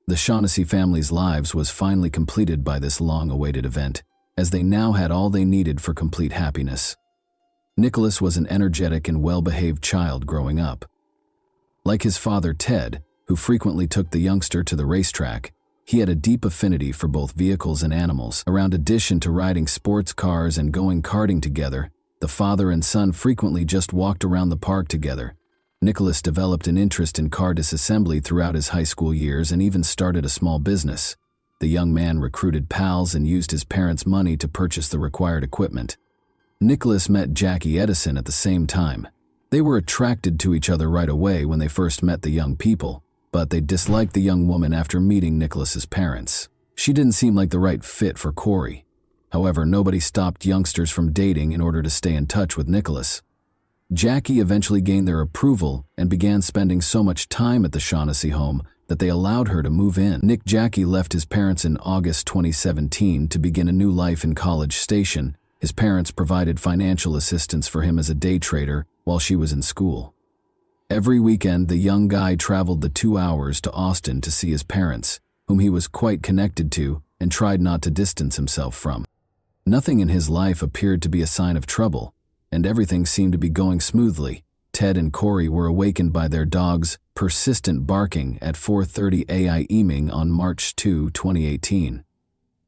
The Shaughnessy family's lives was finally completed by this long-awaited event, as they now had all they needed for complete happiness. Nicholas was an energetic and well-behaved child growing up. Like his father Ted, who frequently took the youngster to the racetrack, he had a deep affinity for both vehicles and animals. Around addition to riding sports cars and going karting together, the father and son frequently just walked around the park together. Nicholas developed an interest in car disassembly throughout his high school years and even started a small business. The young man recruited pals and used his parents' money to purchase the required equipment. Nicholas met Jackie Edison at the same time. They were attracted to each other right away when they first met the young people, but they disliked the young woman after meeting Nicholas's parents. She didn't seem like the right fit for Corey. However, nobody stopped youngsters from dating in order to stay in touch with Nicholas. Jackie eventually gained their approval and began spending so much time at the Shaughnessy home that they allowed her to move in. Jackie left his parents in August 2017 to begin a new life in College Station. His parents provided financial assistance for him as a day trader while she was in school. Every weekend, the young guy traveled the 2 hours to Austin to see his parents, whom he was quite connected to and tried not to distance himself from. Nothing in his life appeared to be a sign of trouble, and everything seemed to be going smoothly. Ted and Corey were awakened by their dog's persistent barking at 4:30 a.m. on March 2, 2018.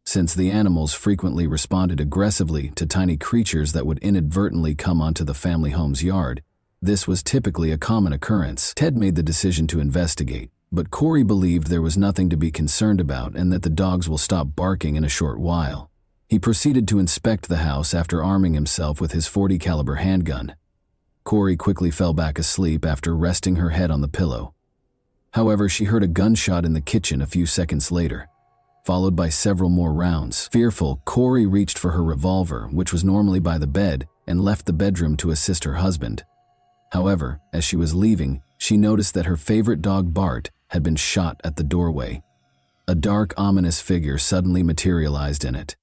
Since the animals frequently responded aggressively to tiny creatures that would inadvertently come onto the family home's yard, this was typically a common occurrence. Ted made the decision to investigate, but Corey believed there was nothing to be concerned about and that the dogs will stop barking in a short while. He proceeded to inspect the house after arming himself with his .40 caliber handgun. Corey quickly fell back asleep after resting her head on the pillow. However, she heard a gunshot in the kitchen a few seconds later, followed by several more rounds. Fearful, Corey reached for her revolver, which was normally by the bed, and left the bedroom to assist her husband. However, as she was leaving, she noticed that her favorite dog Bart had been shot at the doorway. A dark, ominous figure suddenly materialized in it.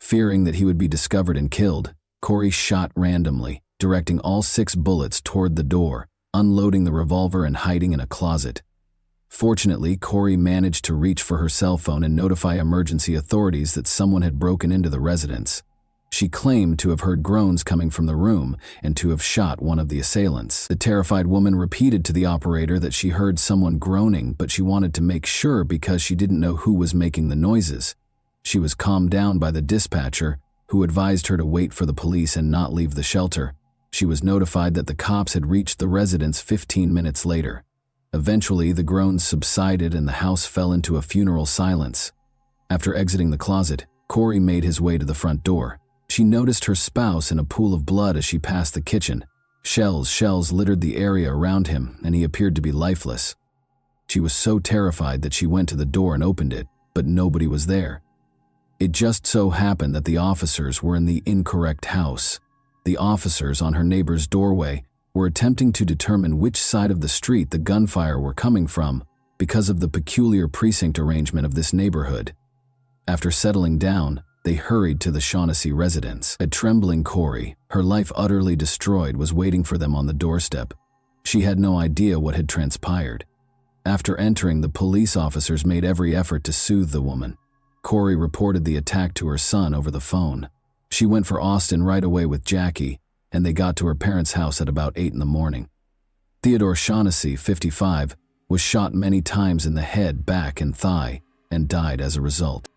Fearing that he would be discovered and killed, Corey shot randomly, directing all 6 bullets toward the door, unloading the revolver and hiding in a closet. Fortunately, Corey managed to reach for her cell phone and notify emergency authorities that someone had broken into the residence. She claimed to have heard groans coming from the room and to have shot one of the assailants. The terrified woman repeated to the operator that she heard someone groaning, but she wanted to make sure because she didn't know who was making the noises. She was calmed down by the dispatcher, who advised her to wait for the police and not leave the shelter. She was notified that the cops had reached the residence 15 minutes later. Eventually, the groans subsided and the house fell into a funeral silence. After exiting the closet, Corey made his way to the front door. She noticed her spouse in a pool of blood as she passed the kitchen. Shells littered the area around him, and he appeared to be lifeless. She was so terrified that she went to the door and opened it, but nobody was there. It just so happened that the officers were in the incorrect house. The officers on her neighbor's doorway were attempting to determine which side of the street the gunfire were coming from because of the peculiar precinct arrangement of this neighborhood. After settling down, they hurried to the Shaughnessy residence. A trembling Corey, her life utterly destroyed, was waiting for them on the doorstep. She had no idea what had transpired. After entering, the police officers made every effort to soothe the woman. Corey reported the attack to her son over the phone. She went for Austin right away with Jackie, and they got to her parents' house at about 8 in the morning. Theodore Shaughnessy, 55, was shot many times in the head, back, and thigh, and died as a result.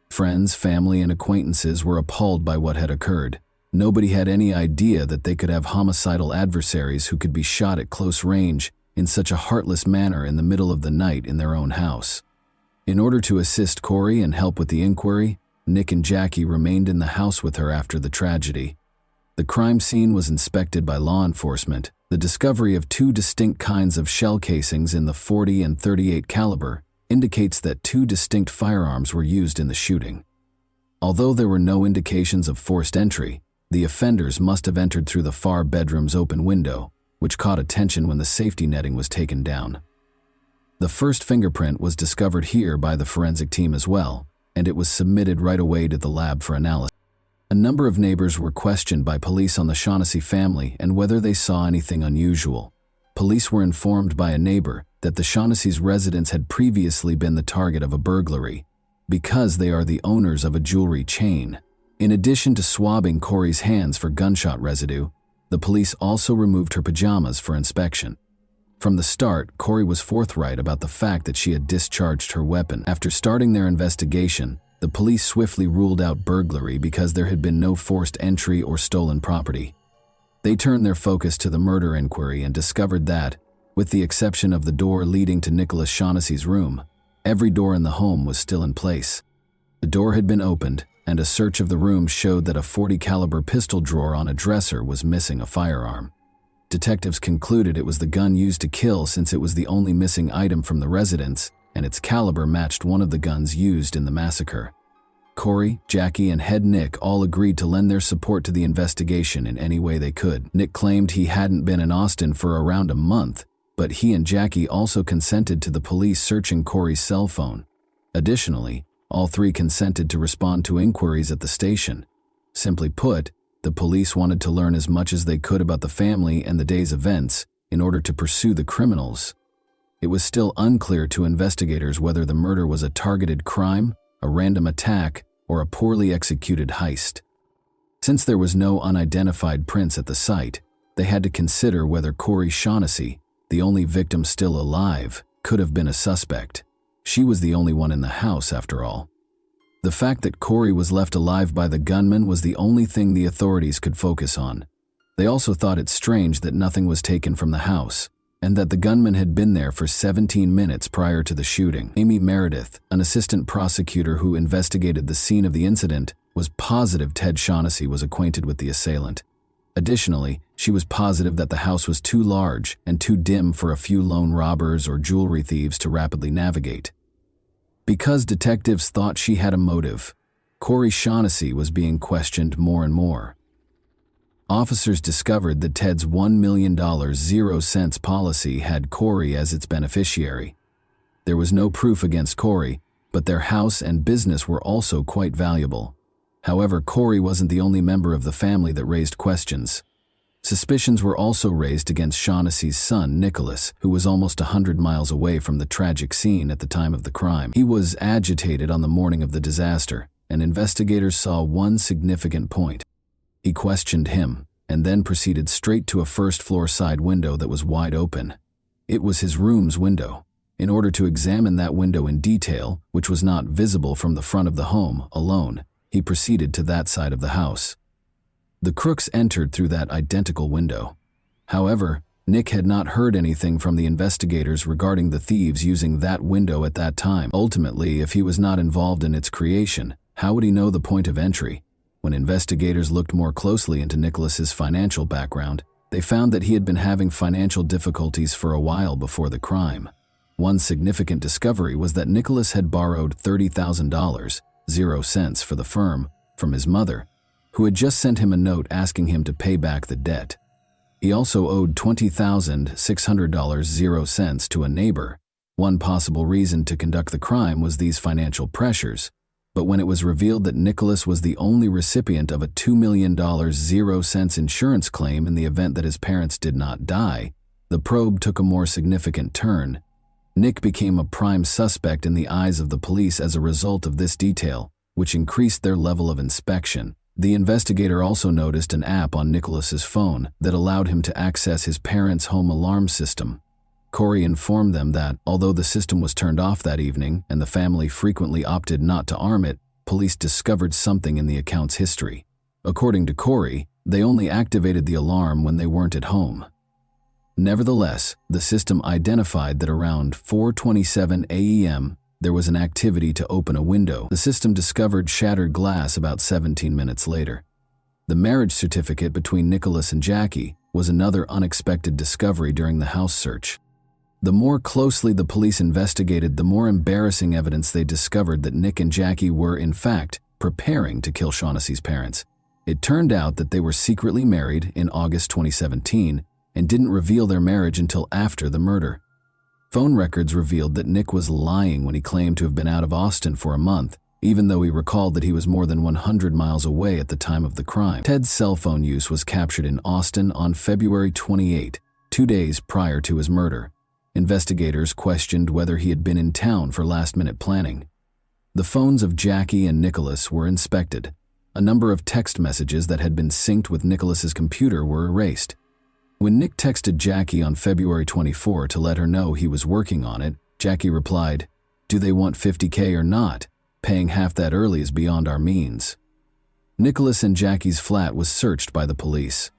Friends, family, and acquaintances were appalled by what had occurred. Nobody had any idea that they could have homicidal adversaries who could be shot at close range in such a heartless manner in the middle of the night in their own house. In order to assist Corey and help with the inquiry, Nick and Jackie remained in the house with her after the tragedy. The crime scene was inspected by law enforcement. The discovery of 2 distinct kinds of shell casings in the .40 and .38 caliber indicates that 2 distinct firearms were used in the shooting. Although there were no indications of forced entry, the offenders must have entered through the far bedroom's open window, which caught attention when the safety netting was taken down. The first fingerprint was discovered here by the forensic team as well, and it was submitted right away to the lab for analysis. A number of neighbors were questioned by police on the Shaughnessy family and whether they saw anything unusual. Police were informed by a neighbor that the Shaughnessy's residence had previously been the target of a burglary, because they are the owners of a jewelry chain. In addition to swabbing Corey's hands for gunshot residue, the police also removed her pajamas for inspection. From the start, Corey was forthright about the fact that she had discharged her weapon. After starting their investigation, the police swiftly ruled out burglary because there had been no forced entry or stolen property. They turned their focus to the murder inquiry and discovered that, with the exception of the door leading to Nicholas Shaughnessy's room, every door in the home was still in place. The door had been opened, and a search of the room showed that a .40 caliber pistol drawer on a dresser was missing a firearm. Detectives concluded it was the gun used to kill since it was the only missing item from the residence, and its caliber matched one of the guns used in the massacre. Corey, Jackie, and head Nick all agreed to lend their support to the investigation in any way they could. Nick claimed he hadn't been in Austin for around a month, but he and Jackie also consented to the police searching Corey's cell phone. Additionally, all 3 consented to respond to inquiries at the station. Simply put, the police wanted to learn as much as they could about the family and the day's events in order to pursue the criminals. It was still unclear to investigators whether the murder was a targeted crime, a random attack, or a poorly executed heist. Since there was no unidentified prints at the site, they had to consider whether Corey Shaughnessy, the only victim still alive, could have been a suspect. She was the only one in the house, after all. The fact that Corey was left alive by the gunman was the only thing the authorities could focus on. They also thought it strange that nothing was taken from the house, and that the gunman had been there for 17 minutes prior to the shooting. Amy Meredith, an assistant prosecutor who investigated the scene of the incident, was positive Ted Shaughnessy was acquainted with the assailant. Additionally, she was positive that the house was too large and too dim for a few lone robbers or jewelry thieves to rapidly navigate. Because detectives thought she had a motive, Corey Shaughnessy was being questioned more and more. Officers discovered that Ted's $1 million 0-cents policy had Corey as its beneficiary. There was no proof against Corey, but their house and business were also quite valuable. However, Corey wasn't the only member of the family that raised questions. Suspicions were also raised against Shaughnessy's son, Nicholas, who was almost 100 miles away from the tragic scene at the time of the crime. He was agitated on the morning of the disaster, and investigators saw one significant point. He questioned him, and then proceeded straight to a first-floor side window that was wide open. It was his room's window. In order to examine that window in detail, which was not visible from the front of the home alone, he proceeded to that side of the house. The crooks entered through that identical window. However, Nick had not heard anything from the investigators regarding the thieves using that window at that time. Ultimately, if he was not involved in its creation, how would he know the point of entry? When investigators looked more closely into Nicholas's financial background, they found that he had been having financial difficulties for a while before the crime. One significant discovery was that Nicholas had borrowed $30,000, 0 cents for the firm, from his mother, who had just sent him a note asking him to pay back the debt. He also owed $20,600, 0 cents to a neighbor. One possible reason to conduct the crime was these financial pressures, but when it was revealed that Nicholas was the only recipient of a $2 million 0 cents insurance claim in the event that his parents did not die, the probe took a more significant turn. Nick became a prime suspect in the eyes of the police as a result of this detail, which increased their level of inspection. The investigator also noticed an app on Nicholas's phone that allowed him to access his parents' home alarm system. Corey informed them that, although the system was turned off that evening and the family frequently opted not to arm it, police discovered something in the account's history. According to Corey, they only activated the alarm when they weren't at home. Nevertheless, the system identified that around 4:27 a.m., there was an activity to open a window. The system discovered shattered glass about 17 minutes later. The marriage certificate between Nicholas and Jackie was another unexpected discovery during the house search. The more closely the police investigated, the more embarrassing evidence they discovered that Nick and Jackie were, in fact, preparing to kill Shaughnessy's parents. It turned out that they were secretly married in August 2017 and didn't reveal their marriage until after the murder. Phone records revealed that Nick was lying when he claimed to have been out of Austin for a month, even though he recalled that he was more than 100 miles away at the time of the crime. Ted's cell phone use was captured in Austin on February 28, 2 days prior to his murder. Investigators questioned whether he had been in town for last-minute planning. The phones of Jackie and Nicholas were inspected. A number of text messages that had been synced with Nicholas's computer were erased. When Nick texted Jackie on February 24 to let her know he was working on it, Jackie replied, "Do they want $50K or not? Paying half that early is beyond our means." Nicholas and Jackie's flat was searched by the police.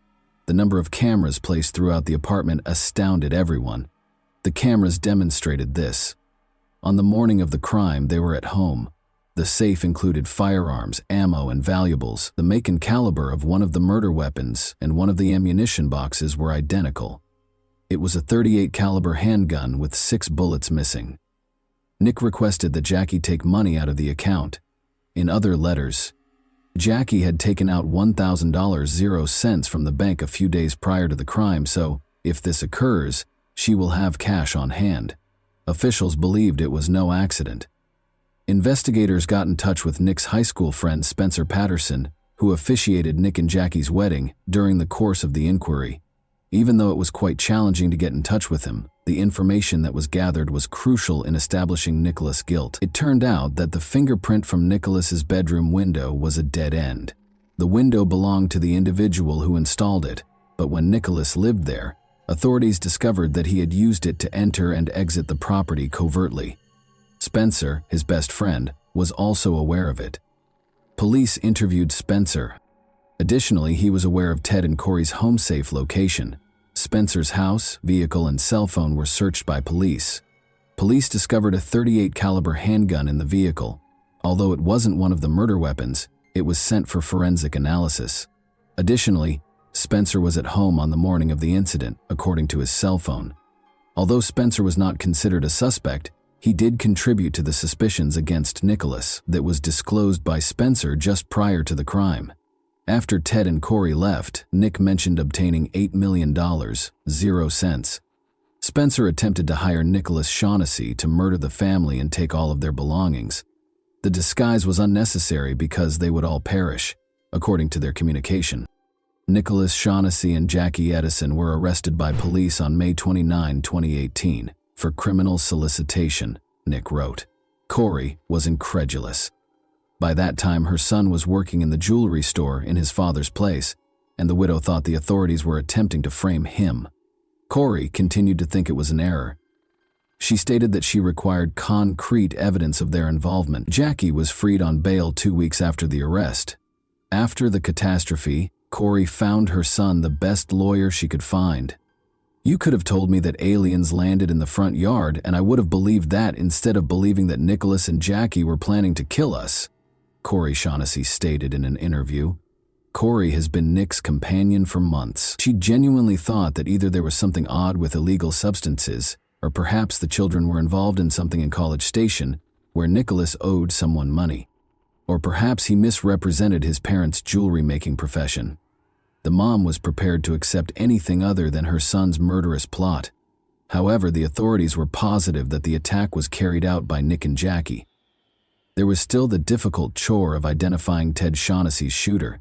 The number of cameras placed throughout the apartment astounded everyone. The cameras demonstrated this. On the morning of the crime, they were at home. The safe included firearms, ammo, and valuables. The make and caliber of one of the murder weapons and one of the ammunition boxes were identical. It was a .38 caliber handgun with 6 bullets missing. Nick requested that Jackie take money out of the account. In other letters, Jackie had taken out $1,000 from the bank a few days prior to the crime, so if this occurs, she will have cash on hand. Officials believed it was no accident. Investigators got in touch with Nick's high school friend Spencer Patterson, who officiated Nick and Jackie's wedding during the course of the inquiry. Even though it was quite challenging to get in touch with him, the information that was gathered was crucial in establishing Nicholas' guilt. It turned out that the fingerprint from Nicholas's bedroom window was a dead end. The window belonged to the individual who installed it, but when Nicholas lived there, authorities discovered that he had used it to enter and exit the property covertly. Spencer, his best friend, was also aware of it. Police interviewed Spencer. Additionally, he was aware of Ted and Corey's home safe location. Spencer's house, vehicle, and cell phone were searched by police. Police discovered a .38 caliber handgun in the vehicle. Although it wasn't one of the murder weapons, it was sent for forensic analysis. Additionally, Spencer was at home on the morning of the incident, according to his cell phone. Although Spencer was not considered a suspect, he did contribute to the suspicions against Nicholas that was disclosed by Spencer just prior to the crime. After Ted and Corey left, Nick mentioned obtaining $8 million, 0 cents. Spencer attempted to hire Nicholas Shaughnessy to murder the family and take all of their belongings. The disguise was unnecessary because they would all perish, according to their communication. Nicholas Shaughnessy and Jackie Edison were arrested by police on May 29, 2018, for criminal solicitation, Nick wrote. Corey was incredulous. By that time, her son was working in the jewelry store in his father's place, and the widow thought the authorities were attempting to frame him. Corey continued to think it was an error. She stated that she required concrete evidence of their involvement. Jackie was freed on bail 2 weeks after the arrest. After the catastrophe, Corey found her son the best lawyer she could find. "You could have told me that aliens landed in the front yard, and I would have believed that instead of believing that Nicholas and Jackie were planning to kill us," Corey Shaughnessy stated in an interview. Corey has been Nick's companion for months. She genuinely thought that either there was something odd with illegal substances, or perhaps the children were involved in something in College Station, where Nicholas owed someone money. Or perhaps he misrepresented his parents' jewelry-making profession. The mom was prepared to accept anything other than her son's murderous plot. However, the authorities were positive that the attack was carried out by Nick and Jackie. There was still the difficult chore of identifying Ted Shaughnessy's shooter.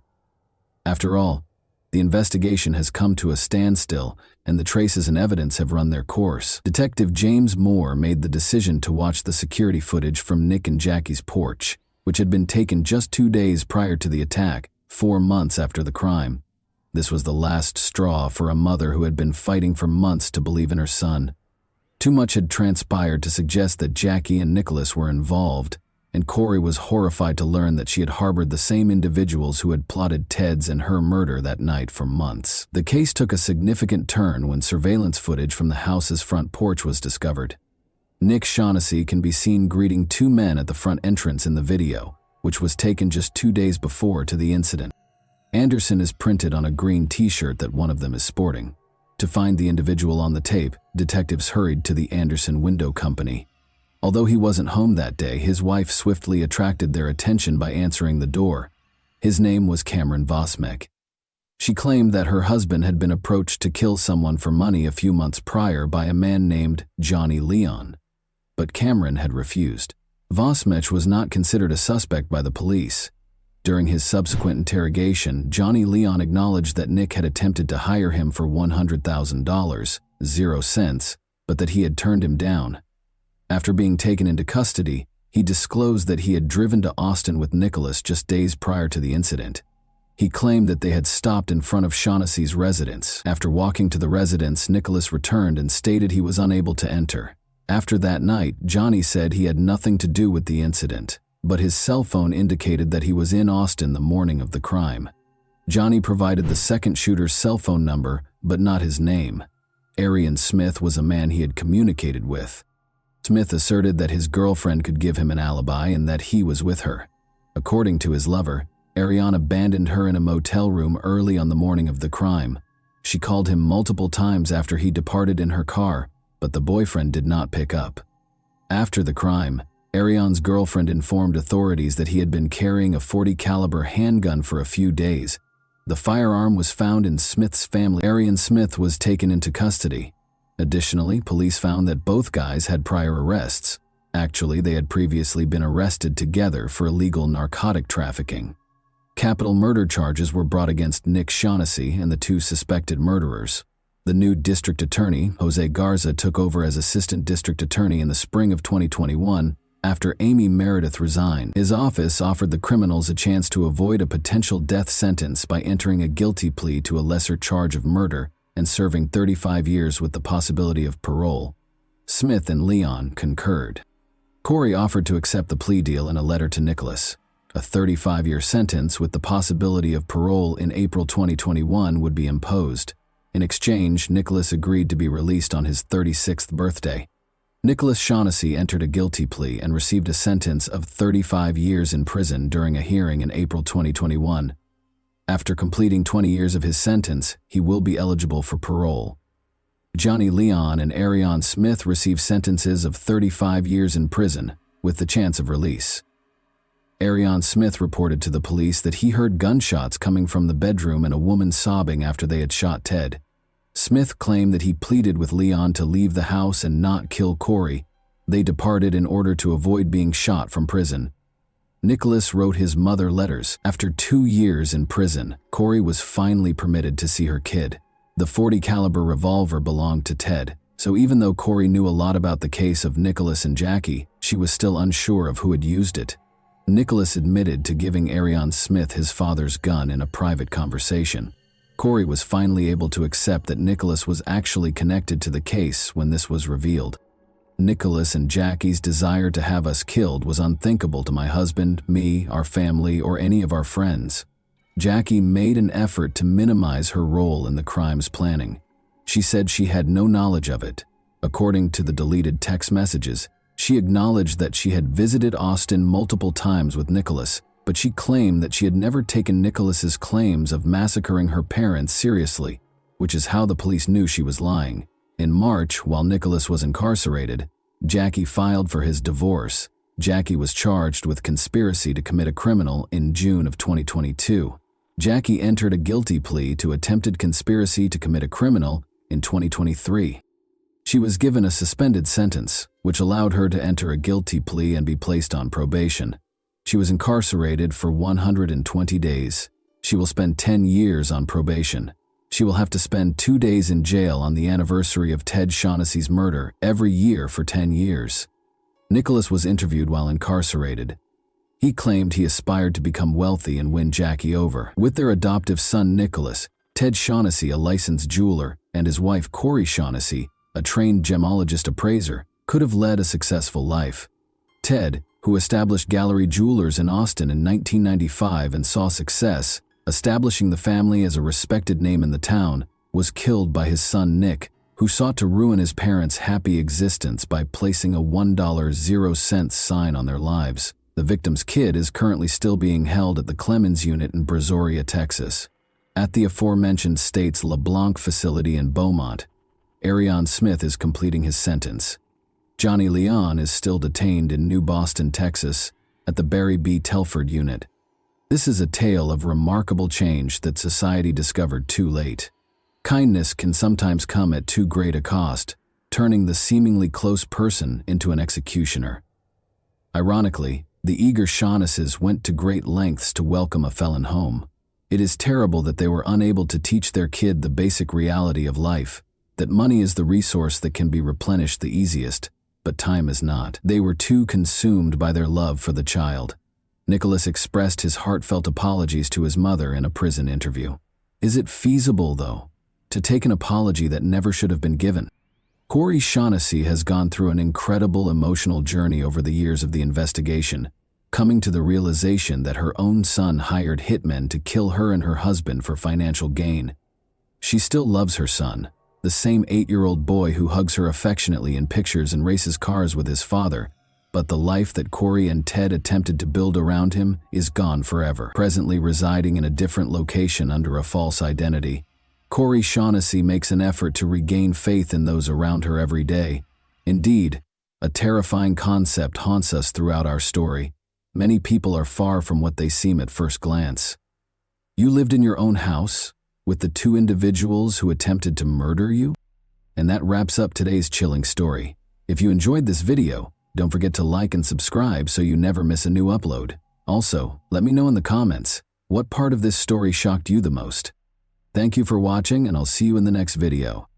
After all, The investigation has come to a standstill, and the traces and evidence have run their course. Detective James Moore made the decision to watch the security footage from Nick and Jackie's porch, which had been taken just 2 days prior to the attack, 4 months after the crime. This was the last straw for a mother who had been fighting for months to believe in her son. Too much had transpired to suggest that Jackie and Nicholas were involved, and Corey was horrified to learn that she had harbored the same individuals who had plotted Ted's and her murder that night for months. The case took a significant turn when surveillance footage from the house's front porch was discovered. Nick Shaughnessy can be seen greeting 2 men at the front entrance in the video, which was taken just 2 days before to the incident. Anderson is printed on a green t-shirt that one of them is sporting. To find the individual on the tape, detectives hurried to the Anderson Window Company. Although he wasn't home that day, his wife swiftly attracted their attention by answering the door. His name was Cameron Vosmek. She claimed that her husband had been approached to kill someone for money a few months prior by a man named Johnny Leon. But Cameron had refused. Vosmek was not considered a suspect by the police. During his subsequent interrogation, Johnny Leon acknowledged that Nick had attempted to hire him for $100,000, 0 cents, but that he had turned him down. After being taken into custody, he disclosed that he had driven to Austin with Nicholas just days prior to the incident. He claimed that they had stopped in front of Shaughnessy's residence. After walking to the residence, Nicholas returned and stated he was unable to enter. After that night, Johnny said he had nothing to do with the incident, but his cell phone indicated that he was in Austin the morning of the crime. Johnny provided the second shooter's cell phone number, but not his name. Arian Smith was a man he had communicated with. Smith asserted that his girlfriend could give him an alibi and that he was with her. According to his lover, Arian abandoned her in a motel room early on the morning of the crime. She called him multiple times after he departed in her car, but the boyfriend did not pick up. After the crime, Arian's girlfriend informed authorities that he had been carrying a .40 caliber handgun for a few days. The firearm was found in Smith's family. Arian Smith was taken into custody. Additionally, police found that both guys had prior arrests. Actually, they had previously been arrested together for illegal narcotic trafficking. Capital murder charges were brought against Nick Shaughnessy and the 2 suspected murderers. The new district attorney, Jose Garza, took over as assistant district attorney in the spring of 2021 after Amy Meredith resigned. His office offered the criminals a chance to avoid a potential death sentence by entering a guilty plea to a lesser charge of murder and serving 35 years with the possibility of parole. Smith and Leon concurred. Corey offered to accept the plea deal in a letter to Nicholas. A 35-year sentence with the possibility of parole in April 2021 would be imposed. In exchange, Nicholas agreed to be released on his 36th birthday. Nicholas Shaughnessy entered a guilty plea and received a sentence of 35 years in prison during a hearing in April 2021. After completing 20 years of his sentence, he will be eligible for parole. Johnny Leon and Arian Smith received sentences of 35 years in prison, with the chance of release. Arian Smith reported to the police that he heard gunshots coming from the bedroom and a woman sobbing after they had shot Ted. Smith claimed that he pleaded with Leon to leave the house and not kill Corey. They departed in order to avoid being shot from prison. Nicholas wrote his mother letters. After 2 years in prison, Corey was finally permitted to see her kid. The .40 caliber revolver belonged to Ted, so even though Corey knew a lot about the case of Nicholas and Jackie, she was still unsure of who had used it. Nicholas admitted to giving Arian Smith his father's gun in a private conversation. Corey was finally able to accept that Nicholas was actually connected to the case when this was revealed. Nicholas and Jackie's desire to have us killed was unthinkable to my husband, me, our family, or any of our friends. Jackie made an effort to minimize her role in the crime's planning. She said she had no knowledge of it. According to the deleted text messages, she acknowledged that she had visited Austin multiple times with Nicholas, but she claimed that she had never taken Nicholas's claims of massacring her parents seriously, which is how the police knew she was lying. In March, while Nicholas was incarcerated, Jackie filed for his divorce. Jackie was charged with conspiracy to commit a criminal in June of 2022. Jackie entered a guilty plea to attempted conspiracy to commit a criminal in 2023. She was given a suspended sentence, which allowed her to enter a guilty plea and be placed on probation. She was incarcerated for 120 days. She will spend 10 years on probation. She will have to spend 2 days in jail on the anniversary of Ted Shaughnessy's murder every year for 10 years. Nicholas was interviewed while incarcerated. He claimed he aspired to become wealthy and win Jackie over. With their adoptive son Nicholas, Ted Shaughnessy, a licensed jeweler, and his wife Corey Shaughnessy, a trained gemologist appraiser, could have led a successful life. Ted, who established Gallery Jewelers in Austin in 1995 and saw success, establishing the family as a respected name in the town, was killed by his son Nick, who sought to ruin his parents' happy existence by placing a $1.00 sign on their lives. The victim's kid is currently still being held at the Clemens unit in Brazoria, Texas. At the aforementioned state's LeBlanc facility in Beaumont, Arion Smith is completing his sentence. Johnny Leon is still detained in New Boston, Texas, at the Barry B. Telford unit. This is a tale of remarkable change that society discovered too late. Kindness can sometimes come at too great a cost, turning the seemingly close person into an executioner. Ironically, the eager Shaughnesses went to great lengths to welcome a felon home. It is terrible that they were unable to teach their kid the basic reality of life, that money is the resource that can be replenished the easiest, but time is not. They were too consumed by their love for the child. Nicholas expressed his heartfelt apologies to his mother in a prison interview. Is it feasible, though, to take an apology that never should have been given? Corey Shaughnessy has gone through an incredible emotional journey over the years of the investigation, coming to the realization that her own son hired hitmen to kill her and her husband for financial gain. She still loves her son, the same 8-year-old boy who hugs her affectionately in pictures and races cars with his father, but the life that Corey and Ted attempted to build around him is gone forever. Presently residing in a different location under a false identity, Corey Shaughnessy makes an effort to regain faith in those around her every day. Indeed, a terrifying concept haunts us throughout our story. Many people are far from what they seem at first glance. You lived in your own house with the 2 individuals who attempted to murder you? And that wraps up today's chilling story. If you enjoyed this video, don't forget to like and subscribe so you never miss a new upload. Also, let me know in the comments, what part of this story shocked you the most? Thank you for watching, and I'll see you in the next video.